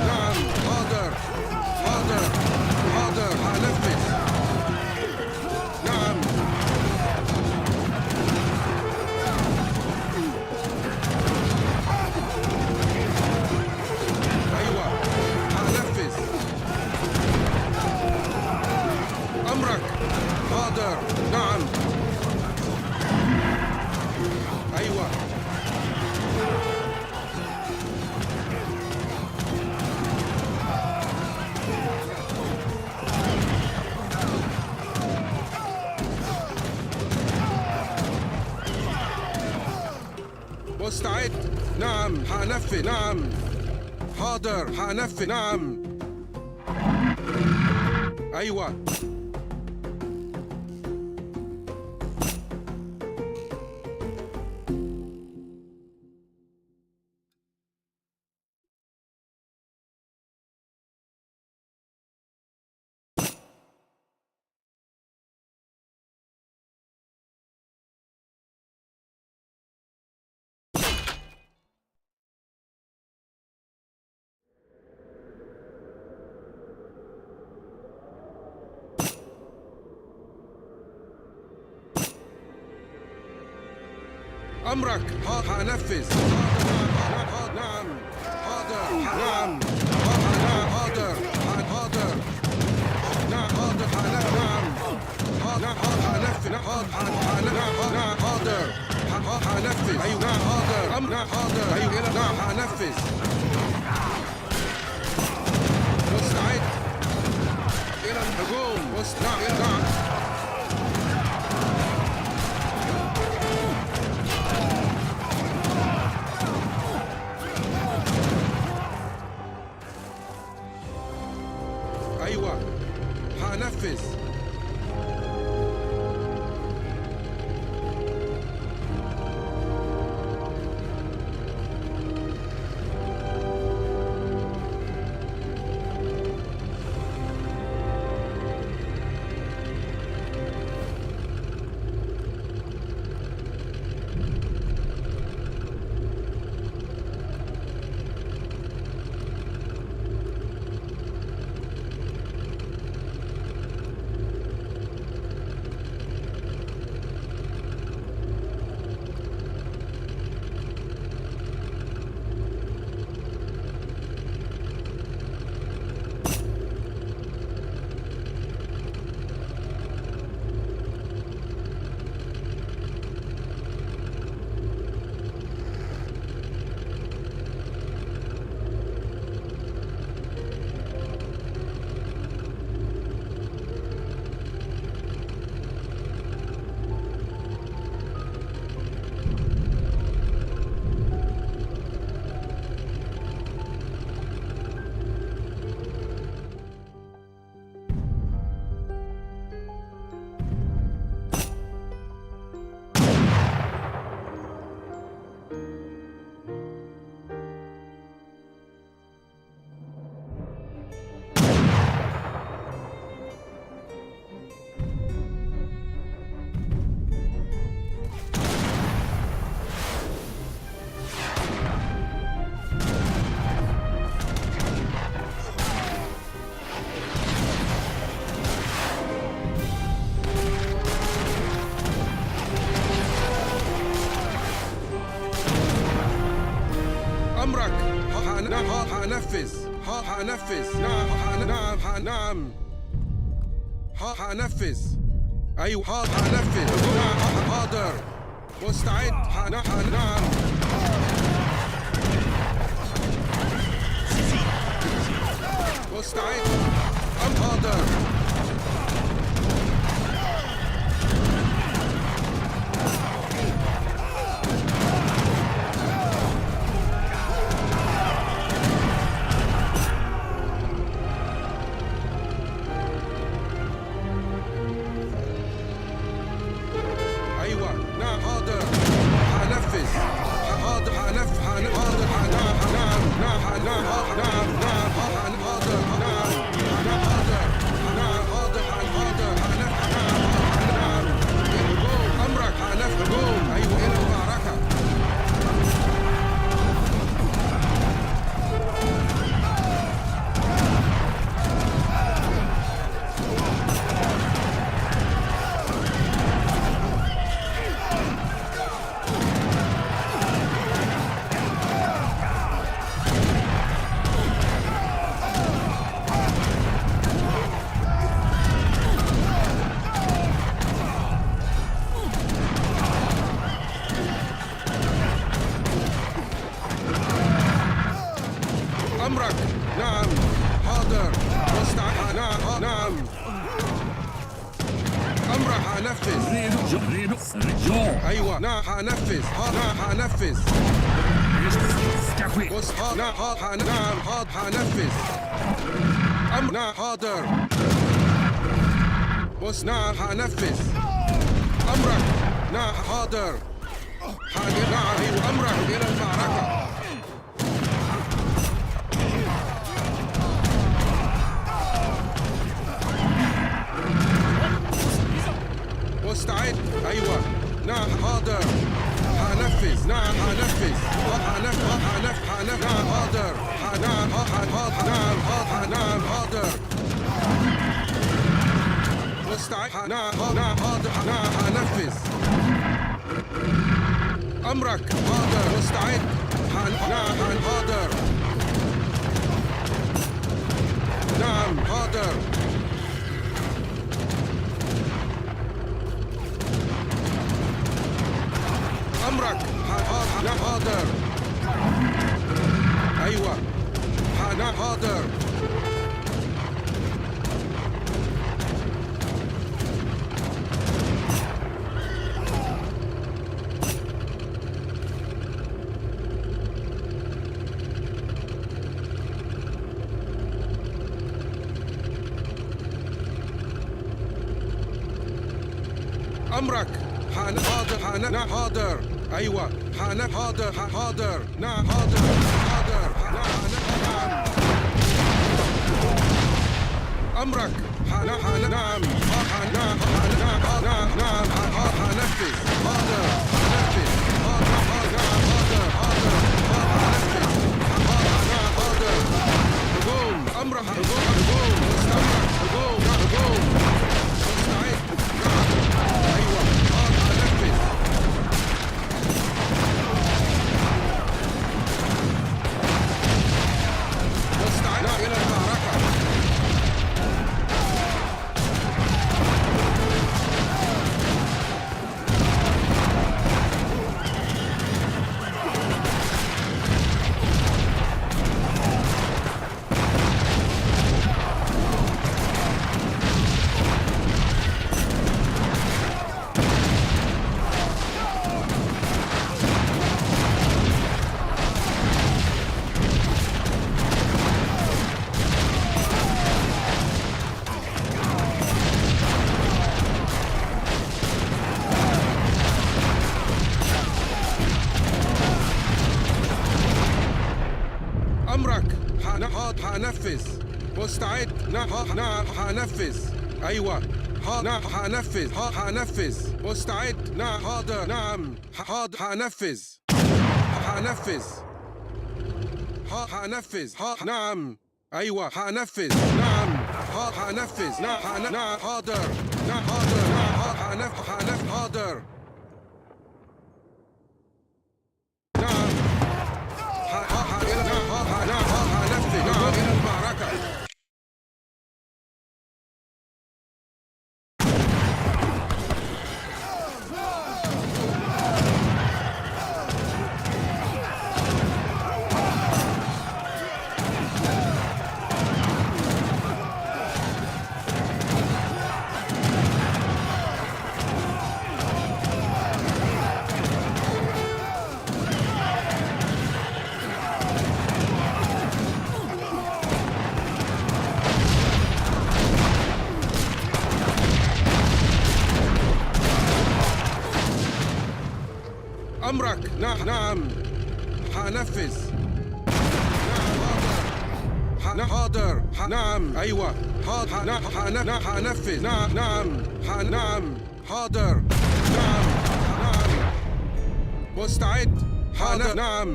نعم حاضر حاضر حاضر هنفذ نعم أيوة هنفذ أمرك حاضر نعم أيوة مستعد نعم هنفذ نعم حاضر هنفذ نعم أيوة أمرك هنفذ نعم حاضر نعم حاضر حاضر نعم حاضر نعم هنفذ حاضر هنفذ أيوة نعم حاضر نعم حاضر أيوة نعم هنفذ مستعد إلى الهجوم نعم نعم أيوة هنفذ أمرك هنفذ هنفذ نعم هنفذ أيوة هنفذ نعم حاضر مستعد نعم مستعد حاضر نعم أمرك هنفذ أيوة نعم هنفذ نعم هنفذ بص نعم هنفذ نعم حاضر بص نعم هنفذ أمرك نعم حاضر نعم أيوة أمرك إلى المعركة مستعد أيوة نعم حاضر هنفذ نعم هنفذ نعم حاضر نعم حاضر مستعد نعم حاضر نعم هنفذ أمرك حاضر مستعد نعم حاضر نعم حاضر أمرك حاضر أيوة حاضر أمرك حاضر حاضر أيوة حاضر نعم حاضر نعم أمرك نعم هنفذ حاضر هجوم أمرك هجوم مستعد أيوة هنفذ مستعد إلى المعركة أمرك هنفذ مستعد نعم هنفذ أيوة هنفذ مستعد نعم حاضر نعم حاضر هنفذ نعم أيوة هنفذ نعم هنفذ نعم حاضر حاضر نعم إلى المعركة أمرك نعم هنفذ نعم حاضر نعم أيوة هنفذ نعم حاضر نعم مستعد حاضر نعم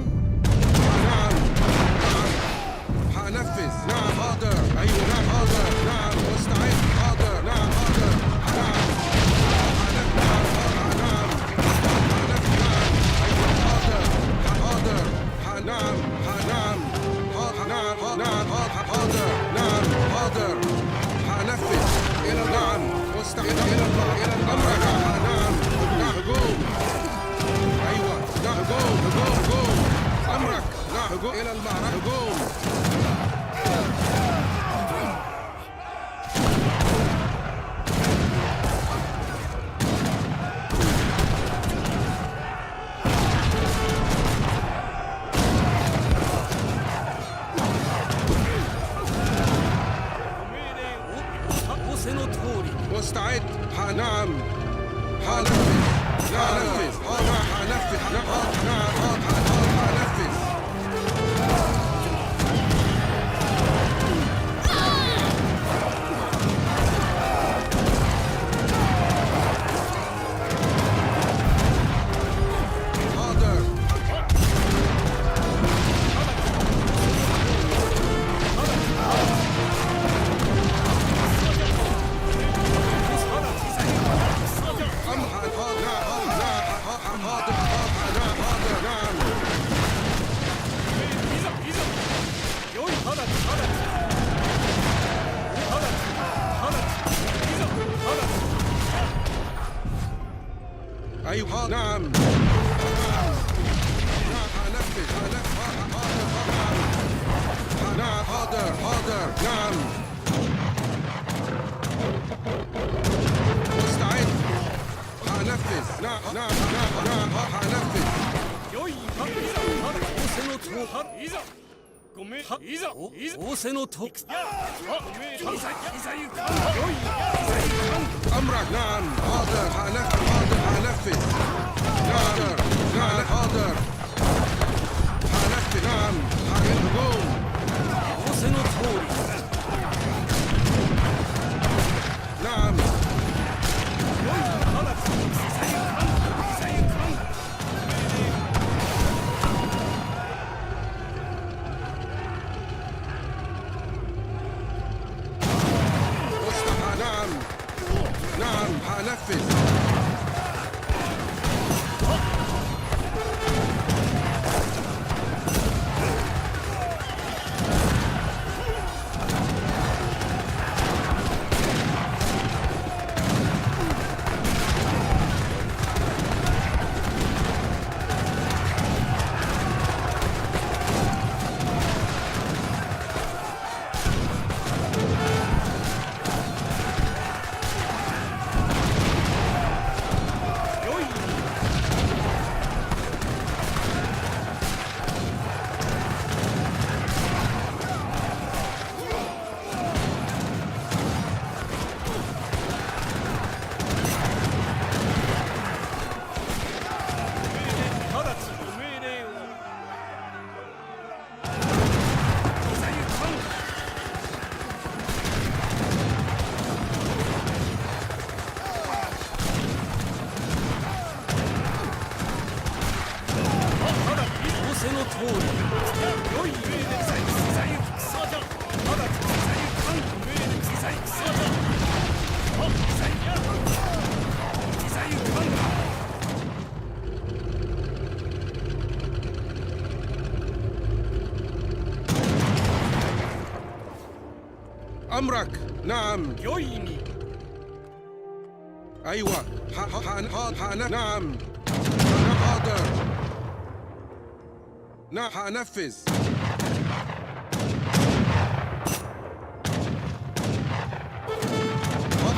هنفذ نعم حاضر أيوة نعم حاضر نعم مستعد حاضر نعم حاضر هنفذ إلى نعم مستعد إلى الأمر نعم هجوم أيوة هجوم أمرك نعم إلى المعركة هجوم مستعد نعم حنفذ حنفذ حنفذ حنفذ أيوة نعم نعم حاضر حاضر نعم مستعد هنفذ نعم نعم نعم هنفذ أمرك نعم حاضر هنفذ حاضر نعم حاضر هنفذ نعم هنقوم نعم نعم نعم هنفذ أمرك نعم أيوة نعم حاضر نعم هنفذ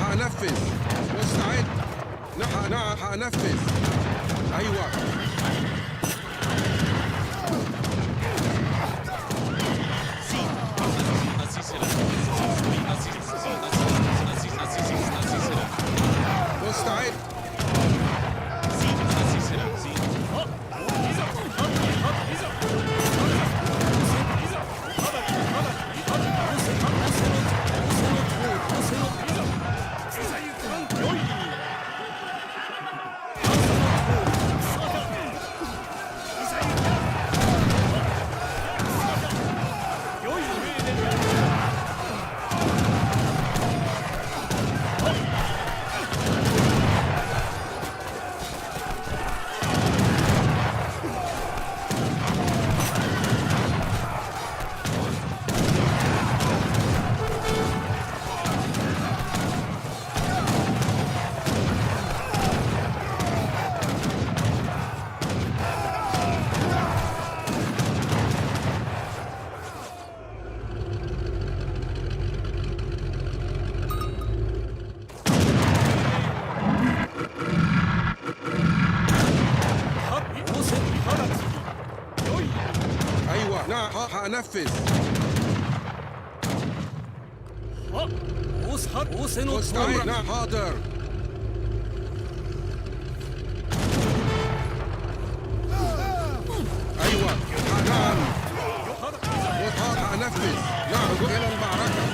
هنفذ مستعد نعم هنفذ أيوة مستعد هنفذ 仰せの通り نعم حاضر أيوة نعم وطاقة أنفذ نعم إلى المعركة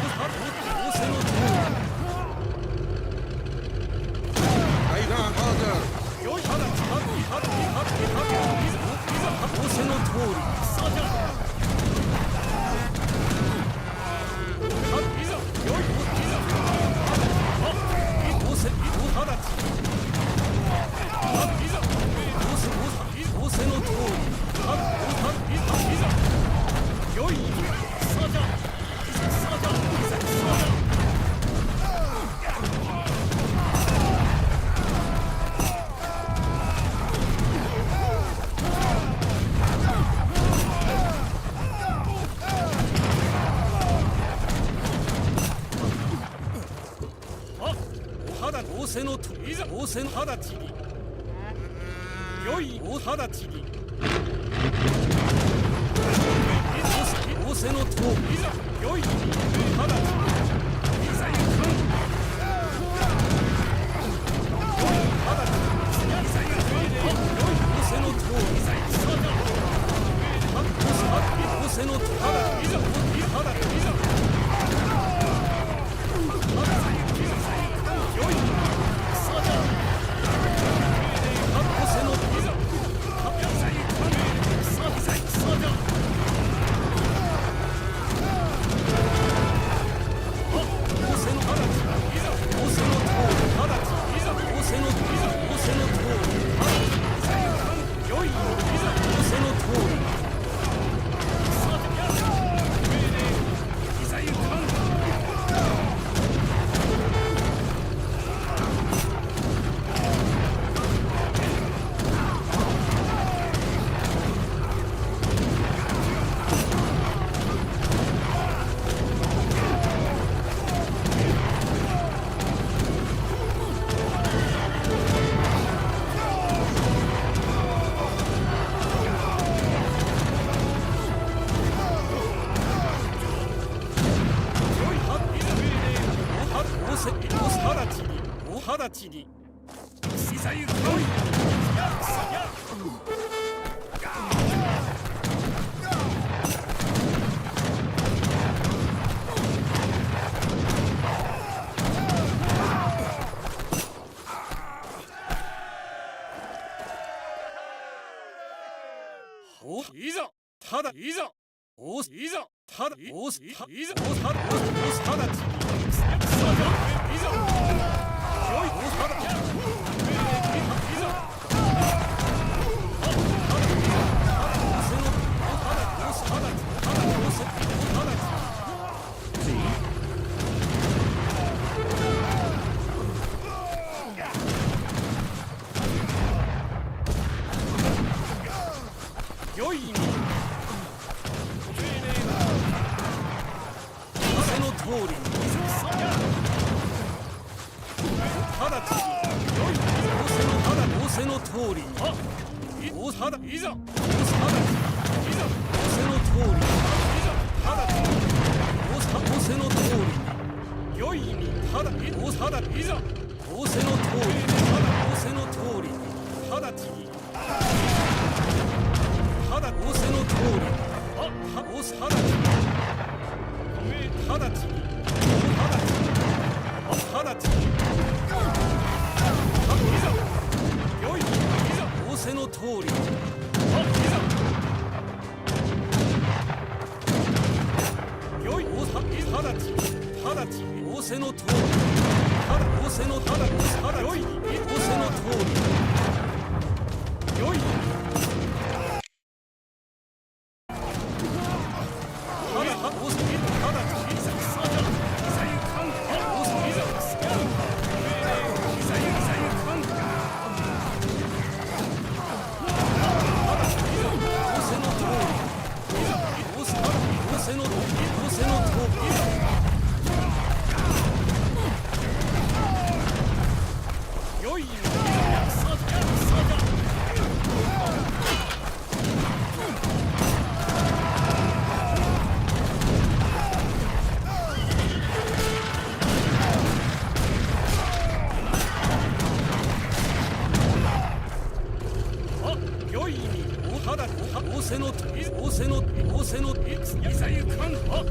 أي نعم حاضر 仰せの通りさあじゃあいざよいいざ仰せ直ちいざ仰せの通りいざよいさあじゃさあじゃさあじゃ仰せのといざ仰せの直ちによいお直ちに仰せのといざよい直ちにいざ行くよい直ちにいざ行くよい仰せのといざ行くさあ仰せのといざいざよい直ちにいざ行くよいいざただいざおいざただおいざおただおただちいざよいおただいざよいに風の通りに直ちによい仰せの通りにおただいざ仰せの通りにいざ直ちに仰せの通りによいにただおただいざ仰せの通りに仰せの通りに直ちにただ仰せの通りに直ちに直ちに直ちにいざよいいざ仰せの通りにいざよい直ちに仰せの通り仰せのただよい仰せの通りよいよいせのいざ行かんは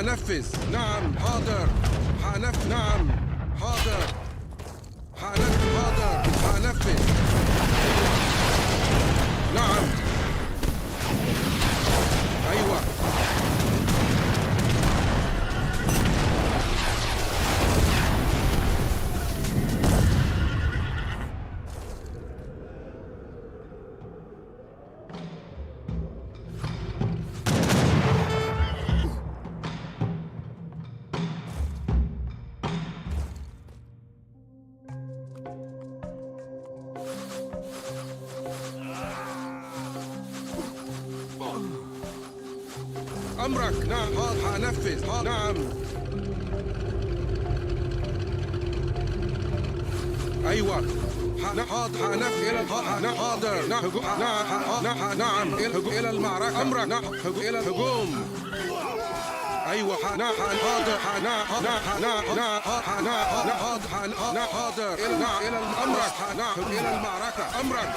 حنفذ نعم حاضر نعم حاضر حنفذ نعم أيوة أمرك نعم حنفذ نعم أيوة حاضر نعم إلى المعركة أمرك نعم إلى الهجوم ايوه حاضر حاضر الى امرك الى المعركه امرك.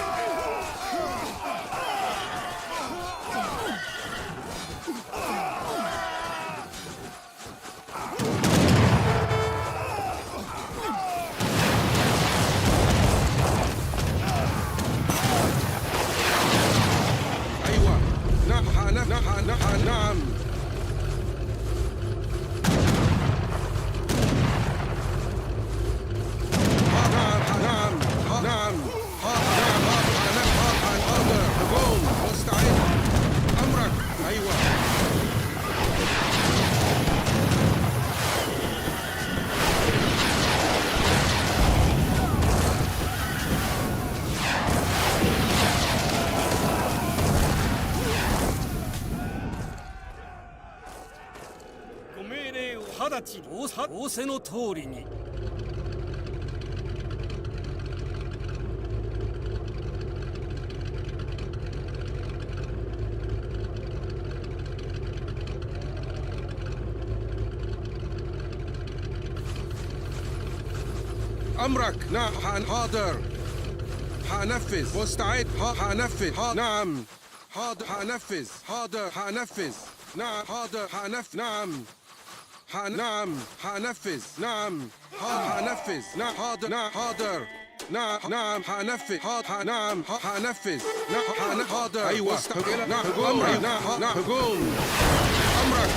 ايوه نعمご命令を直ちに仰せの通りに。امرك حاضر حنفذ مستعد حنفذ نعم حاضر حنفذ حاضر حنفذ نعم حاضر نعم نعم حنفذ نعم حنفذ نعم حاضر نعم حاضر نعم حنفذ نعم حنفذ نعم حاضر ايوه نعم امرك نعم هجوم امرك.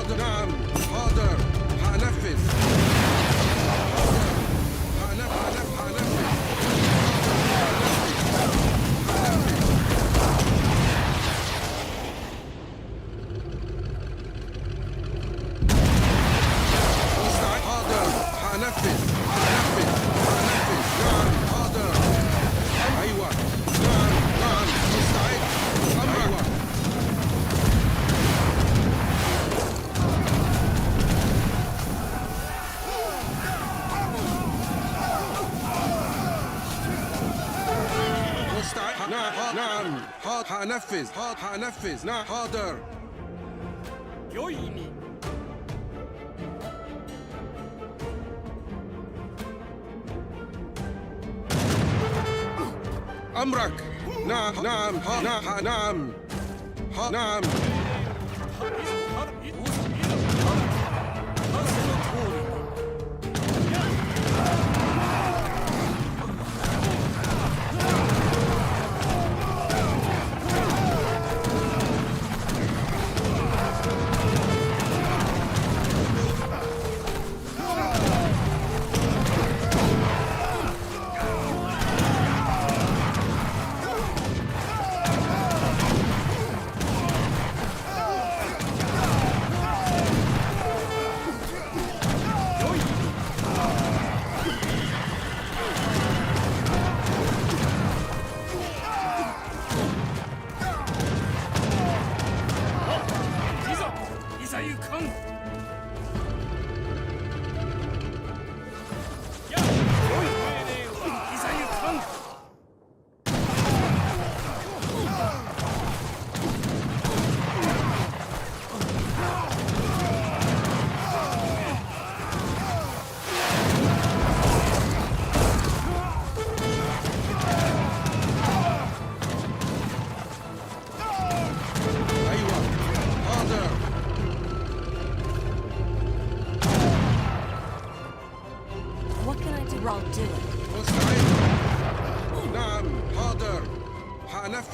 حاضر نعم حاضر حنفذ حاضر حنفذ نعم حاضر ايوه نعم مستعد ايوه. نعم حنفذ نعم حاضر. 御意に。امرك نعم نعم نعم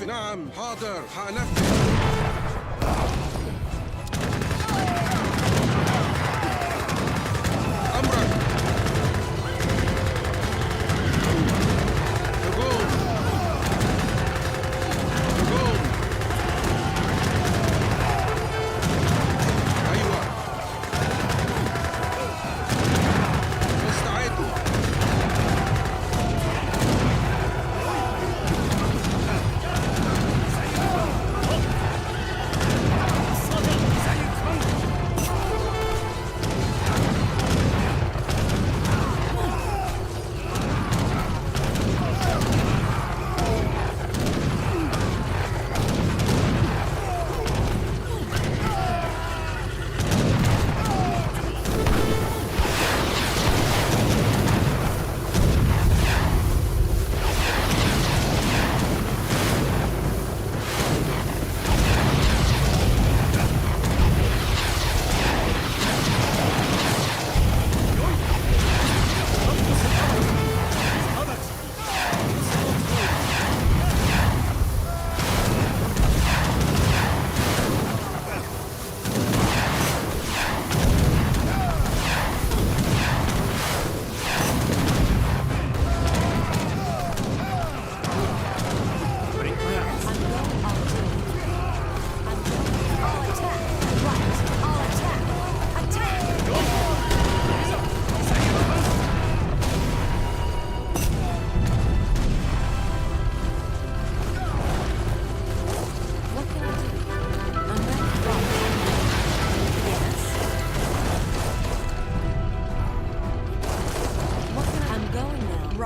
نعم حاضر حنفذ. امرك هجوم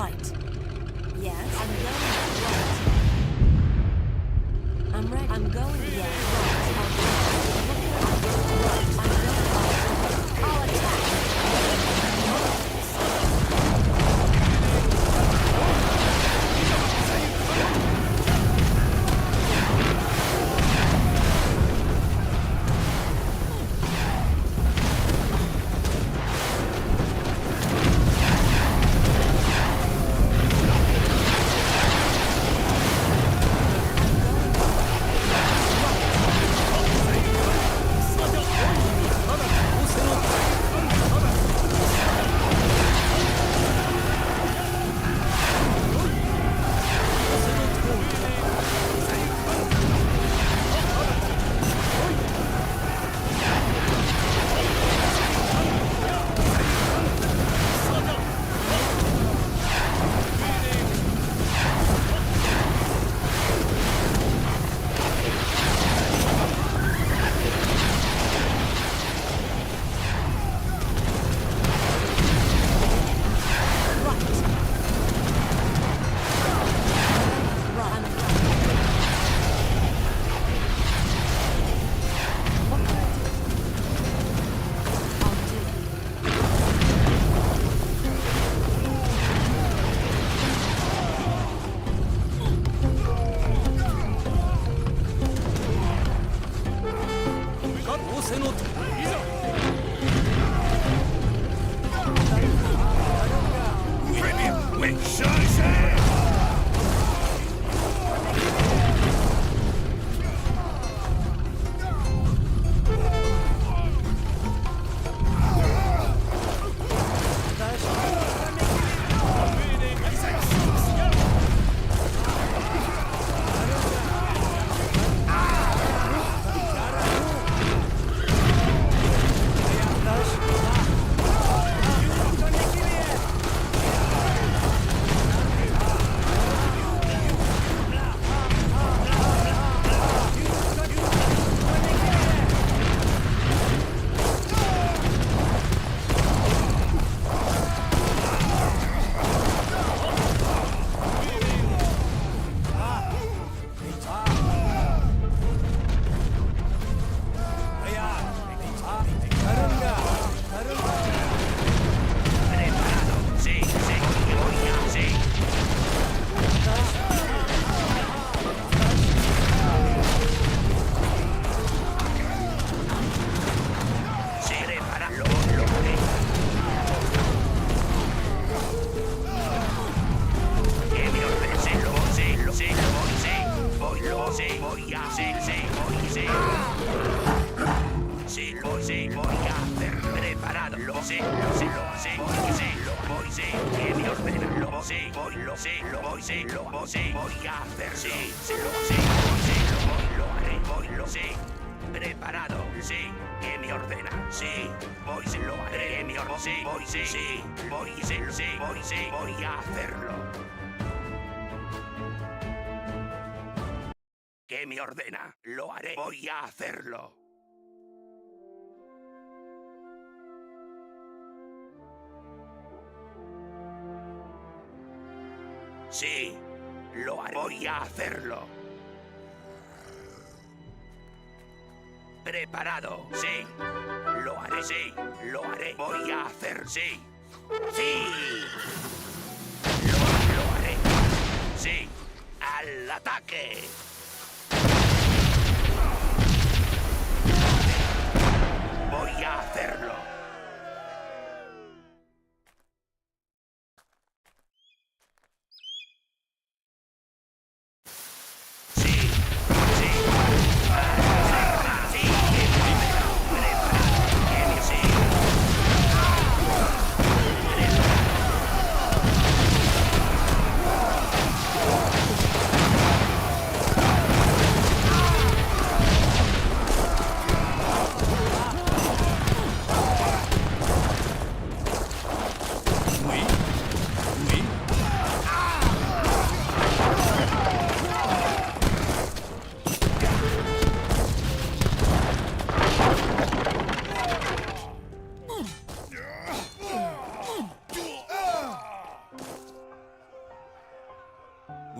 Right. Yes. I'm going right. I'm ready. I'm going yes. Right. I'm going right. I'll attack. ¿Qué me ordena? Lo haré. Voy a hacerlo. Sí, lo haré. Voy a hacerlo. Preparado, sí. Lo haré, sí. Lo haré. Voy a hacer, sí. Sí. Lo haré. Sí. Al ataque. Voy a hacerlo.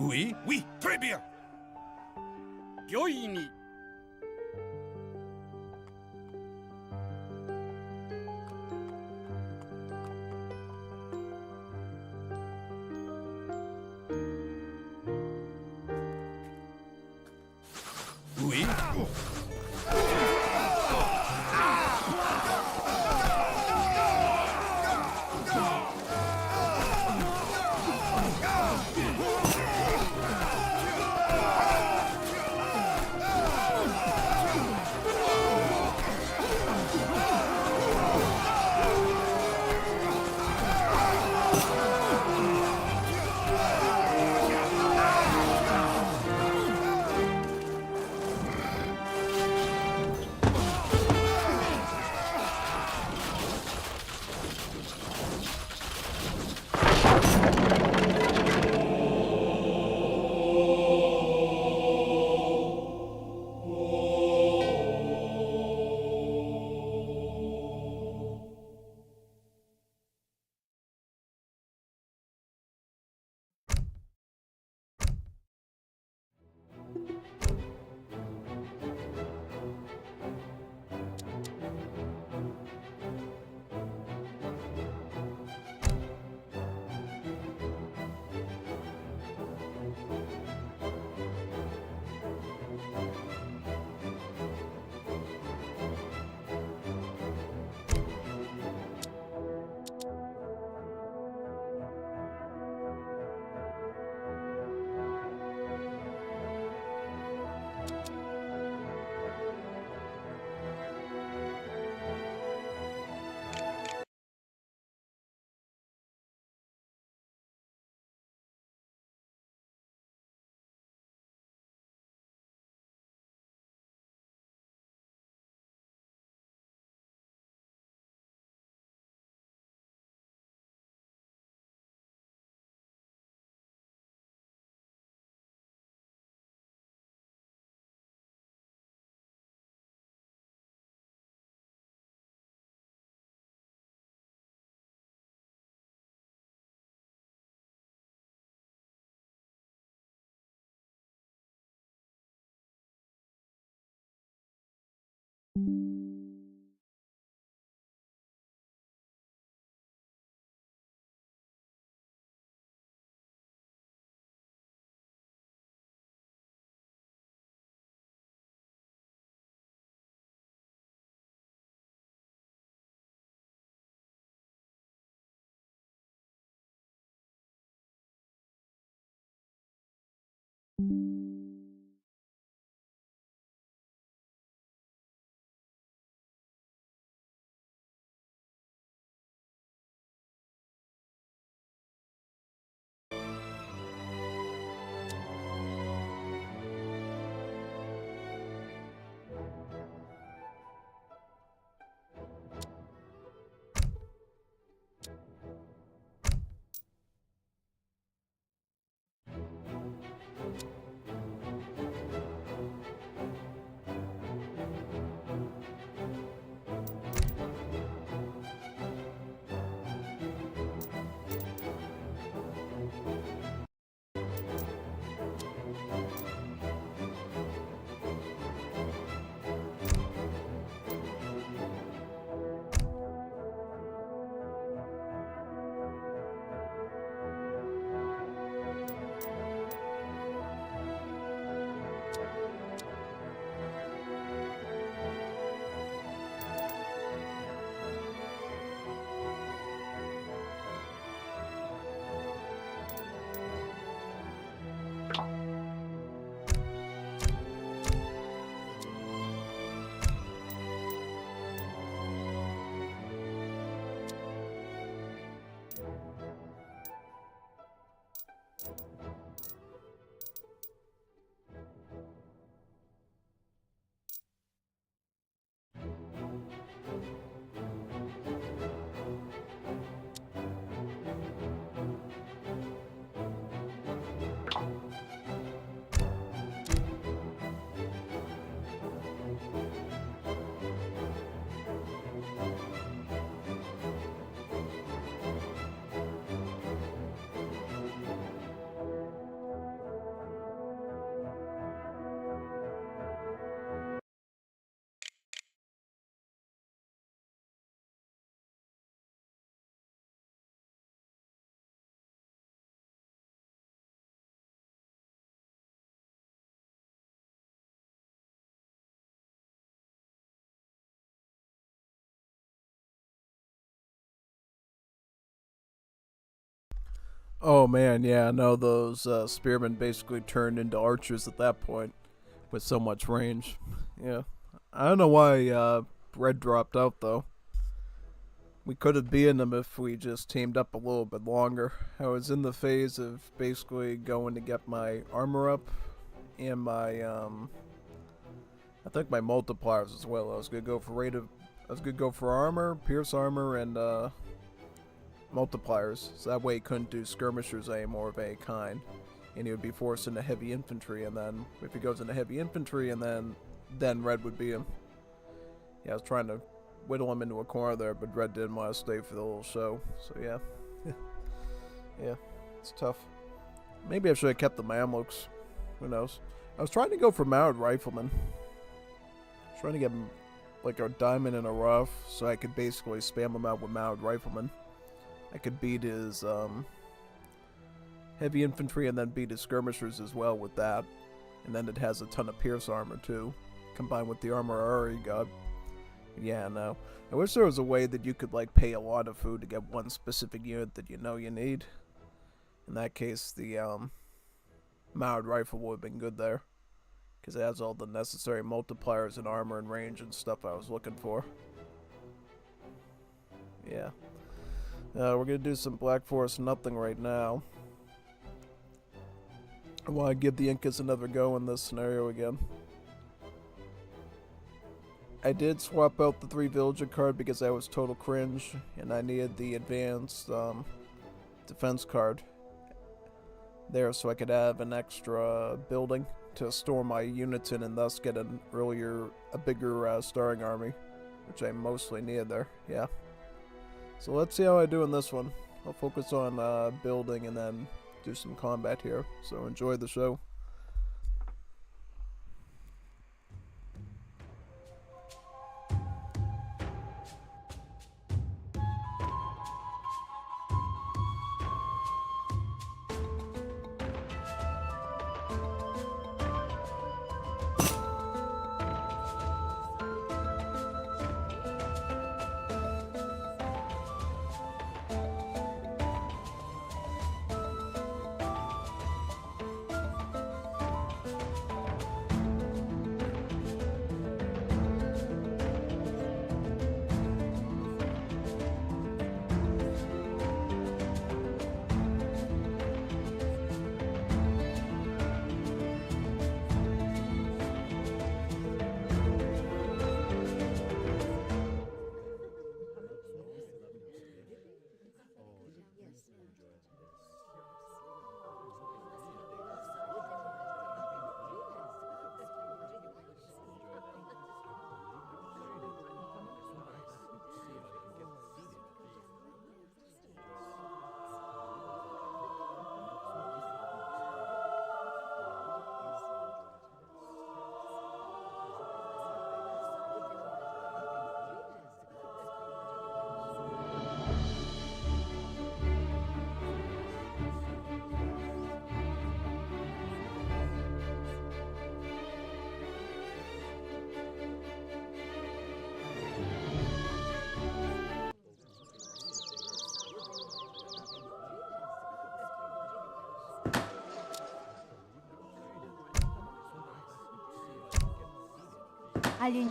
Oui. Oui, très bien. 御意に Oui. Oh man, yeah, no, those spearmen basically turned into archers at that point with so much range. Yeah. I don't know why Red dropped out though. We could have beaten them if we just teamed up a little bit longer. I was in the phase of basically going to get my armor up and my I think my multipliers as well. I was gonna go for armor, pierce armor, and multipliers. So that way he couldn't do skirmishers anymore of any kind. And he would be forced into heavy infantry, and then if he goes into heavy infantry, and then Red would beat him. Yeah, I was trying to whittle him into a corner there, but Red didn't want to stay for the little show. So yeah. Yeah, it's tough. Maybe I should have kept the Mamluks. Who knows? I was trying to go for mounted riflemen. I was trying to get like a diamond and a rough, so I could basically spam him out with mounted riflemen. I could beat his heavy infantry and then beat his skirmishers as well with that. And then it has a ton of pierce armor too, combined with the armor I already got. Yeah, no. I wish there was a way that you could like pay a lot of food to get one specific unit that you know you need. In that case, the mounted rifle would have been good there, because it has all the necessary multipliers and armor and range and stuff I was looking for. Yeah. We're gonna do some Black Forest nothing right now. I want to give the Incas another go in this scenario again. I did swap out the 3 villager card because that was total cringe, and I needed the advanced defense card there so I could have an extra building to store my units in and thus get a bigger starring army, which I mostly needed there. Yeah. So let's see how I do in this one. I'll focus on building and then do some combat here. So enjoy the show.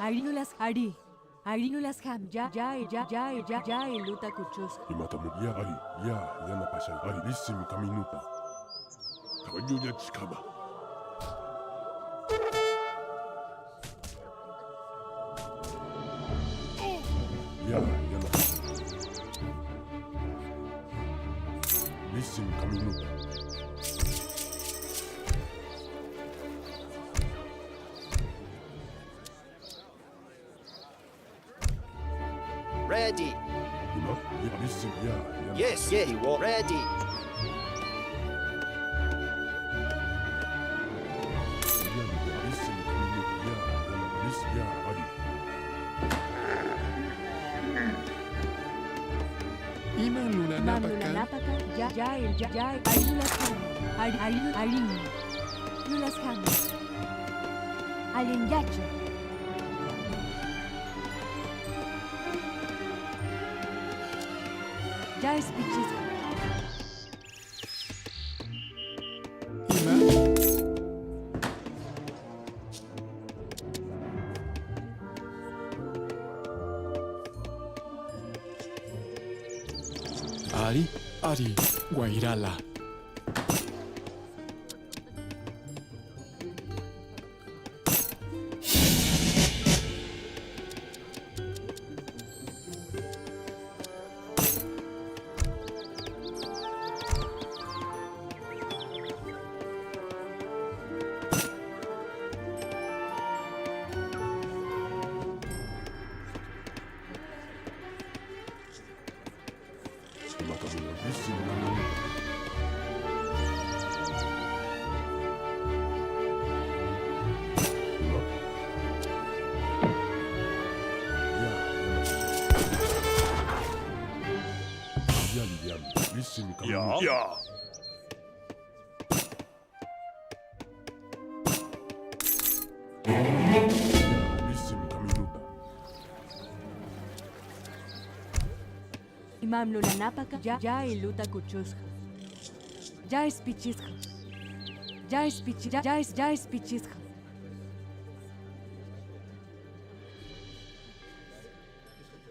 Arinulas Ari. Arinulas Ham Jai Luta Kuchus. Imatamulia Ari, Yana Pasha Ari, Lissim Kaminuta. Kawajuja Chikaba. Yana Pasha. Lissim Kaminuta. Ready. Lissim, Yes, yeah, you are ready. Mamnunapaka Jai Arinulas Ham Arin Nulas Ham Alin Yacho. Jai speeches. Ari, Guairala. Ja. Imam Lula Napaka, ya y Luta Kuchusca. Ya es Pichisca. Ya es Pichisca. Ya es Pichisca.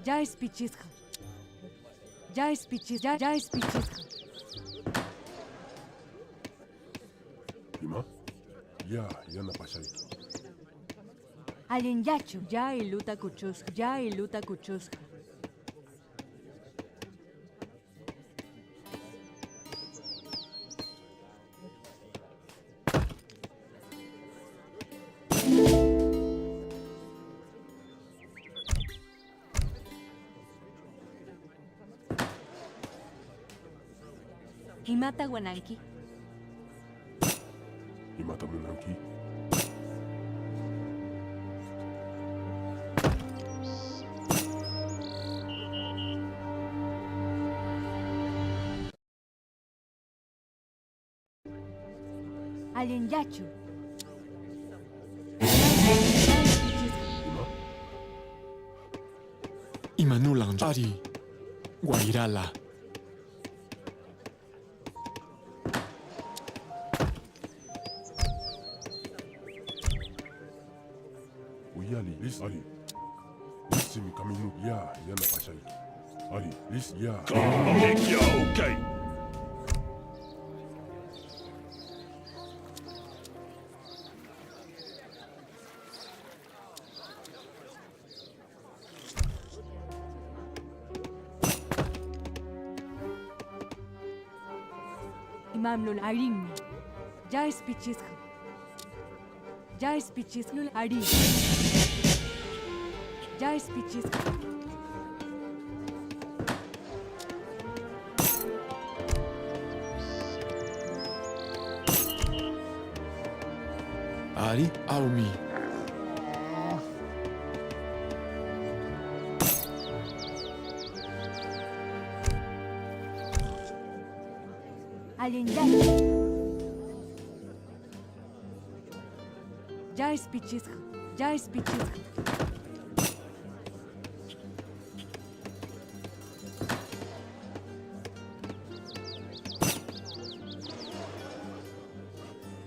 Ya es Pichisca. Ya es Pichisca. Ya es Pichisca. ¿Ima? Ya na pasay. Alin Yachu, ya y Luta Kuchusca. Ya y Luta Kuchusca. Himata Guananki. Himata Munanki. Alin Yachu. Imanulang Ari, Guairala. Uyali, lis Ari. Lissimi kaminu ya na pasay. Ari, lis ya. Okay. Imam Lula Arim. Ya es Pichisca. Ya es Pichisca. Lula Arim. Ya es Pichisca. Ari, Aumi. Alin Yachu. Ya es Pichisca. Ya es Pichisca.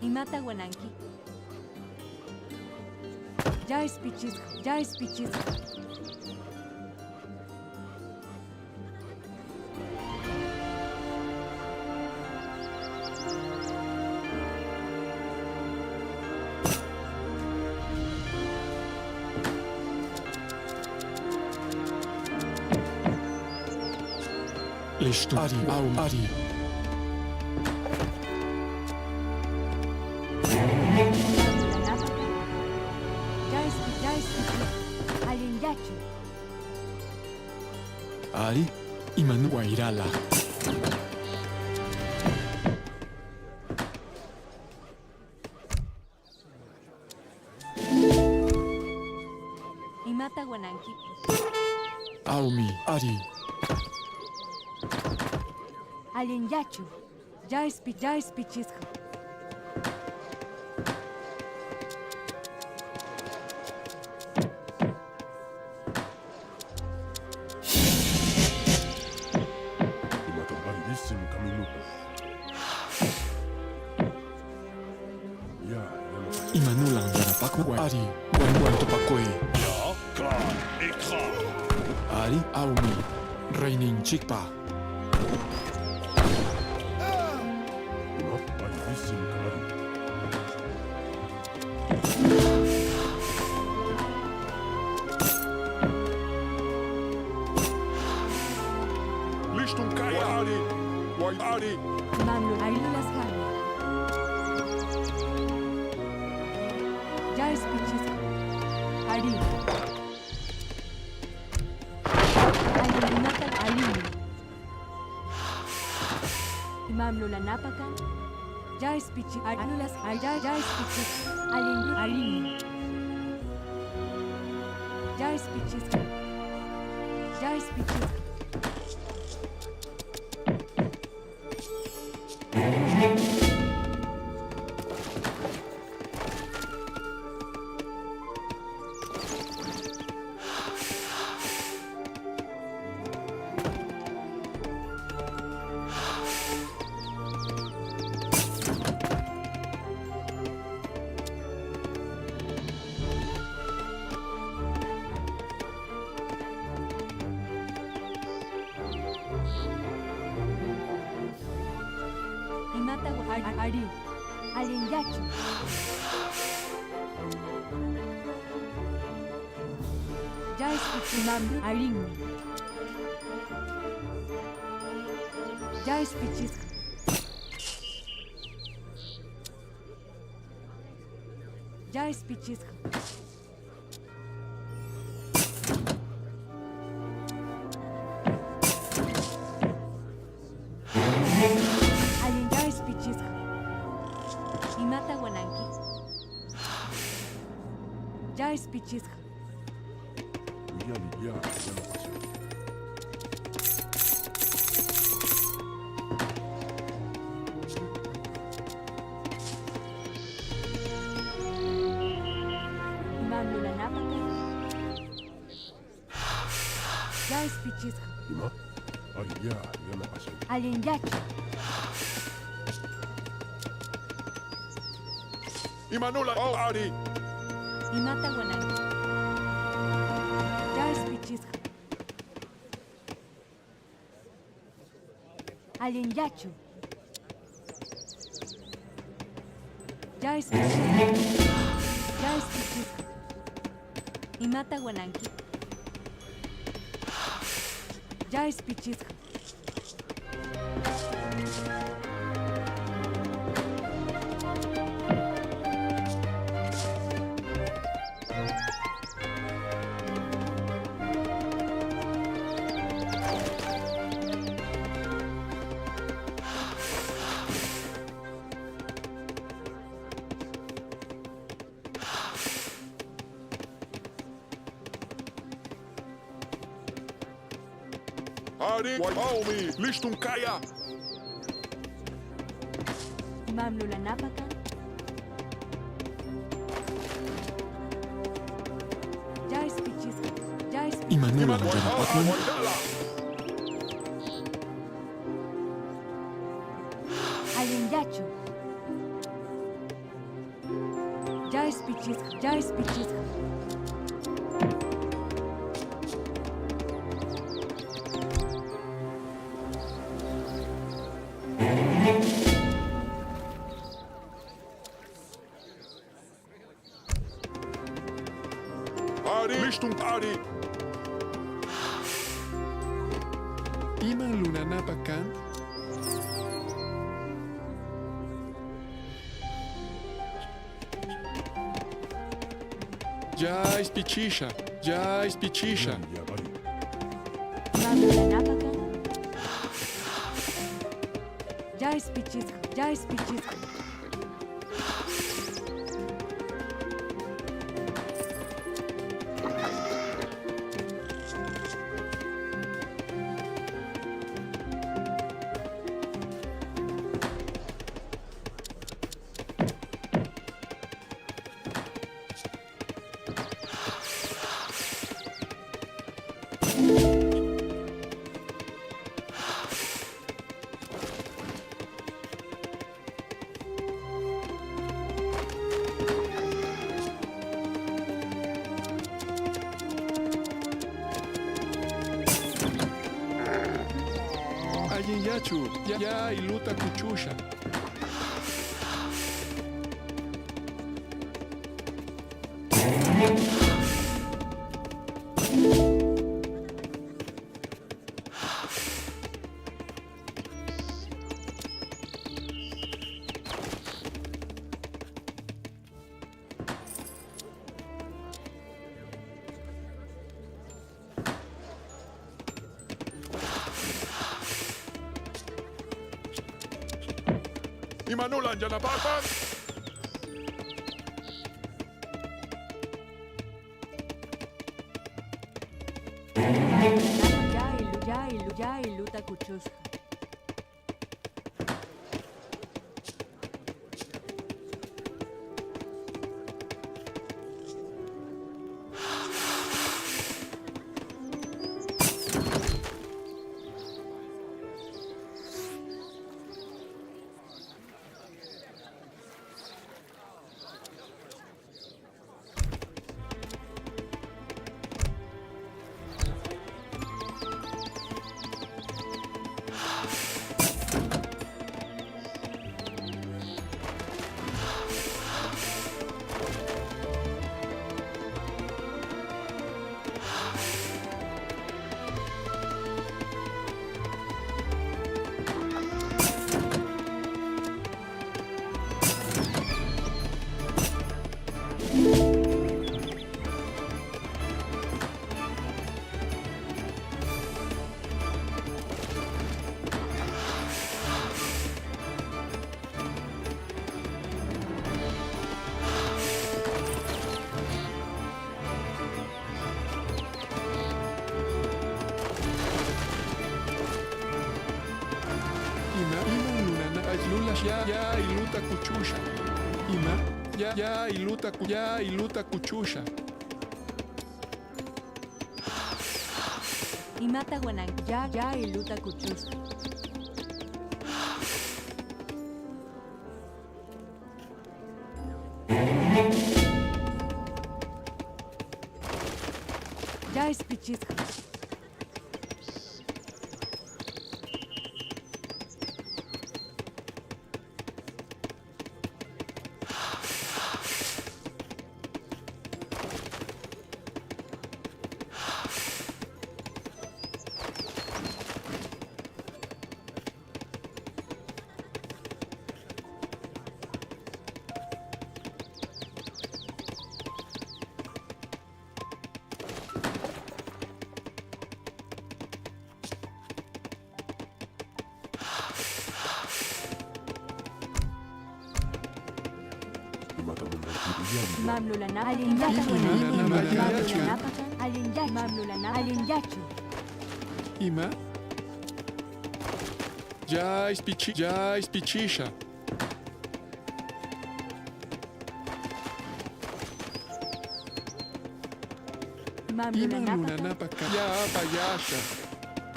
Imata Guananki. Ya es Pichisca. Ya es Pichisca. Listo. Ari, Aum, Ari. Ya es Pichisca. Alin Yachu. Ari, Imanu Guairala. Imata Guananki. Aumi, Ari. Alin Yachu. Ya es Pichisca. Himata Ari, lissimi kaminu. Ya na pasay. Imanulang Janapaku Ari, Guan Topakoi. Ja, klar. Ik ga. Ari, Aumi. Reinin Chikpa. Listum kaya. Ari. Wai Ari. Mamlu Ailulas Kami. Jai speeches. Adi. Alinata Alin. Mamlu Lanapakan. Jai speeches. Alulas Jai speeches. Alin Alin. Jai speeches. Jai speeches. Imata Ari. Alin Yachi. Jai speeches. Mamlu Alin. Jai speeches. Jai speeches. Alin Jai speeches. Imata Wananki. Jai speeches. Uyali ya yana pasha. Mamlu Lanapaka. Jai speeches. Ima. Ari ya yana pasha. Alin Yachi. Imanula oh Ari. Imata Wananki. Jai speeches. Alin Yachu. Jai speeches. Jai speeches. Imata Wananki. Jai speeches. Ari Waiomi. Listum kaya. Mamlu Lanapaka. Jai speeches. Jai speeches. Imanula Janapakan. Alin Yachu. Jai speeches. Jai speeches. Ari. Listum Ari. Imanula Napakan. Jai Spichisha. Jai Spichisha. Mamlu Lanapaka. Jai speeches. Jai speeches. Yachu, ya iluta kuchusha. Imanulan dyan na bakban! Ya iluta kuchuska. Ya iluta kuchusha. Ima. Ya iluta kuchusha. Imata guanang ya iluta kuchuska. Ya es pichiska. Mamlulana alinyachu. Ima. Ya ispichisha. Mamlulana paka. Ya payasha.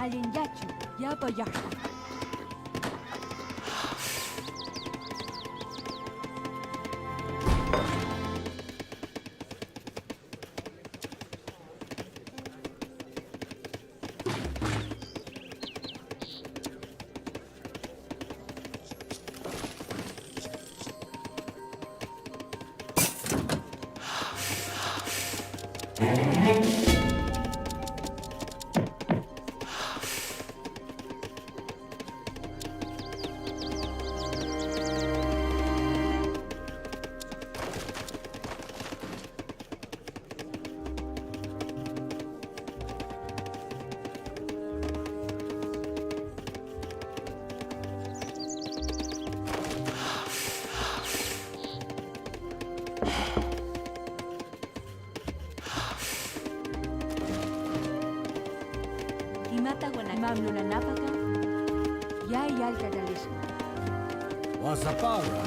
Alinyachu. Ya payasha. Mamlunanapaka. Ya yalta dalisma. Wasapara.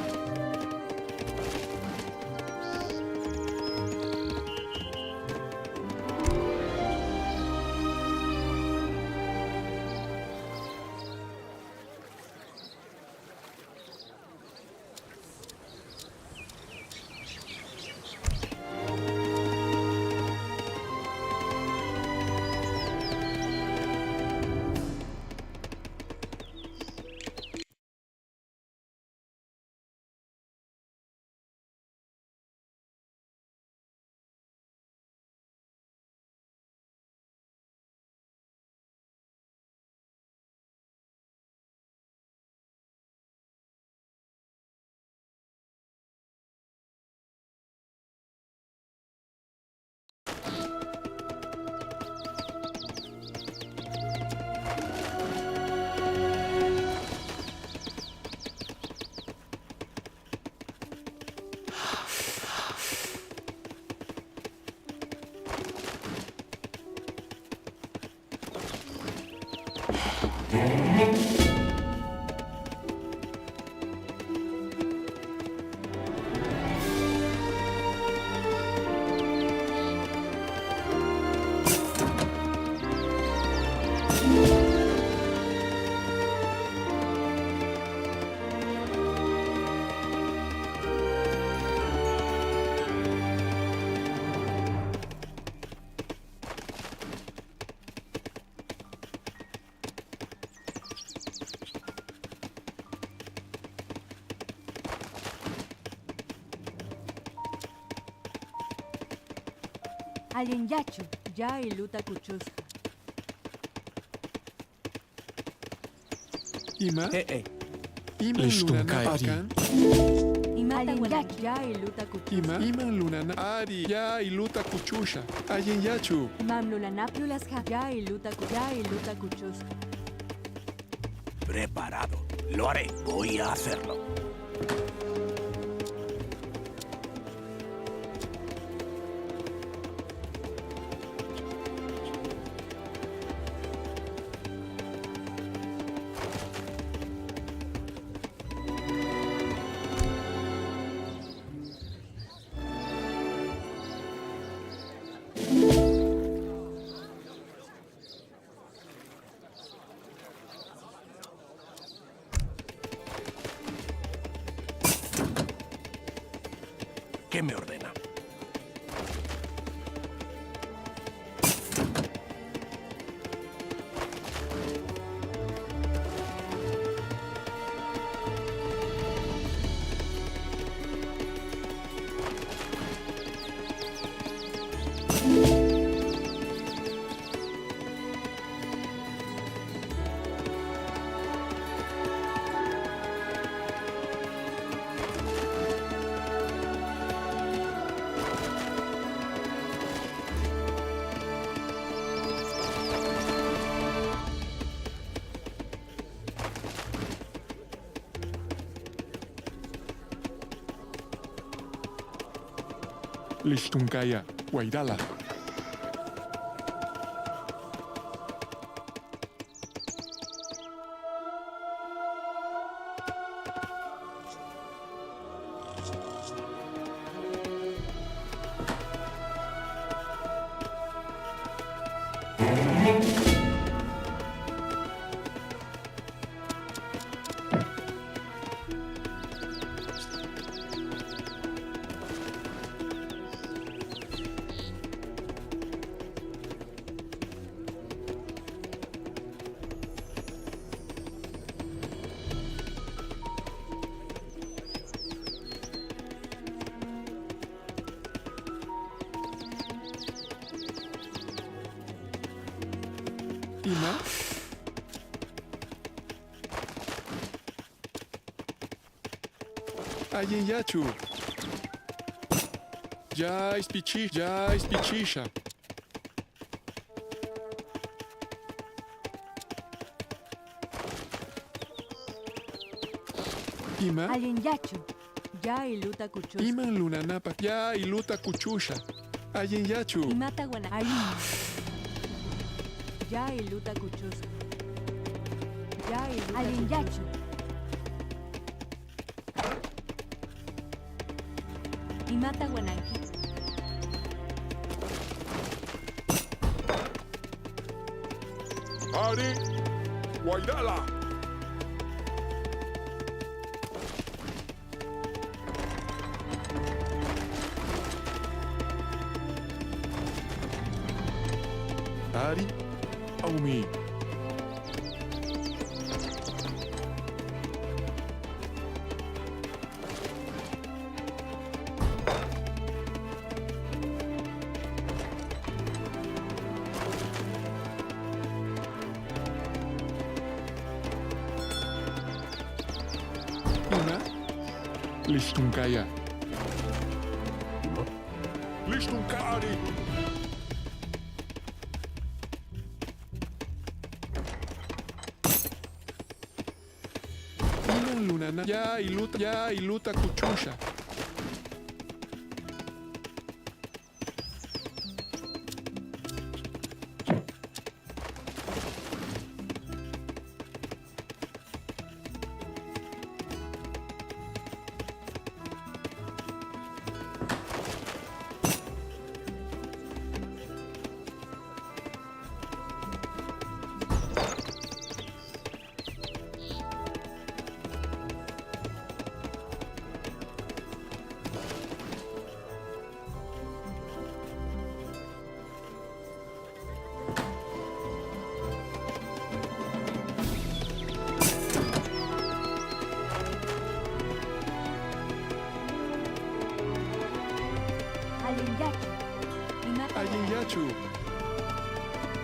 Alien yachu, ya iluta kuchuska. Ima? Ima Listung lunana kai. pakan? Imata yachu, ya iluta kuchuska. Ima lunana ari, ya iluta kuchusha. Alien yachu. Mam lulanaplulas ya iluta kuchuska. Preparado. Lo haré. Voy a hacerlo. ¿Qué me ordena? Listungaya, Guaidala. Ima? Alien yachu. Ya ispichisha. Ima? Alien yachu, ya iluta kuchuska. Ima lunanapa, ya iluta kuchusha. Alien yachu. Imata guana. Ya iluta kuchuska. Ya iluta Alien yachu. Imata guananki. Ari, Guaidala. Ari, Aumi. Ima? Listungaya. Listungari. Lunana, ya iluta kuchusha. Ayenyachu.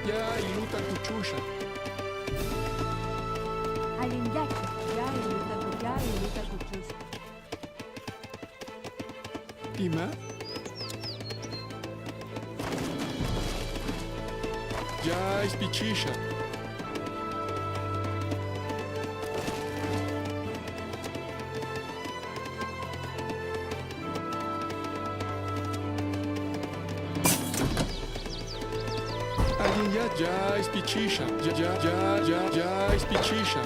Ya iluta kuchusha. Ima. Ya ispichisha. Ya ispichisha. Ya ispichisha.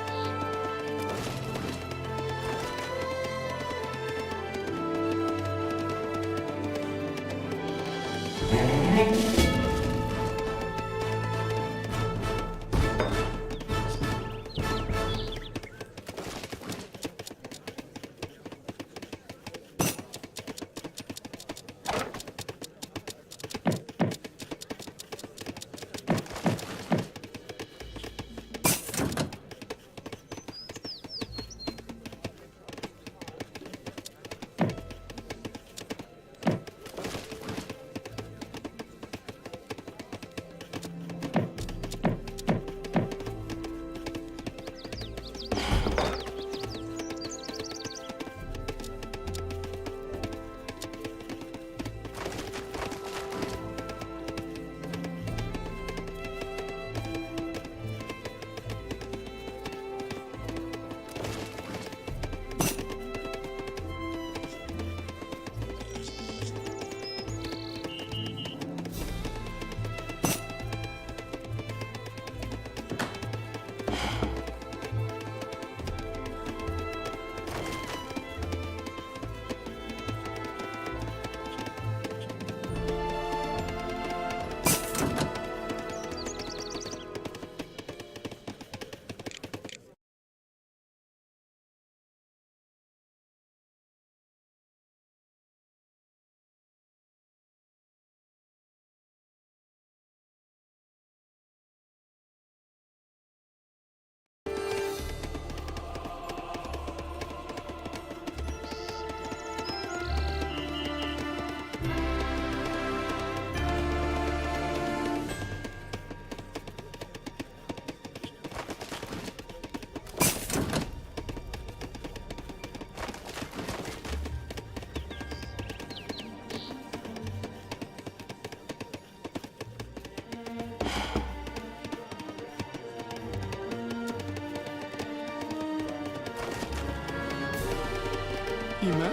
Ima.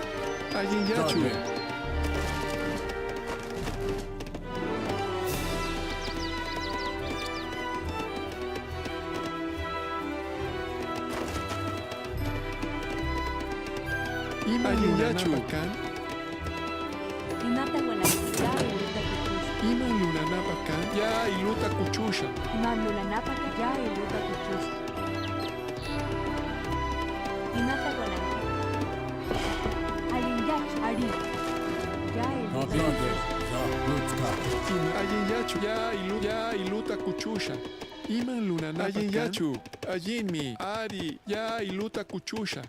Ayenyachu. Ima Ayenyachu. Ima Lunanapakan. Ya iluta kuchusha. Ayenyachu. Ya iluta kuchusha. Iman Lunanapakan. Ayenyachu. Ayinmi. Ari. Ya iluta kuchusha.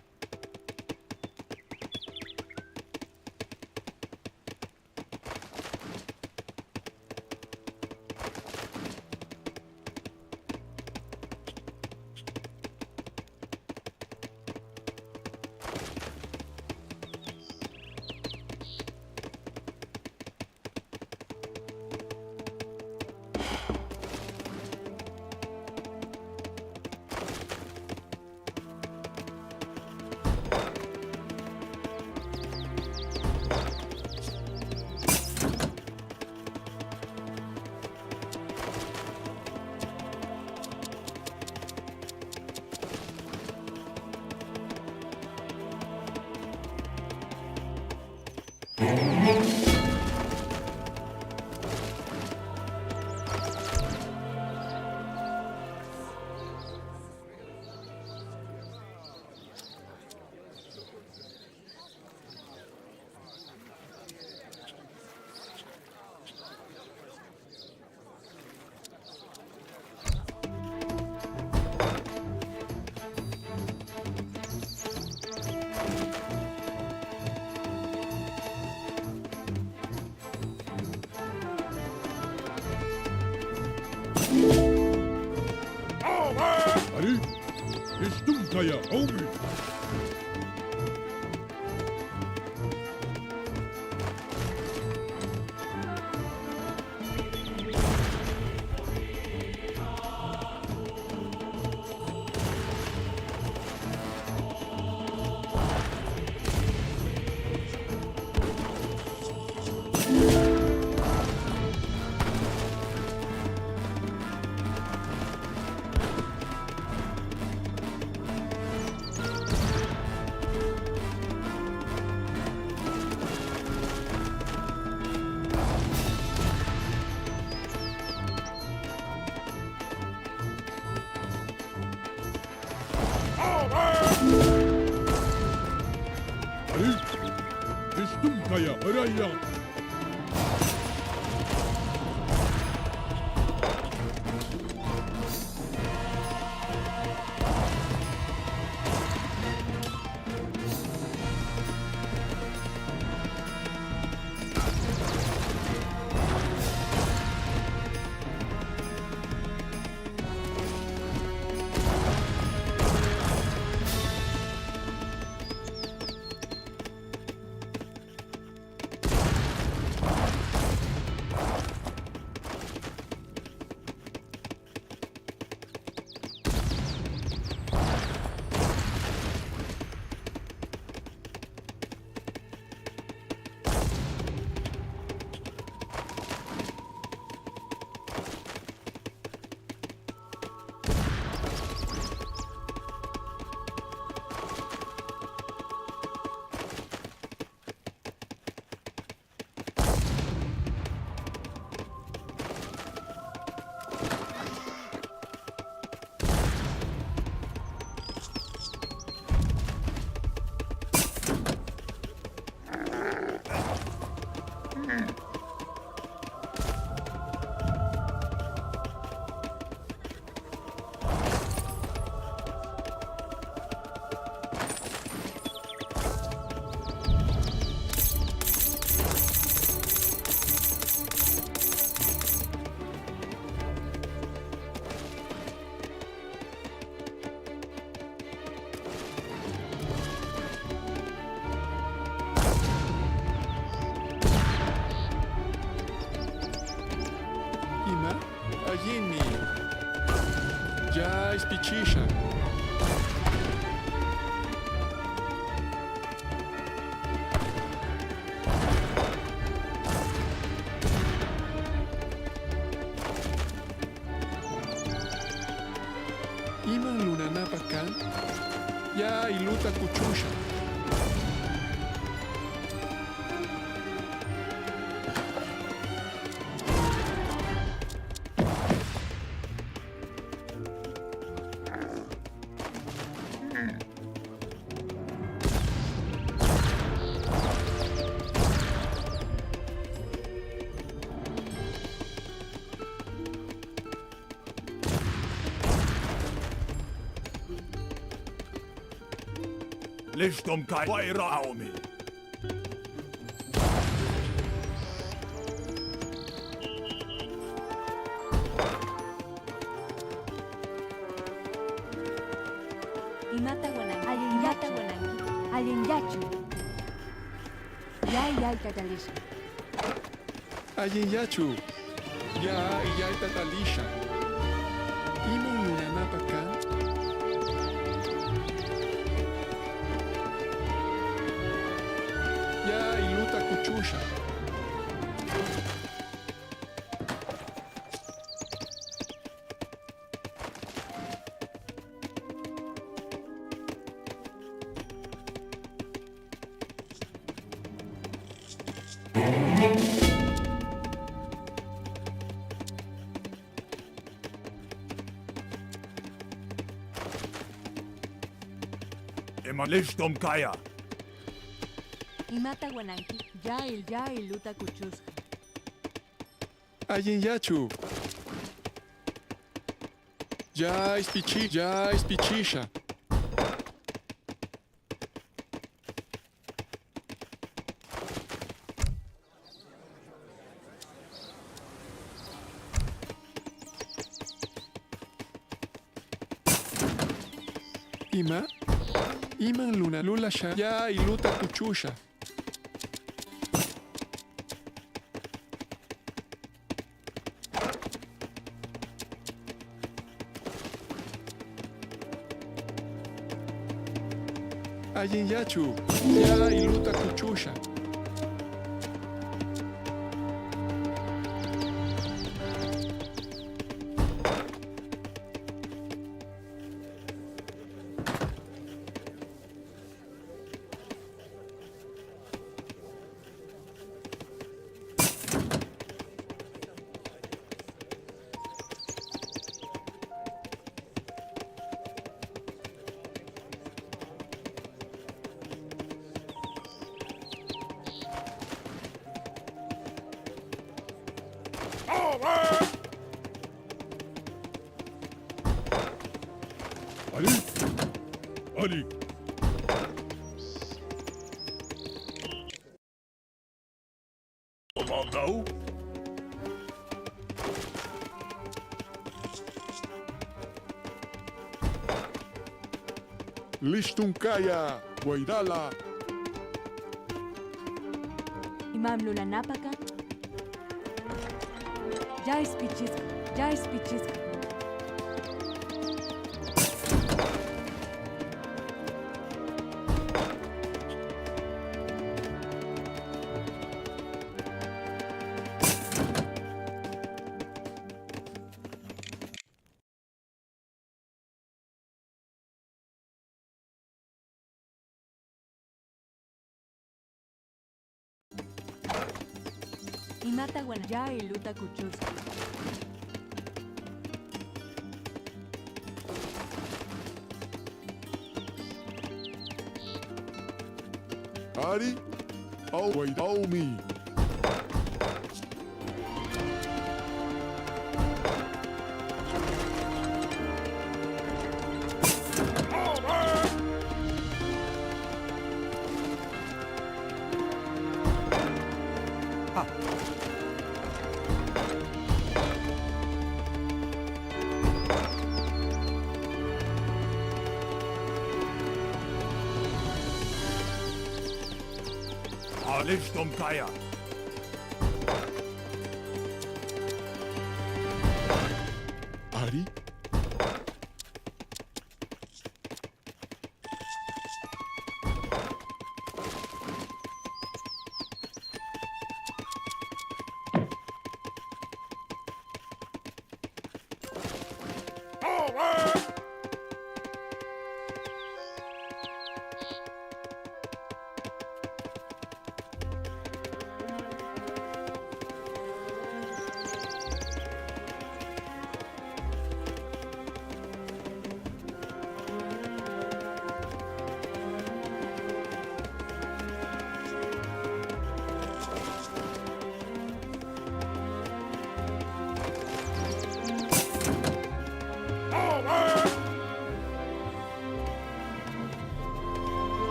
kaya, homie. Ali, destum kaya, araya. Ima, ayini. Ya ispichisha. Ima lunanapakan. Ya iluta kuchusha. Listom kai vairaumi. Imata wananki. Imata wananki. Alinyachu. Ya tatalisha. Ayin yachu. Ya tatalisha. Ima lunanapakan. Ya iluta kuchusha. Ema listom kaya. Imata wananki. Ya iluta kuchuska. Ayin yachu. Ya ispichisha. Ima? Iman luna lula sha ya iluta kuchusha. Ayin yachu ya iluta kuchusha. Ali! Ali! Comandou? Listunkaya! Guaidala! Imam lula napaka. Jai spichiska. Jai spichiska. Imata guana. Jai luta kuchuska. Ali! Oh, wait, oh me! Alifstum Kaya. Ali?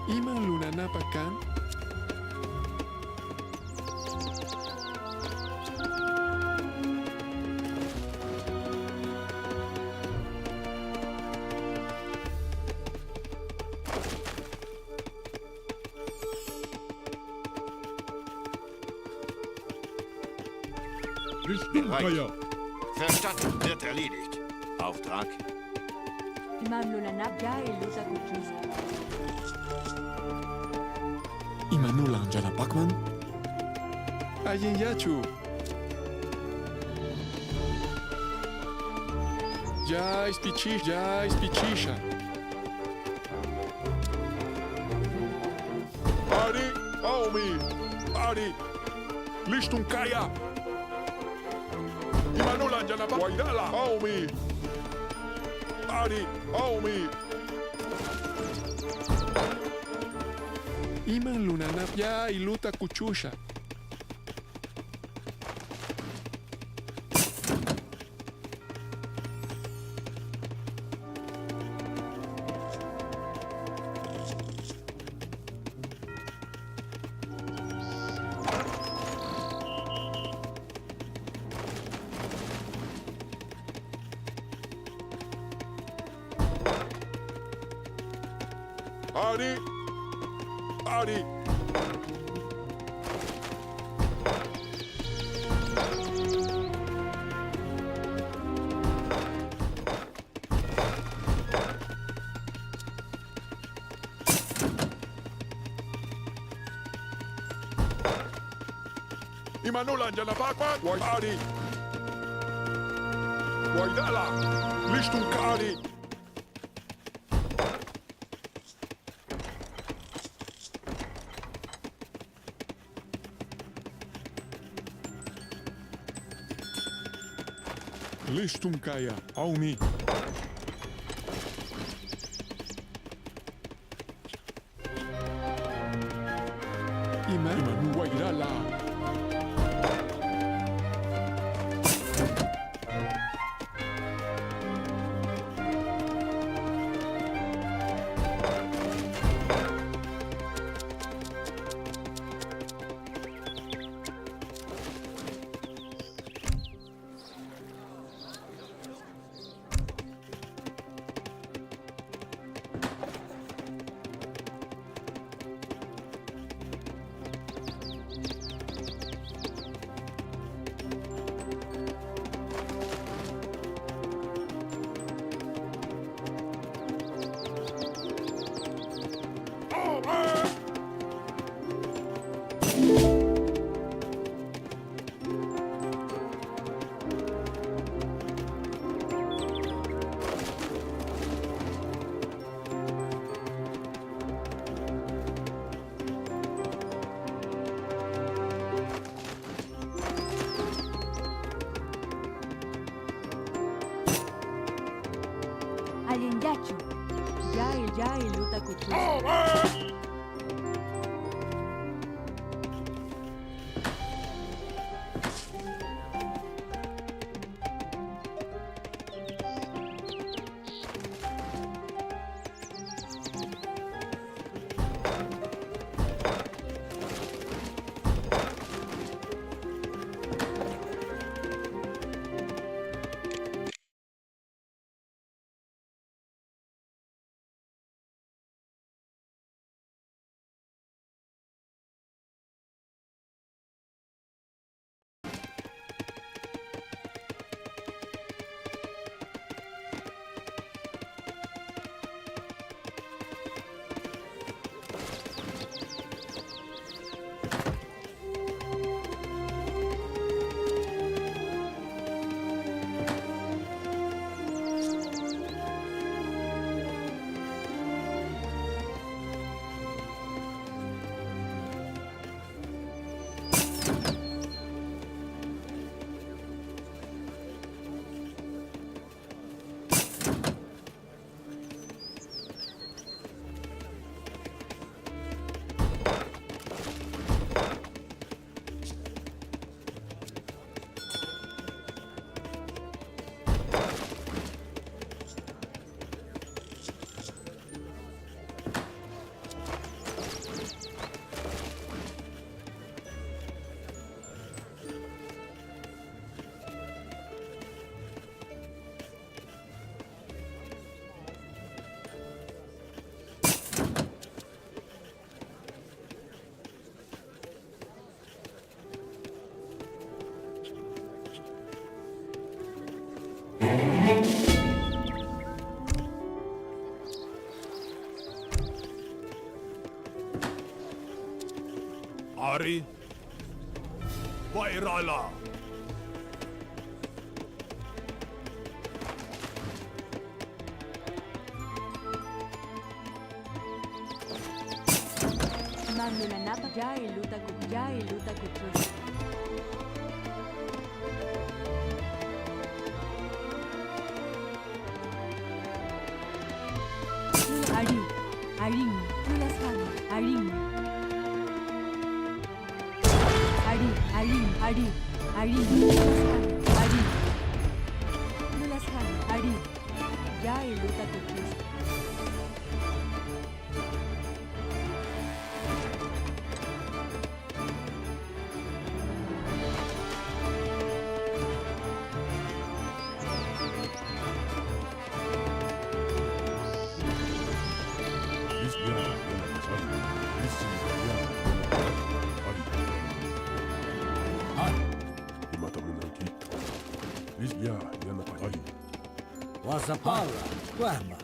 Iman luna napakan. Listunkaya! Verstanden, wird erledigt. Auftrag? Imam lula nap. Jai luta kuchuska. Imanulang jana pakman. Ayin yachu. Jai spichisha. Ali! Oh me! Ali! Listunkaya! Imanula Janapa Guaidala! Oh me! Ali! Oh me! Iman luna nap ya iluta kuchusha. Ari! Ari! Imanulan dyan na pakpak! Why Ari! Why dala! Listung ka Ari! Listung kaya, Aumi! Imanu wairala! Alinyachu. Jai luta kuchu. Ari! Wairala! Manulanapa jai luta kuchu. Ari, Aring, Nulaskan, Aring. Ari, Nulaskan, Ari. Jai luta kuchu. This guy. Wasapara, Guama.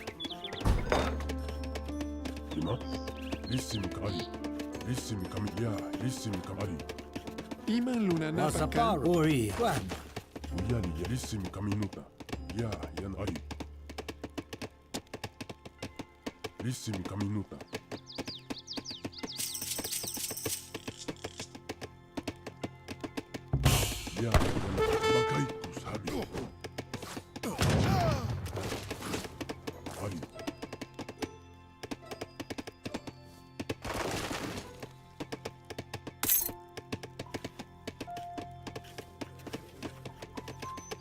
Ima? Listen kari. Listen kami ya. Listen kari. Iman luna na Wasapara, Ori, Guama. Uyali ya listen kami nuta. Ya, yan ari. Listen kami nuta. Ya, yan bakai kusabi. Ari.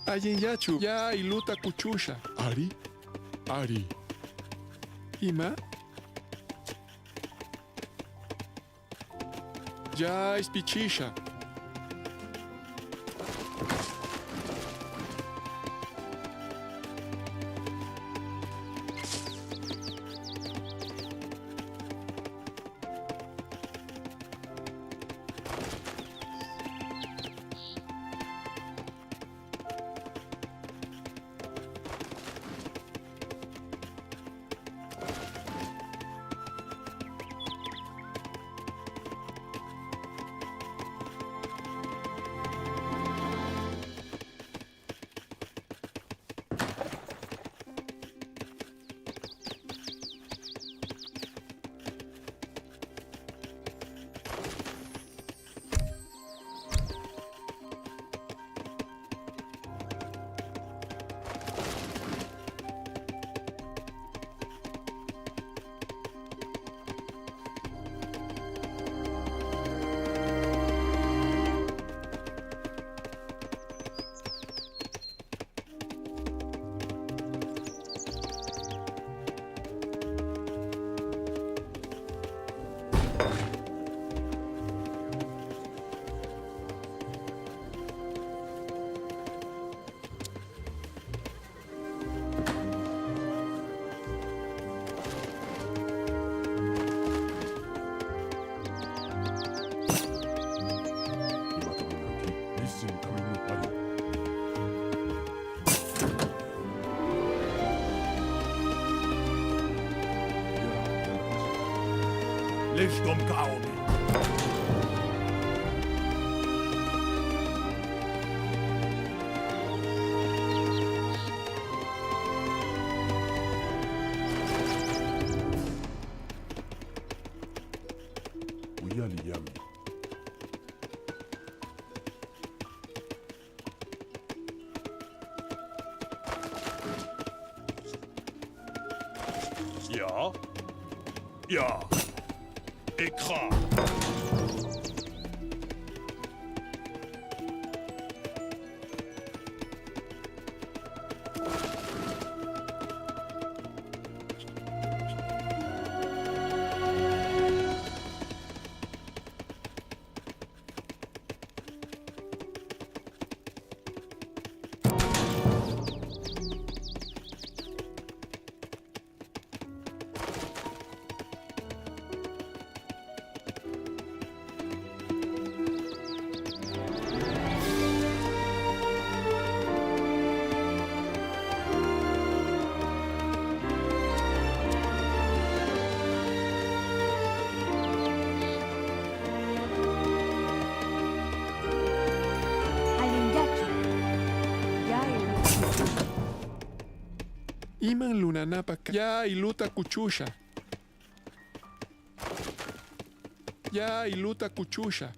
Ayen yachu. Ya iluta kuchusha. Ari? Ari. Ima? Ya ispichisha. Lichtum Kaomi. Uyali yami. Ja? Ja. Écran. Iman luna napaka. Ya iluta kuchusha. Ya iluta kuchusha.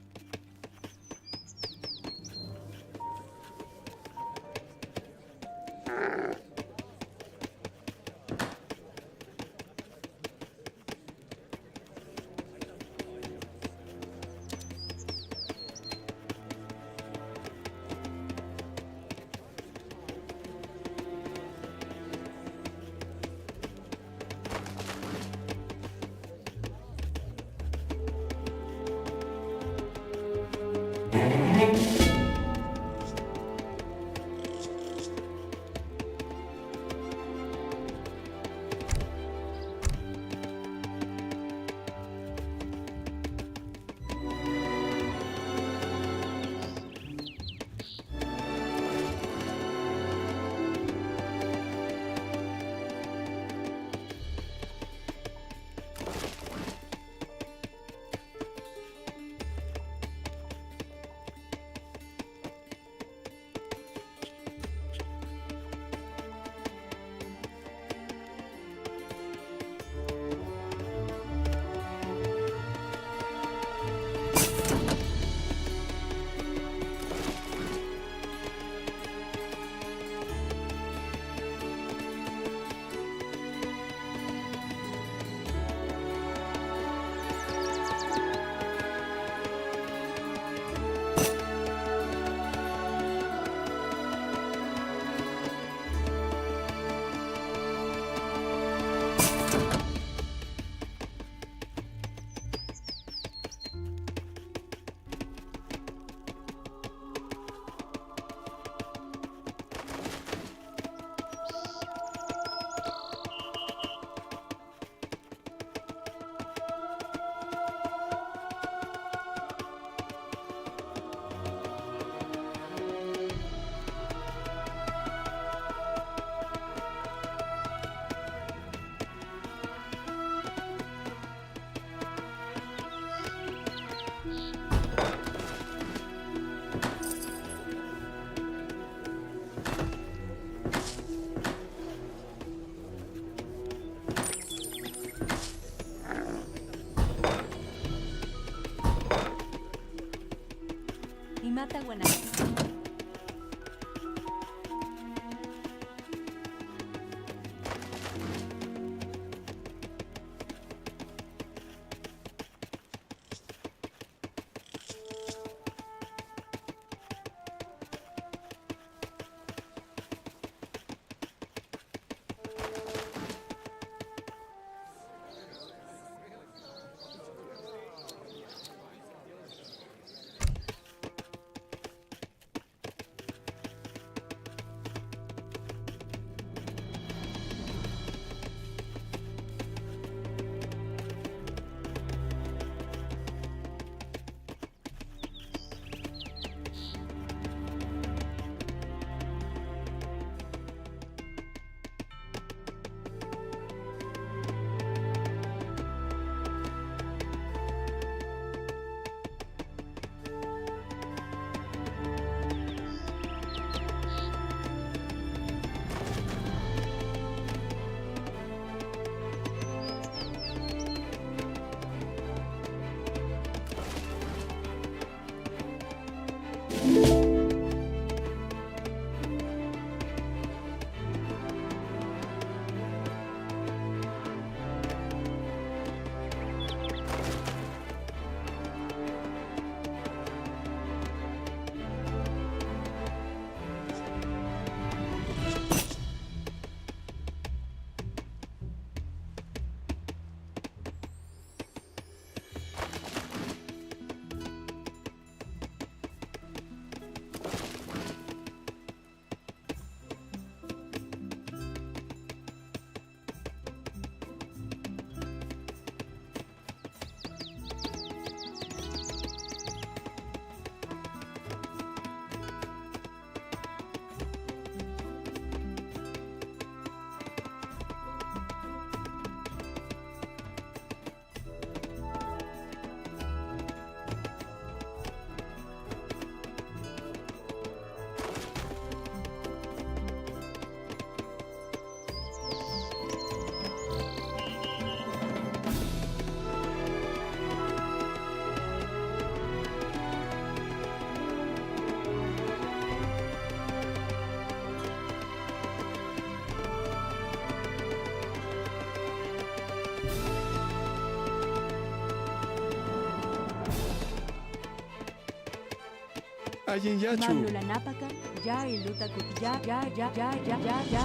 Ayin yachu. Mamlula napakan, ya iluta kut, ya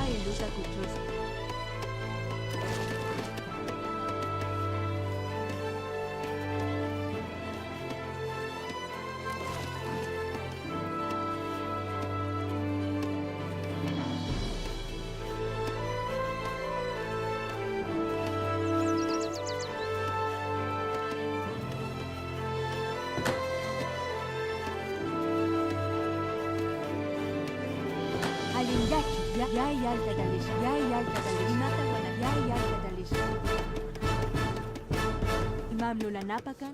iluta kuchus. Alin yachu, ya yalta dalish, imata wana, ya yalta dalish. Mamlula napakan.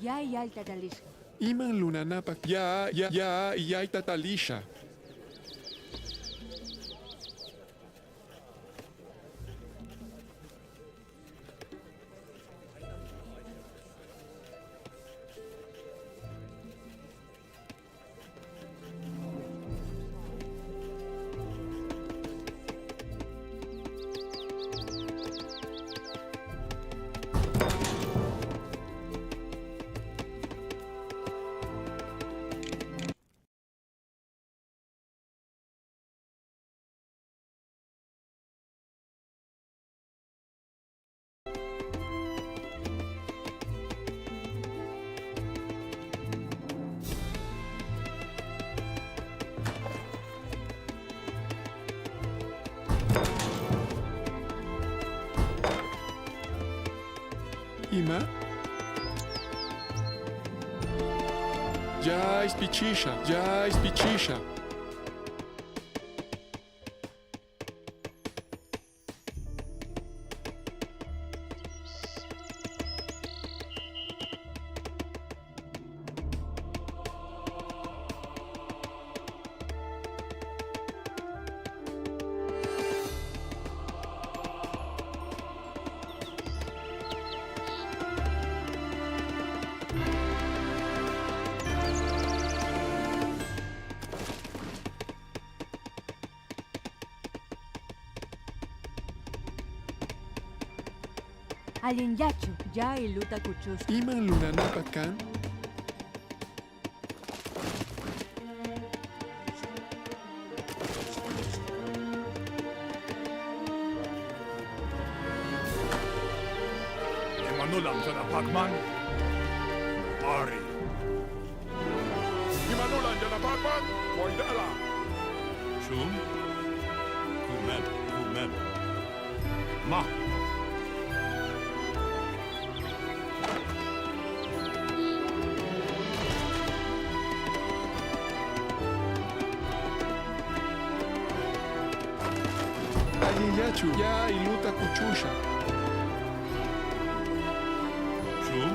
Ya yalta dalish. Iman luna napak. Ya itatalisha. Ima? Ya ispichisha. Alin yachu, ya iluta kuchus. Iman luna napakan. Manulang sa napagman. Ari. Imanulan dyan napagman. Huwag dala. Shum. Kumem. Ma. Ayin yachu. Ya iluta kuchusha. Shum.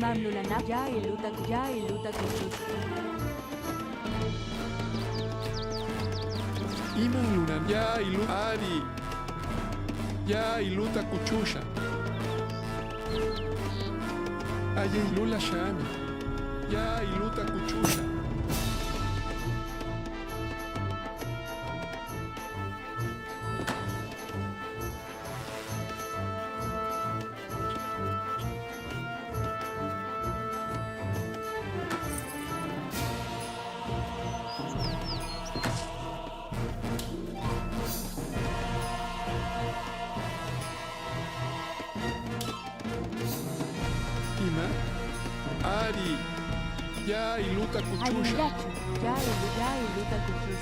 Imamnula na ya iluta kuchus. Iman lunan ya ilu ari. Ya iluta kuchusha. Aye ilula shami. Ya iluta kuchusha. Ima ari. Ya iluta kuchusha. Ya iluta kuchus.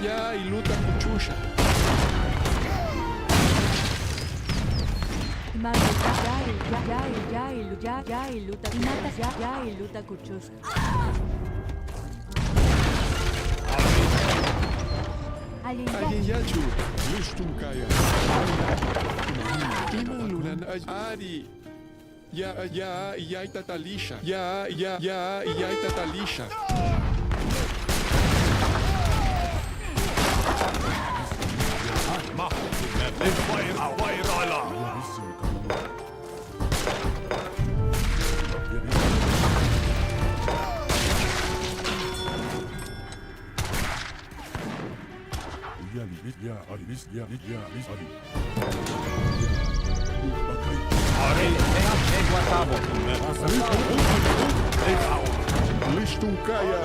Ya iluta kuchusha. Ya iluta kuchus. Alguien yachu. Listum kaya. Iman lunan ari. Ya itatalisha. Ya itatalisha. Listum kaya.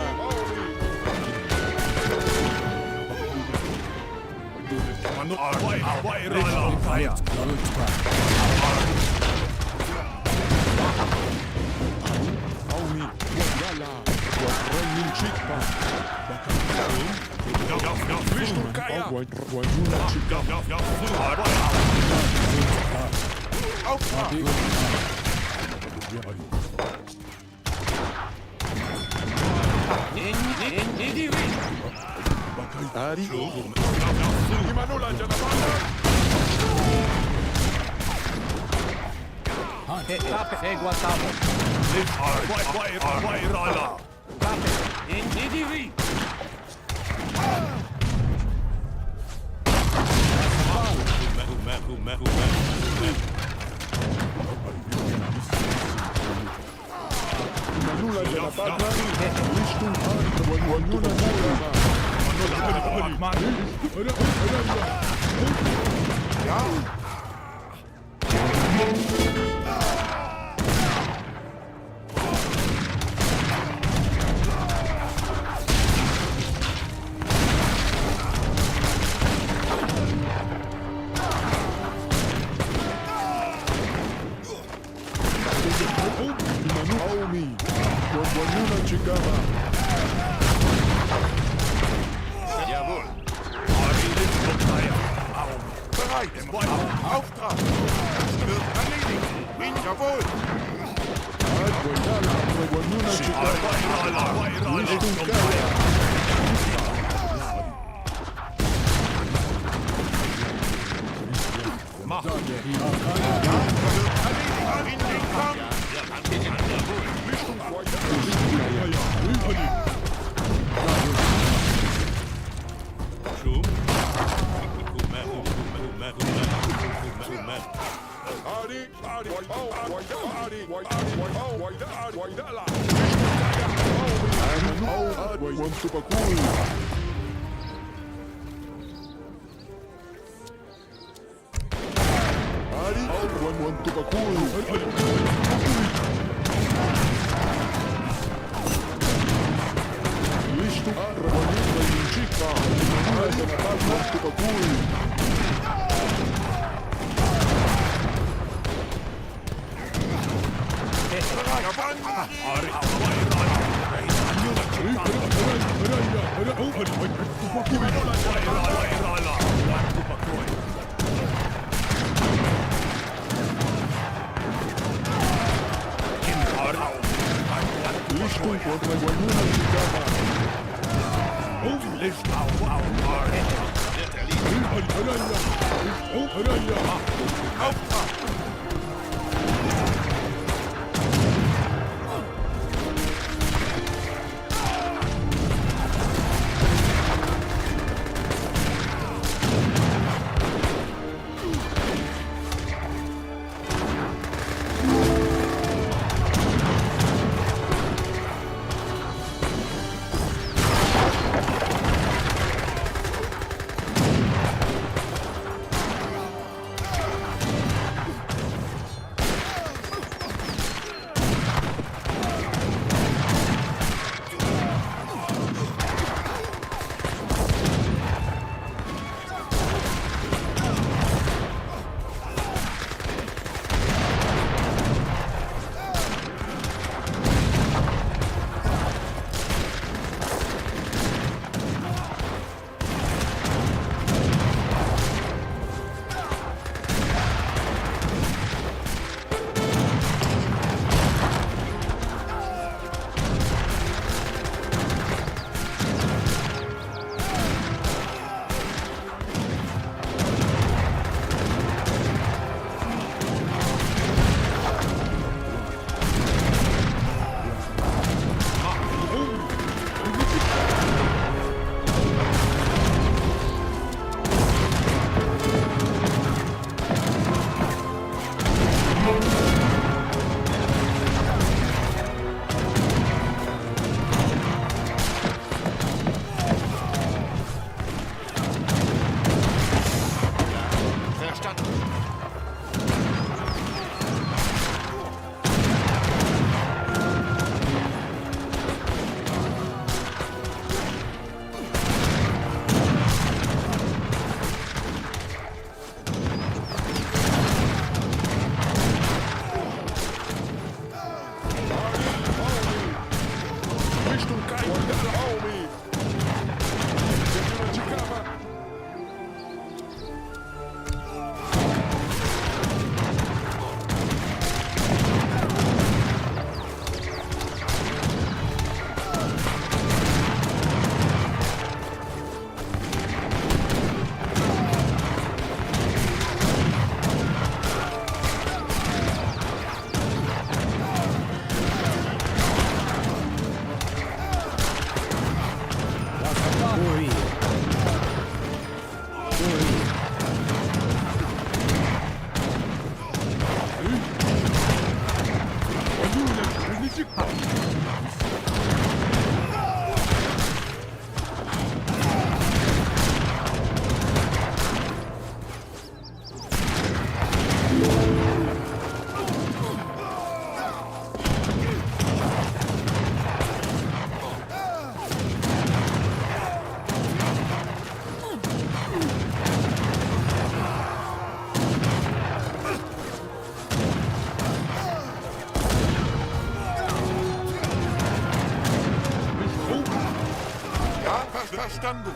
Ari. Chicama. Jawohl. Arides Luftfeuer. Bereit. Auftrag. Wird erledigt. Jawohl. Mach. Ja, wird erledigt. In den Kampf. Verstanden.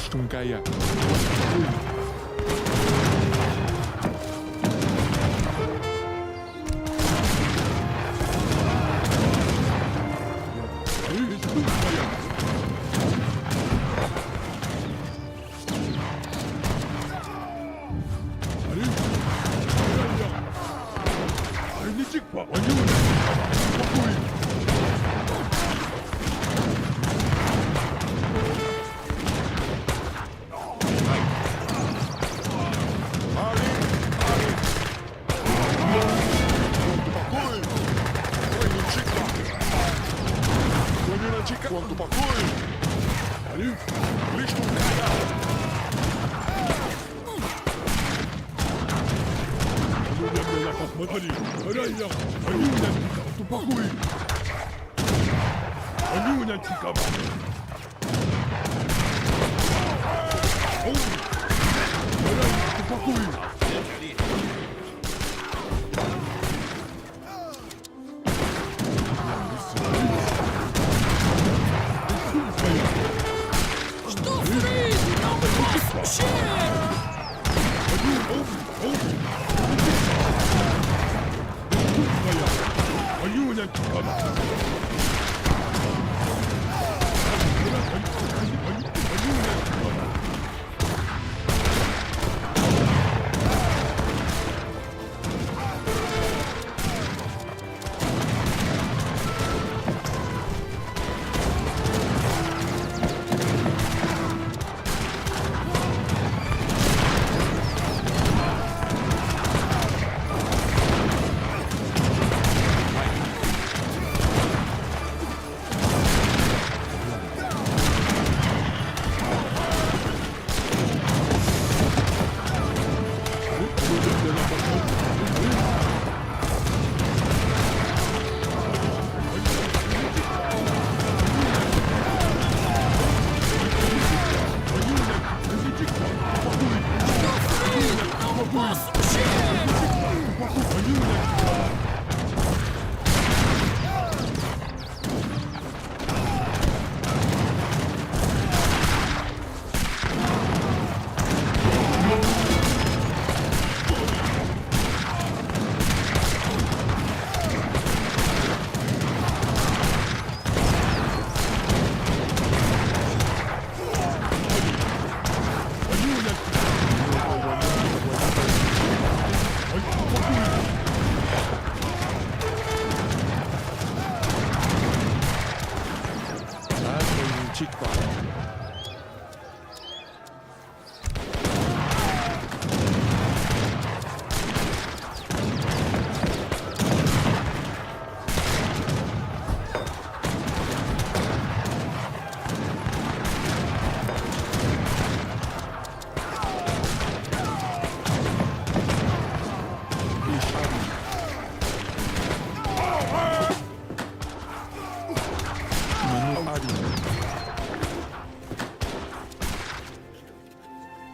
Richtung Geier. Quanto bagulho! Ali! Listo, cara! Ali! Aranha! Aranha! Quanto bagulho! Aranha, tica! Aranha, quanto bagulho!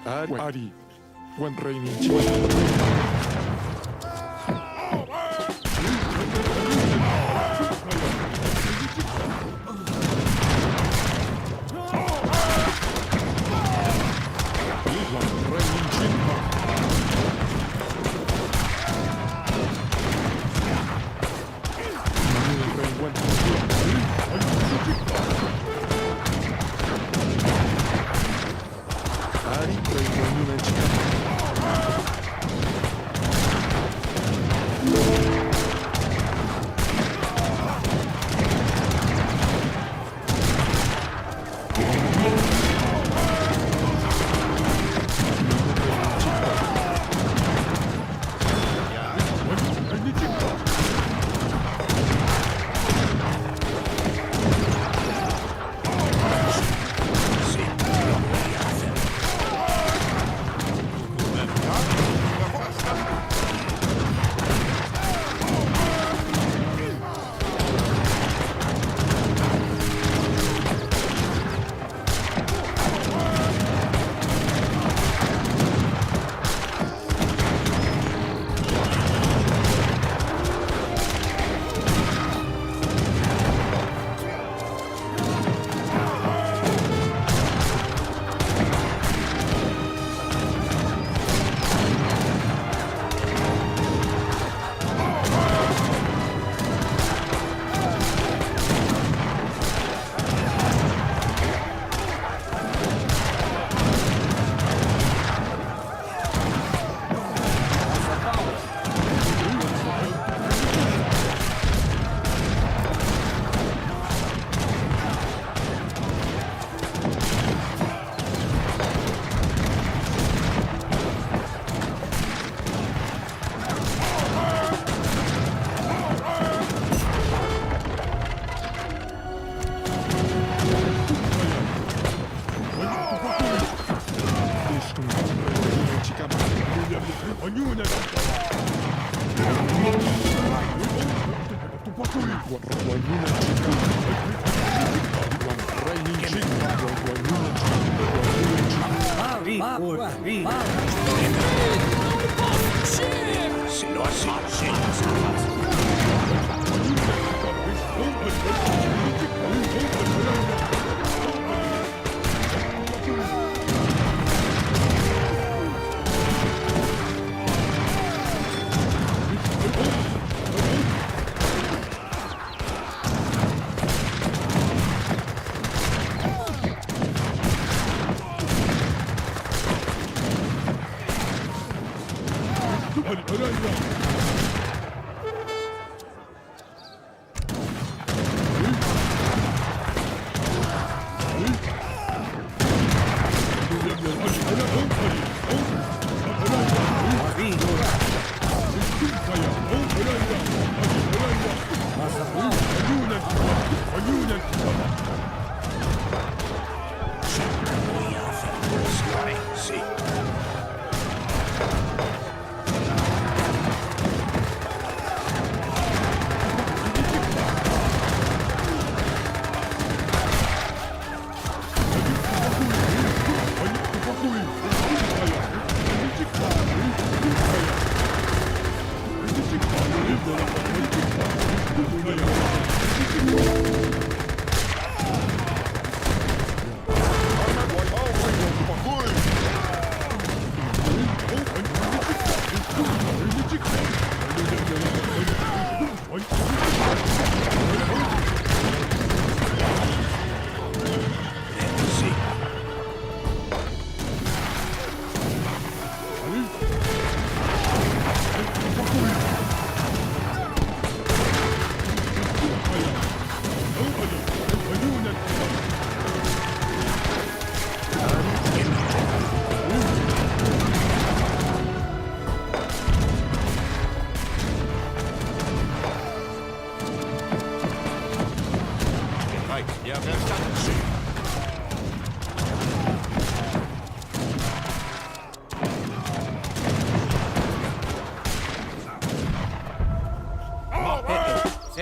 Ari. One raining.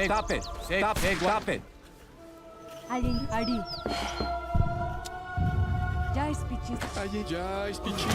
Stop it. Stop it. Ali. Jai Já speech.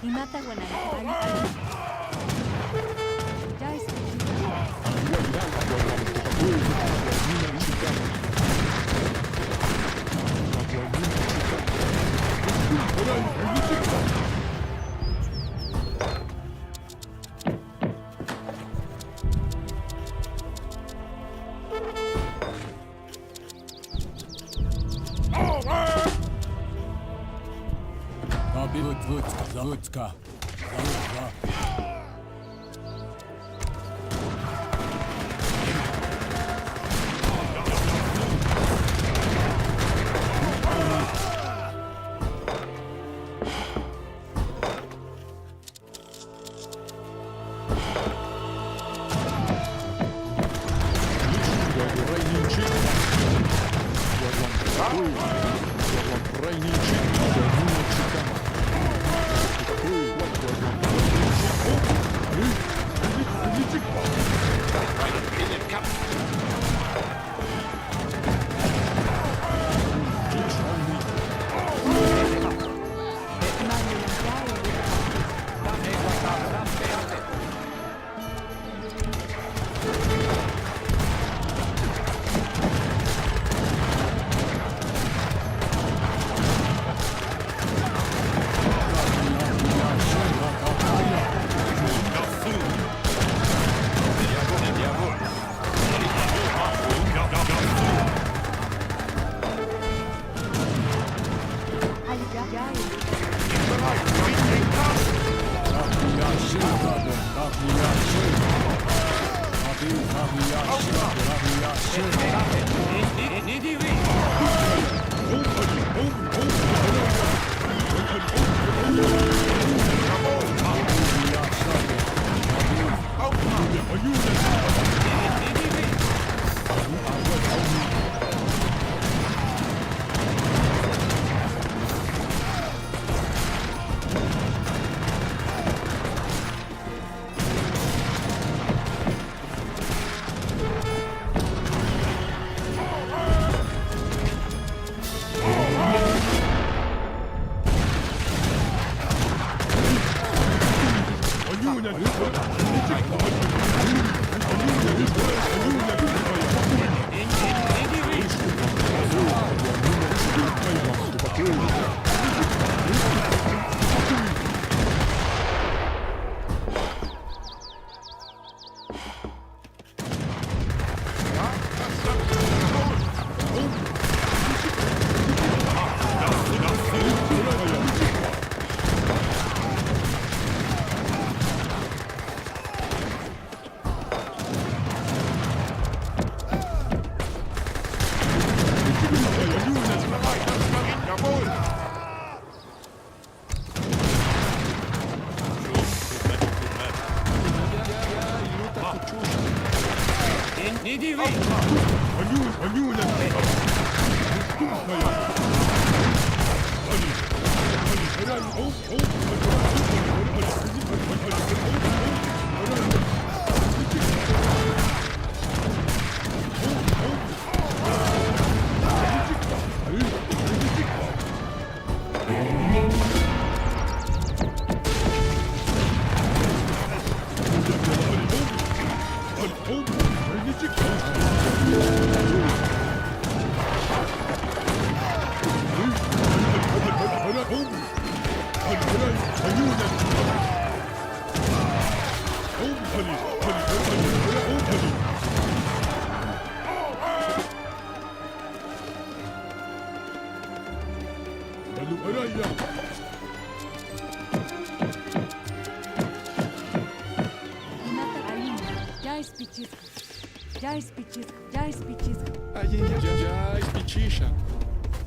Imata Guanay. Zawódzka.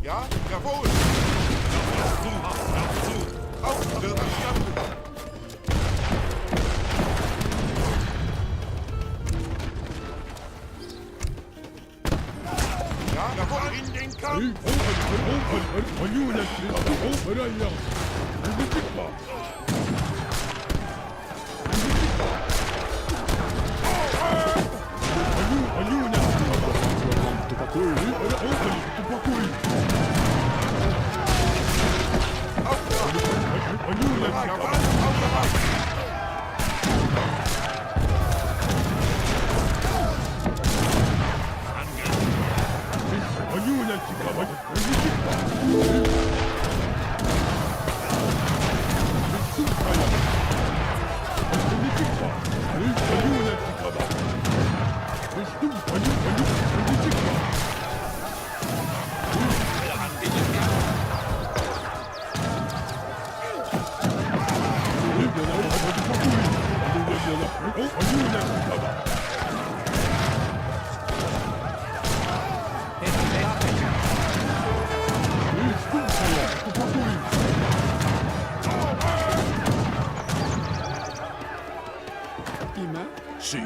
Ja, jawohl! Auf, wird verstanden! Ja, jawohl! In den Kampf! Auf, Ima? Sì.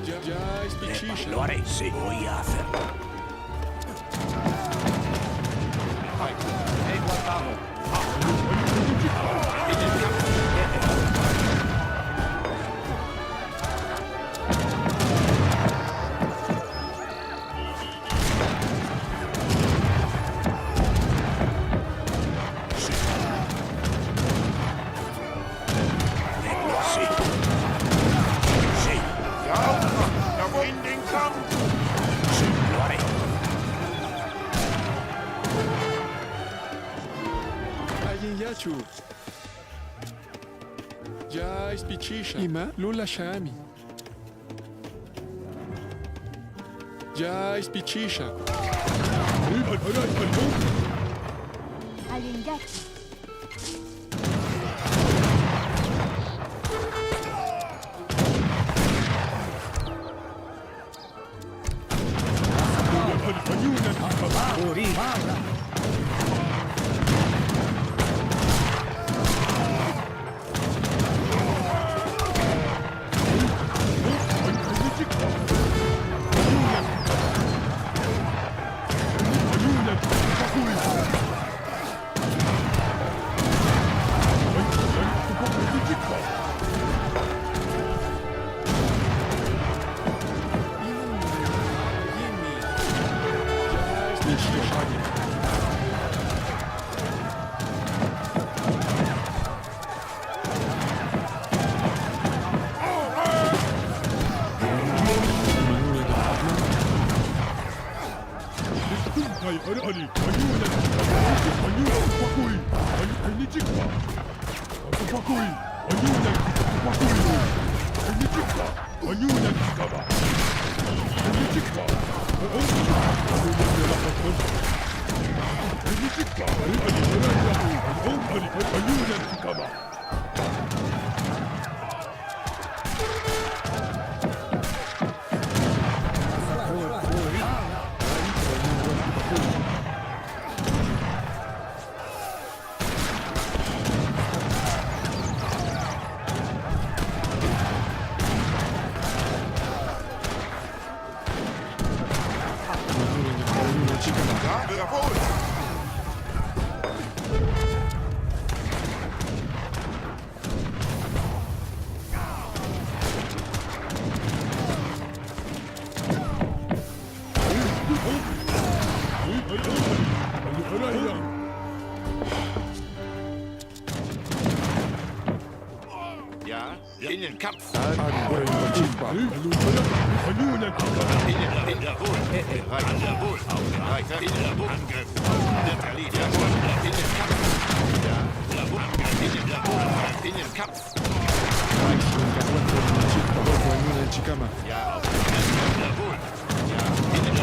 Già spicciscia. Lo haré, sí. Voy a hacerlo. He guardado. Sí. Sí. Ja, in den Kampf! Sí, lo haré. Alguien yachu. Già spicciscia. Ima? Lo lasciami. Già spicciscia. Ja, in den Kampf. Jawohl. Jawohl. Ausgereicht. Angriff. Neutralität. In den Kampf. Ja, jawohl. In den Kampf. Ja, jawohl. Ja, in den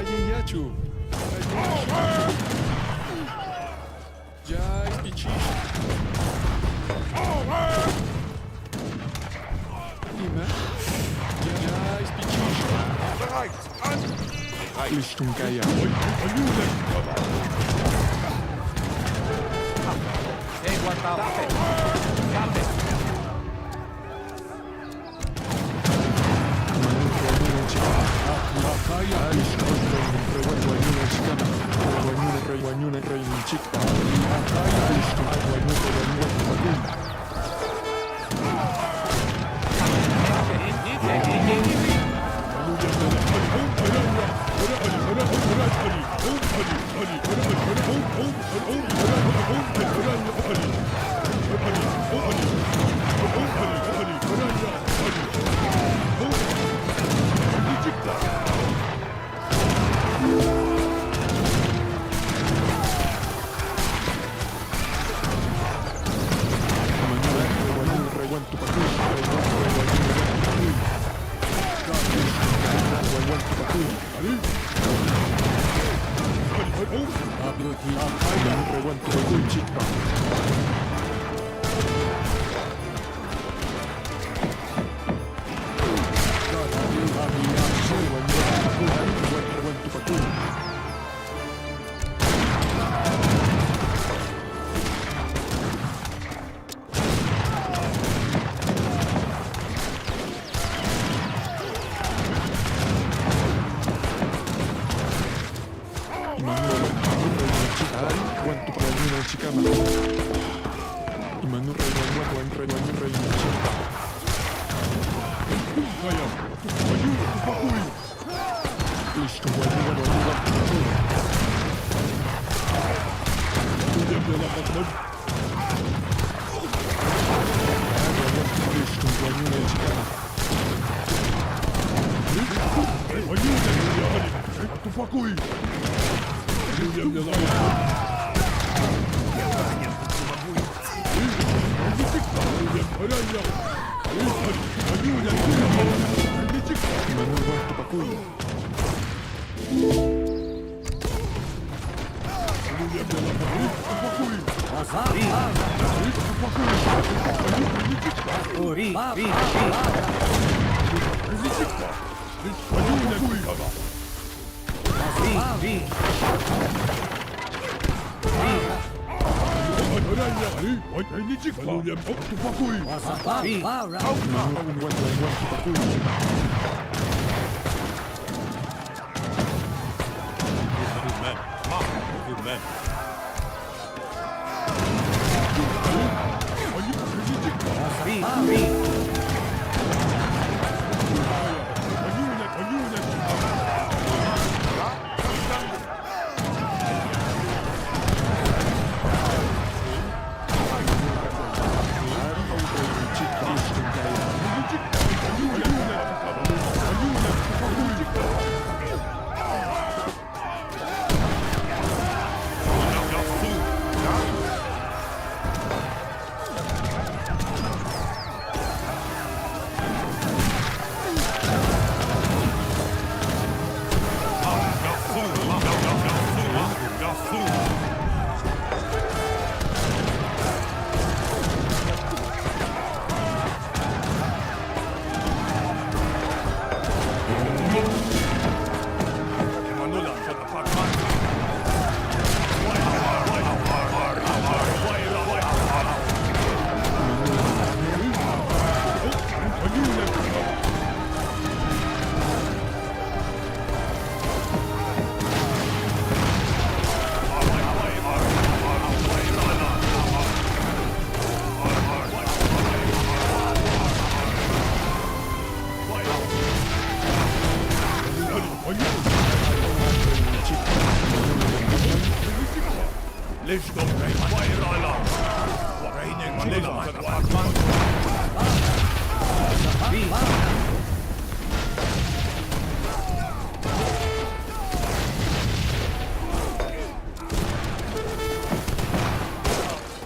Ajejaciu! Jaj, spicisza! Ime? Jaj, spicisza! Liszczą gaja!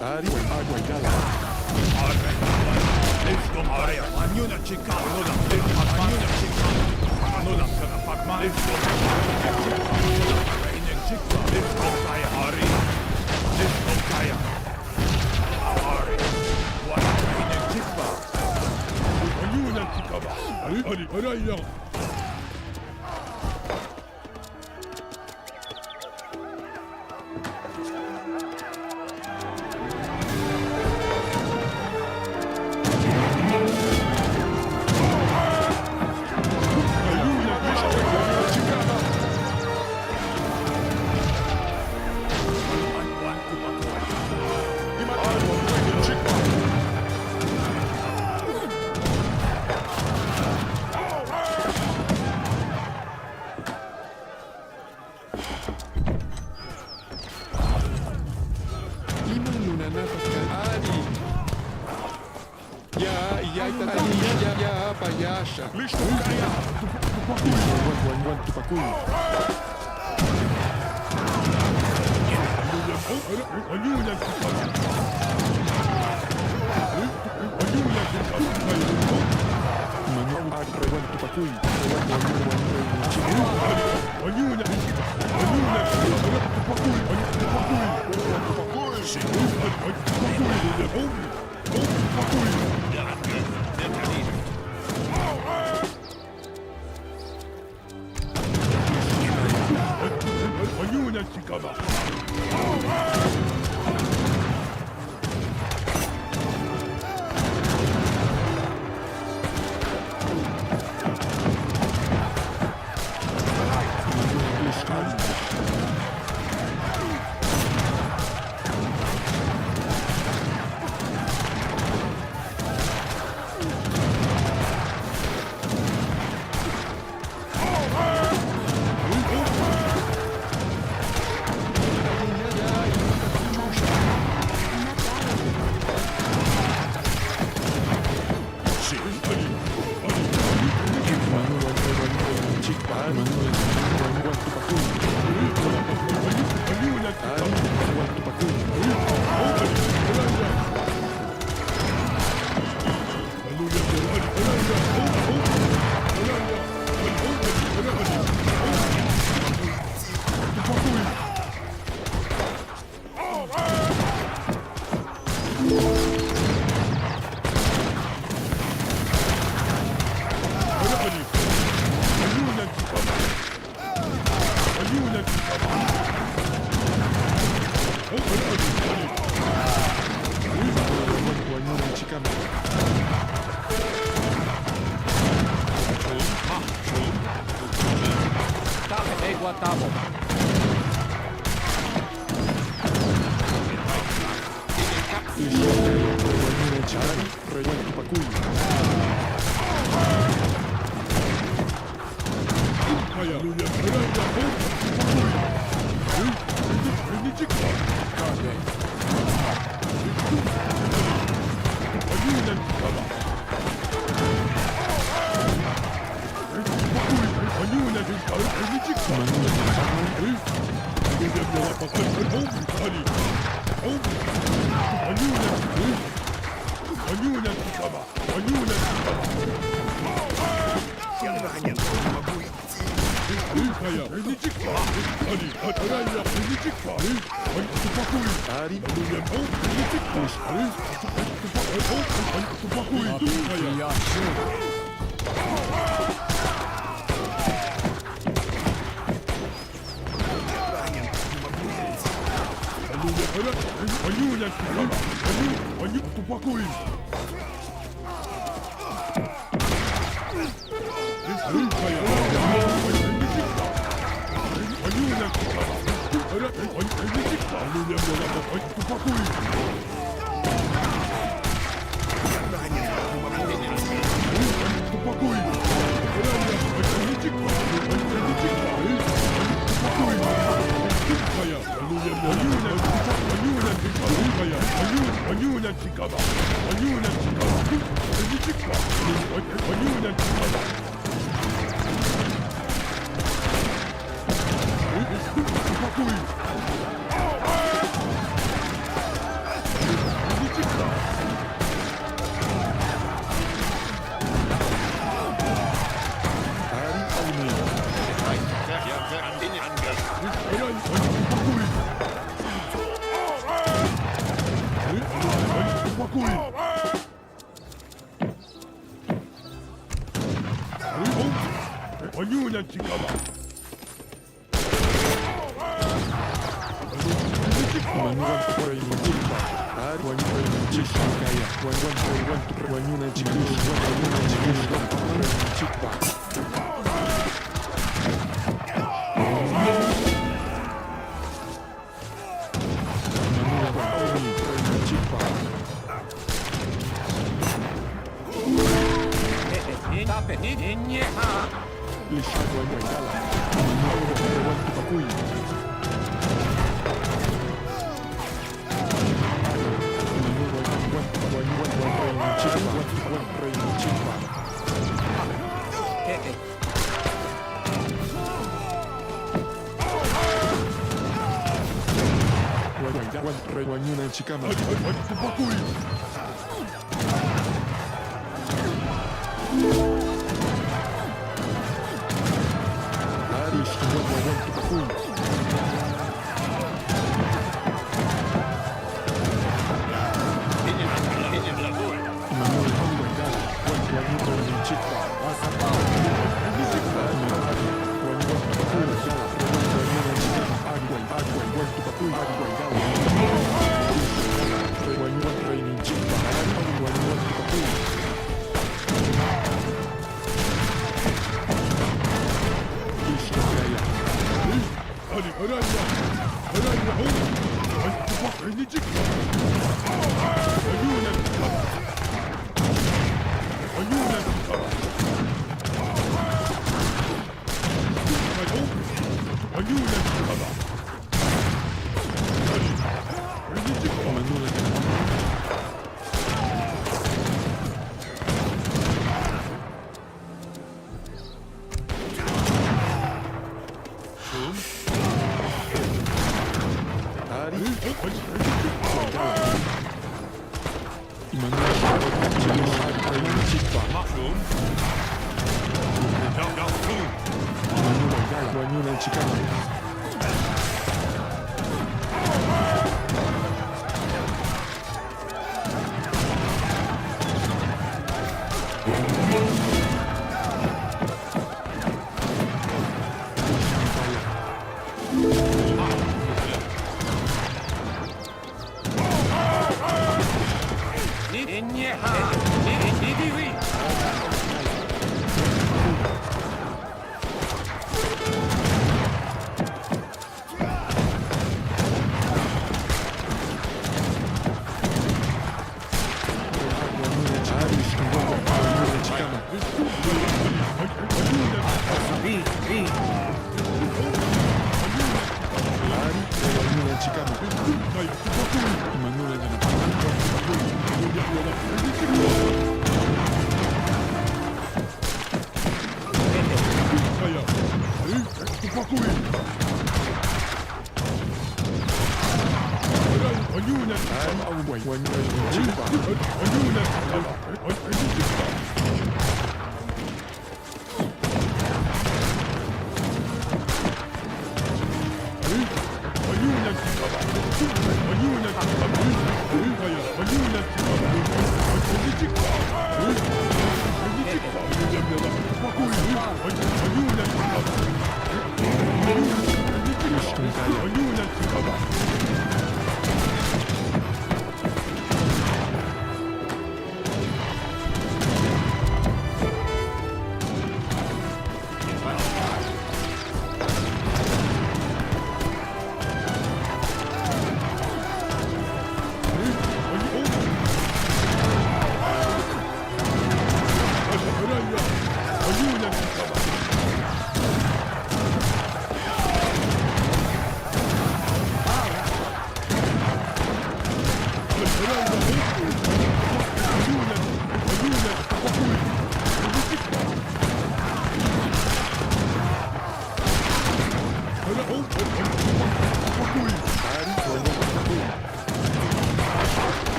Ari, agua y gala. Ya, payasha. Listo, kaya. Tupakuy. Tupakuy.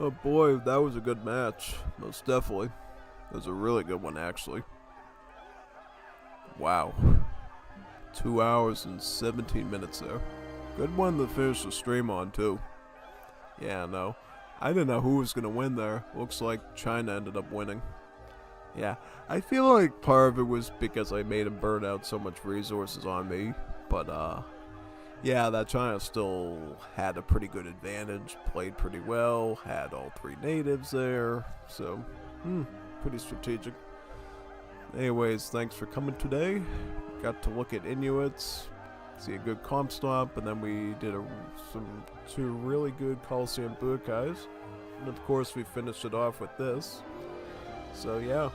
Oh boy, that was a good match. Most definitely. It was a really good one, actually. Wow. 2 hours and 17 minutes there. Good one to finish the stream on, too. Yeah, no. I didn't know who was going to win there. Looks like China ended up winning. Yeah, I feel like part of it was because I made him burn out so much resources on me. But, yeah, that China still had a pretty good advantage. Played pretty well. Had all 3 natives there. So, pretty strategic. Anyways, thanks for coming today. Got to look at Inuits, see a good Comp Stomp, and then we did two really good Coliseum Budokais. And of course, we finished it off with this. So yeah,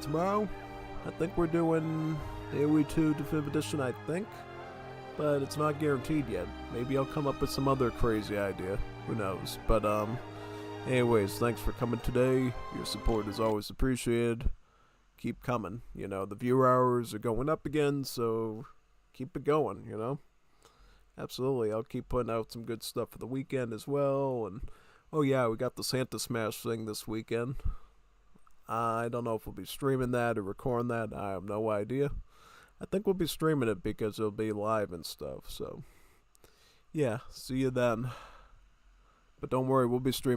tomorrow, I think we're doing AoE 2 Definitive Edition, I think. But it's not guaranteed yet. Maybe I'll come up with some other crazy idea. Who knows? But, anyways, thanks for coming today. Your support is always appreciated. Keep coming. You know, the viewer hours are going up again, so keep it going, you know? Absolutely. I'll keep putting out some good stuff for the weekend as well. And, oh yeah, we got the Santa Smash thing this weekend. I don't know if we'll be streaming that or recording that. I have no idea. I think we'll be streaming it because it'll be live and stuff, so. Yeah, see you then. But don't worry, we'll be streaming